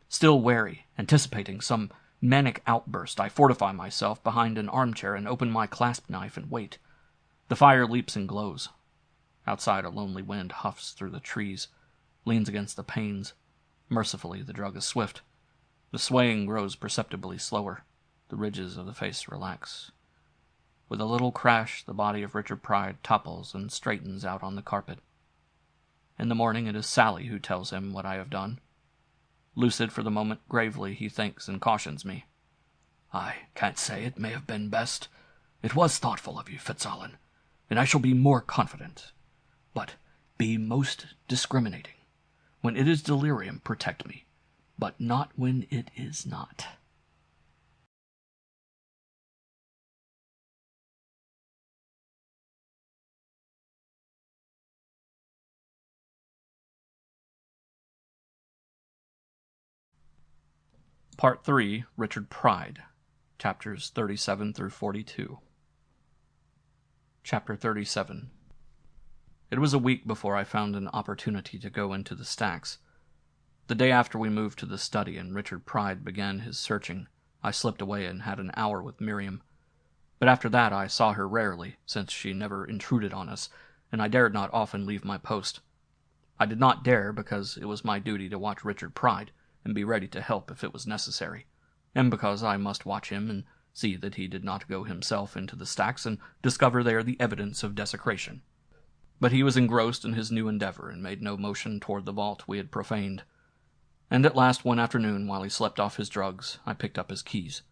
Speaker 3: Still wary, anticipating some manic outburst, I fortify myself behind an armchair and open my clasp knife and wait. The fire leaps and glows. Outside, a lonely wind huffs through the trees, leans against the panes. Mercifully, the drug is swift. The swaying grows perceptibly slower. The ridges of the face relax. With a little crash, the body of Richard Pride topples and straightens out on the carpet. In the morning, it is Sally who tells him what I have done. Lucid for the moment, gravely, he thanks and cautions me. "I can't say it may have been best. It was thoughtful of you, Fitzallen, and I shall be more confident. But be most discriminating. When it is delirium, protect me, but not when it is not." Part 3, Richard Pride, chapters 37 through 42. Chapter 37. It was a week before I found an opportunity to go into the stacks. The day after we moved to the study and Richard Pride began his searching, I slipped away and had an hour with Miriam. But after that I saw her rarely, since she never intruded on us, and I dared not often leave my post. I did not dare because it was my duty to watch Richard Pride, and be ready to help if it was necessary, and because I must watch him and see that he did not go himself into the stacks and discover there the evidence of desecration. But he was engrossed in his new endeavor and made no motion toward the vault we had profaned. And at last one afternoon, while he slept off his drugs, I picked up his keys.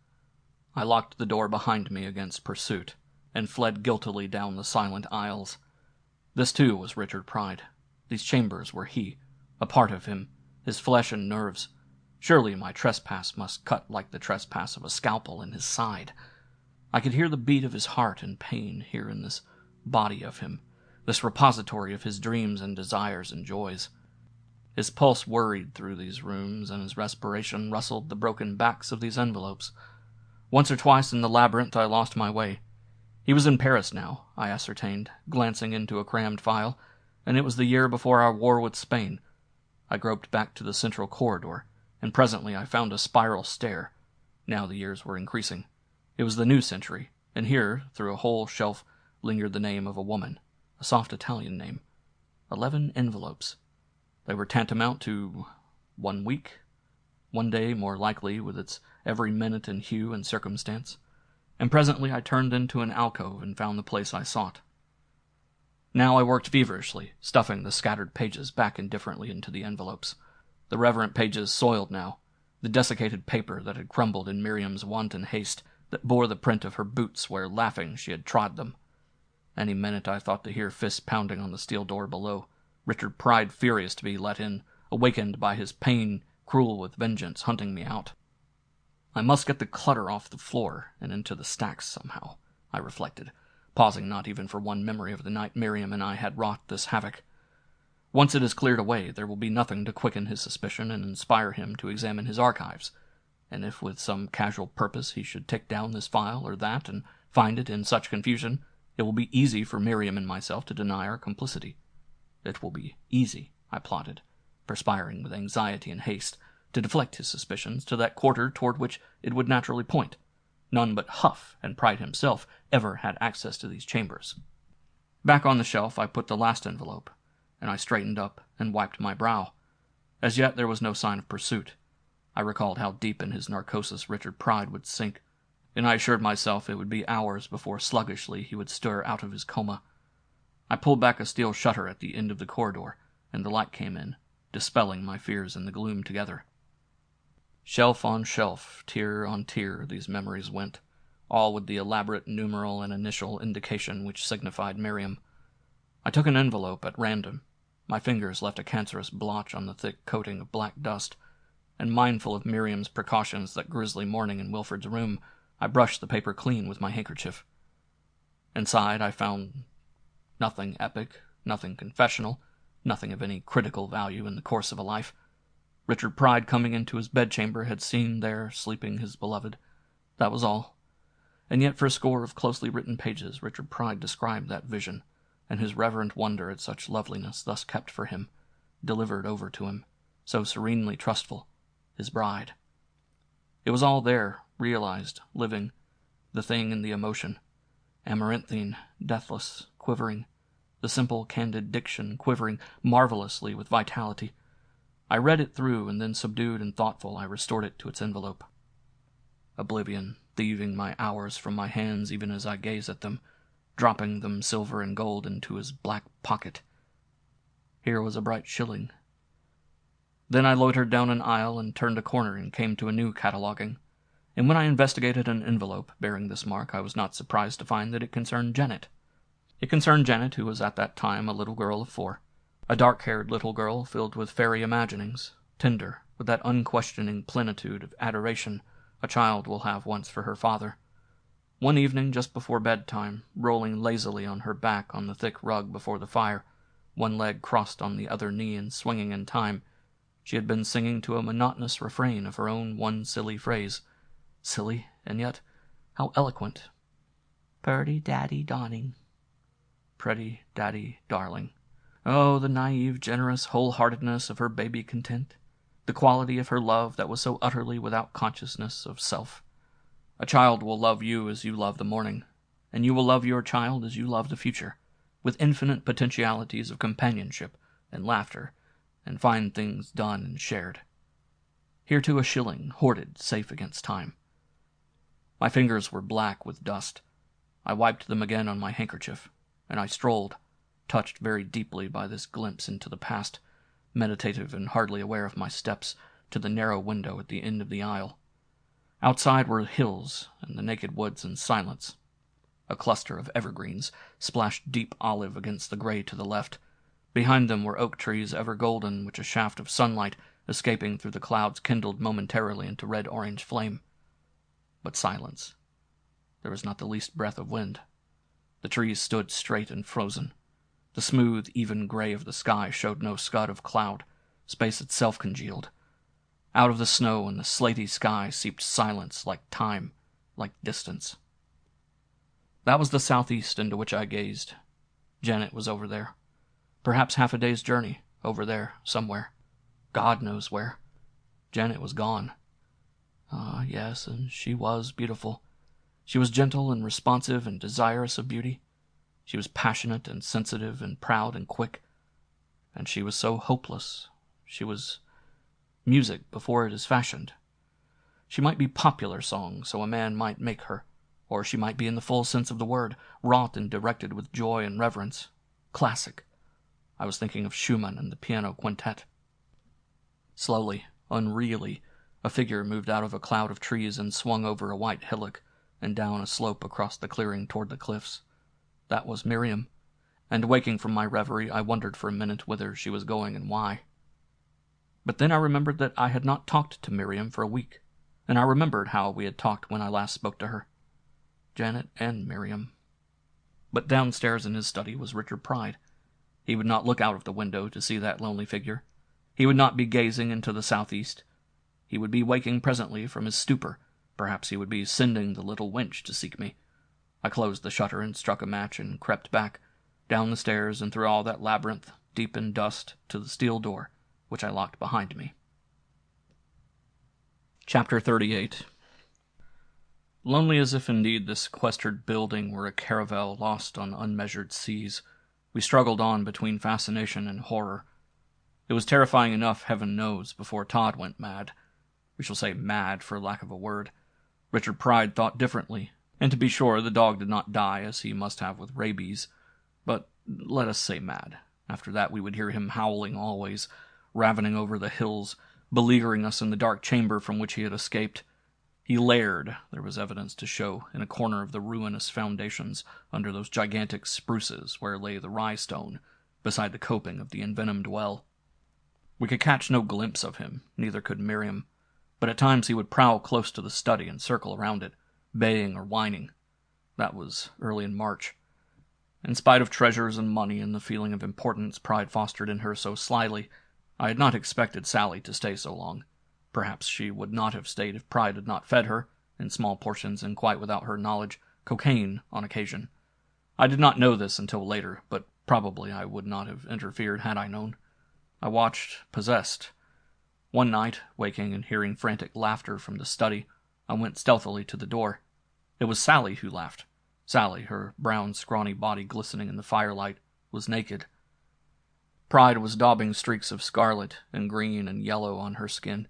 Speaker 3: I locked the door behind me against pursuit, and fled guiltily down the silent aisles. This too was Richard Pride. These chambers were he, a part of him, his flesh and nerves. Surely my trespass must cut like the trespass of a scalpel in his side. I could hear the beat of his heart in pain here in this body of him, this repository of his dreams and desires and joys. His pulse worried through these rooms, and his respiration rustled the broken backs of these envelopes. Once or twice in the labyrinth I lost my way. He was in Paris now, I ascertained, glancing into a crammed file, and it was the year before our war with Spain. I groped back to the central corridor, and presently I found a spiral stair. Now the years were increasing. It was the new century, and here, through a whole shelf, lingered the name of a woman, a soft Italian name. 11 envelopes. They were tantamount to 1 week, 1 day more likely, with its every minute and hue and circumstance, and presently I turned into an alcove and found the place I sought. Now I worked feverishly, stuffing the scattered pages back indifferently into the envelopes. The reverent pages soiled now, the desiccated paper that had crumbled in Miriam's wanton haste, that bore the print of her boots where, laughing, she had trod them. Any minute I thought to hear fists pounding on the steel door below, Richard Pride furious to be let in, awakened by his pain, cruel with vengeance, hunting me out. I must get the clutter off the floor and into the stacks somehow, I reflected, pausing not even for one memory of the night Miriam and I had wrought this havoc. Once it is cleared away, there will be nothing to quicken his suspicion and inspire him to examine his archives, and if with some casual purpose he should take down this file or that and find it in such confusion, it will be easy for Miriam and myself to deny our complicity. It will be easy, I plotted, perspiring with anxiety and haste, to deflect his suspicions to that quarter toward which it would naturally point. None but Huff and Pride himself ever had access to these chambers. Back on the shelf I put the last envelope, and I straightened up and wiped my brow. As yet there was no sign of pursuit. I recalled how deep in his narcosis Richard Pride would sink, and I assured myself it would be hours before sluggishly he would stir out of his coma. I pulled back a steel shutter at the end of the corridor, and the light came in, dispelling my fears in the gloom together.
Speaker 1: Shelf on shelf, tier on tier, these memories went, all with the elaborate numeral and initial indication which signified Miriam. I took an envelope at random. My fingers left a cancerous blotch on the thick coating of black dust, and mindful of Miriam's precautions that grisly morning in Wilford's room, I brushed the paper clean with my handkerchief. Inside I found nothing epic, nothing confessional, nothing of any critical value in the course of a life. Richard Pride, coming into his bedchamber, had seen there sleeping his beloved. That was all. And yet for a score of closely written pages Richard Pride described that vision, and his reverent wonder at such loveliness thus kept for him, delivered over to him, so serenely trustful, his bride. It was all there, realized, living, the thing and the emotion, amaranthine, deathless, quivering, the simple, candid diction quivering marvelously with vitality. I read it through, and then, subdued and thoughtful, I restored it to its envelope. Oblivion, thieving my hours from my hands even as I gaze at them, dropping them silver and gold into his black pocket. Here was a bright shilling. Then I loitered down an aisle and turned a corner and came to a new cataloguing, and when I investigated an envelope bearing this mark, I was not surprised to find that it concerned Janet. It concerned Janet, who was at that time a little girl of 4. A dark-haired little girl filled with fairy imaginings, tender, with that unquestioning plenitude of adoration a child will have once for her father. One evening, just before bedtime, rolling lazily on her back on the thick rug before the fire, one leg crossed on the other knee and swinging in time, she had been singing to a monotonous refrain of her own one silly phrase. Silly, and yet how eloquent. "Purty daddy dawning. Pretty daddy darling." Oh, the naive, generous wholeheartedness of her baby content, the quality of her love that was so utterly without consciousness of self. A child will love you as you love the morning, and you will love your child as you love the future, with infinite potentialities of companionship and laughter and fine things done and shared. Here too a shilling, hoarded, safe against time. My fingers were black with dust. I wiped them again on my handkerchief, and I strolled, touched very deeply by this glimpse into the past, meditative and hardly aware of my steps, to the narrow window at the end of the aisle. Outside were hills and the naked woods and silence. A cluster of evergreens splashed deep olive against the gray to the left. Behind them were oak trees ever golden, which a shaft of sunlight escaping through the clouds kindled momentarily into red-orange flame. But silence. There was not the least breath of wind. The trees stood straight and frozen. The smooth, even gray of the sky showed no scud of cloud. Space itself congealed. Out of the snow and the slaty sky seeped silence, like time, like distance. That was the southeast into which I gazed. Janet was over there. Perhaps half a day's journey, over there, somewhere. God knows where. Janet was gone. Ah, yes, and she was beautiful. She was gentle and responsive and desirous of beauty. She was passionate and sensitive and proud and quick. And she was so hopeless. She was music before it is fashioned. She might be popular song, so a man might make her, or she might be in the full sense of the word, wrought and directed with joy and reverence. Classic. I was thinking of Schumann and the piano quintet. Slowly, unreally, a figure moved out of a cloud of trees and swung over a white hillock and down a slope across the clearing toward the cliffs. That was Miriam, and waking from my reverie, I wondered for a minute whither she was going and why. But then I remembered that I had not talked to Miriam for a week, and I remembered how we had talked when I last spoke to her. Janet and Miriam. But downstairs in his study was Richard Pride. He would not look out of the window to see that lonely figure. He would not be gazing into the southeast. He would be waking presently from his stupor. Perhaps he would be sending the little wench to seek me. I closed the shutter and struck a match and crept back, down the stairs and through all that labyrinth, deep in dust, to the steel door, which I locked behind me. Chapter 38. Lonely as if indeed this sequestered building were a caravel lost on unmeasured seas, we struggled on between fascination and horror. It was terrifying enough, heaven knows, before Todd went mad. We shall say mad for lack of a word. Richard Pride thought differently, and to be sure the dog did not die as he must have with rabies. But let us say mad. After that we would hear him howling always, ravening over the hills, beleaguering us in the dark chamber from which he had escaped. He laired, there was evidence to show, in a corner of the ruinous foundations under those gigantic spruces where lay the rye stone, beside the coping of the envenomed well. We could catch no glimpse of him, neither could Miriam, but at times he would prowl close to the study and circle around it, baying or whining. That was early in March. In spite of treasures and money and the feeling of importance Pride fostered in her so slyly, I had not expected Sally to stay so long. Perhaps she would not have stayed if Pride had not fed her, in small portions and quite without her knowledge, cocaine on occasion. I did not know this until later, but probably I would not have interfered had I known. I watched, possessed. One night, waking and hearing frantic laughter from the study, I went stealthily to the door. It was Sally who laughed. Sally, her brown, scrawny body glistening in the firelight, was naked. Pride was daubing streaks of scarlet and green and yellow on her skin,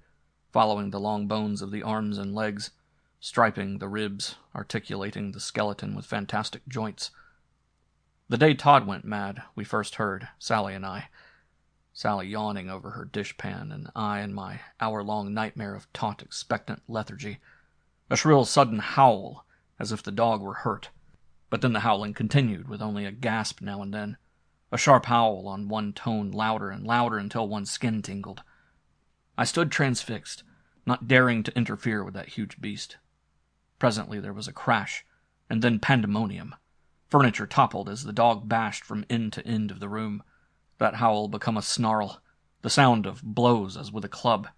Speaker 1: following the long bones of the arms and legs, striping the ribs, articulating the skeleton with fantastic joints. The day Todd went mad, we first heard, Sally and I. Sally yawning over her dishpan, and I in my hour-long nightmare of taut, expectant lethargy. A shrill, sudden howl, as if the dog were hurt. But then the howling continued, with only a gasp now and then. A sharp howl on one tone, louder and louder until one's skin tingled. I stood transfixed, not daring to interfere with that huge beast. Presently there was a crash, and then pandemonium. Furniture toppled as the dog bashed from end to end of the room. That howl become a snarl, the sound of blows as with a club.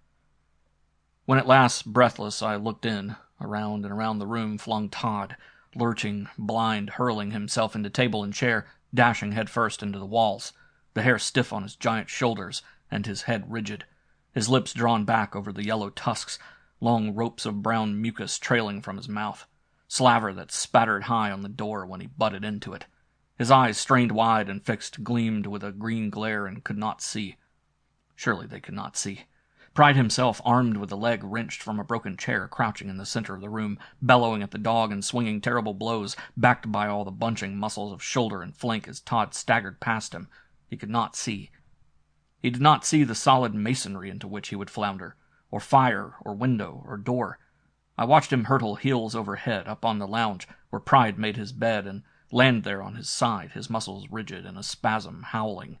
Speaker 1: When at last, breathless, I looked in, around and around the room flung Todd, lurching, blind, hurling himself into table and chair, dashing headfirst into the walls, the hair stiff on his giant shoulders, and his head rigid, his lips drawn back over the yellow tusks, long ropes of brown mucus trailing from his mouth, slaver that spattered high on the door when he butted into it. His eyes, strained wide and fixed, gleamed with a green glare and could not see. Surely they could not see. Pride himself, armed with a leg wrenched from a broken chair, crouching in the center of the room, bellowing at the dog and swinging terrible blows, backed by all the bunching muscles of shoulder and flank as Todd staggered past him. He could not see. He did not see the solid masonry into which he would flounder, or fire, or window, or door. I watched him hurtle heels over head up on the lounge where Pride made his bed and land there on his side, his muscles rigid in a spasm, howling.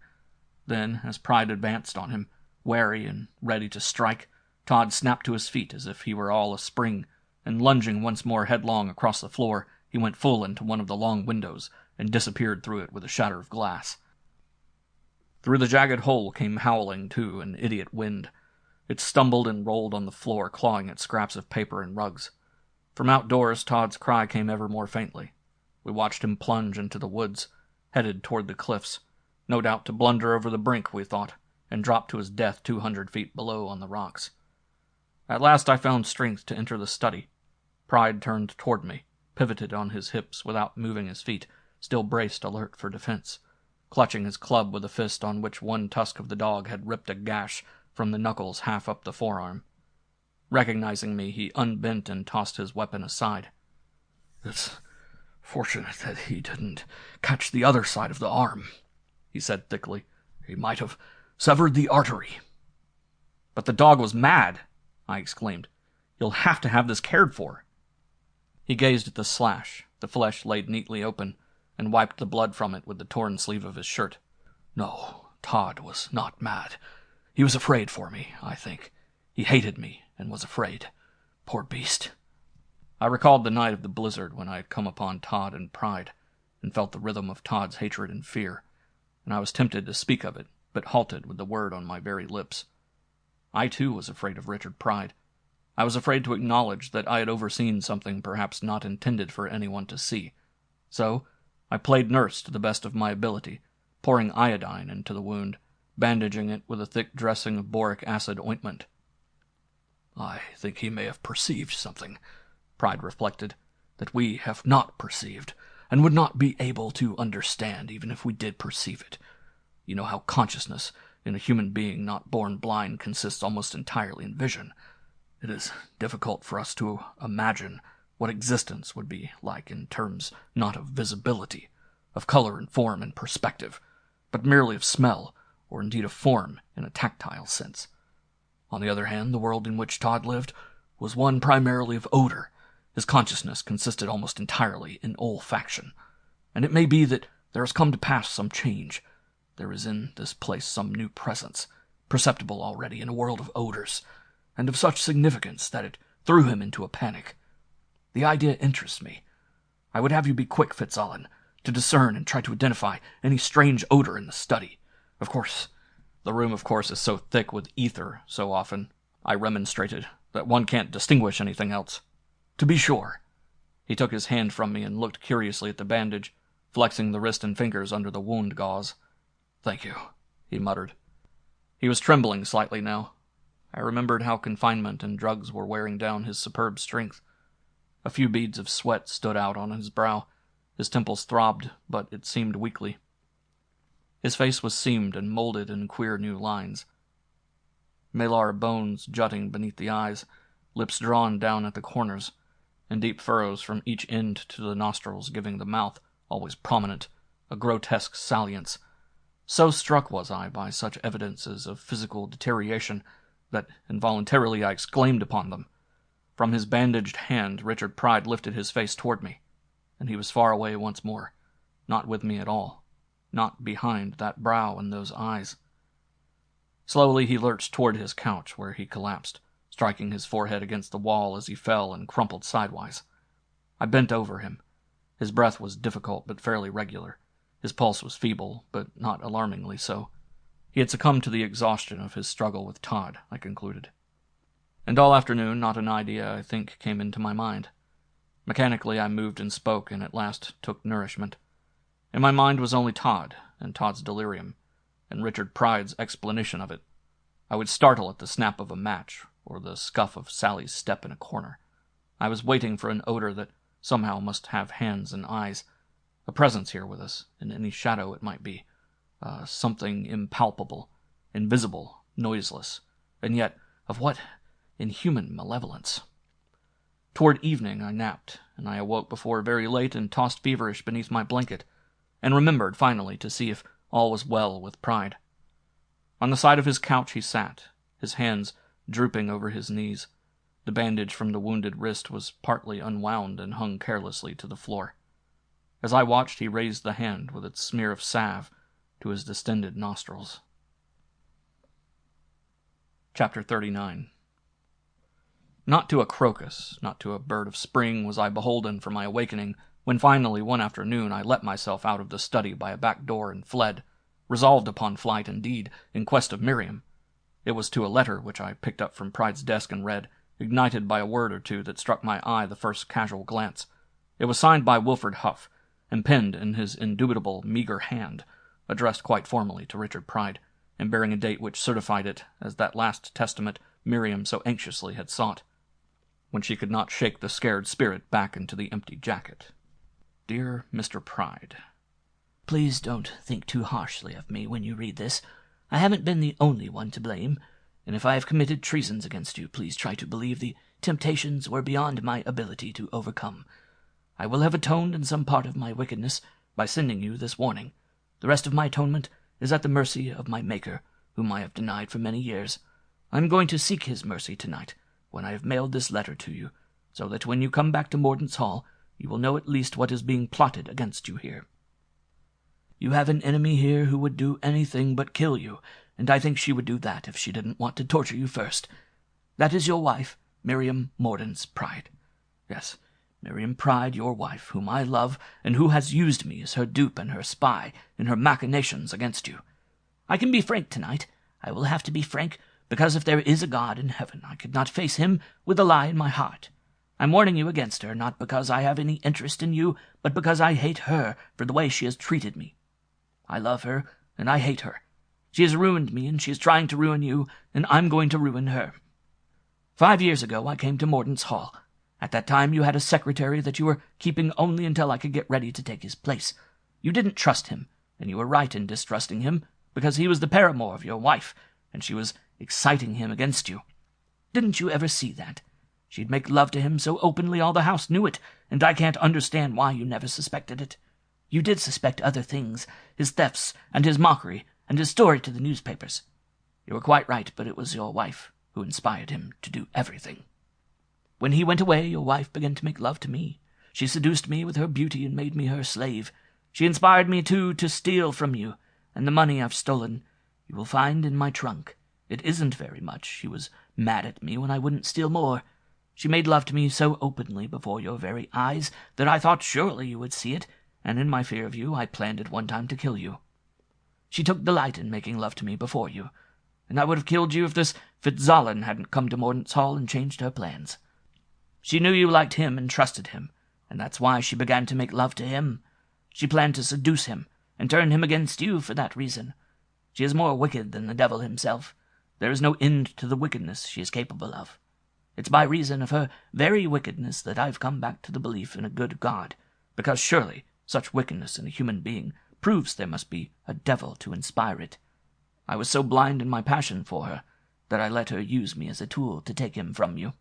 Speaker 1: Then, as Pride advanced on him, wary and ready to strike, Todd snapped to his feet as if he were all a spring, and lunging once more headlong across the floor, he went full into one of the long windows and disappeared through it with a shatter of glass. Through the jagged hole came howling, too, an idiot wind. It stumbled and rolled on the floor, clawing at scraps of paper and rugs. From outdoors, Todd's cry came ever more faintly. We watched him plunge into the woods, headed toward the cliffs, no doubt to blunder over the brink, we thought, and drop to his death 200 feet below on the rocks. At last I found strength to enter the study. Pride turned toward me, pivoted on his hips without moving his feet, still braced alert for defense, clutching his club with a fist on which one tusk of the dog had ripped a gash from the knuckles half up the forearm. Recognizing me, he unbent and tossed his weapon aside. "It's fortunate that he didn't catch the other side of the arm," he said thickly. "He might have severed the artery." "But the dog was mad," I exclaimed. "You'll have to have this cared for." He gazed at the slash, the flesh laid neatly open, and wiped the blood from it with the torn sleeve of his shirt. "No, Todd was not mad. He was afraid for me, I think. He hated me and was afraid. Poor beast." I recalled the night of the blizzard when I had come upon Todd and Pride, and felt the rhythm of Todd's hatred and fear, and I was tempted to speak of it, but halted with the word on my very lips. I, too, was afraid of Richard Pride. I was afraid to acknowledge that I had overseen something perhaps not intended for anyone to see. So I played nurse to the best of my ability, pouring iodine into the wound, bandaging it with a thick dressing of boric acid ointment. "I think he may have perceived something," Pride reflected, "that we have not perceived, and would not be able to understand even if we did perceive it. You know how consciousness in a human being not born blind consists almost entirely in vision. It is difficult for us to imagine what existence would be like in terms not of visibility, of color and form and perspective, but merely of smell, or indeed of form in a tactile sense.
Speaker 3: On the other hand, the world in which Todd lived was one primarily of odor. His consciousness consisted almost entirely in olfaction. And it may be that there has come to pass some change. There is in this place some new presence, perceptible already in a world of odors, and of such significance that it threw him into a panic. The idea interests me. I would have you be quick, Fitzallen, to discern and try to identify any strange odor in the study. The room, of course, is so thick with ether so often, I remonstrated, that one can't distinguish anything else. To be sure. He took his hand from me and looked curiously at the bandage, flexing the wrist and fingers under the wound gauze. "Thank you," he muttered. He was trembling slightly now. I remembered how confinement and drugs were wearing down his superb strength. A few beads of sweat stood out on his brow. His temples throbbed, but it seemed weakly. His face was seamed and molded in queer new lines. Malar bones jutting beneath the eyes, lips drawn down at the corners, and deep furrows from each end to the nostrils giving the mouth, always prominent, a grotesque salience. So struck was I by such evidences of physical deterioration that involuntarily I exclaimed upon them. From his bandaged hand Richard Pride lifted his face toward me, and he was far away once more, not with me at all, not behind that brow and those eyes. Slowly he lurched toward his couch, where he collapsed, striking his forehead against the wall as he fell and crumpled sidewise. I bent over him. His breath was difficult but fairly regular. His pulse was feeble, but not alarmingly so. He had succumbed to the exhaustion of his struggle with Todd, I concluded. And all afternoon not an idea, I think, came into my mind. Mechanically I moved and spoke, and at last took nourishment. In my mind was only Todd, and Todd's delirium, and Richard Pride's explanation of it. I would startle at the snap of a match, or the scuff of Sally's step in a corner. I was waiting for an odor that somehow must have hands and eyes, a presence here with us, in any shadow it might be, something impalpable, invisible, noiseless, and yet of what inhuman malevolence. Toward evening I napped, and I awoke before very late and tossed feverish beneath my blanket, and remembered finally to see if all was well with Pride. On the side of his couch he sat, his hands drooping over his knees. The bandage from the wounded wrist was partly unwound and hung carelessly to the floor. As I watched, he raised the hand with its smear of salve to his distended nostrils. Chapter 39. Not to a crocus, not to a bird of spring was I beholden for my awakening, when finally one afternoon I let myself out of the study by a back door and fled, resolved upon flight indeed, in quest of Miriam. It was to a letter which I picked up from Pride's desk and read, ignited by a word or two that struck my eye the first casual glance. It was signed by Wilfred Huff, and penned in his indubitable meagre hand, addressed quite formally to Richard Pride, and bearing a date which certified it as that last testament Miriam so anxiously had sought, when she could not shake the scared spirit back into the empty jacket. Dear Mr. Pride,
Speaker 2: Please don't think too harshly of me when you read this. I haven't been the only one to blame, and if I have committed treasons against you, please try to believe the temptations were beyond my ability to overcome. I will have atoned in some part of my wickedness by sending you this warning. The rest of my atonement is at the mercy of my Maker, whom I have denied for many years. I am going to seek his mercy tonight, when I have mailed this letter to you, so that when you come back to Mordaunt's Hall, you will know at least what is being plotted against you here. You have an enemy here who would do anything but kill you, and I think she would do that if she didn't want to torture you first. That is your wife, Miriam Mordaunt's Pride. Yes, Miriam Pride, your wife, whom I love, and who has used me as her dupe and her spy in her machinations against you. I can be frank tonight. I will have to be frank, because if there is a God in heaven, I could not face him with a lie in my heart. I'm warning you against her, not because I have any interest in you, but because I hate her for the way she has treated me. I love her, and I hate her. She has ruined me, and she is trying to ruin you, and I'm going to ruin her. 5 years ago I came to Mordaunt's Hall. At that time you had a secretary that you were keeping only until I could get ready to take his place. You didn't trust him, and you were right in distrusting him, because he was the paramour of your wife, and she was exciting him against you. Didn't you ever see that? She'd make love to him so openly all the house knew it, and I can't understand why you never suspected it. You did suspect other things, his thefts, and his mockery, and his story to the newspapers. You were quite right, but it was your wife who inspired him to do everything. When he went away, your wife began to make love to me. She seduced me with her beauty and made me her slave. She inspired me, too, to steal from you, and the money I've stolen you will find in my trunk. It isn't very much. She was mad at me when I wouldn't steal more. She made love to me so openly before your very eyes that I thought surely you would see it, and in my fear of you I planned at one time to kill you. She took delight in making love to me before you, and I would have killed you if this Fitzalan hadn't come to Mordaunt's Hall and changed her plans. She knew you liked him and trusted him, and that's why she began to make love to him. She planned to seduce him and turn him against you for that reason. She is more wicked than the devil himself. There is no end to the wickedness she is capable of. It's by reason of her very wickedness that I've come back to the belief in a good God, because surely such wickedness in a human being proves there must be a devil to inspire it. I was so blind in my passion for her that I let her use me as a tool to take him from you.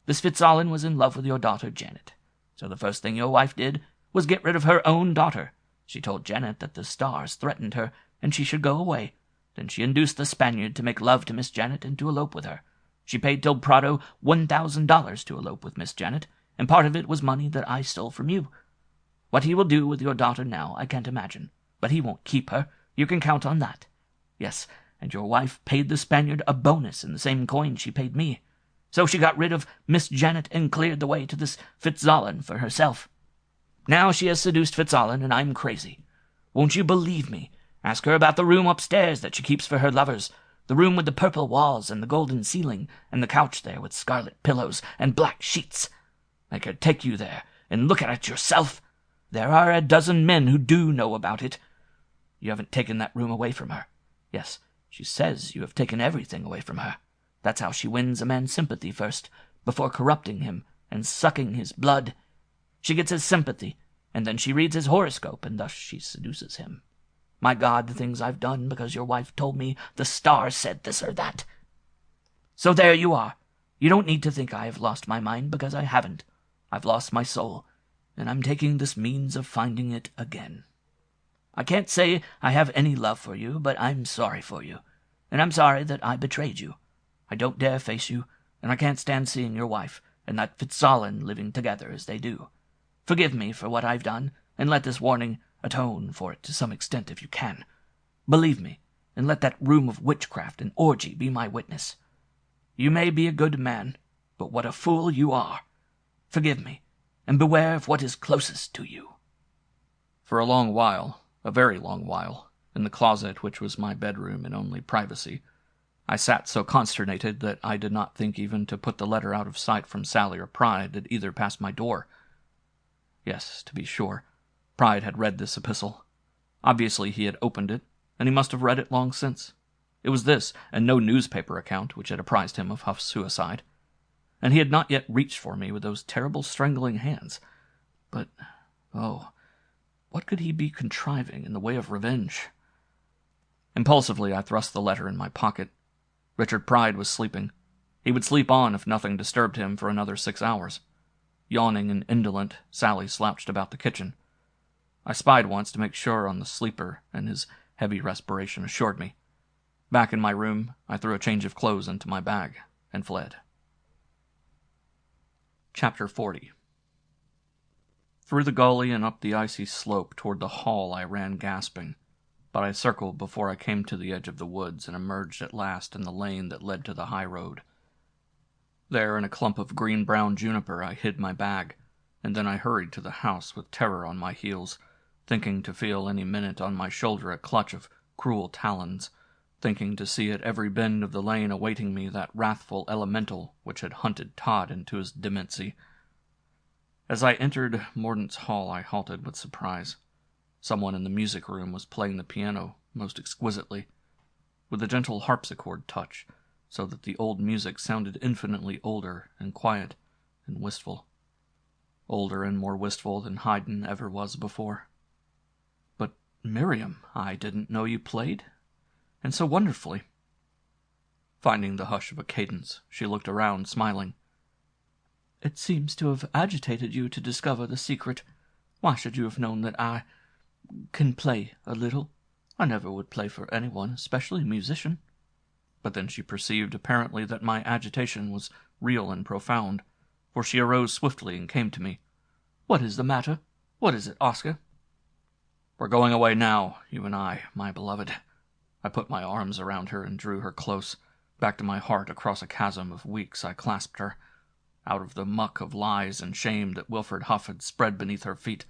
Speaker 2: This Fitzalan was in love with your daughter Janet, so the first thing your wife did was get rid of her own daughter. She told Janet that the stars threatened her, and she should go away. Then she induced the Spaniard to make love to Miss Janet and to elope with her. She paid Del Prado $1,000 to elope with Miss Janet, and part of it was money that I stole from you. What he will do with your daughter now, I can't imagine, but he won't keep her. You can count on that. Yes, and your wife paid the Spaniard a bonus in the same coin she paid me. So she got rid of Miss Janet and cleared the way to this Fitzalan for herself. Now she has seduced Fitzalan, and I'm crazy. Won't you believe me? Ask her about the room upstairs that she keeps for her lovers, the room with the purple walls and the golden ceiling, and the couch there with scarlet pillows and black sheets. Make her take you there and look at it yourself. There are a dozen men who do know about it. You haven't taken that room away from her. Yes, she says you have taken everything away from her. That's how she wins a man's sympathy first, before corrupting him and sucking his blood. She gets his sympathy, and then she reads his horoscope, and thus she seduces him. My God, the things I've done because your wife told me the stars said this or that. So there you are. You don't need to think I have lost my mind, because I haven't. I've lost my soul, and I'm taking this means of finding it again. I can't say I have any love for you, but I'm sorry for you, and I'm sorry that I betrayed you. I don't dare face you, and I can't stand seeing your wife and that Fitzalan living together as they do. Forgive me for what I've done, and let this warning atone for it to some extent if you can. Believe me, and let that room of witchcraft and orgy be my witness. You may be a good man, but what a fool you are. Forgive me, and beware of what is closest to you.
Speaker 1: For a long while, a very long while, in the closet which was my bedroom and only privacy, I sat so consternated that I did not think even to put the letter out of sight from Sally or Pride did either pass my door. Yes, to be sure, Pride had read this epistle. Obviously he had opened it, and he must have read it long since. It was this, and no newspaper account, which had apprised him of Huff's suicide. And he had not yet reached for me with those terrible strangling hands. But, oh, what could he be contriving in the way of revenge? Impulsively I thrust the letter in my pocket. Richard Pride was sleeping. He would sleep on if nothing disturbed him for another 6 hours. Yawning and indolent, Sally slouched about the kitchen. I spied once to make sure on the sleeper, and his heavy respiration assured me. Back in my room, I threw a change of clothes into my bag and fled. Chapter 40. Through the gully and up the icy slope toward the hall I ran gasping, but I circled before I came to the edge of the woods and emerged at last in the lane that led to the high road. There, in a clump of green-brown juniper, I hid my bag, and then I hurried to the house with terror on my heels, thinking to feel any minute on my shoulder a clutch of cruel talons, thinking to see at every bend of the lane awaiting me that wrathful elemental which had hunted Todd into his demency. As I entered Mordaunt's Hall, I halted with surprise. Someone in the music room was playing the piano most exquisitely, with a gentle harpsichord touch, so that the old music sounded infinitely older and quiet and wistful. Older and more wistful than Haydn ever was before. But, Miriam, I didn't know you played, and so wonderfully. Finding the hush of a cadence, she looked around, smiling. It seems to have agitated you to discover the secret. Why should you have known that I can play a little? I never would play for anyone, especially a musician. But then she perceived apparently that my agitation was real and profound, for she arose swiftly and came to me.
Speaker 2: "What is the matter? What is it, Oscar?"
Speaker 1: "We're going away now, you and I, my beloved." I put my arms around her and drew her close. Back to my heart across a chasm of weeks I clasped her, out of the muck of lies and shame that Wilfred Huff had spread beneath her feet.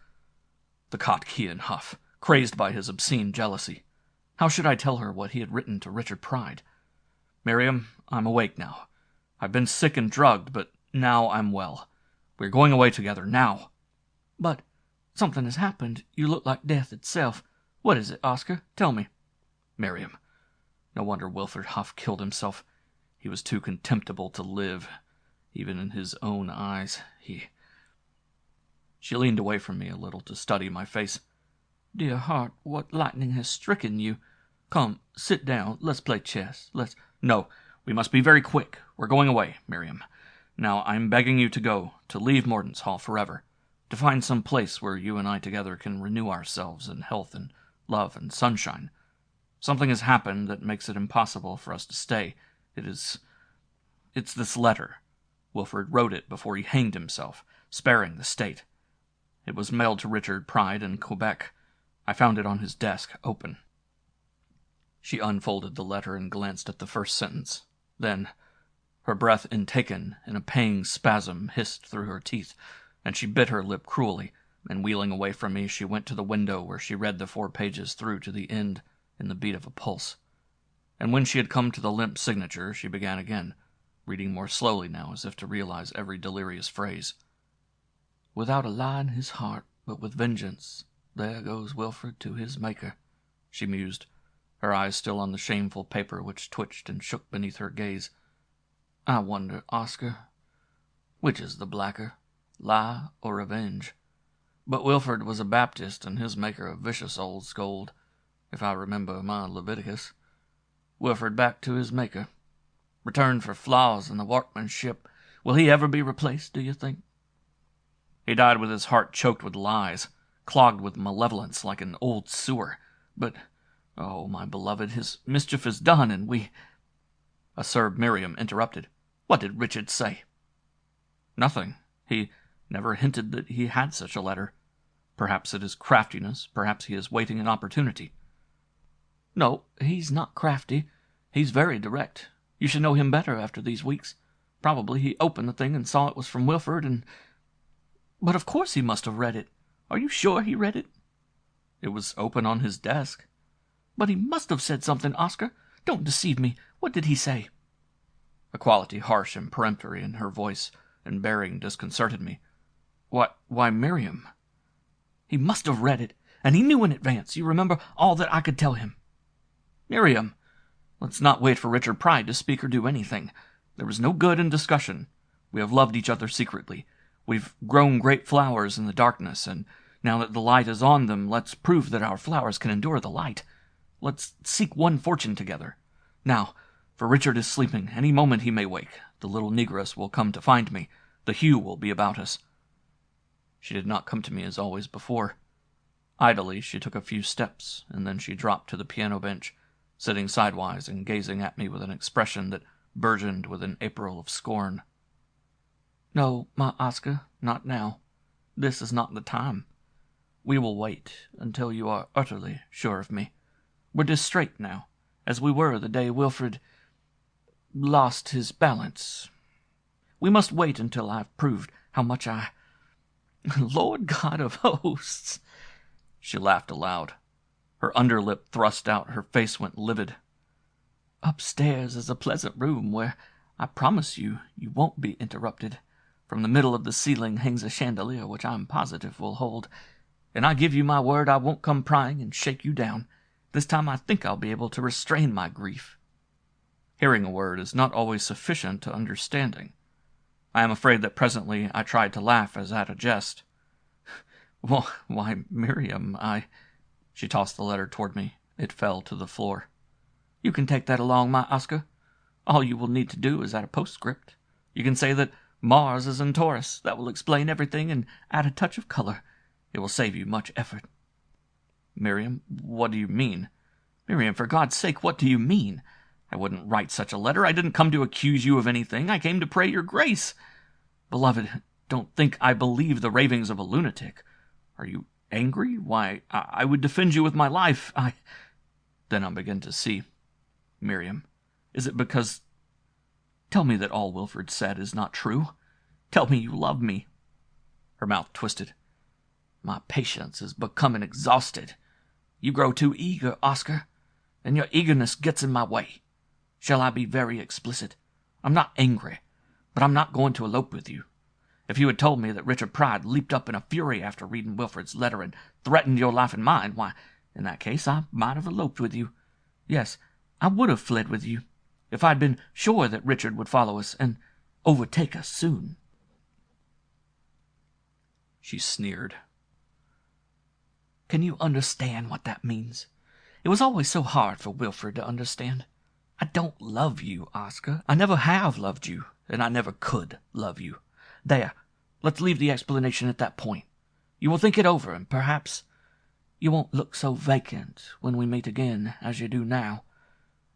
Speaker 1: The Kotkian Huff, crazed by his obscene jealousy. How should I tell her what he had written to Richard Pride? "Miriam, I'm awake now. I've been sick and drugged, but now I'm well. We're going away together, now."
Speaker 2: "But something has happened. You look like death itself. What is it, Oscar? Tell me."
Speaker 1: "Miriam, no wonder Wilfred Huff killed himself. He was too contemptible to live, even in his own eyes. She leaned away from me a little to study my face.
Speaker 2: "Dear heart, what lightning has stricken you? Come, sit down. Let's play chess.
Speaker 1: No, we must be very quick. We're going away, Miriam. Now I'm begging you to go, to leave Morden's Hall forever, to find some place where you and I together can renew ourselves in health and love and sunshine. Something has happened that makes it impossible for us to stay. It's this letter. Wilfred wrote it before he hanged himself, sparing the state. It was mailed to Richard Pride in Quebec. I found it on his desk, open." She unfolded the letter and glanced at the first sentence. Then, her breath intaken in a pang spasm hissed through her teeth, and she bit her lip cruelly, and wheeling away from me, she went to the window where she read the 4 pages through to the end in the beat of a pulse. And when she had come to the limp signature, she began again, reading more slowly now as if to realize every delirious phrase.
Speaker 2: "Without a lie in his heart, but with vengeance, there goes Wilfred to his Maker,"
Speaker 1: she mused, her eyes still on the shameful paper which twitched and shook beneath her gaze.
Speaker 2: "I wonder, Oscar, which is the blacker, lie or revenge? But Wilfred was a Baptist, and his Maker a vicious old scold, if I remember my Leviticus. Wilfred back to his Maker. Returned for flaws in the workmanship. Will he ever be replaced, do you think?"
Speaker 1: "He died with his heart choked with lies, clogged with malevolence like an old sewer.
Speaker 2: But, oh, my beloved, his mischief is done, and we—"
Speaker 1: Acerb Miriam interrupted.
Speaker 2: "What did Richard say?"
Speaker 1: "Nothing. He never hinted that he had such a letter. Perhaps it is craftiness, perhaps he is waiting an opportunity."
Speaker 2: "No, he's not crafty. He's very direct. You should know him better after these weeks. Probably he opened the thing and saw it was from Wilfred, and— But of course he must have read it. Are you sure he read it?"
Speaker 1: "It was open on his desk."
Speaker 2: "But he must have said something, Oscar. Don't deceive me. What did he say?"
Speaker 1: A quality harsh and peremptory in her voice and bearing disconcerted me. Why, Miriam."
Speaker 2: "He must have read it, and he knew in advance. You remember all that I could tell him."
Speaker 1: "Miriam, let's not wait for Richard Pride to speak or do anything. There is no good in discussion. We have loved each other secretly. We've grown great flowers in the darkness, and now that the light is on them, let's prove that our flowers can endure the light. Let's seek one fortune together. Now, for Richard is sleeping. Any moment he may wake. The little negress will come to find me. The hue will be about us." She did not come to me as always before. Idly she took a few steps, and then she dropped to the piano bench, sitting sidewise and gazing at me with an expression that burgeoned with an April of scorn.
Speaker 2: "No, my Oscar, not now. This is not the time. We will wait until you are utterly sure of me. We're distrait now, as we were the day Wilfred lost his balance. We must wait until I've proved how much I— Lord God of hosts!"
Speaker 1: She laughed aloud. Her underlip thrust out, her face went livid.
Speaker 2: "Upstairs is a pleasant room where I promise you won't be interrupted. From the middle of the ceiling hangs a chandelier which I'm positive will hold. And I give you my word I won't come prying and shake you down. This time I think I'll be able to restrain my grief."
Speaker 1: Hearing a word is not always sufficient to understanding. I am afraid that presently I tried to laugh as at a jest.
Speaker 2: Why, Miriam,
Speaker 1: She tossed the letter toward me. It fell to the floor.
Speaker 2: "You can take that along, my Oscar. All you will need to do is add a postscript. You can say that Mars is in Taurus. That will explain everything and add a touch of color. It will save you much effort."
Speaker 1: "Miriam, what do you mean?"
Speaker 2: "Miriam, for God's sake, what do you mean?
Speaker 1: I wouldn't write such a letter. I didn't come to accuse you of anything. I came to pray your grace. Beloved, don't think I believe the ravings of a lunatic. Are you angry? Why, I would defend you with my life. Then I begin to see. Miriam, is it because... Tell me that all Wilfred said is not true. Tell me you love me. Her mouth twisted. My patience is becoming exhausted. You grow too eager, Oscar, and your eagerness gets in my way. Shall I be very explicit? I'm not angry, but I'm not going to elope with you. If you had told me that Richard Pride leaped up in a fury after reading Wilfred's letter and threatened your life and mine, why, in that case I might have eloped with you. Yes, I would have fled with you, if I'd been sure that Richard would follow us and overtake us soon. She sneered. Can you understand what that means? It was always so hard for Wilfred to understand. I don't love you, Oscar. I never have loved you, and I never could love you. There, let's leave the explanation at that point. You will think it over, and perhaps you won't look so vacant when we meet again as you do now.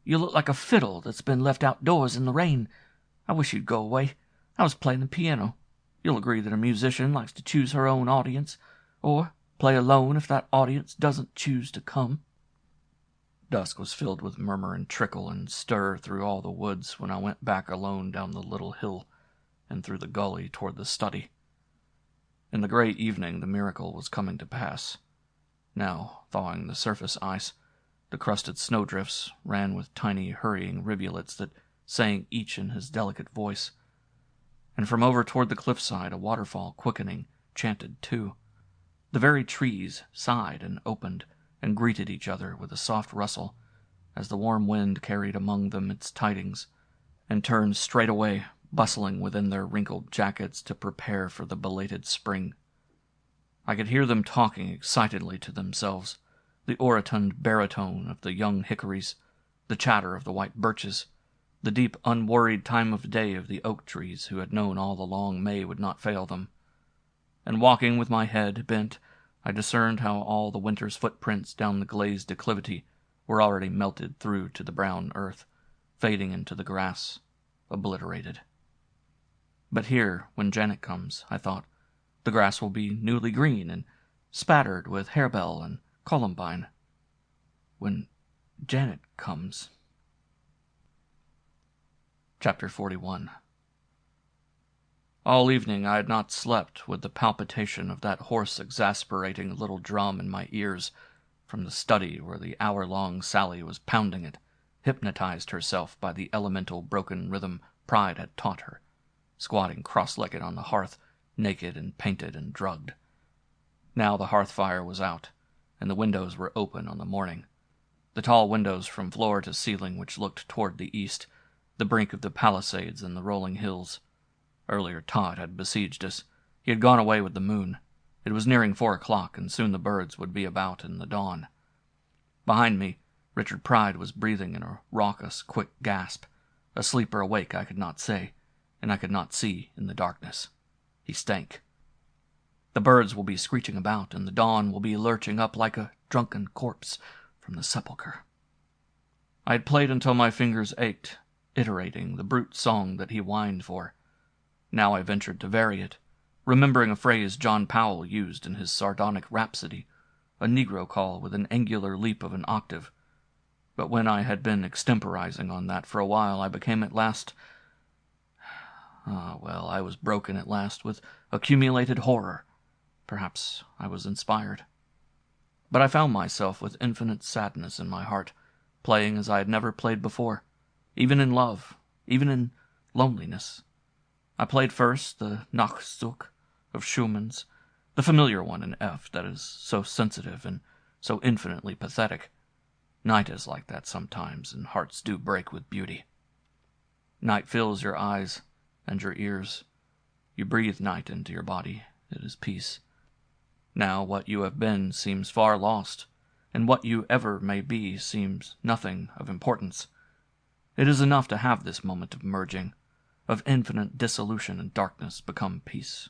Speaker 1: You look like a fiddle that's been left outdoors in the rain. I wish you'd go away. I was playing the piano. You'll agree that a musician likes to choose her own audience, or play alone if that audience doesn't choose to come. Dusk was filled with murmur and trickle and stir through all the woods when I went back alone down the little hill and through the gully toward the study. In the gray evening the miracle was coming to pass. Now, thawing the surface ice, the crusted snowdrifts ran with tiny hurrying rivulets that sang each in his delicate voice, and from over toward the cliffside a waterfall quickening chanted too. The very trees sighed and opened and greeted each other with a soft rustle as the warm wind carried among them its tidings, and turned straightway, bustling within their wrinkled jackets to prepare for the belated spring. I could hear them talking excitedly to themselves, the orotund baritone of the young hickories, the chatter of the white birches, the deep unworried time of day of the oak trees who had known all along May would not fail them. And walking with my head bent, I discerned how all the winter's footprints down the glazed declivity were already melted through to the brown earth, fading into the grass, obliterated. But here, when Janet comes, I thought, the grass will be newly green and spattered with harebell and columbine. When Janet comes... Chapter 41. All evening I had not slept with the palpitation of that hoarse, exasperating little drum in my ears from the study where the hour-long Sally was pounding it, hypnotized herself by the elemental broken rhythm Pride had taught her, squatting cross-legged on the hearth, naked and painted and drugged. Now the hearth fire was out, and the windows were open on the morning. The tall windows from floor to ceiling which looked toward the east, the brink of the Palisades and the rolling hills. Earlier Todd had besieged us. He had gone away with the moon. It was nearing 4 o'clock, and soon the birds would be about in the dawn. Behind me, Richard Pride was breathing in a raucous, quick gasp. Asleep or awake I could not say, and I could not see in the darkness. He stank. The birds will be screeching about, and the dawn will be lurching up like a drunken corpse from the sepulchre. I had played until my fingers ached, iterating the brute song that he whined for. Now I ventured to vary it, remembering a phrase John Powell used in his sardonic rhapsody, a Negro call with an angular leap of an octave. But when I had been extemporizing on that for a while, I became at last... I was broken at last with accumulated horror. Perhaps I was inspired. But I found myself with infinite sadness in my heart, playing as I had never played before, even in love, even in loneliness. I played first the Nachzug of Schumann's, the familiar one in F that is so sensitive and so infinitely pathetic. Night is like that sometimes, and hearts do break with beauty. Night fills your eyes and your ears. You breathe night into your body. It is peace. Now what you have been seems far lost, and what you ever may be seems nothing of importance. It is enough to have this moment of merging, of infinite dissolution and darkness become peace.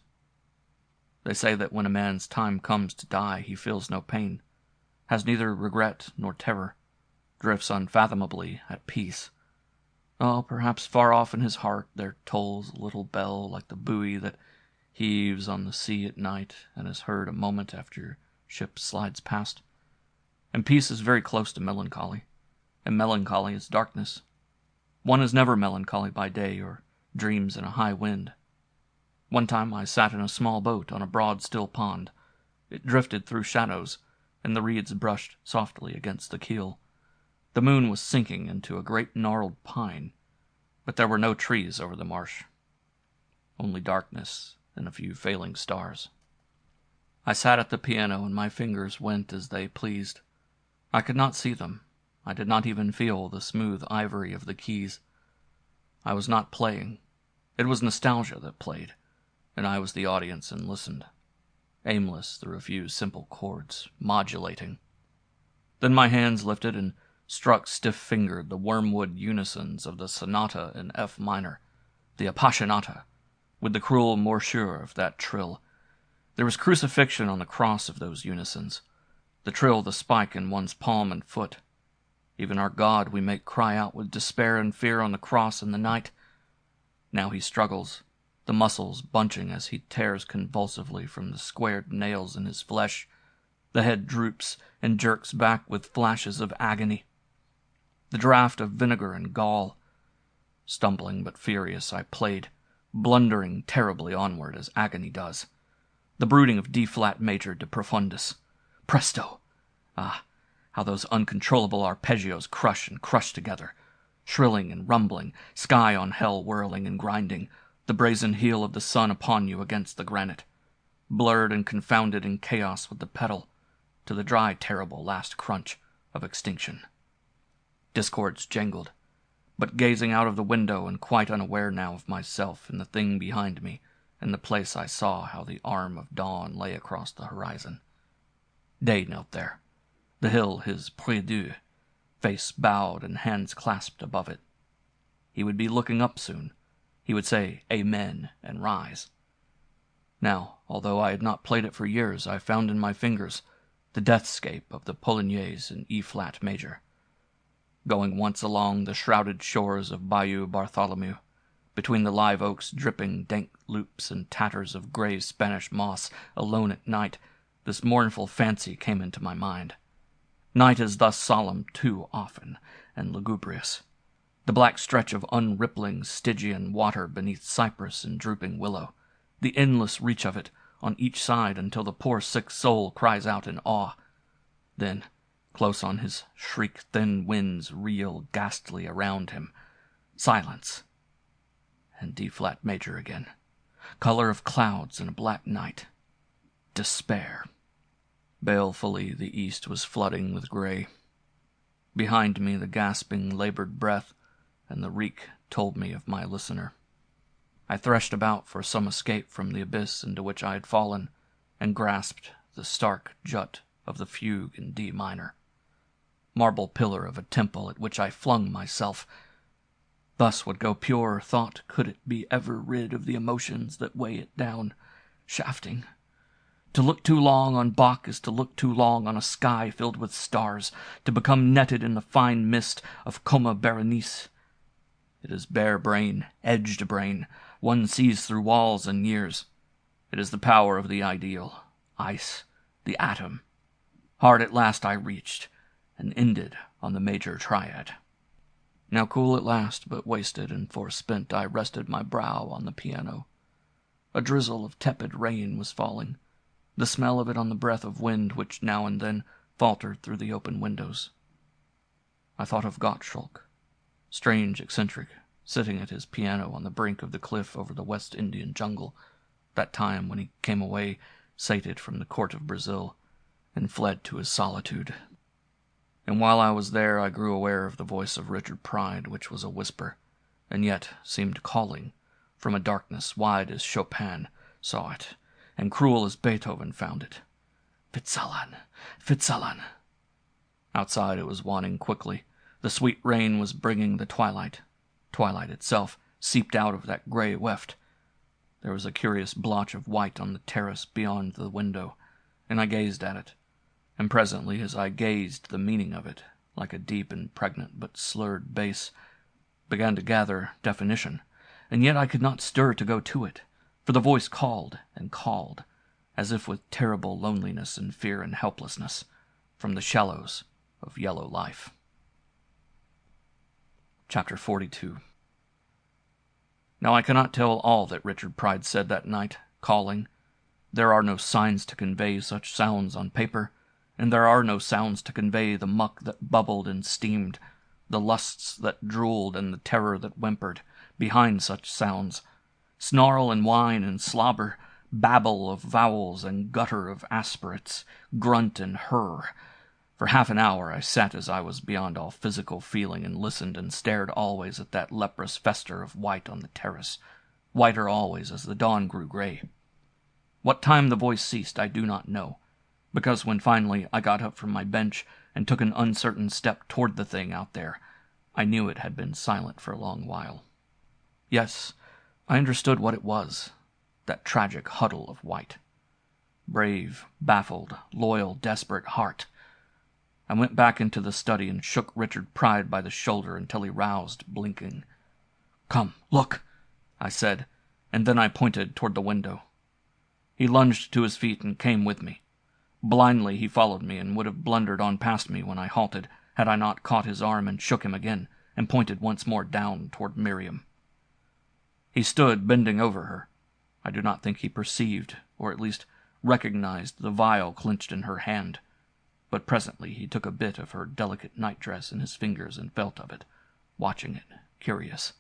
Speaker 1: They say that when a man's time comes to die, he feels no pain, has neither regret nor terror, drifts unfathomably at peace, Oh, perhaps far off in his heart there tolls a little bell like the buoy that heaves on the sea at night and is heard a moment after your ship slides past. And peace is very close to melancholy, and melancholy is darkness. One is never melancholy by day or dreams in a high wind. One time I sat in a small boat on a broad, still pond. It drifted through shadows, and the reeds brushed softly against the keel. The moon was sinking into a great gnarled pine, but there were no trees over the marsh. Only darkness and a few failing stars. I sat at the piano, and my fingers went as they pleased. I could not see them. I did not even feel the smooth ivory of the keys. I was not playing. It was nostalgia that played, and I was the audience and listened, aimless through a few simple chords, modulating. Then my hands lifted and struck stiff-fingered the wormwood unisons of the sonata in F minor, the appassionata, with the cruel morsure of that trill. There was crucifixion on the cross of those unisons, the trill the spike in one's palm and foot. Even our God we make cry out with despair and fear on the cross in the night. Now he struggles, the muscles bunching as he tears convulsively from the squared nails in his flesh. The head droops and jerks back with flashes of agony. The draught of vinegar and gall. Stumbling but furious, I played, blundering terribly onward as agony does. The brooding of D-flat major de profundis. Presto! Ah, how those uncontrollable arpeggios crush and crush together, shrilling and rumbling, sky on hell whirling and grinding, the brazen heel of the sun upon you against the granite, blurred and confounded in chaos with the pedal, to the dry, terrible last crunch of extinction. Discords jangled, but gazing out of the window and quite unaware now of myself and the thing behind me, in the place I saw how the arm of dawn lay across the horizon. Day knelt there, the hill his prie-dieu, face bowed and hands clasped above it. He would be looking up soon. He would say Amen and rise. Now, although I had not played it for years, I found in my fingers the deathscape of the Polonaise in E-flat major. Going once along the shrouded shores of Bayou Bartholomew, between the live oaks dripping dank loops and tatters of gray Spanish moss, alone at night, this mournful fancy came into my mind. Night is thus solemn too often, and lugubrious. The black stretch of unrippling Stygian water beneath cypress and drooping willow, the endless reach of it on each side until the poor sick soul cries out in awe. Then, close on his shriek thin winds reel ghastly around him. Silence. And D-flat major again. Color of clouds in a black night. Despair. Balefully the east was flooding with gray. Behind me the gasping, labored breath and the reek told me of my listener. I threshed about for some escape from the abyss into which I had fallen, and grasped the stark jut of the fugue in D minor. Marble pillar of a temple at which I flung myself. Thus would go pure thought, could it be ever rid of the emotions that weigh it down, shafting. To look too long on Bach is to look too long on a sky filled with stars, to become netted in the fine mist of Coma Berenice. It is bare brain, edged brain, one sees through walls and years. It is the power of the ideal, ice, the atom. Hard at last I reached, and ended on the major triad. Now cool at last, but wasted and forspent, I rested my brow on the piano. A drizzle of tepid rain was falling, the smell of it on the breath of wind which now and then faltered through the open windows. I thought of Gottschalk, strange eccentric, sitting at his piano on the brink of the cliff over the West Indian jungle, that time when he came away sated from the court of Brazil and fled to his solitude. And while I was there I grew aware of the voice of Richard Pride, which was a whisper, and yet seemed calling, from a darkness wide as Chopin saw it, and cruel as Beethoven found it. Fitzalan, Fitzalan. Outside it was waning quickly. The sweet rain was bringing the twilight. Twilight itself seeped out of that gray weft. There was a curious blotch of white on the terrace beyond the window, and I gazed at it. And presently, as I gazed, the meaning of it, like a deep and pregnant but slurred bass, began to gather definition, and yet I could not stir to go to it, for the voice called and called, as if with terrible loneliness and fear and helplessness, from the shallows of yellow life. Chapter 42. Now I cannot tell all that Richard Pride said that night, calling. There are no signs to convey such sounds on paper, and there are no sounds to convey the muck that bubbled and steamed, the lusts that drooled and the terror that whimpered, behind such sounds. Snarl and whine and slobber, babble of vowels and gutter of aspirates, grunt and hurr. For half an hour I sat as I was beyond all physical feeling and listened and stared always at that leprous fester of white on the terrace, whiter always as the dawn grew gray. What time the voice ceased I do not know, because when finally I got up from my bench and took an uncertain step toward the thing out there, I knew it had been silent for a long while. Yes, I understood what it was, that tragic huddle of white. Brave, baffled, loyal, desperate heart. I went back into the study and shook Richard Pride by the shoulder until he roused, blinking. "Come, look," I said, and then I pointed toward the window. He lunged to his feet and came with me. Blindly he followed me and would have blundered on past me when I halted, had I not caught his arm and shook him again, and pointed once more down toward Miriam. He stood bending over her. I do not think he perceived, or at least recognized, the vial clenched in her hand, but presently he took a bit of her delicate nightdress in his fingers and felt of it, watching it, curious.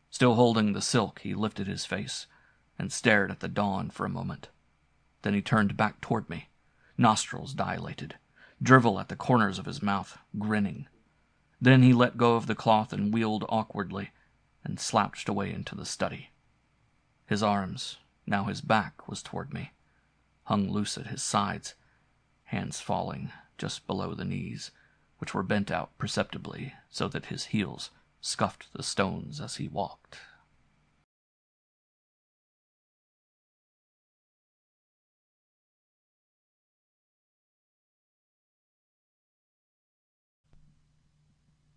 Speaker 1: Still holding the silk, he lifted his face and stared at the dawn for a moment. Then he turned back toward me, nostrils dilated, drivel at the corners of his mouth, grinning. Then he let go of the cloth and wheeled awkwardly, and slouched away into the study. His arms, now his back was toward me, hung loose at his sides, hands falling just below the knees, which were bent out perceptibly so that his heels scuffed the stones as he walked.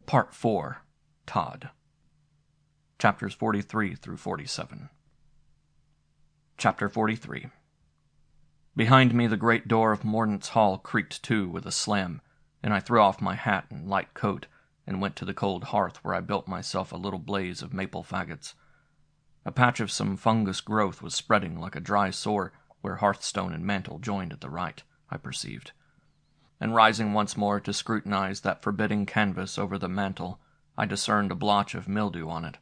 Speaker 1: Part 4. Todd. Chapters 43 through 47. Chapter 43. Behind me the great door of Mordaunt's Hall creaked to with a slam, and I threw off my hat and light coat and went to the cold hearth where I built myself a little blaze of maple faggots. A patch of some fungus growth was spreading like a dry sore where hearthstone and mantel joined at the right, I perceived. And rising once more to scrutinize that forbidding canvas over the mantel, I discerned a blotch of mildew on it.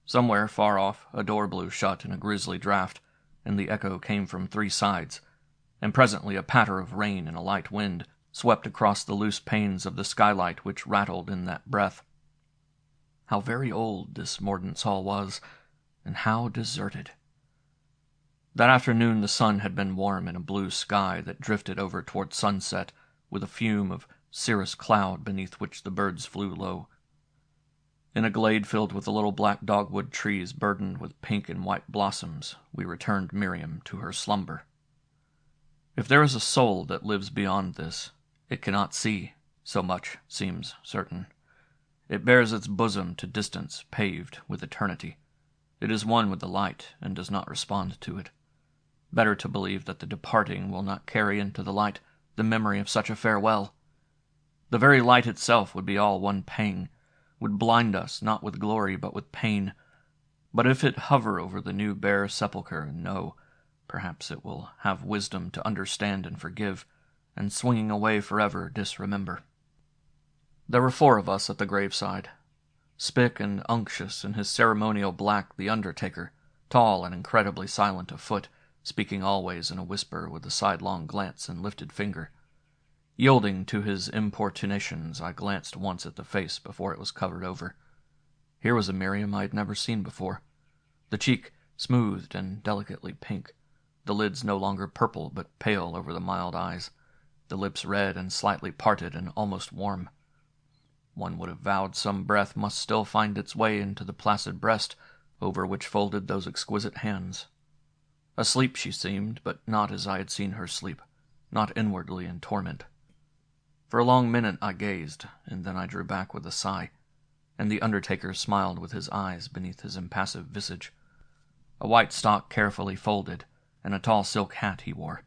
Speaker 1: Somewhere far off a door blew shut in a grisly draught, and the echo came from three sides, and presently a patter of rain and a light wind swept across the loose panes of the skylight which rattled in that breath. How very old this Mordaunt's Hall was, and how deserted. That afternoon the sun had been warm in a blue sky that drifted over toward sunset, with a fume of cirrus cloud beneath which the birds flew low. In a glade filled with the little black dogwood trees burdened with pink and white blossoms, we returned Miriam to her slumber. If there is a soul that lives beyond this, it cannot see, so much seems certain. It bears its bosom to distance paved with eternity. It is one with the light and does not respond to it. Better to believe that the departing will not carry into the light the memory of such a farewell. The very light itself would be all one pang, would blind us not with glory but with pain. But if it hover over the new bare sepulchre and know, perhaps it will have wisdom to understand and forgive, and swinging away forever disremember. There were 4 of us at the graveside. Spick and unctuous in his ceremonial black, the undertaker, tall and incredibly silent of foot, speaking always in a whisper with a sidelong glance and lifted finger. Yielding to his importunations, I glanced once at the face before it was covered over. Here was a Miriam I had never seen before. The cheek smoothed and delicately pink, the lids no longer purple but pale over the mild eyes, the lips red and slightly parted and almost warm. One would have vowed some breath must still find its way into the placid breast over which folded those exquisite hands. Asleep she seemed, but not as I had seen her sleep, not inwardly in torment. For a long minute I gazed, and then I drew back with a sigh. and the undertaker smiled with his eyes beneath his impassive visage. A white stock carefully folded, and a tall silk hat he wore,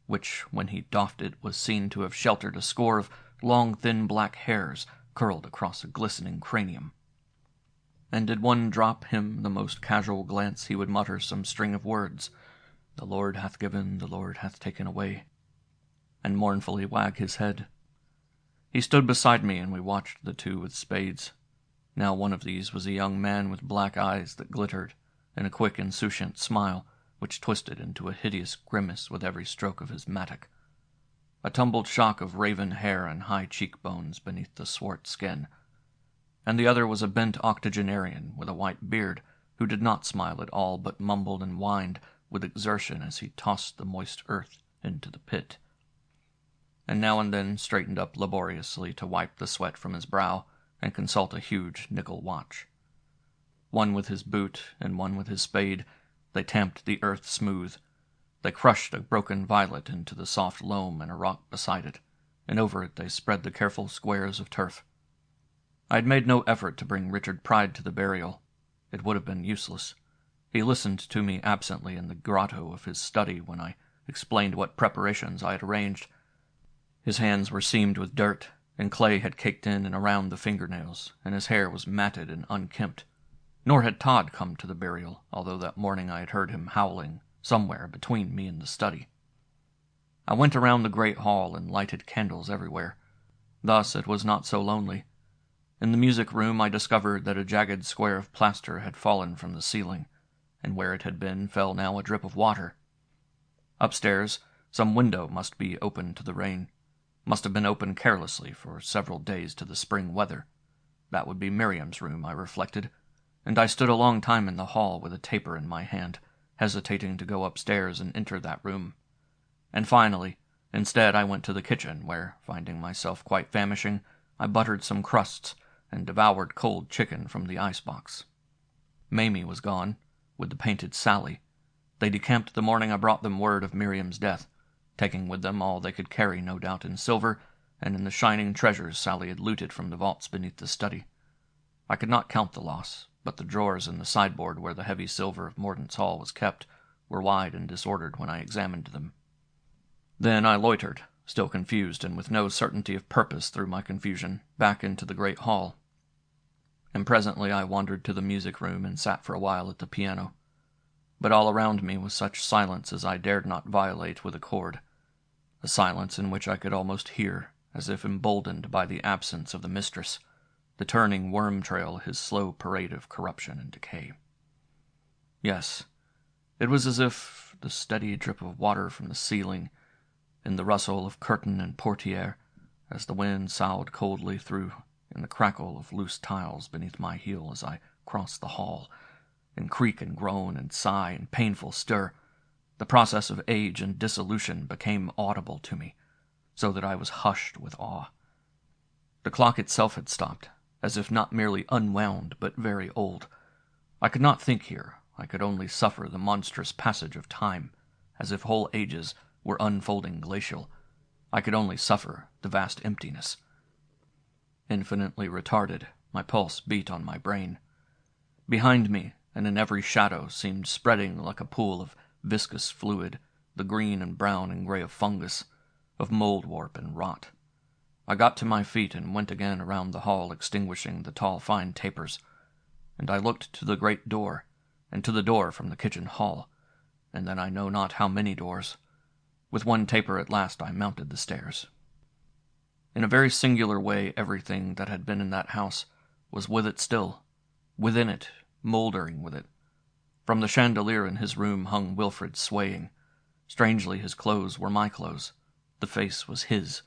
Speaker 1: which, when he doffed it, was seen to have sheltered a score of long, thin black hairs curled across a glistening cranium. And did one drop him the most casual glance, he would mutter some string of words, "The Lord hath given, the Lord hath taken away," and mournfully wag his head. He stood beside me, and we watched the two with spades. Now one of these was a young man with black eyes that glittered, and a quick, insouciant smile, which twisted into a hideous grimace with every stroke of his mattock. A tumbled shock of raven hair and high cheekbones beneath the swart skin. And the other was a bent octogenarian with a white beard, who did not smile at all, but mumbled and whined with exertion as he tossed the moist earth into the pit, and now and then straightened up laboriously to wipe the sweat from his brow and consult a huge nickel watch. One with his boot and one with his spade, they tamped the earth smooth. They crushed a broken violet into the soft loam and a rock beside it, and over it they spread the careful squares of turf. I had made no effort to bring Richard Pride to the burial. It would have been useless. He listened to me absently in the grotto of his study when I explained what preparations I had arranged. His hands were seamed with dirt, and clay had caked in and around the fingernails, and his hair was matted and unkempt. Nor had Todd come to the burial, although that morning I had heard him howling somewhere between me and the study. I went around the great hall and lighted candles everywhere. Thus it was not so lonely. In the music room I discovered that a jagged square of plaster had fallen from the ceiling, and where it had been fell now a drip of water. Upstairs, some window must be open to the rain. Must have been open carelessly for several days to the spring weather. That would be Miriam's room, I reflected, and I stood a long time in the hall with a taper in my hand, hesitating to go upstairs and enter that room. And finally, instead, I went to the kitchen, where, finding myself quite famishing, I buttered some crusts and devoured cold chicken from the icebox. Mamie was gone, with the painted Sally. They decamped the morning I brought them word of Miriam's death, taking with them all they could carry, no doubt, in silver, and in the shining treasures Sally had looted from the vaults beneath the study. I could not count the loss, but the drawers in the sideboard where the heavy silver of Mordaunt's Hall was kept were wide and disordered when I examined them. Then I loitered, still confused and with no certainty of purpose through my confusion, back into the great hall. And presently I wandered to the music room and sat for a while at the piano. But all around me was such silence as I dared not violate with a chord, a silence in which I could almost hear, as if emboldened by the absence of the mistress, the turning worm trail his slow parade of corruption and decay. Yes, it was as if the steady drip of water from the ceiling, in the rustle of curtain and portière, as the wind soughed coldly through, in the crackle of loose tiles beneath my heel as I crossed the hall, in creak and groan and sigh and painful stir, the process of age and dissolution became audible to me, so that I was hushed with awe. The clock itself had stopped, as if not merely unwound, but very old. I could not think here, I could only suffer the monstrous passage of time, as if whole ages were unfolding glacial. I could only suffer the vast emptiness. Infinitely retarded, my pulse beat on my brain. Behind me, and in every shadow, seemed spreading like a pool of viscous fluid, the green and brown and gray of fungus, of mold-warp and rot. I got to my feet and went again around the hall, extinguishing the tall fine tapers, and I looked to the great door, and to the door from the kitchen hall, and then I know not how many doors. With one taper at last I mounted the stairs. In a very singular way everything that had been in that house was with it still, within it, mouldering with it. From the chandelier in his room hung Wilfred swaying. Strangely his clothes were my clothes. The face was his.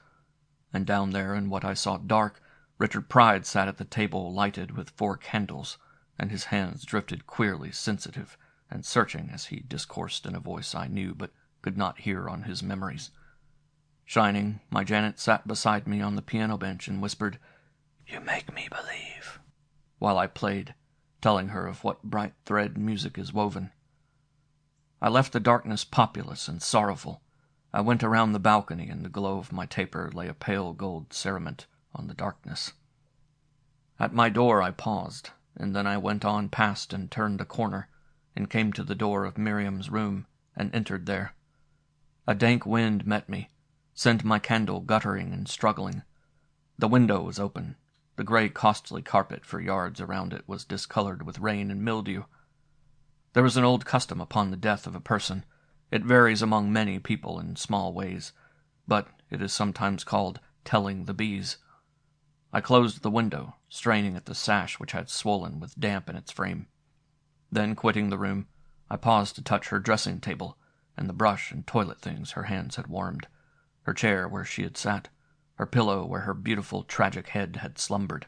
Speaker 1: And down there in what I saw dark, Richard Pride sat at the table lighted with 4 candles, and his hands drifted queerly sensitive and searching as he discoursed in a voice I knew but could not hear on his memories. Shining, my Janet sat beside me on the piano bench and whispered, "You make me believe," while I played, telling her of what bright thread music is woven. I left the darkness populous and sorrowful. I went around the balcony, and the glow of my taper lay a pale gold cerement on the darkness. At my door I paused, and then I went on past and turned a corner, and came to the door of Miriam's room, and entered there. A dank wind met me, sent my candle guttering and struggling. The window was open. The gray costly carpet for yards around it was discolored with rain and mildew. There was an old custom upon the death of a person. It varies among many people in small ways, but it is sometimes called telling the bees. I closed the window, straining at the sash which had swollen with damp in its frame. Then, quitting the room, I paused to touch her dressing table and the brush and toilet things her hands had warmed, her chair where she had sat, her pillow where her beautiful tragic head had slumbered.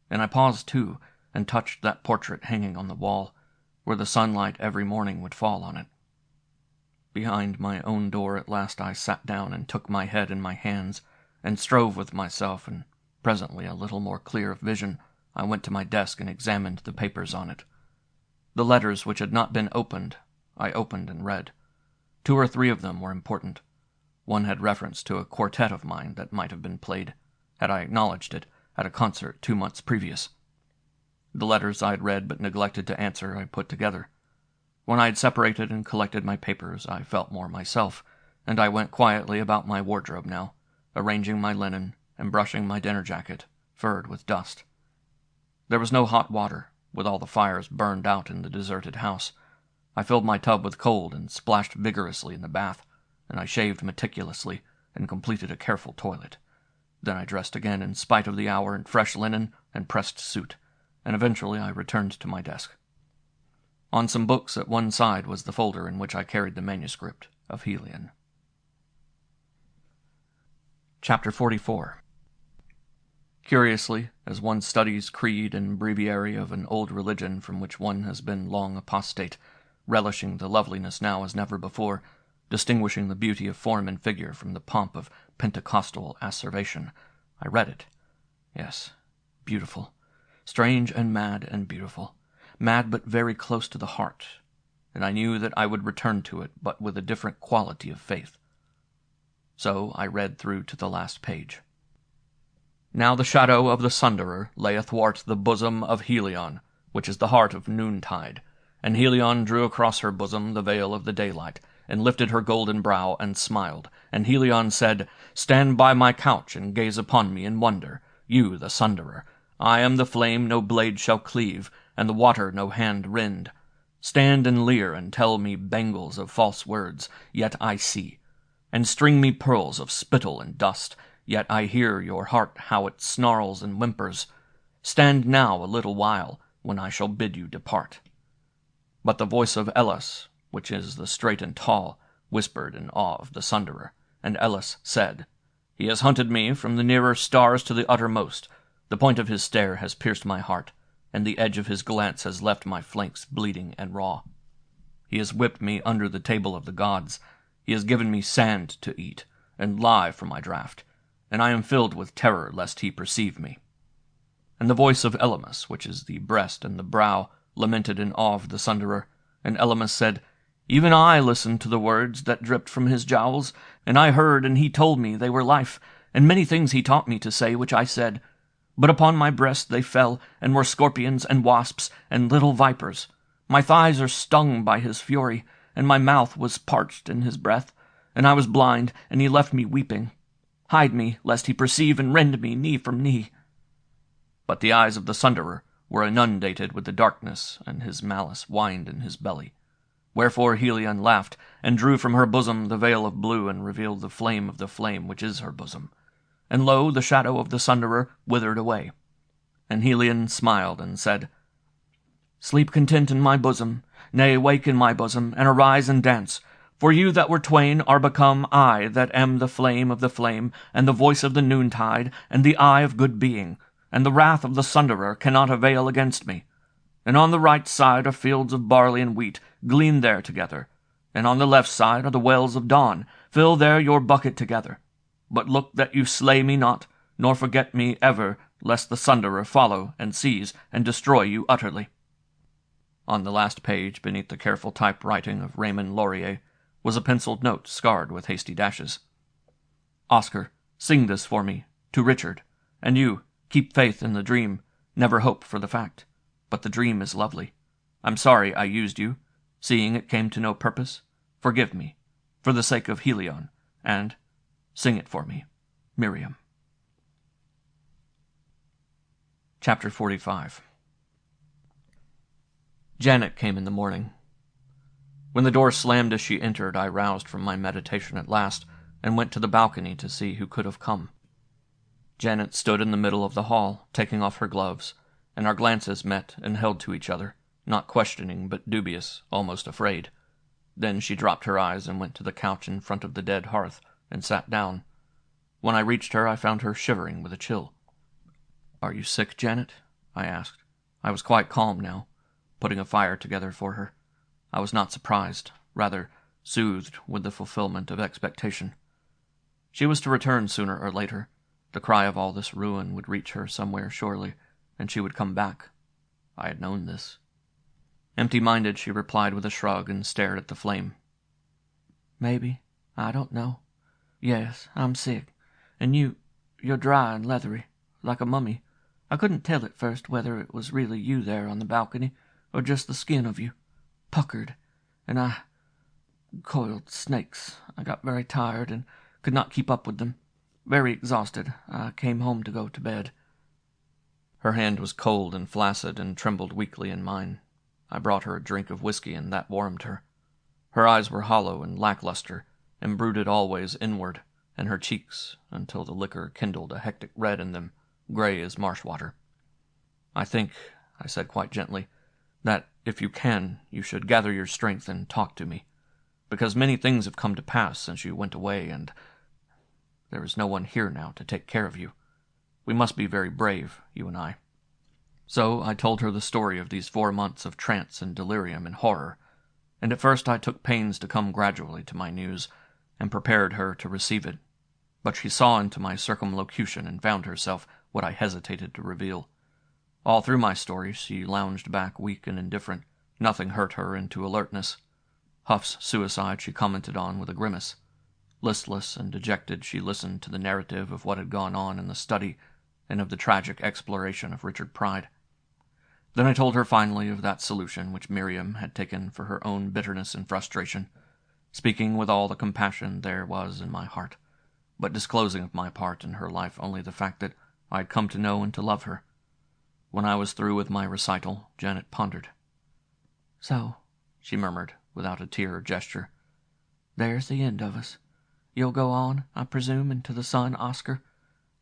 Speaker 1: And I paused, too, and touched that portrait hanging on the wall, where the sunlight every morning would fall on it. Behind my own door at last I sat down and took my head in my hands, and strove with myself, and presently, a little more clear of vision, I went to my desk and examined the papers on it. The letters which had not been opened, I opened and read. 2 or 3 of them were important. One had reference to a quartet of mine that might have been played, had I acknowledged it, at a concert 2 months previous. The letters I had read but neglected to answer I put together. When I had separated and collected my papers, I felt more myself, and I went quietly about my wardrobe now, arranging my linen and brushing my dinner jacket, furred with dust. There was no hot water, with all the fires burned out in the deserted house. I filled my tub with cold and splashed vigorously in the bath, and I shaved meticulously and completed a careful toilet. Then I dressed again in spite of the hour in fresh linen and pressed suit, and eventually I returned to my desk. On some books at one side was the folder in which I carried the manuscript of Helion. Chapter 44. Curiously, as one studies creed and breviary of an old religion from which one has been long apostate, relishing the loveliness now as never before, distinguishing the beauty of form and figure from the pomp of Pentecostal asseveration, I read it. Yes, beautiful. Strange and mad beautiful. Mad but very close to the heart, and I knew that I would return to it, but with a different quality of faith. So I read through to the last page. Now the shadow of the Sunderer lay athwart the bosom of Helion, which is the heart of noontide, and Helion drew across her bosom the veil of the daylight, and lifted her golden brow and smiled, and Helion said, "Stand by my couch and gaze upon me in wonder, you the Sunderer. I am the flame no blade shall cleave, and the water no hand rend. Stand and leer and tell me bangles of false words, yet I see, and string me pearls of spittle and dust, yet I hear your heart how it snarls and whimpers. Stand now a little while, when I shall bid you depart." But the voice of Elis, which is the straight and tall, whispered in awe of the Sunderer, and Elis said, "He has hunted me from the nearer stars to the uttermost. The point of his stare has pierced my heart, and the edge of his glance has left my flanks bleeding and raw. He has whipped me under the table of the gods. He has given me sand to eat, and lye for my draught, and I am filled with terror lest he perceive me." And the voice of Elymas, which is the breast and the brow, lamented in awe of the Sunderer, and Elymas said, "Even I listened to the words that dripped from his jowls, and I heard, and he told me they were life, and many things he taught me to say, which I said. But upon my breast they fell, and were scorpions and wasps and little vipers. My thighs are stung by his fury, and my mouth was parched in his breath, and I was blind, and he left me weeping. Hide me, lest he perceive and rend me knee from knee." But the eyes of the Sunderer were inundated with the darkness, and his malice whined in his belly. Wherefore Helion laughed, and drew from her bosom the veil of blue, and revealed the flame of the flame which is her bosom. And lo, the shadow of the Sunderer withered away. And Helion smiled, and said, "Sleep content in my bosom, nay, wake in my bosom, and arise and dance. For you that were twain are become I that am the flame of the flame, and the voice of the noontide, and the eye of good being, and the wrath of the Sunderer cannot avail against me. And on the right side are fields of barley and wheat, glean there together. And on the left side are the wells of dawn, fill there your bucket together. But look that you slay me not, nor forget me ever, lest the Sunderer follow and seize and destroy you utterly." On the last page, beneath the careful typewriting of Raymond Laurier, was a penciled note scarred with hasty dashes. "Oscar, sing this for me, to Richard, and you, keep faith in the dream, Never hope for the fact. But the dream is lovely. I'm sorry I used you, seeing it came to no purpose. Forgive me, for the sake of Helion, and sing it for me, Miriam. Chapter 45. Janet came in the morning. When the door slammed as she entered, I roused from my meditation at last, and went to the balcony to see who could have come. Janet stood in the middle of the hall, taking off her gloves, and our glances met and held to each other, not questioning but dubious, almost afraid. Then she dropped her eyes and went to the couch in front of the dead hearth, and sat down. When I reached her, I found her shivering with a chill. "Are you sick, Janet?" I asked. I was quite calm now, putting a fire together for her. I was not surprised, rather soothed with the fulfillment of expectation. She was to return sooner or later. The cry of all this ruin would reach her somewhere surely, and she would come back. I had known this. Empty-minded, she replied with a shrug and stared at the flame.
Speaker 2: "Maybe. I don't know. Yes, I'm sick. And you're dry and leathery, like a mummy. I couldn't tell at first whether it was really you there on the balcony, or just the skin of you. Puckered. And coiled snakes. I got very tired and could not keep up with them. Very exhausted. I came home to go to bed."
Speaker 1: Her hand was cold and flaccid and trembled weakly in mine. I brought her a drink of whiskey, and that warmed her. Her eyes were hollow and lackluster, and brooded always inward, and her cheeks, until the liquor kindled a hectic red in them, gray as marsh water. "I think," I said quite gently, "that, if you can, you should gather your strength and talk to me, because many things have come to pass since you went away, and there is no one here now to take care of you. We must be very brave, you and I." So I told her the story of these 4 months of trance and delirium and horror, and at first I took pains to come gradually to my news, and prepared her to receive it. But she saw into my circumlocution and found herself what I hesitated to reveal. All through my story she lounged back weak and indifferent. Nothing hurt her into alertness. Huff's suicide she commented on with a grimace. Listless and dejected, she listened to the narrative of what had gone on in the study and of the tragic exploration of Richard Pride. Then I told her finally of that solution which Miriam had taken for her own bitterness and frustration, speaking with all the compassion there was in my heart, but disclosing of my part in her life only the fact that I had come to know and to love her. When I was through with my recital, Janet pondered.
Speaker 2: "So," she murmured, without a tear or gesture, "there's the end of us. You'll go on, I presume, into the sun, Oscar?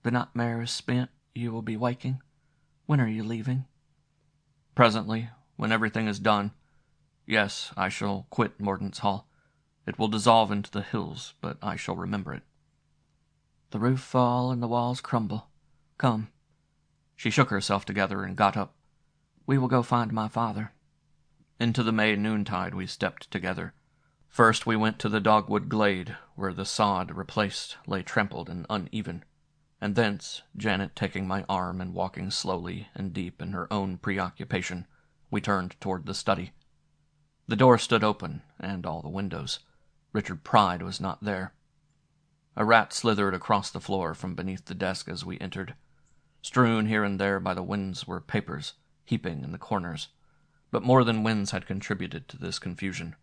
Speaker 2: The nightmare is spent, you will be waking. When are you leaving?"
Speaker 1: "Presently, when everything is done. Yes, I shall quit Mordaunt's Hall. It will dissolve into the hills, but I shall remember it."
Speaker 2: "The roof fall and the walls crumble. Come."
Speaker 1: She shook herself together and got up.
Speaker 2: "We will go find my father."
Speaker 1: Into the May noontide we stepped together. First we went to the dogwood glade, where the sod replaced lay trampled and uneven, and thence, Janet taking my arm and walking slowly and deep in her own preoccupation, we turned toward the study. The door stood open, and all the windows. Richard Pride was not there. A rat slithered across the floor from beneath the desk as we entered. Strewn here and there by the winds were papers, heaping in the corners. But more than winds had contributed to this confusion.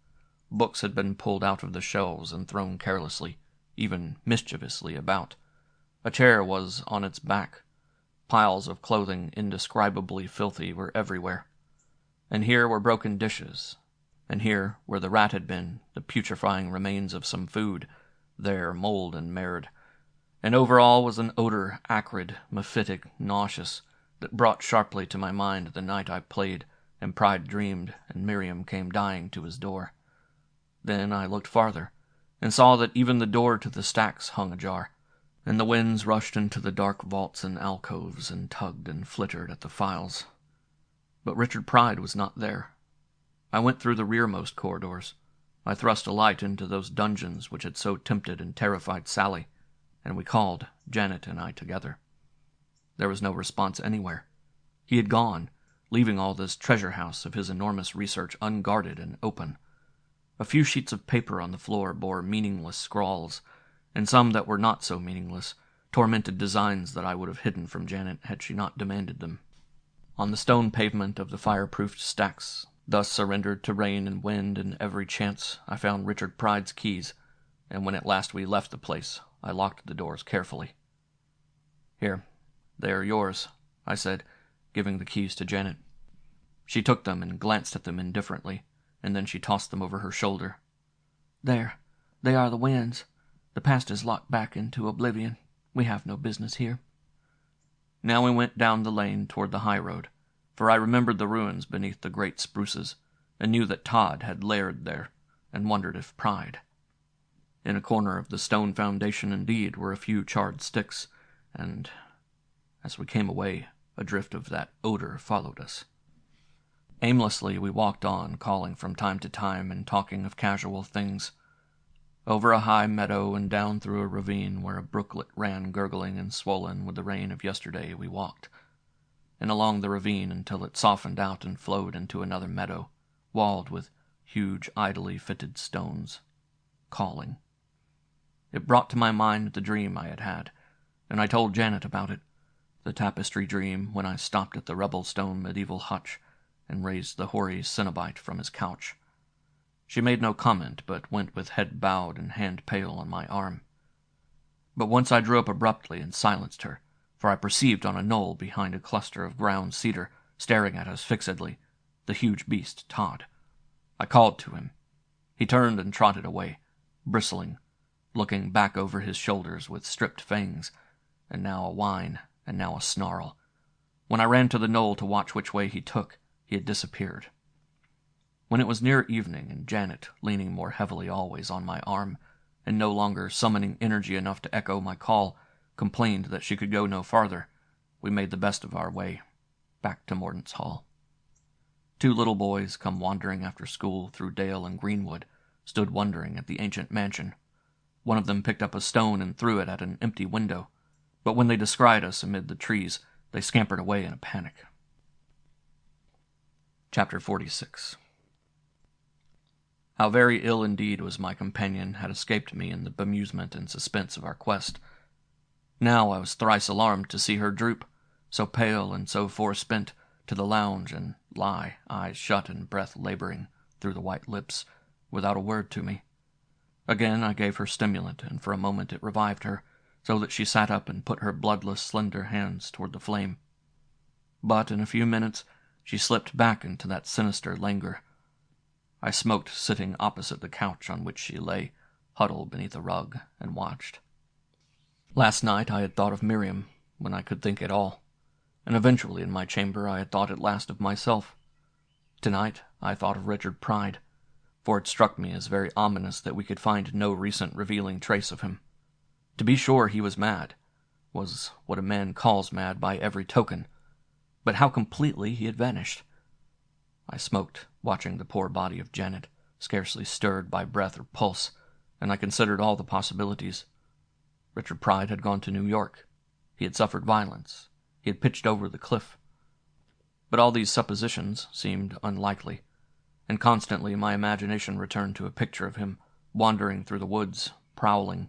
Speaker 1: Books had been pulled out of the shelves and thrown carelessly, even mischievously about. A chair was on its back. Piles of clothing indescribably filthy were everywhere. And here were broken dishes. And here, where the rat had been, the putrefying remains of some food, there mold and marred. And over all was an odor, acrid, mephitic, nauseous, that brought sharply to my mind the night I played, and Pride dreamed, and Miriam came dying to his door. Then I looked farther, and saw that even the door to the stacks hung ajar, and the winds rushed into the dark vaults and alcoves, and tugged and flittered at the files. But Richard Pride was not there. I went through the rearmost corridors. I thrust a light into those dungeons which had so tempted and terrified Sally, and we called, Janet and I together. There was no response anywhere. He had gone, leaving all this treasure house of his enormous research unguarded and open. A few sheets of paper on the floor bore meaningless scrawls, and some that were not so meaningless, tormented designs that I would have hidden from Janet had she not demanded them. On the stone pavement of the fireproofed stacks, thus surrendered to rain and wind and every chance, I found Richard Pryde's keys, and when at last we left the place, I locked the doors carefully. "Here, they are yours," I said, giving the keys to Janet. She took them and glanced at them indifferently, and then she tossed them over her shoulder.
Speaker 2: "There, they are the wind's. The past is locked back into oblivion. We have no business here."
Speaker 1: Now we went down the lane toward the high road, for I remembered the ruins beneath the great spruces, and knew that Todd had laired there, and wondered if Pryde. In a corner of the stone foundation, indeed, were a few charred sticks, and as we came away, a drift of that odor followed us. Aimlessly we walked on, calling from time to time and talking of casual things. Over a high meadow and down through a ravine where a brooklet ran gurgling and swollen with the rain of yesterday we walked, and along the ravine until it softened out and flowed into another meadow, walled with huge idly fitted stones, calling. It brought to my mind the dream I had had, and I told Janet about it, the tapestry dream when I stopped at the rebel-stone medieval hutch and raised the hoary Cenobite from his couch. She made no comment, but went with head bowed and hand pale on my arm. But once I drew up abruptly and silenced her, for I perceived on a knoll behind a cluster of ground cedar, staring at us fixedly, the huge beast Todd. I called to him. He turned and trotted away, bristling, looking back over his shoulders with stripped fangs, and now a whine, and now a snarl. When I ran to the knoll to watch which way he took, he had disappeared. When it was near evening, and Janet, leaning more heavily always on my arm, and no longer summoning energy enough to echo my call, complained that she could go no farther, we made the best of our way, back to Mordaunt's Hall. 2 little boys, come wandering after school through dale and greenwood, stood wondering at the ancient mansion. One of them picked up a stone and threw it at an empty window, but when they descried us amid the trees, they scampered away in a panic. Chapter 46. How very ill indeed was my companion had escaped me in the bemusement and suspense of our quest. Now I was thrice alarmed to see her droop, so pale and so forespent, to the lounge and lie, eyes shut and breath laboring, through the white lips, without a word to me. Again I gave her stimulant, and for a moment it revived her, so that she sat up and put her bloodless, slender hands toward the flame. But in a few minutes she slipped back into that sinister languor. I smoked sitting opposite the couch on which she lay, huddled beneath a rug, and watched. Last night I had thought of Miriam, when I could think at all, and eventually in my chamber I had thought at last of myself. Tonight I thought of Richard Pryde, for it struck me as very ominous that we could find no recent revealing trace of him. To be sure he was mad, was what a man calls mad by every token, but how completely he had vanished. I smoked, watching the poor body of Janet, scarcely stirred by breath or pulse, and I considered all the possibilities. Richard Pryde had gone to New York. He had suffered violence. He had pitched over the cliff. But all these suppositions seemed unlikely, and constantly my imagination returned to a picture of him, wandering through the woods, prowling.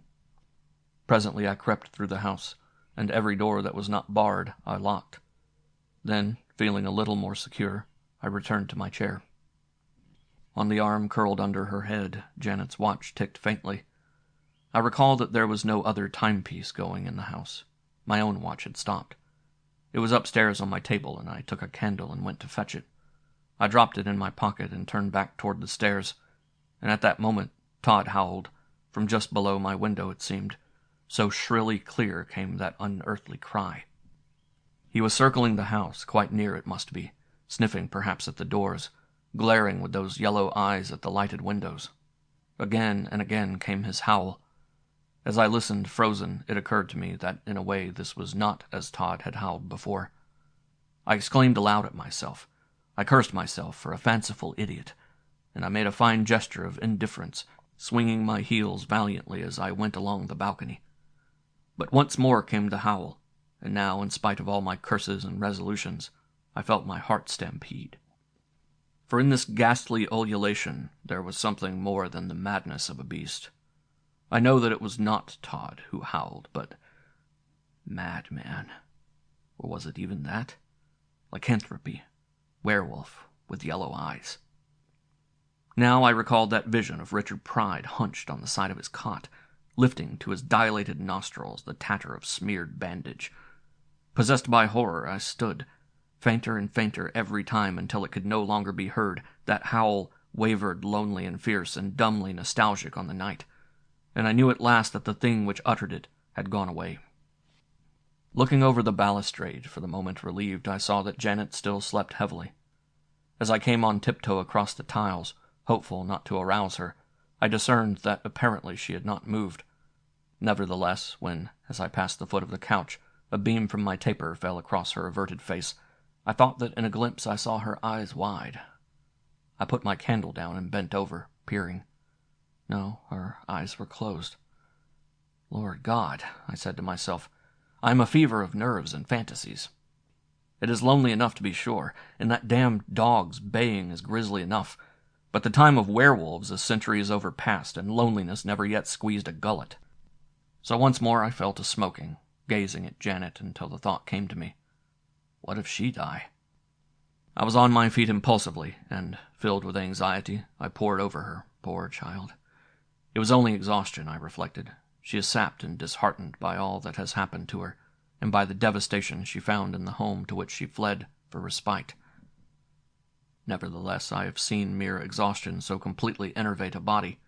Speaker 1: Presently I crept through the house, and every door that was not barred I locked. Then, feeling a little more secure, I returned to my chair. On the arm curled under her head, Janet's watch ticked faintly. I recalled that there was no other timepiece going in the house. My own watch had stopped. It was upstairs on my table, and I took a candle and went to fetch it. I dropped it in my pocket and turned back toward the stairs, and at that moment Todd howled, from just below my window it seemed, so shrilly clear came that unearthly cry. He was circling the house, quite near it must be, sniffing perhaps at the doors, glaring with those yellow eyes at the lighted windows. Again and again came his howl. As I listened, frozen, it occurred to me that in a way this was not as Todd had howled before. I exclaimed aloud at myself. I cursed myself for a fanciful idiot, and I made a fine gesture of indifference, swinging my heels valiantly as I went along the balcony. But once more came the howl, and now, in spite of all my curses and resolutions, I felt my heart stampede. For in this ghastly ululation there was something more than the madness of a beast. I know that it was not Todd who howled, but madman. Or was it even that? lycanthropy, werewolf with yellow eyes. Now I recalled that vision of Richard Pride hunched on the side of his cot, lifting to his dilated nostrils the tatter of smeared bandage. Possessed by horror, I stood, fainter and fainter every time until it could no longer be heard. That howl wavered lonely and fierce and dumbly nostalgic on the night, and I knew at last that the thing which uttered it had gone away. Looking over the balustrade, for the moment relieved, I saw that Janet still slept heavily. As I came on tiptoe across the tiles, hopeful not to arouse her, I discerned that apparently she had not moved. Nevertheless, when, as I passed the foot of the couch, a beam from my taper fell across her averted face, I thought that in a glimpse I saw her eyes wide. I put my candle down and bent over, peering. No, her eyes were closed. Lord God, I said to myself, I am a fever of nerves and fantasies. It is lonely enough to be sure, and that damned dog's baying is grisly enough, but the time of werewolves is centuries overpast, and loneliness never yet squeezed a gullet. So once more I fell to smoking, gazing at Janet until the thought came to me, what if she die? I was on my feet impulsively, and, filled with anxiety, I pored over her, poor child. It was only exhaustion, I reflected. She is sapped and disheartened by all that has happened to her, and by the devastation she found in the home to which she fled for respite. Nevertheless, I have seen mere exhaustion so completely enervate a body.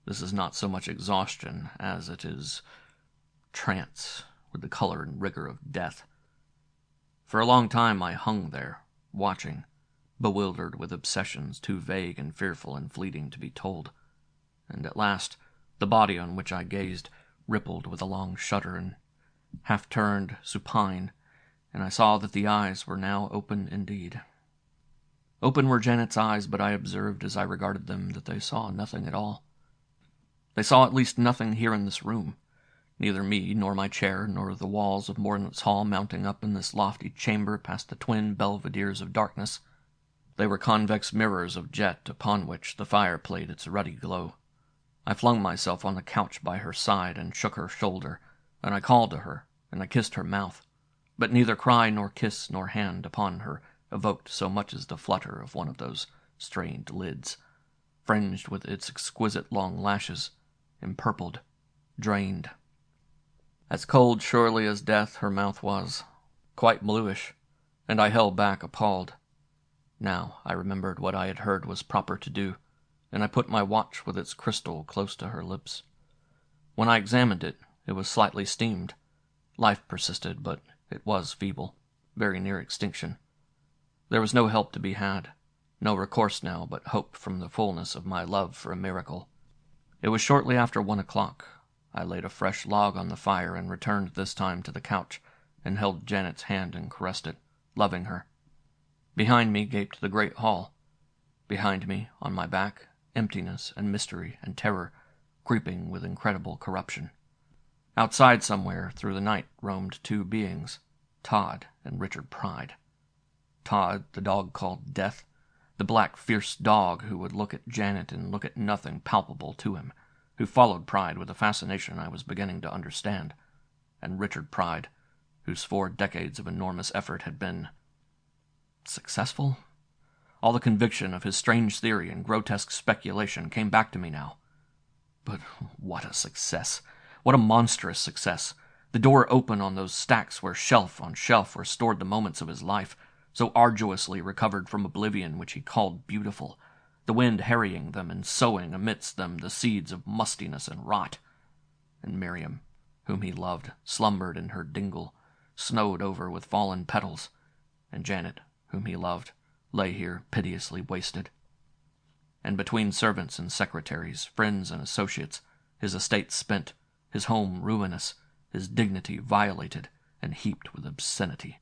Speaker 1: This is not so much exhaustion as it is trance with the color and rigor of death. For a long time I hung there, watching, bewildered with obsessions too vague and fearful and fleeting to be told, and at last the body on which I gazed rippled with a long shudder and half turned supine, and I saw that the eyes were now open indeed. Open were Janet's eyes, but I observed as I regarded them that they saw nothing at all. They saw at least nothing here in this room, neither me, nor my chair, nor the walls of Mordaunt's Hall mounting up in this lofty chamber past the twin belvederes of darkness. They were convex mirrors of jet upon which the fire played its ruddy glow. I flung myself on the couch by her side and shook her shoulder, and I called to her, and I kissed her mouth, but neither cry nor kiss nor hand upon her evoked so much as the flutter of one of those strained lids, fringed with its exquisite long lashes, empurpled, drained. As cold surely as death her mouth was, quite bluish, and I held back appalled. Now I remembered what I had heard was proper to do, and I put my watch with its crystal close to her lips. When I examined it, it was slightly steamed. Life persisted, but it was feeble, very near extinction. There was no help to be had, no recourse now but hope from the fullness of my love for a miracle. It was shortly after 1 o'clock. I laid a fresh log on the fire and returned this time to the couch, and held Janet's hand and caressed it, loving her. Behind me gaped the great hall. Behind me, on my back, emptiness and mystery and terror, creeping with incredible corruption. Outside somewhere, through the night, roamed two beings, Todd and Richard Pride. Todd, the dog called Death, the black, fierce dog who would look at Janet and look at nothing palpable to him, who followed Pride with a fascination I was beginning to understand, and Richard Pride, whose 4 decades of enormous effort had been successful? All the conviction of his strange theory and grotesque speculation came back to me now. But what a success! What a monstrous success! The door open on those stacks where shelf on shelf were stored the moments of his life, so arduously recovered from oblivion which he called beautiful, the wind harrying them and sowing amidst them the seeds of mustiness and rot. And Miriam, whom he loved, slumbered in her dingle, snowed over with fallen petals, and Janet, whom he loved, lay here piteously wasted. And between servants and secretaries, friends and associates, his estate spent, his home ruinous, his dignity violated and heaped with obscenity.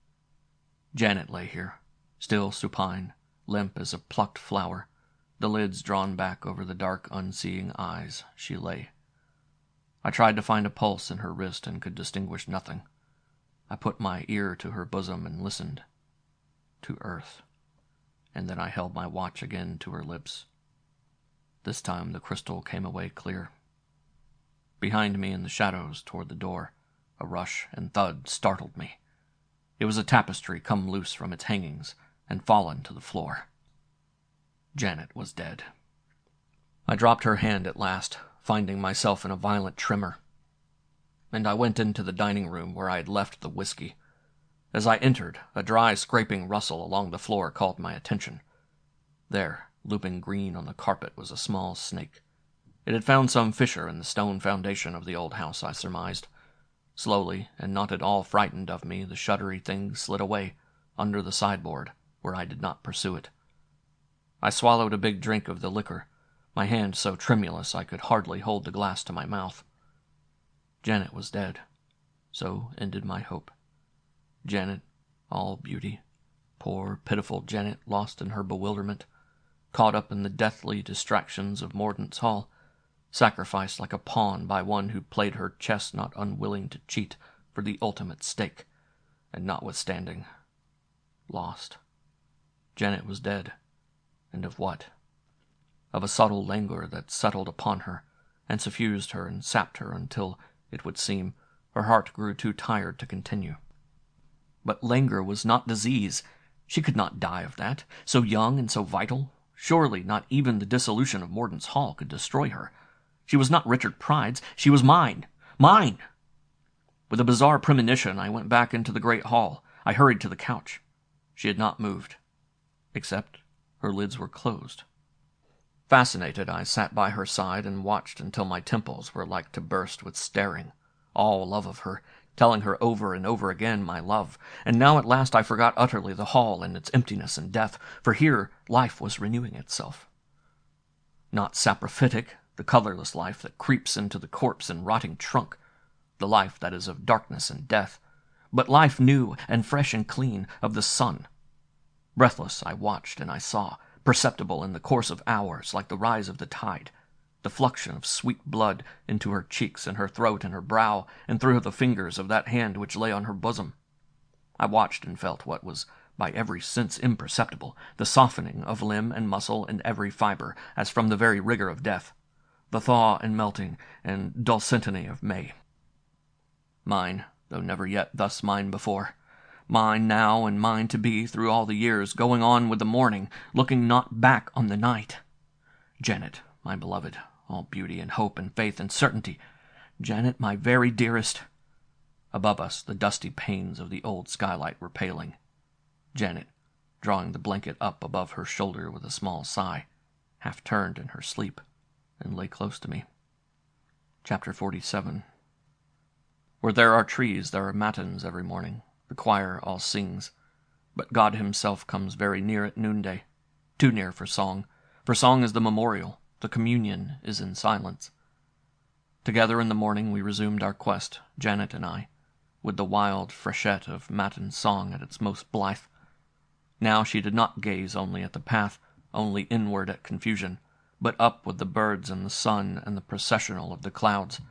Speaker 1: Janet lay here, still supine, limp as a plucked flower, the lids drawn back over the dark, unseeing eyes. She lay. I tried to find a pulse in her wrist and could distinguish nothing. I put my ear to her bosom and listened. To earth. And then I held my watch again to her lips. This time the crystal came away clear. Behind me in the shadows toward the door, a rush and thud startled me. It was a tapestry come loose from its hangings and fallen to the floor. Janet was dead. I dropped her hand at last, finding myself in a violent tremor, and I went into the dining room where I had left the whiskey. As I entered, a dry scraping rustle along the floor called my attention. There, looping green on the carpet, was a small snake. It had found some fissure in the stone foundation of the old house, I surmised. Slowly, and not at all frightened of me, the shuddery thing slid away, under the sideboard, where I did not pursue it. I swallowed a big drink of the liquor, my hand so tremulous I could hardly hold the glass to my mouth. Janet was dead. So ended my hope. Janet, all beauty. Poor, pitiful Janet, lost in her bewilderment, caught up in the deathly distractions of Mordaunt's Hall, sacrificed like a pawn by one who played her chess, not unwilling to cheat for the ultimate stake, and notwithstanding, lost. Janet was dead. And of what? Of a subtle languor that settled upon her, and suffused her and sapped her until, it would seem, her heart grew too tired to continue. But languor was not disease. She could not die of that, so young and so vital. Surely not even the dissolution of Mordaunt's Hall could destroy her. She was not Richard Pride's. She was mine. Mine! With a bizarre premonition, I went back into the great hall. I hurried to the couch. She had not moved, except her lids were closed. Fascinated, I sat by her side and watched until my temples were like to burst with staring, all love of her, telling her over and over again my love. And now at last I forgot utterly the hall and its emptiness and death, for here life was renewing itself. Not saprophytic, the colorless life that creeps into the corpse and rotting trunk, the life that is of darkness and death, but life new and fresh and clean, of the sun. Breathless I watched and I saw, perceptible in the course of hours like the rise of the tide, the fluxion of sweet blood into her cheeks and her throat and her brow, and through the fingers of that hand which lay on her bosom. I watched and felt what was by every sense imperceptible, the softening of limb and muscle and every fibre, as from the very rigor of death, the thaw and melting and dulcintony of May. Mine, though never yet thus mine before. Mine now and mine to be through all the years, going on with the morning, looking not back on the night. Janet, my beloved, all beauty and hope and faith and certainty. Janet, my very dearest. Above us, the dusty panes of the old skylight were paling. Janet, drawing the blanket up above her shoulder with a small sigh, half turned in her sleep, and lay close to me. Chapter 47. Where there are trees, there are matins every morning. The choir all sings, but God himself comes very near at noonday, too near for song is the memorial, the communion is in silence. Together in the morning we resumed our quest, Janet and I, with the wild freshet of matin song at its most blithe. Now she did not gaze only at the path, only inward at confusion, but up with the birds and the sun and the processional of the clouds,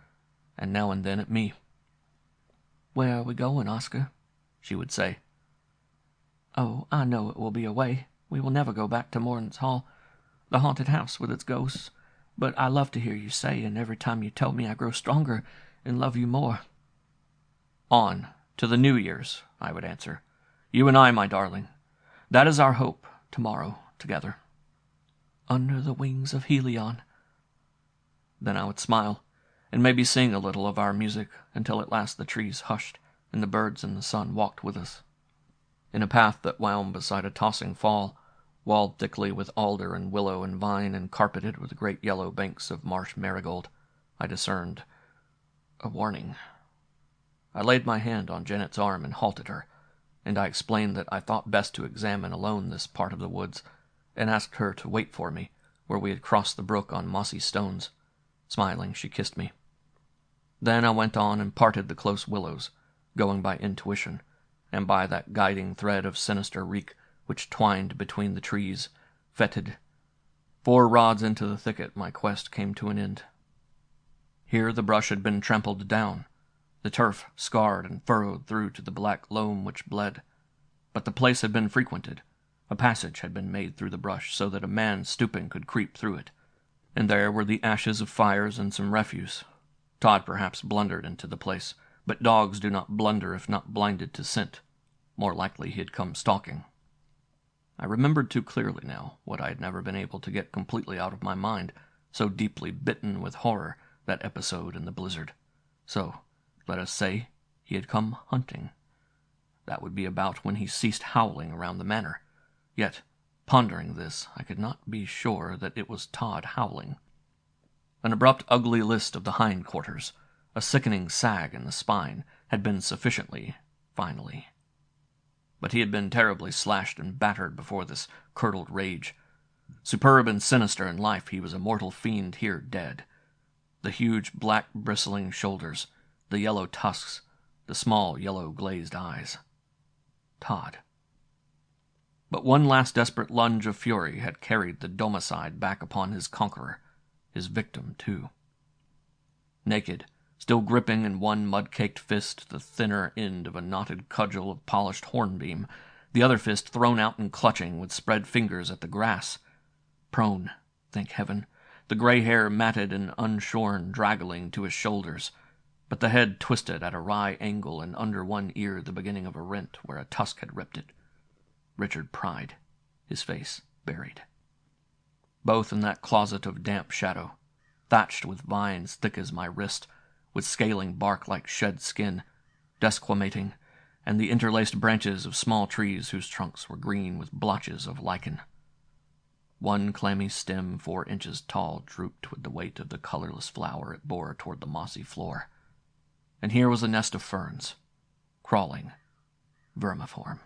Speaker 1: and now and then at me.
Speaker 2: "Where are we going, Oscar?" she would say. "Oh, I know it will be away. We will never go back to Mordaunt's Hall, the haunted house with its ghosts. But I love to hear you say, and every time you tell me I grow stronger and love you more."
Speaker 1: "On, to the New Year's," I would answer. "You and I, my darling. That is our hope, tomorrow, together."
Speaker 2: "Under the wings of Helion."
Speaker 1: Then I would smile, and maybe sing a little of our music, until at last the trees hushed, and the birds and the sun walked with us. In a path that wound beside a tossing fall, walled thickly with alder and willow and vine and carpeted with great yellow banks of marsh marigold, I discerned a warning. I laid my hand on Janet's arm and halted her, and I explained that I thought best to examine alone this part of the woods, and asked her to wait for me where we had crossed the brook on mossy stones. Smiling, she kissed me. Then I went on and parted the close willows, going by intuition, and by that guiding thread of sinister reek which twined between the trees, fetid. 4 rods into the thicket my quest came to an end. Here the brush had been trampled down, the turf scarred and furrowed through to the black loam which bled. But the place had been frequented. A passage had been made through the brush so that a man stooping could creep through it, and there were the ashes of fires and some refuse. Todd perhaps blundered into the place, but dogs do not blunder if not blinded to scent.
Speaker 3: More likely he had come stalking. I remembered too clearly now what I had never been able to get completely out of my mind, so deeply bitten with horror, that episode in the blizzard. So, let us say, he had come hunting. That would be about when he ceased howling around the manor. Yet, pondering this, I could not be sure that it was Todd howling. An abrupt, ugly list of the hindquarters, a sickening sag in the spine, had been sufficiently, finally. But he had been terribly slashed and battered before this curdled rage. Superb and sinister in life, he was a mortal fiend here dead. The huge, black, bristling shoulders, the yellow tusks, the small, yellow, glazed eyes. Todd. But one last desperate lunge of fury had carried the domicide back upon his conqueror, his victim, too. Naked, still gripping in one mud-caked fist the thinner end of a knotted cudgel of polished hornbeam, the other fist thrown out and clutching with spread fingers at the grass. Prone, thank heaven, the gray hair matted and unshorn, draggling to his shoulders, but the head twisted at a wry angle and under one ear the beginning of a rent where a tusk had ripped it. Richard Pride, his face buried. Both in that closet of damp shadow, thatched with vines thick as my wrist, with scaling bark like shed skin, desquamating, and the interlaced branches of small trees whose trunks were green with blotches of lichen. One clammy stem 4 inches tall drooped with the weight of the colorless flower it bore toward the mossy floor. And here was a nest of ferns, crawling, vermiform.